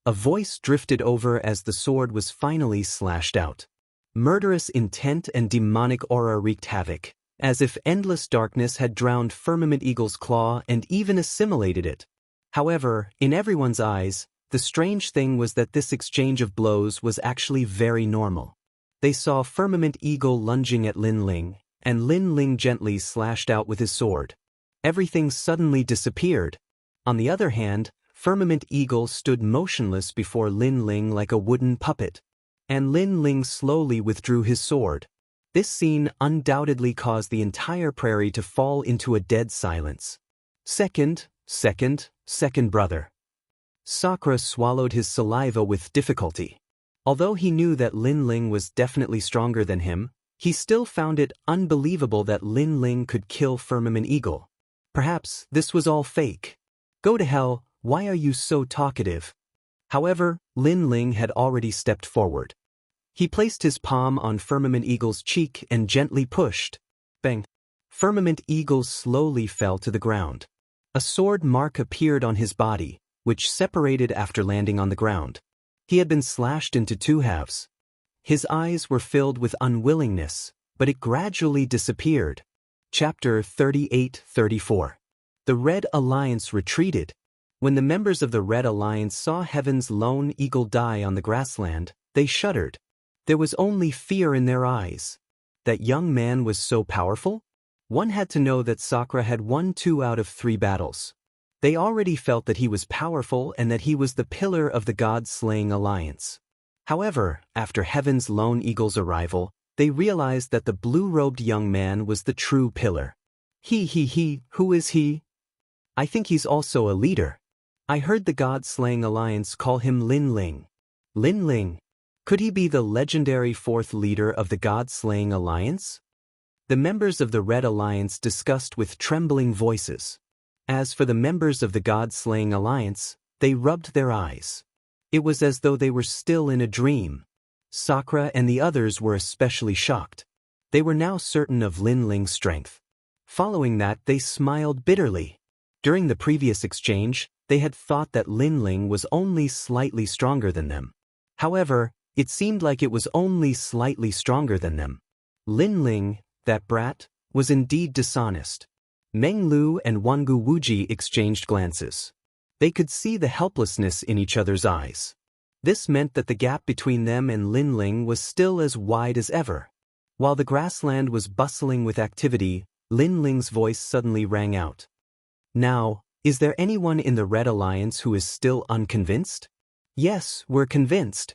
S1: A voice drifted over as the sword was finally slashed out. Murderous intent and demonic aura wreaked havoc, as if endless darkness had drowned Firmament Eagle's claw and even assimilated it. However, in everyone's eyes, the strange thing was that this exchange of blows was actually very normal. They saw Firmament Eagle lunging at Lin Ling, and Lin Ling gently slashed out with his sword. Everything suddenly disappeared. On the other hand, Firmament Eagle stood motionless before Lin Ling like a wooden puppet, and Lin Ling slowly withdrew his sword. This scene undoubtedly caused the entire prairie to fall into a dead silence. Second, brother. Sakura swallowed his saliva with difficulty. Although he knew that Lin Ling was definitely stronger than him, he still found it unbelievable that Lin Ling could kill Firmament Eagle. Perhaps this was all fake. Go to hell, why are you so talkative? However, Lin Ling had already stepped forward. He placed his palm on Firmament Eagle's cheek and gently pushed. Bang! Firmament Eagle slowly fell to the ground. A sword mark appeared on his body, which separated after landing on the ground. He had been slashed into 2 halves. His eyes were filled with unwillingness, but it gradually disappeared. Chapter 38-34. The Red Alliance retreated. When the members of the Red Alliance saw Heaven's lone eagle die on the grassland, they shuddered. There was only fear in their eyes. That young man was so powerful? One had to know that Sakura had won 2 out of 3 battles. They already felt that he was powerful and that he was the pillar of the God-slaying alliance. However, after Heaven's lone eagle's arrival, they realized that the blue-robed young man was the true pillar. Who is he? I think he's also a leader. I heard the God-slaying alliance call him Lin Ling. Lin Ling? Could he be the legendary 4th leader of the God-slaying alliance? The members of the Red Alliance discussed with trembling voices. As for the members of the God-slaying alliance, they rubbed their eyes. It was as though they were still in a dream. Sakura and the others were especially shocked. They were now certain of Lin Ling's strength. Following that, they smiled bitterly. During the previous exchange, they had thought that Lin Ling was only slightly stronger than them. However, it seemed like it was only slightly stronger than them. Lin Ling, that brat, was indeed dishonest. Meng Lu and Wangu Wuji exchanged glances. They could see the helplessness in each other's eyes. This meant that the gap between them and Lin Ling was still as wide as ever. While the grassland was bustling with activity, Lin Ling's voice suddenly rang out. Now, is there anyone in the Red Alliance who is still unconvinced? Yes, we're convinced.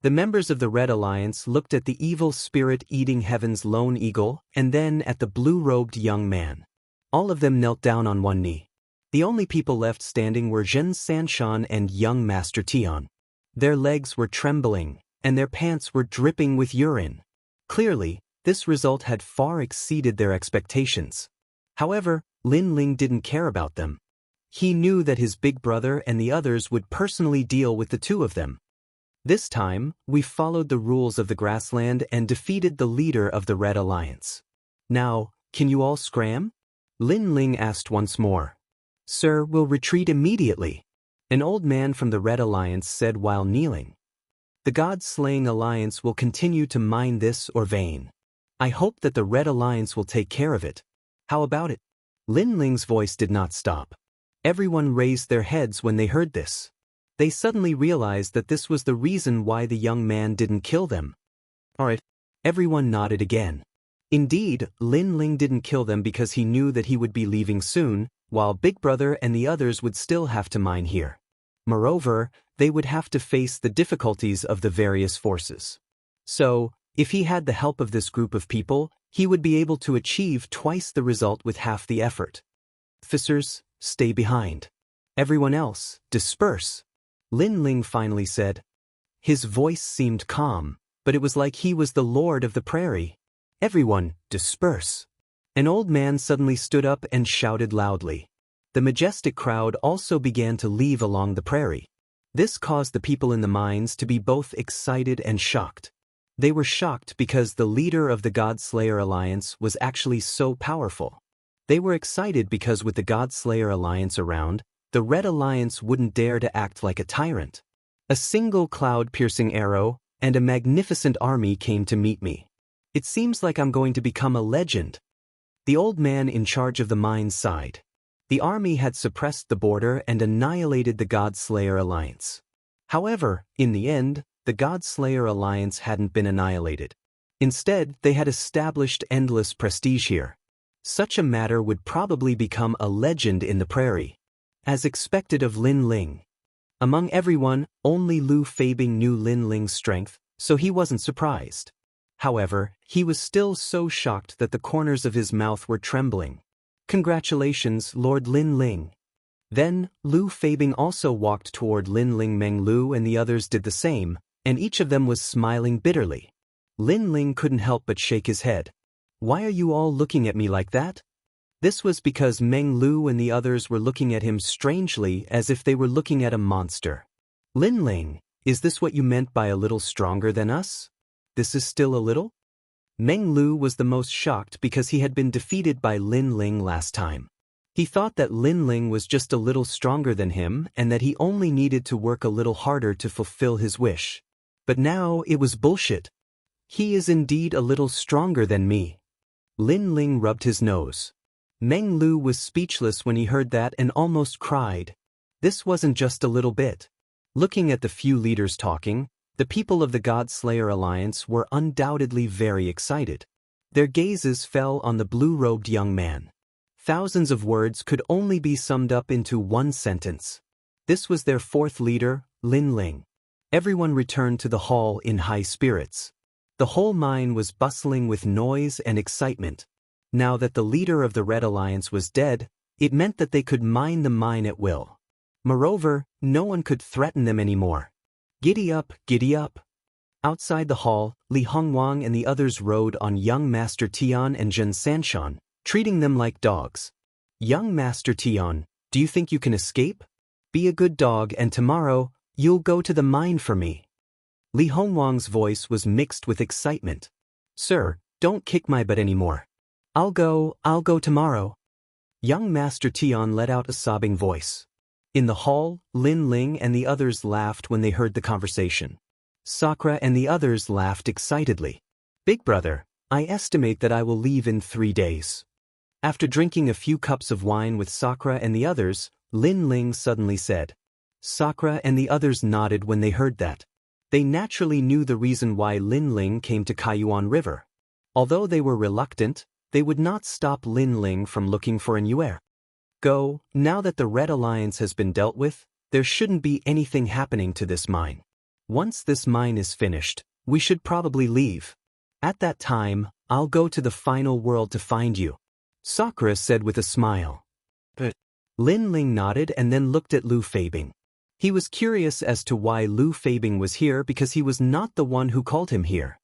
S1: The members of the Red Alliance looked at the evil spirit eating heaven's lone eagle and then at the blue-robed young man. All of them knelt down on one knee. The only people left standing were Zhen Sanshan and young Master Tian. Their legs were trembling, and their pants were dripping with urine. Clearly, this result had far exceeded their expectations. However, Lin Ling didn't care about them. He knew that his big brother and the others would personally deal with the two of them. This time, we followed the rules of the grassland and defeated the leader of the Red Alliance. Now, can you all scram? Lin Ling asked once more. Sir, we'll retreat immediately, an old man from the Red Alliance said while kneeling. The God-slaying alliance will continue to mine this or vein. I hope that the Red Alliance will take care of it. How about it? Lin Ling's voice did not stop. Everyone raised their heads when they heard this. They suddenly realized that this was the reason why the young man didn't kill them. Alright. Everyone nodded again. Indeed, Lin Ling didn't kill them because he knew that he would be leaving soon, while Big Brother and the others would still have to mine here. Moreover, they would have to face the difficulties of the various forces. So, if he had the help of this group of people, he would be able to achieve twice the result with half the effort. Officers, stay behind. Everyone else, disperse. Lin Ling finally said. His voice seemed calm, but it was like he was the lord of the prairie. Everyone, disperse. An old man suddenly stood up and shouted loudly. The majestic crowd also began to leave along the prairie. This caused the people in the mines to be both excited and shocked. They were shocked because the leader of the God-Slayer Alliance was actually so powerful. They were excited because with the God-Slayer Alliance around, the Red Alliance wouldn't dare to act like a tyrant. A single cloud-piercing arrow and a magnificent army came to meet me. It seems like I'm going to become a legend. The old man in charge of the mines sighed. The army had suppressed the border and annihilated the God-Slayer Alliance. However, in the end, the God-Slayer Alliance hadn't been annihilated. Instead, they had established endless prestige here. Such a matter would probably become a legend in the prairie. As expected of Lin Ling. Among everyone, only Lu Feibing knew Lin Ling's strength, so he wasn't surprised. However, he was still so shocked that the corners of his mouth were trembling. Congratulations, Lord Lin Ling. Then, Lu Feibing also walked toward Lin Ling. Meng Lu and the others did the same, and each of them was smiling bitterly. Lin Ling couldn't help but shake his head. Why are you all looking at me like that? This was because Meng Lu and the others were looking at him strangely as if they were looking at a monster. Lin Ling, is this what you meant by a little stronger than us? This is still a little? Meng Lu was the most shocked because he had been defeated by Lin Ling last time. He thought that Lin Ling was just a little stronger than him and that he only needed to work a little harder to fulfill his wish. But now it was bullshit. He is indeed a little stronger than me. Lin Ling rubbed his nose. Meng Lu was speechless when he heard that and almost cried. This wasn't just a little bit. Looking at the few leaders talking, the people of the God-Slayer Alliance were undoubtedly very excited. Their gazes fell on the blue-robed young man. Thousands of words could only be summed up into one sentence. This was their fourth leader, Lin Ling. Everyone returned to the hall in high spirits. The whole mine was bustling with noise and excitement. Now that the leader of the Red Alliance was dead, it meant that they could mine the mine at will. Moreover, no one could threaten them anymore. Giddy up, giddy up. Outside the hall, Li Hongwang and the others rode on young Master Tian and Zhen Sanshan, treating them like dogs. Young Master Tian, do you think you can escape? Be a good dog and tomorrow, you'll go to the mine for me. Li Hongwang's voice was mixed with excitement. Sir, don't kick my butt anymore. I'll go tomorrow. Young Master Tian let out a sobbing voice. In the hall, Lin Ling and the others laughed when they heard the conversation. Sakura and the others laughed excitedly. Big brother, I estimate that I will leave in 3 days. After drinking a few cups of wine with Sakura and the others, Lin Ling suddenly said. Sakura and the others nodded when they heard that. They naturally knew the reason why Lin Ling came to Kaiyuan River. Although they were reluctant, they would not stop Lin Ling from looking for a new heir. Go, now that the Red Alliance has been dealt with, there shouldn't be anything happening to this mine. Once this mine is finished, we should probably leave. At that time, I'll go to the final world to find you. Sakura said with a smile.
S2: But
S1: Lin Ling nodded and then looked at Lu Feibing. He was curious as to why Lu Feibing was here because he was not the one who called him here.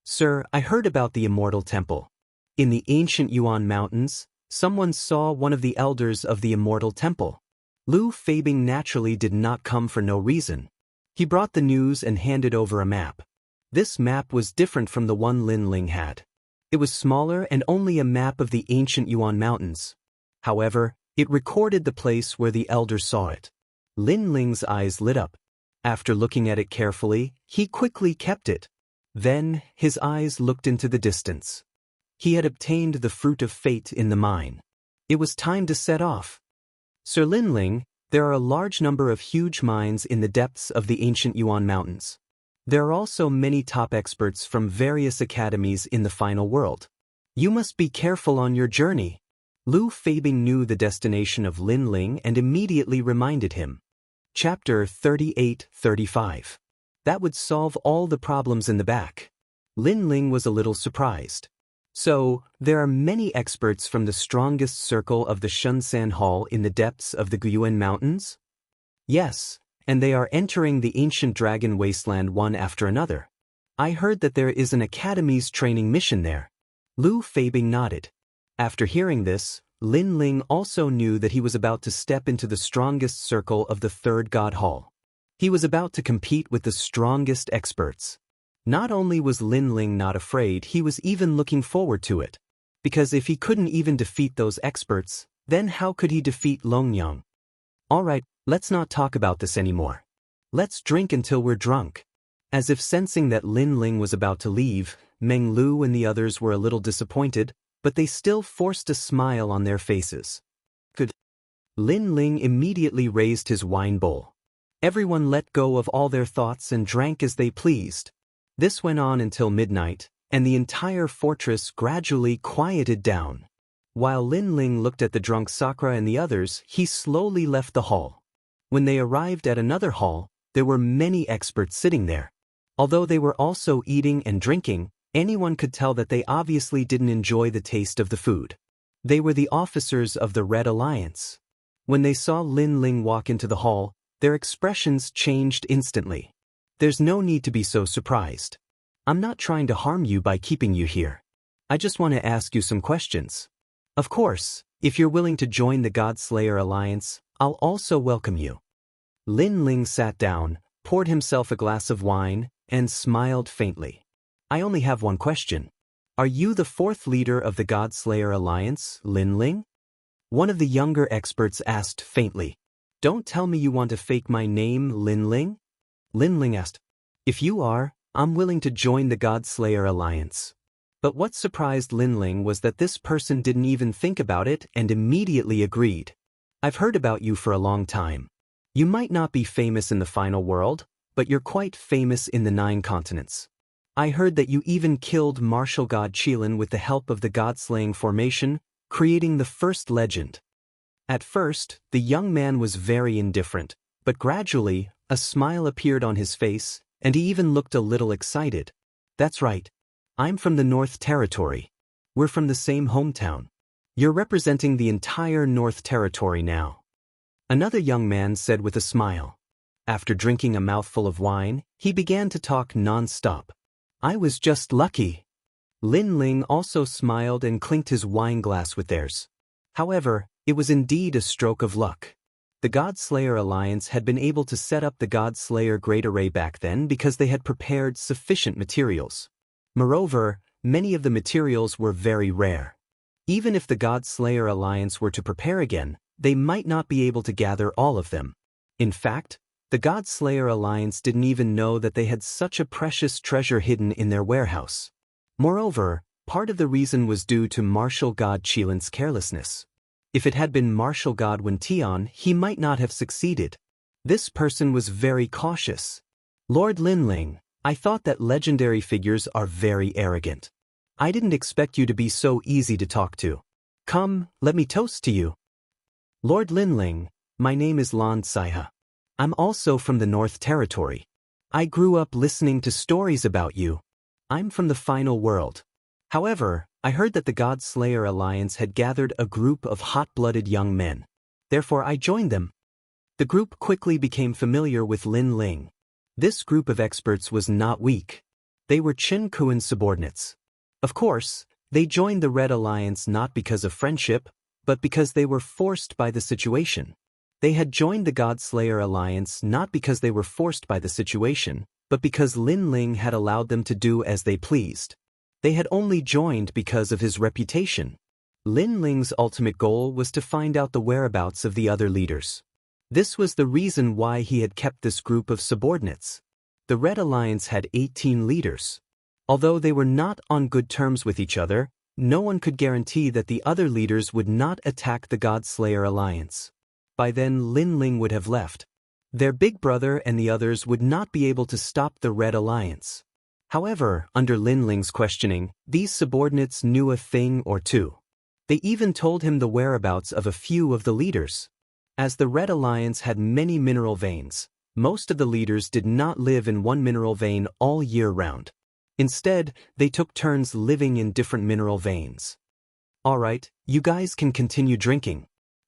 S1: Sir, I heard about the Immortal Temple. In the ancient Yuan Mountains, someone saw one of the elders of the Immortal Temple. Lu Feibing naturally did not come for no reason. He brought the news and handed over a map. This map was different from the one Lin Ling had. It was smaller and only a map of the ancient Yuan Mountains. However, it recorded the place where the elder saw it. Lin Ling's eyes lit up. After looking at it carefully, he quickly kept it. Then, his eyes looked into the distance. He had obtained the fruit of fate in the mine. It was time to set off. Sir Lin Ling, there are a large number of huge mines in the depths of the ancient Yuan Mountains. There are also many top experts from various academies in the final world. You must be careful on your journey. Lu Feibing knew the destination of Lin Ling and immediately reminded him. Chapter 38-35. That would solve all the problems in the back. Lin Ling was a little surprised. So, there are many experts from the strongest circle of the Shunsan Hall in the depths of the Guyuan Mountains? Yes, and they are entering the ancient dragon wasteland one after another. I heard that there is an academy's training mission there. Lu Feibing nodded. After hearing this, Lin Ling also knew that he was about to step into the strongest circle of the Third God Hall. He was about to compete with the strongest experts. Not only was Lin Ling not afraid, he was even looking forward to it. Because if he couldn't even defeat those experts, then how could he defeat Longyang? Alright, let's not talk about this anymore. Let's drink until we're drunk. As if sensing that Lin Ling was about to leave, Meng Lu and the others were a little disappointed, but they still forced a smile on their faces. Good. Lin Ling immediately raised his wine bowl. Everyone let go of all their thoughts and drank as they pleased. This went on until midnight, and the entire fortress gradually quieted down. While Lin Ling looked at the drunk Sakura and the others, he slowly left the hall. When they arrived at another hall, there were many experts sitting there. Although they were also eating and drinking, anyone could tell that they obviously didn't enjoy the taste of the food. They were the officers of the Red Alliance. When they saw Lin Ling walk into the hall, their expressions changed instantly. There's no need to be so surprised. I'm not trying to harm you by keeping you here. I just want to ask you some questions. Of course, if you're willing to join the Godslayer Alliance, I'll also welcome you. Lin Ling sat down, poured himself a glass of wine, and smiled faintly. I only have one question. Are you the fourth leader of the Godslayer Alliance, Lin Ling? One of the younger experts asked faintly. Don't tell me you want to fake my name, Lin Ling? Lin Ling asked. If you are, I'm willing to join the Godslayer Alliance. But what surprised Lin Ling was that this person didn't even think about it and immediately agreed. I've heard about you for a long time. You might not be famous in the final world, but you're quite famous in the 9 continents. I heard that you even killed martial god Qilin with the help of the god-slaying formation, creating the first legend. At first, the young man was very indifferent, but gradually, a smile appeared on his face, and he even looked a little excited. That's right. I'm from the North Territory. We're from the same hometown. You're representing the entire North Territory now. Another young man said with a smile. After drinking a mouthful of wine, he began to talk non-stop. I was just lucky. Lin Ling also smiled and clinked his wine glass with theirs. However, it was indeed a stroke of luck. The Godslayer Alliance had been able to set up the Godslayer Great Array back then because they had prepared sufficient materials. Moreover, many of the materials were very rare. Even if the Godslayer Alliance were to prepare again, they might not be able to gather all of them. In fact, the Godslayer Alliance didn't even know that they had such a precious treasure hidden in their warehouse. Moreover, part of the reason was due to martial god Qilin's carelessness. If it had been martial god Wen Tian, he might not have succeeded. This person was very cautious. Lord Lin Ling, I thought that legendary figures are very arrogant. I didn't expect you to be so easy to talk to. Come, let me toast to you. Lord Lin Ling, my name is Lan Saiha. I'm also from the North Territory. I grew up listening to stories about you. I'm from the final world. However, I heard that the God Slayer Alliance had gathered a group of hot-blooded young men. Therefore I joined them. The group quickly became familiar with Lin Ling. This group of experts was not weak. They were Chen Kuan's subordinates. Of course, they joined the Red Alliance not because of friendship, but because they were forced by the situation. They had joined the God Slayer Alliance not because they were forced by the situation, but because Lin Ling had allowed them to do as they pleased. They had only joined because of his reputation. Lin Ling's ultimate goal was to find out the whereabouts of the other leaders. This was the reason why he had kept this group of subordinates. The Red Alliance had 18 leaders. Although they were not on good terms with each other, no one could guarantee that the other leaders would not attack the God Slayer Alliance. By then Lin Ling would have left. Their big brother and the others would not be able to stop the Red Alliance. However, under Lin Ling's questioning, these subordinates knew a thing or two. They even told him the whereabouts of a few of the leaders. As the Red Alliance had many mineral veins, most of the leaders did not live in one mineral vein all year round. Instead, they took turns living in different mineral veins. Alright, you guys can continue drinking.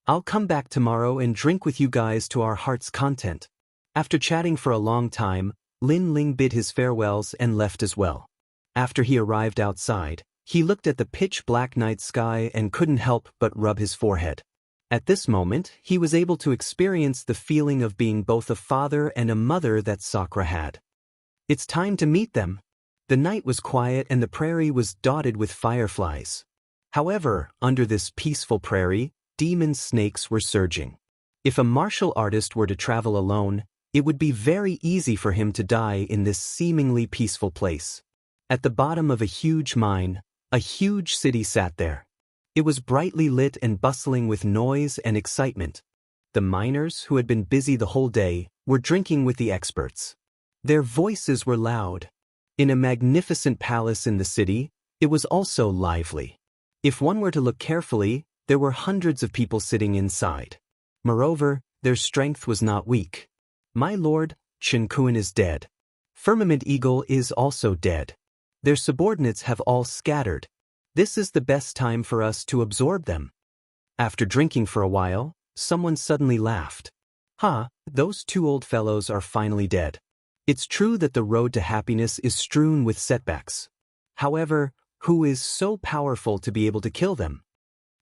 S1: I'll come back tomorrow and drink with you guys to our heart's content. After chatting for a long time, Lin Ling bid his farewells and left as well. After he arrived outside, he looked at the pitch-black night sky and couldn't help but rub his forehead. At this moment, he was able to experience the feeling of being both a father and a mother that Sakura had. It's time to meet them. The night was quiet and the prairie was dotted with fireflies. However, under this peaceful prairie, demon snakes were surging. If a martial artist were to travel alone, it would be very easy for him to die in this seemingly peaceful place. At the bottom of a huge mine, a huge city sat there. It was brightly lit and bustling with noise and excitement. The miners, who had been busy the whole day, were drinking with the experts. Their voices were loud. In a magnificent palace in the city, it was also lively. If one were to look carefully, there were hundreds of people sitting inside. Moreover, their strength was not weak. My lord, Chen Kuan is dead. Firmament Eagle is also dead. Their subordinates have all scattered. This is the best time for us to absorb them. After drinking for a while, someone suddenly laughed. Those two old fellows are finally dead. It's true that the road to happiness is strewn with setbacks. However, who is so powerful to be able to kill them?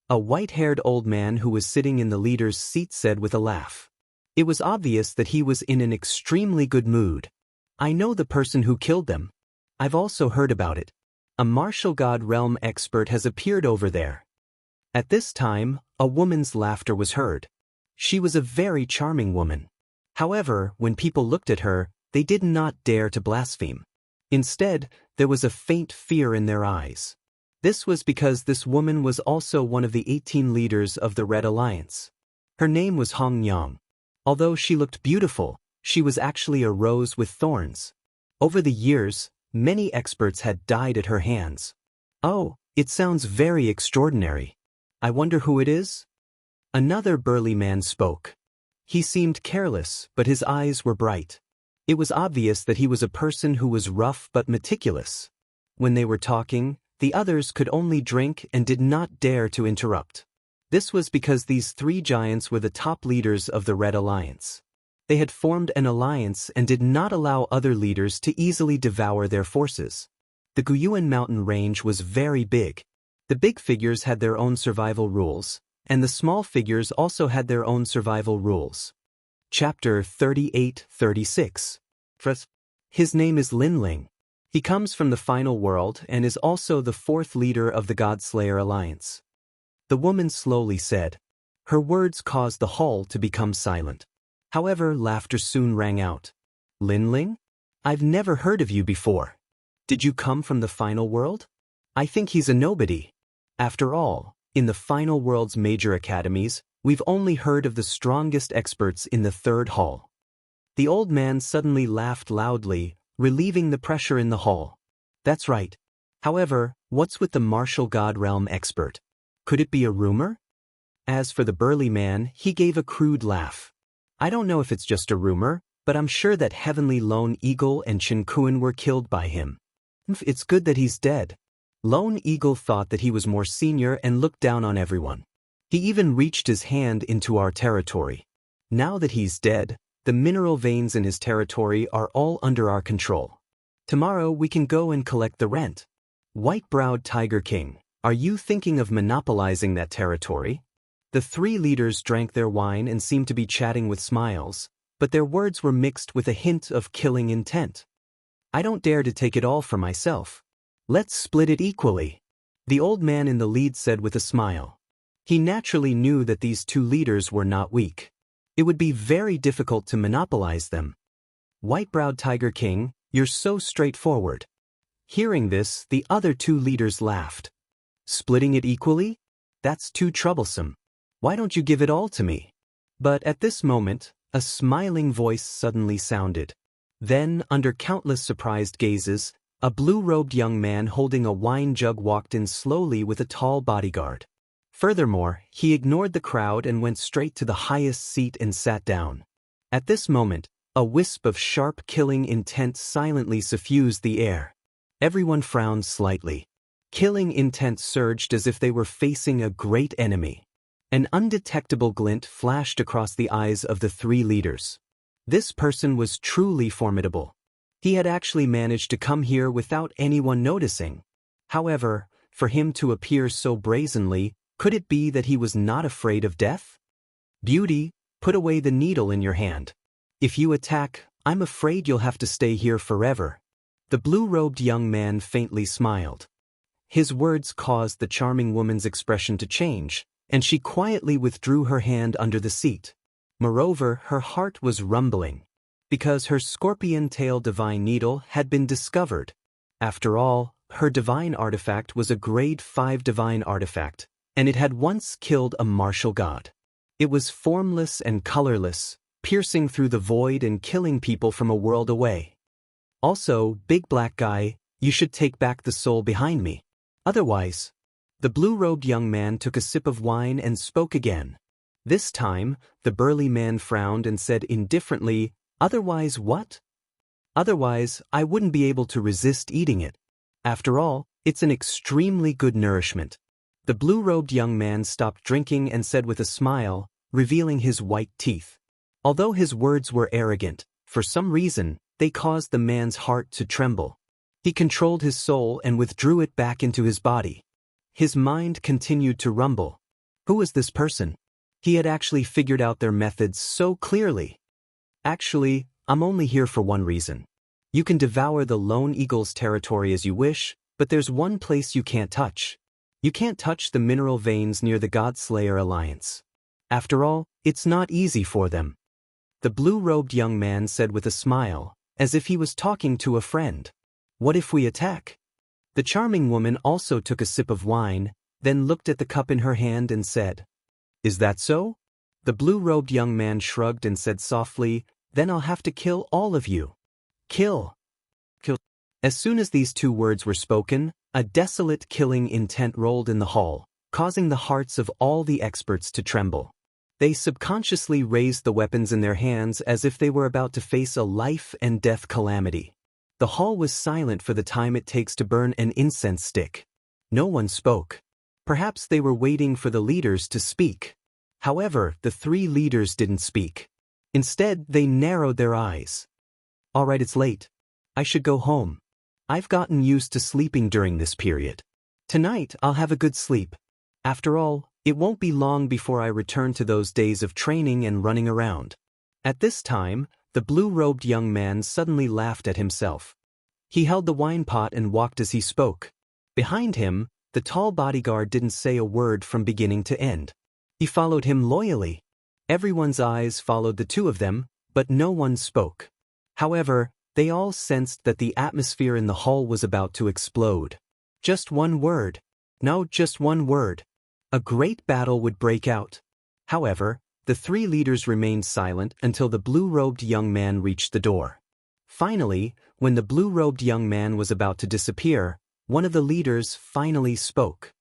S1: A white-haired old man who was sitting in the leader's seat said with a laugh. It was obvious that he was in an extremely good mood. I know the person who killed them. I've also heard about it. A martial god realm expert has appeared over there. At this time, a woman's laughter was heard. She was a very charming woman. However, when people looked at her, they did not dare to blaspheme. Instead, there was a faint fear in their eyes. This was because this woman was also one of the 18 leaders of the Red Alliance. Her name was Hong Yang. Although she looked beautiful, she was actually a rose with thorns. Over the years, many experts had died at her hands. Oh, it sounds very extraordinary. I wonder who it is? Another burly man spoke. He seemed careless, but his eyes were bright. It was obvious that he was a person who was rough but meticulous. When they were talking, the others could only drink and did not dare to interrupt. This was because these three giants were the top leaders of the Red Alliance. They had formed an alliance and did not allow other leaders to easily devour their forces. The Guyuan mountain range was very big. The big figures had their own survival rules, and the small figures also had their own survival rules. Chapter 38-36. His name is Lin Ling. He comes from the final world and is also the fourth leader of the God Slayer Alliance. The woman slowly said. Her words caused the hall to become silent. However, laughter soon rang out. Lin Ling? I've never heard of you before. Did you come from the final world? I think he's a nobody. After all, in the final world's major academies, we've only heard of the strongest experts in the third hall. The old man suddenly laughed loudly, relieving the pressure in the hall. That's right. However, what's with the martial god realm expert? Could it be a rumor? As for the burly man, he gave a crude laugh. I don't know if it's just a rumor, but I'm sure that Heavenly Lone Eagle and Chinkuan were killed by him. It's good that he's dead. Lone Eagle thought that he was more senior and looked down on everyone. He even reached his hand into our territory. Now that he's dead, the mineral veins in his territory are all under our control. Tomorrow we can go and collect the rent. White-browed Tiger King, are you thinking of monopolizing that territory? The three leaders drank their wine and seemed to be chatting with smiles, but their words were mixed with a hint of killing intent. I don't dare to take it all for myself. Let's split it equally, the old man in the lead said with a smile. He naturally knew that these two leaders were not weak. It would be very difficult to monopolize them. White-browed Tiger King, you're so straightforward. Hearing this, the other two leaders laughed. Splitting it equally? That's too troublesome. Why don't you give it all to me? But at this moment, a smiling voice suddenly sounded. Then, under countless surprised gazes, a blue-robed young man holding a wine jug walked in slowly with a tall bodyguard. Furthermore, he ignored the crowd and went straight to the highest seat and sat down. At this moment, a wisp of sharp killing intent silently suffused the air. Everyone frowned slightly. Killing intent surged as if they were facing a great enemy. An undetectable glint flashed across the eyes of the three leaders. This person was truly formidable. He had actually managed to come here without anyone noticing. However, for him to appear so brazenly, could it be that he was not afraid of death? Beauty, put away the needle in your hand. If you attack, I'm afraid you'll have to stay here forever. The blue-robed young man faintly smiled. His words caused the charming woman's expression to change, and she quietly withdrew her hand under the seat. Moreover, her heart was rumbling, because her scorpion-tail divine needle had been discovered. After all, her divine artifact was a grade 5 divine artifact, and it had once killed a martial god. It was formless and colorless, piercing through the void and killing people from a world away. Also, big black guy, you should take back the soul behind me. Otherwise, the blue-robed young man took a sip of wine and spoke again. This time, the burly man frowned and said indifferently, "Otherwise what?" "Otherwise, I wouldn't be able to resist eating it. After all, it's an extremely good nourishment." The blue-robed young man stopped drinking and said with a smile, revealing his white teeth. Although his words were arrogant, for some reason, they caused the man's heart to tremble. He controlled his soul and withdrew it back into his body. His mind continued to rumble. Who was this person? He had actually figured out their methods so clearly. Actually, I'm only here for one reason. You can devour the Lone Eagle's territory as you wish, but there's one place you can't touch. You can't touch the mineral veins near the God-Slayer Alliance. After all, it's not easy for them. The blue-robed young man said with a smile, as if he was talking to a friend. What if we attack? The charming woman also took a sip of wine, then looked at the cup in her hand and said, "Is that so?" The blue-robed young man shrugged and said softly, "Then I'll have to kill all of you." Kill. Kill. As soon as these two words were spoken, a desolate killing intent rolled in the hall, causing the hearts of all the experts to tremble. They subconsciously raised the weapons in their hands as if they were about to face a life-and-death calamity. The hall was silent for the time it takes to burn an incense stick. No one spoke. Perhaps they were waiting for the leaders to speak. However, the three leaders didn't speak. Instead, they narrowed their eyes. "All right, it's late. I should go home. I've gotten used to sleeping during this period. Tonight, I'll have a good sleep. After all, it won't be long before I return to those days of training and running around." At this time, the blue-robed young man suddenly laughed at himself. He held the wine pot and walked as he spoke. Behind him, the tall bodyguard didn't say a word from beginning to end. He followed him loyally. Everyone's eyes followed the two of them, but no one spoke. However, they all sensed that the atmosphere in the hall was about to explode. Just one word. No, just one word. A great battle would break out. However, the three leaders remained silent until the blue-robed young man reached the door. Finally, when the blue-robed young man was about to disappear, one of the leaders finally spoke.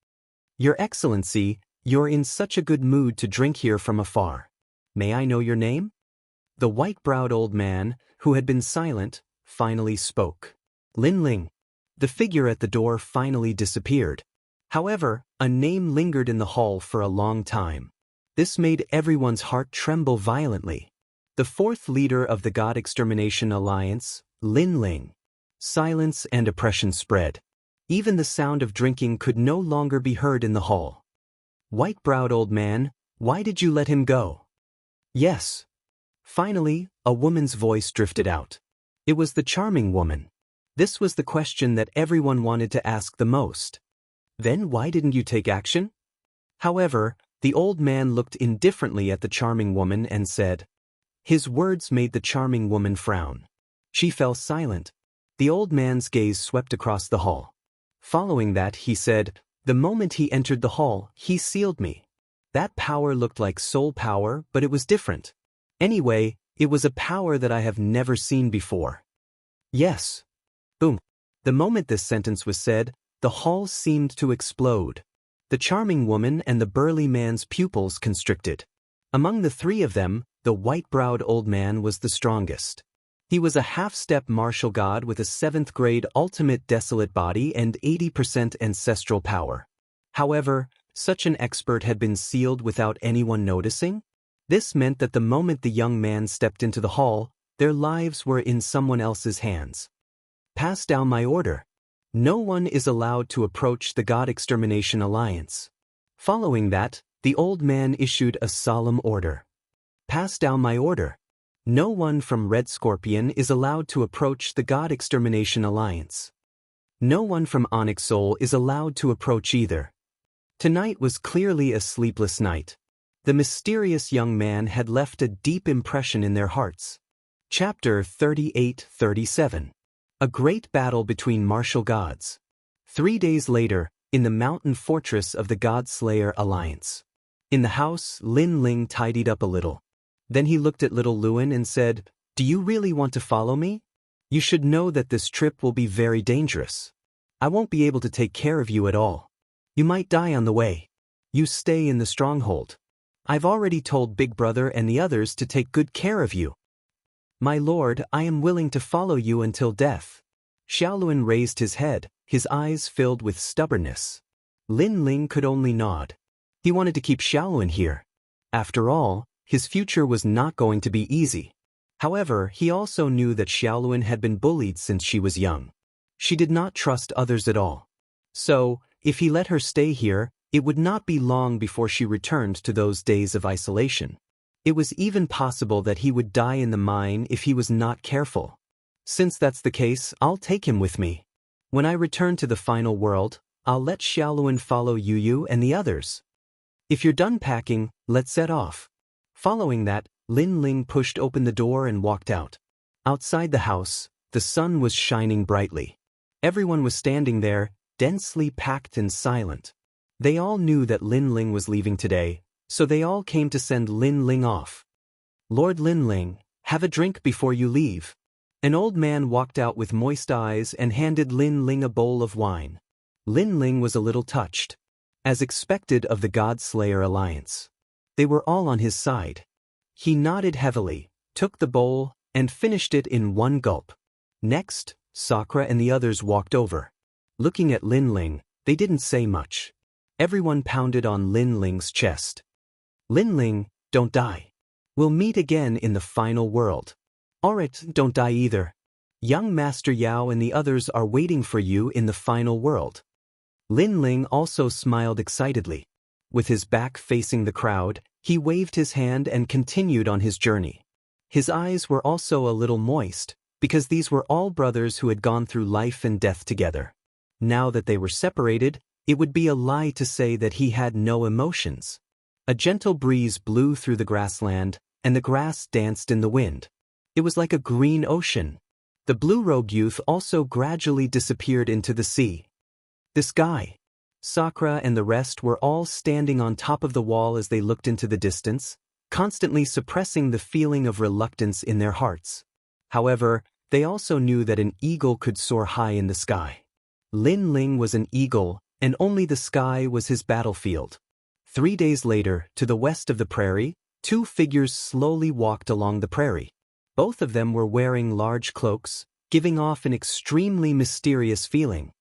S1: "Your Excellency, you're in such a good mood to drink here from afar. May I know your name?" The white-browed old man, who had been silent, finally spoke. Lin Ling. The figure at the door finally disappeared. However, a name lingered in the hall for a long time. This made everyone's heart tremble violently. The fourth leader of the God Extermination Alliance, Lin Ling. Silence and oppression spread. Even the sound of drinking could no longer be heard in the hall. White-browed old man, why did you let him go? Yes. Finally, a woman's voice drifted out. It was the charming woman. This was the question that everyone wanted to ask the most. Then why didn't you take action? However, the old man looked indifferently at the charming woman and said. His words made the charming woman frown. She fell silent. The old man's gaze swept across the hall. Following that, he said, the moment he entered the hall, he sealed me. That power looked like soul power, but it was different. Anyway, it was a power that I have never seen before. Yes. Boom. The moment this sentence was said, the hall seemed to explode. The charming woman and the burly man's pupils constricted. Among the three of them, the white-browed old man was the strongest. He was a half-step martial god with a 7th grade ultimate desolate body and 80% ancestral power. However, such an expert had been sealed without anyone noticing? This meant that the moment the young man stepped into the hall, their lives were in someone else's hands. Pass down my order. No one is allowed to approach the God Extermination Alliance. Following that, the old man issued a solemn order. Pass down my order. No one from Red Scorpion is allowed to approach the God Extermination Alliance. No one from Onyx Soul is allowed to approach either. Tonight was clearly a sleepless night. The mysterious young man had left a deep impression in their hearts. Chapter 38-37. A great battle between martial gods. 3 days later, in the mountain fortress of the God-Slayer Alliance. In the house, Lin Ling tidied up a little. Then he looked at little Luan and said, do you really want to follow me? You should know that this trip will be very dangerous. I won't be able to take care of you at all. You might die on the way. You stay in the stronghold. I've already told Big Brother and the others to take good care of you. My lord, I am willing to follow you until death. Xiaoluan raised his head, his eyes filled with stubbornness. Lin Ling could only nod. He wanted to keep Xiaoluan here. After all, his future was not going to be easy. However, he also knew that Xiaoluan had been bullied since she was young. She did not trust others at all. So, if he let her stay here, it would not be long before she returned to those days of isolation. It was even possible that he would die in the mine if he was not careful. Since that's the case, I'll take him with me. When I return to the final world, I'll let Xiaoluan follow Yu and the others. If you're done packing, let's set off. Following that, Lin Ling pushed open the door and walked out. Outside the house, the sun was shining brightly. Everyone was standing there, densely packed and silent. They all knew that Lin Ling was leaving today, so they all came to send Lin Ling off. Lord Lin Ling, have a drink before you leave. An old man walked out with moist eyes and handed Lin Ling a bowl of wine. Lin Ling was a little touched. As expected of the God-Slayer Alliance. They were all on his side. He nodded heavily, took the bowl, and finished it in one gulp. Next, Sakura and the others walked over. Looking at Lin Ling, they didn't say much. Everyone pounded on Lin Ling's chest. Lin Ling, don't die. We'll meet again in the final world. Alright, don't die either. Young Master Yao and the others are waiting for you in the final world. Lin Ling also smiled excitedly. With his back facing the crowd, he waved his hand and continued on his journey. His eyes were also a little moist, because these were all brothers who had gone through life and death together. Now that they were separated, it would be a lie to say that he had no emotions. A gentle breeze blew through the grassland, and the grass danced in the wind. It was like a green ocean. The blue-robed youth also gradually disappeared into the sea. This guy. Sakura and the rest were all standing on top of the wall as they looked into the distance, constantly suppressing the feeling of reluctance in their hearts. However, they also knew that an eagle could soar high in the sky. Lin Ling was an eagle, and only the sky was his battlefield. 3 days later, to the west of the prairie, Two figures slowly walked along the prairie. Both of them were wearing large cloaks, giving off an extremely mysterious feeling.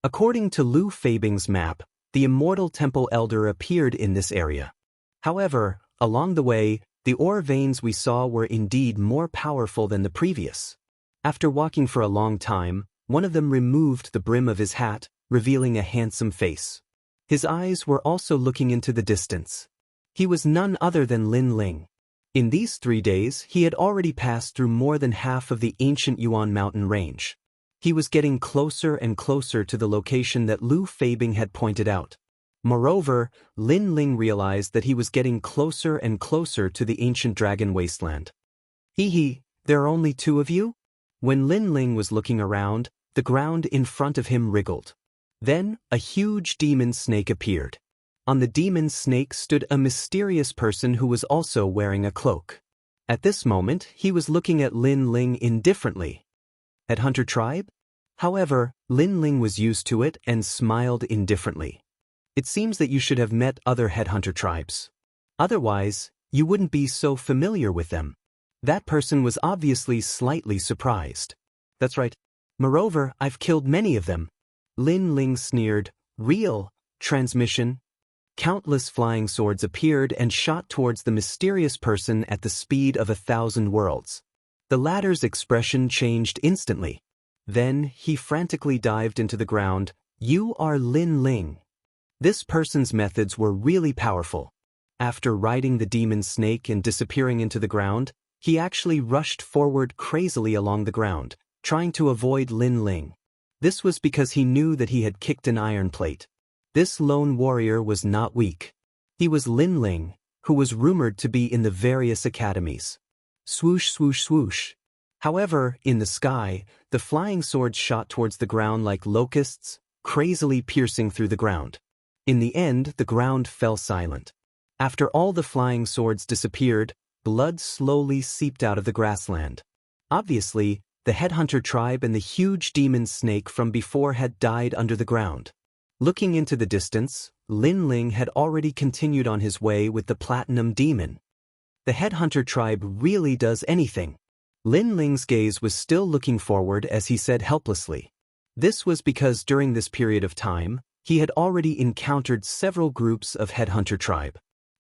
S1: According to Lu Feibing's map, the Immortal Temple Elder appeared in this area. However, along the way, the ore veins we saw were indeed more powerful than the previous. After walking for a long time, one of them removed the brim of his hat, revealing a handsome face. His eyes were also looking into the distance. He was none other than Lin Ling. In these 3 days, he had already passed through more than half of the ancient Yuan mountain range. He was getting closer and closer to the location that Lu Feibing had pointed out. Moreover, Lin Ling realized that he was getting closer and closer to the ancient dragon wasteland. There are only 2 of you? When Lin Ling was looking around, the ground in front of him wriggled. Then, a huge demon snake appeared. On the demon snake stood a mysterious person who was also wearing a cloak. At this moment, he was looking at Lin Ling indifferently. Headhunter tribe? However, Lin Ling was used to it and smiled indifferently. It seems that you should have met other headhunter tribes. Otherwise, you wouldn't be so familiar with them. That person was obviously slightly surprised. That's right. Moreover, I've killed many of them. Lin Ling sneered. Real? Transmission? Countless flying swords appeared and shot towards the mysterious person at the speed of 1,000 worlds. The latter's expression changed instantly. Then, he frantically dived into the ground. You are Lin Ling. This person's methods were really powerful. After riding the demon snake and disappearing into the ground, he actually rushed forward crazily along the ground, trying to avoid Lin Ling. This was because he knew that he had kicked an iron plate. This lone warrior was not weak. He was Lin Ling, who was rumored to be in the various academies. Swoosh, swoosh, swoosh. However, in the sky, the flying swords shot towards the ground like locusts, crazily piercing through the ground. In the end, the ground fell silent. After all the flying swords disappeared, blood slowly seeped out of the grassland. Obviously, the headhunter tribe and the huge demon snake from before had died under the ground. Looking into the distance, Lin Ling had already continued on his way with the platinum demon. The headhunter tribe really does anything. Lin Ling's gaze was still looking forward as he said helplessly. This was because during this period of time, he had already encountered several groups of headhunter tribe.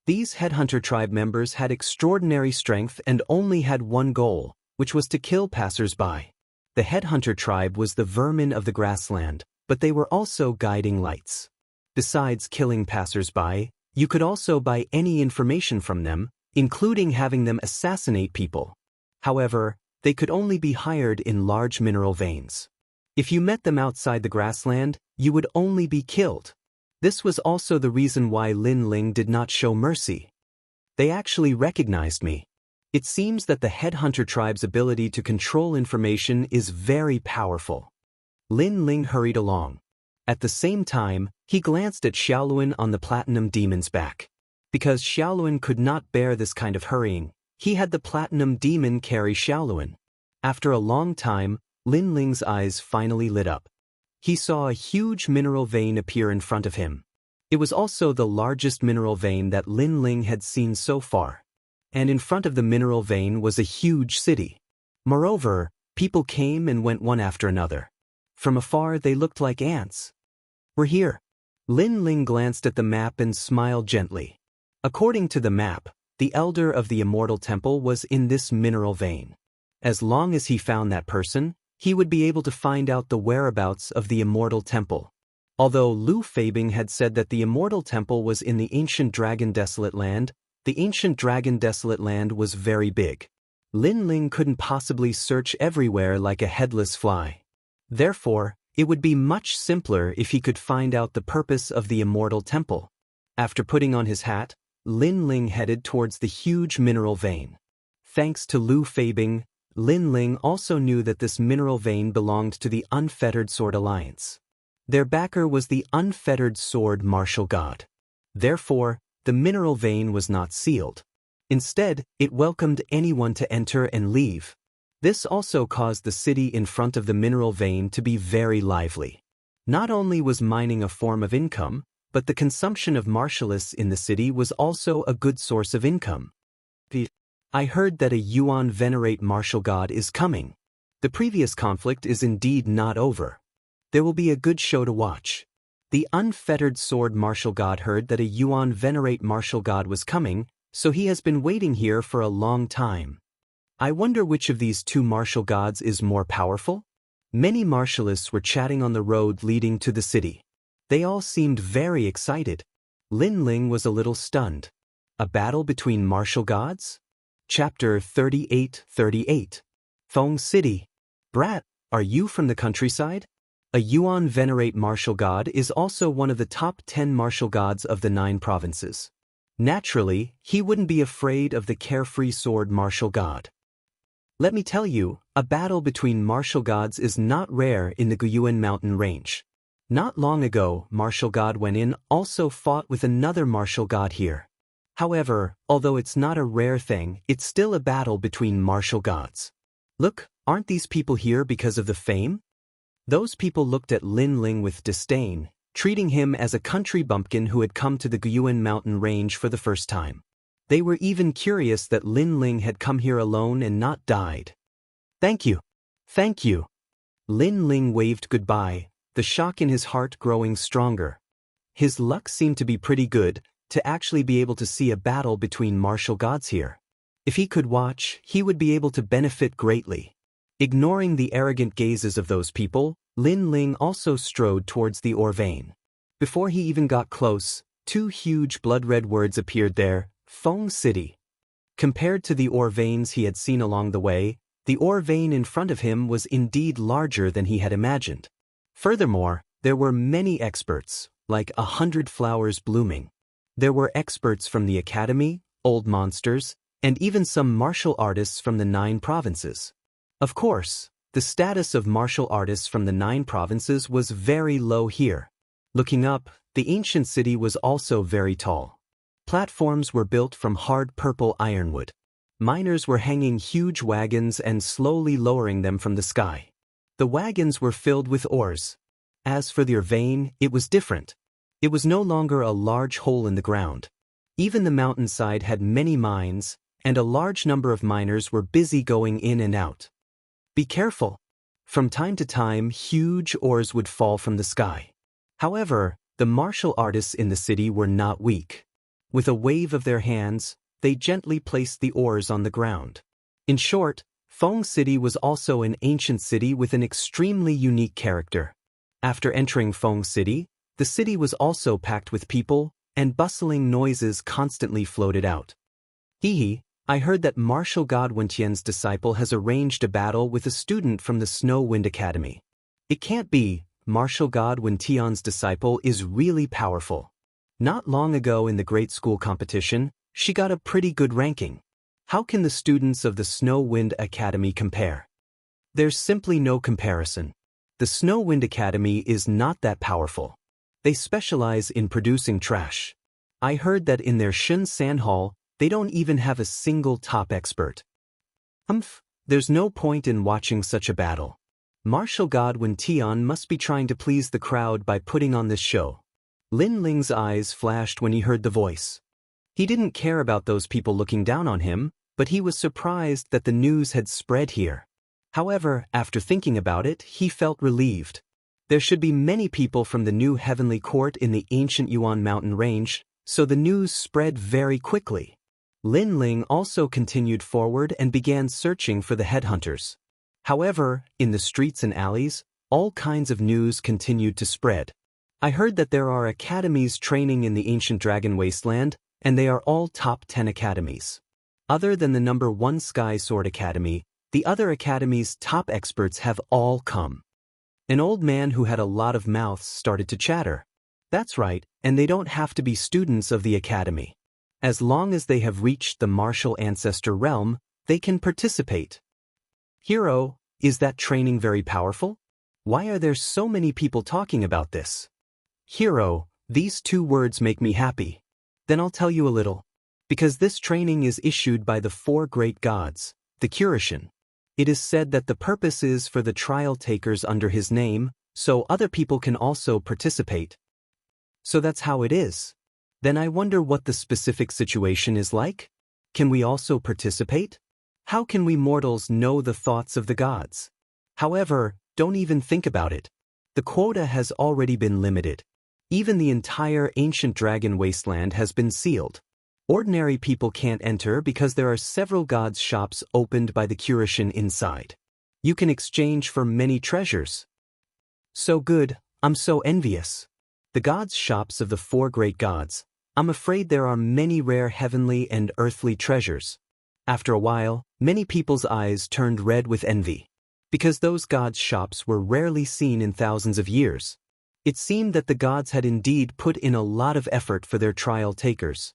S1: These headhunter tribe members had extraordinary strength and only had one goal, which was to kill passers-by. The headhunter tribe was the vermin of the grassland, but they were also guiding lights. Besides killing passers-by, you could also buy any information from them, including having them assassinate people. However, they could only be hired in large mineral veins. If you met them outside the grassland, you would only be killed. This was also the reason why Lin Ling did not show mercy. They actually recognized me. It seems that the headhunter tribe's ability to control information is very powerful. Lin Ling hurried along. At the same time, he glanced at Xiaoluan on the platinum demon's back. Because Xiaoluan could not bear this kind of hurrying, he had the platinum demon carry Xiaoluan. After a long time, Lin Ling's eyes finally lit up. He saw a huge mineral vein appear in front of him. It was also the largest mineral vein that Lin Ling had seen so far. And in front of the mineral vein was a huge city. Moreover, people came and went one after another. From afar they looked like ants. We're here. Lin Ling glanced at the map and smiled gently. According to the map, the elder of the Immortal Temple was in this mineral vein. As long as he found that person, he would be able to find out the whereabouts of the Immortal Temple. Although Lu Feibing had said that the Immortal Temple was in the ancient Dragon Desolate Land, the ancient Dragon Desolate Land was very big. Lin Ling couldn't possibly search everywhere like a headless fly. Therefore, it would be much simpler if he could find out the purpose of the Immortal Temple. After putting on his hat, Lin Ling headed towards the huge mineral vein. Thanks to Lu Feibing, Lin Ling also knew that this mineral vein belonged to the Unfettered Sword Alliance. Their backer was the Unfettered Sword Martial God. Therefore, the mineral vein was not sealed. Instead, it welcomed anyone to enter and leave. This also caused the city in front of the mineral vein to be very lively. Not only was mining a form of income, but the consumption of martialists in the city was also a good source of income. I heard that a Yuan venerate martial god is coming. The previous conflict is indeed not over. There will be a good show to watch. The unfettered sword martial god heard that a Yuan venerate martial god was coming, so he has been waiting here for a long time. I wonder which of these two martial gods is more powerful? Many martialists were chatting on the road leading to the city. They all seemed very excited. Lin Ling was a little stunned. A battle between martial gods? Chapter 38. Feng City. Brat, are you from the countryside? A Yuan venerate martial god is also one of the top 10 martial gods of the 9 provinces. Naturally, he wouldn't be afraid of the carefree sword martial god. Let me tell you, a battle between martial gods is not rare in the Guyuan mountain range. Not long ago, martial god Wen Lin also fought with another martial god here. However, although it's not a rare thing, it's still a battle between martial gods. Look, aren't these people here because of the fame? Those people looked at Lin Ling with disdain, treating him as a country bumpkin who had come to the Guyuan mountain range for the first time. They were even curious that Lin Ling had come here alone and not died. Thank you. Thank you. Lin Ling waved goodbye, the shock in his heart growing stronger. His luck seemed to be pretty good, to actually be able to see a battle between martial gods here. If he could watch, he would be able to benefit greatly. Ignoring the arrogant gazes of those people, Lin Ling also strode towards the ore vein. Before he even got close, 2 huge blood-red words appeared there, Feng City. Compared to the ore veins he had seen along the way, the ore vein in front of him was indeed larger than he had imagined. Furthermore, there were many experts, like 100 flowers blooming. There were experts from the academy, old monsters, and even some martial artists from the 9 provinces. Of course, the status of martial artists from the 9 provinces was very low here. Looking up, the ancient city was also very tall. Platforms were built from hard purple ironwood. Miners were hanging huge wagons and slowly lowering them from the sky. The wagons were filled with ores. As for their vein, it was different. It was no longer a large hole in the ground. Even the mountainside had many mines, and a large number of miners were busy going in and out. Be careful. From time to time, huge ores would fall from the sky. However, the martial artists in the city were not weak. With a wave of their hands, they gently placed the ores on the ground. In short, Feng City was also an ancient city with an extremely unique character. After entering Feng City, the city was also packed with people, and bustling noises constantly floated out. Hee, I heard that martial god Wen Tian's disciple has arranged a battle with a student from the Snow Wind Academy. It can't be, martial god Wen Tian's disciple is really powerful. Not long ago in the grade school competition, she got a pretty good ranking. How can the students of the Snow Wind Academy compare? There's simply no comparison. The Snow Wind Academy is not that powerful. They specialize in producing trash. I heard that in their Shun San Hall, they don't even have a single top expert. There's no point in watching such a battle. Martial god Wen Tian must be trying to please the crowd by putting on this show. Lin Ling's eyes flashed when he heard the voice. He didn't care about those people looking down on him, but he was surprised that the news had spread here. However, after thinking about it, he felt relieved. There should be many people from the new heavenly court in the ancient Yuan mountain range, so the news spread very quickly. Lin Ling also continued forward and began searching for the headhunters. However, in the streets and alleys, all kinds of news continued to spread. I heard that there are academies training in the ancient dragon wasteland, and they are all top 10 academies. Other than the number 1 Sky Sword Academy, the other academies' top experts have all come. An old man who had a lot of mouths started to chatter. That's right, and they don't have to be students of the academy. As long as they have reached the martial ancestor realm, they can participate. Hero, is that training very powerful? Why are there so many people talking about this? Hero, these 2 words make me happy. Then I'll tell you a little. Because this training is issued by the 4 great gods, the Curishin. It is said that the purpose is for the trial takers under his name, so other people can also participate. So that's how it is. Then I wonder what the specific situation is like? Can we also participate? How can we mortals know the thoughts of the gods? However, don't even think about it. The quota has already been limited. Even the entire ancient dragon wasteland has been sealed. Ordinary people can't enter because there are several gods' shops opened by the Cultivation inside. You can exchange for many treasures. So good, I'm so envious. The gods' shops of the 4 great gods. I'm afraid there are many rare heavenly and earthly treasures. After a while, many people's eyes turned red with envy. Because those gods' shops were rarely seen in thousands of years. It seemed that the gods had indeed put in a lot of effort for their trial takers.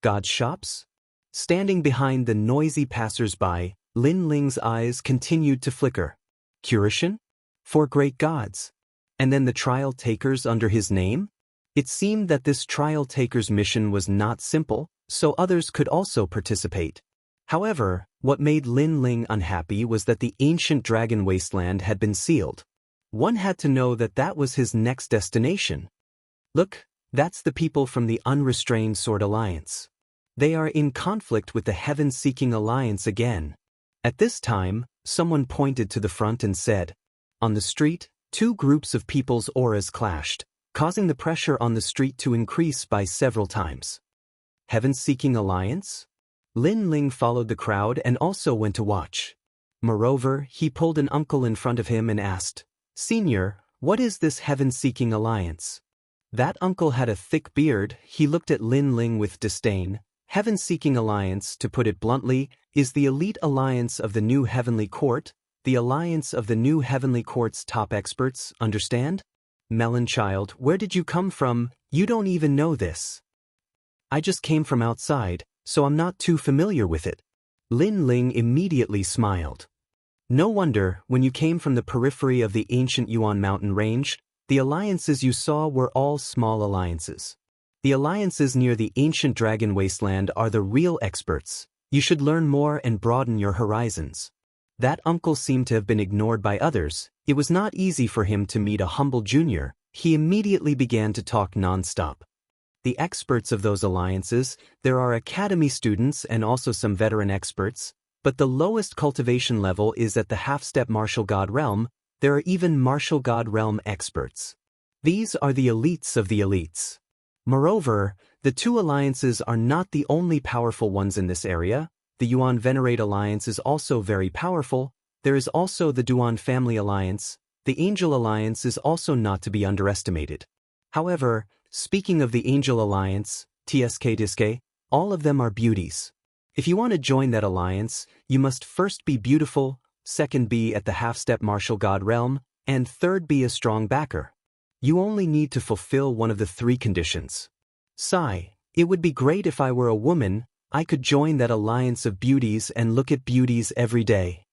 S1: Gods' shops? Standing behind the noisy passers-by, Lin Ling's eyes continued to flicker. Cultivation? 4 great gods. And then the trial takers under his name? It seemed that this trial taker's mission was not simple, so others could also participate. However, what made Lin Ling unhappy was that the ancient dragon wasteland had been sealed. One had to know that that was his next destination. Look, that's the people from the Unrestrained Sword Alliance. They are in conflict with the Heaven-Seeking Alliance again. At this time, someone pointed to the front and said, on the street, 2 groups of people's auras clashed, causing the pressure on the street to increase by several times. Heaven-Seeking Alliance? Lin Ling followed the crowd and also went to watch. Moreover, he pulled an uncle in front of him and asked, Senior, what is this Heaven-Seeking Alliance? That uncle had a thick beard. He looked at Lin Ling with disdain. Heaven-Seeking Alliance, to put it bluntly, is the elite alliance of the new Heavenly Court, the alliance of the new Heavenly Court's top experts, understand? Melon child, where did you come from? You don't even know this. I just came from outside, so I'm not too familiar with it. Lin Ling immediately smiled. No wonder, when you came from the periphery of the ancient Yuan mountain range, the alliances you saw were all small alliances. The alliances near the ancient dragon wasteland are the real experts. You should learn more and broaden your horizons. That uncle seemed to have been ignored by others. It was not easy for him to meet a humble junior. He immediately began to talk non-stop. The experts of those alliances, there are academy students and also some veteran experts, but the lowest cultivation level is at the half-step martial god realm. There are even martial god realm experts. These are the elites of the elites. Moreover, the 2 alliances are not the only powerful ones in this area. The Yuan Venerate Alliance is also very powerful. There is also the Duan Family Alliance. The Angel Alliance is also not to be underestimated. However, speaking of the Angel Alliance, TSK Diske, all of them are beauties. If you want to join that alliance, you must first be beautiful, second be at the half-step martial god realm, and third be a strong backer. You only need to fulfill one of the 3 conditions. Sigh, it would be great if I were a woman. I could join that alliance of beauties and look at beauties every day.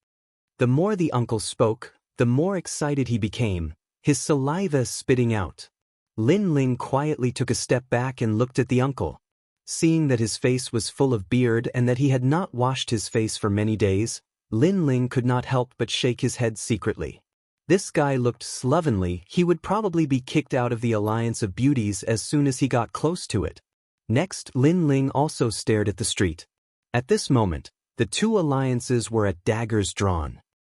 S1: The more the uncle spoke, the more excited he became, his saliva spitting out. Lin Ling quietly took a step back and looked at the uncle. Seeing that his face was full of beard and that he had not washed his face for many days, Lin Ling could not help but shake his head secretly. This guy looked slovenly. He would probably be kicked out of the alliance of beauties as soon as he got close to it. Next, Lin Ling also stared at the street. At this moment, the 2 alliances were at daggers drawn.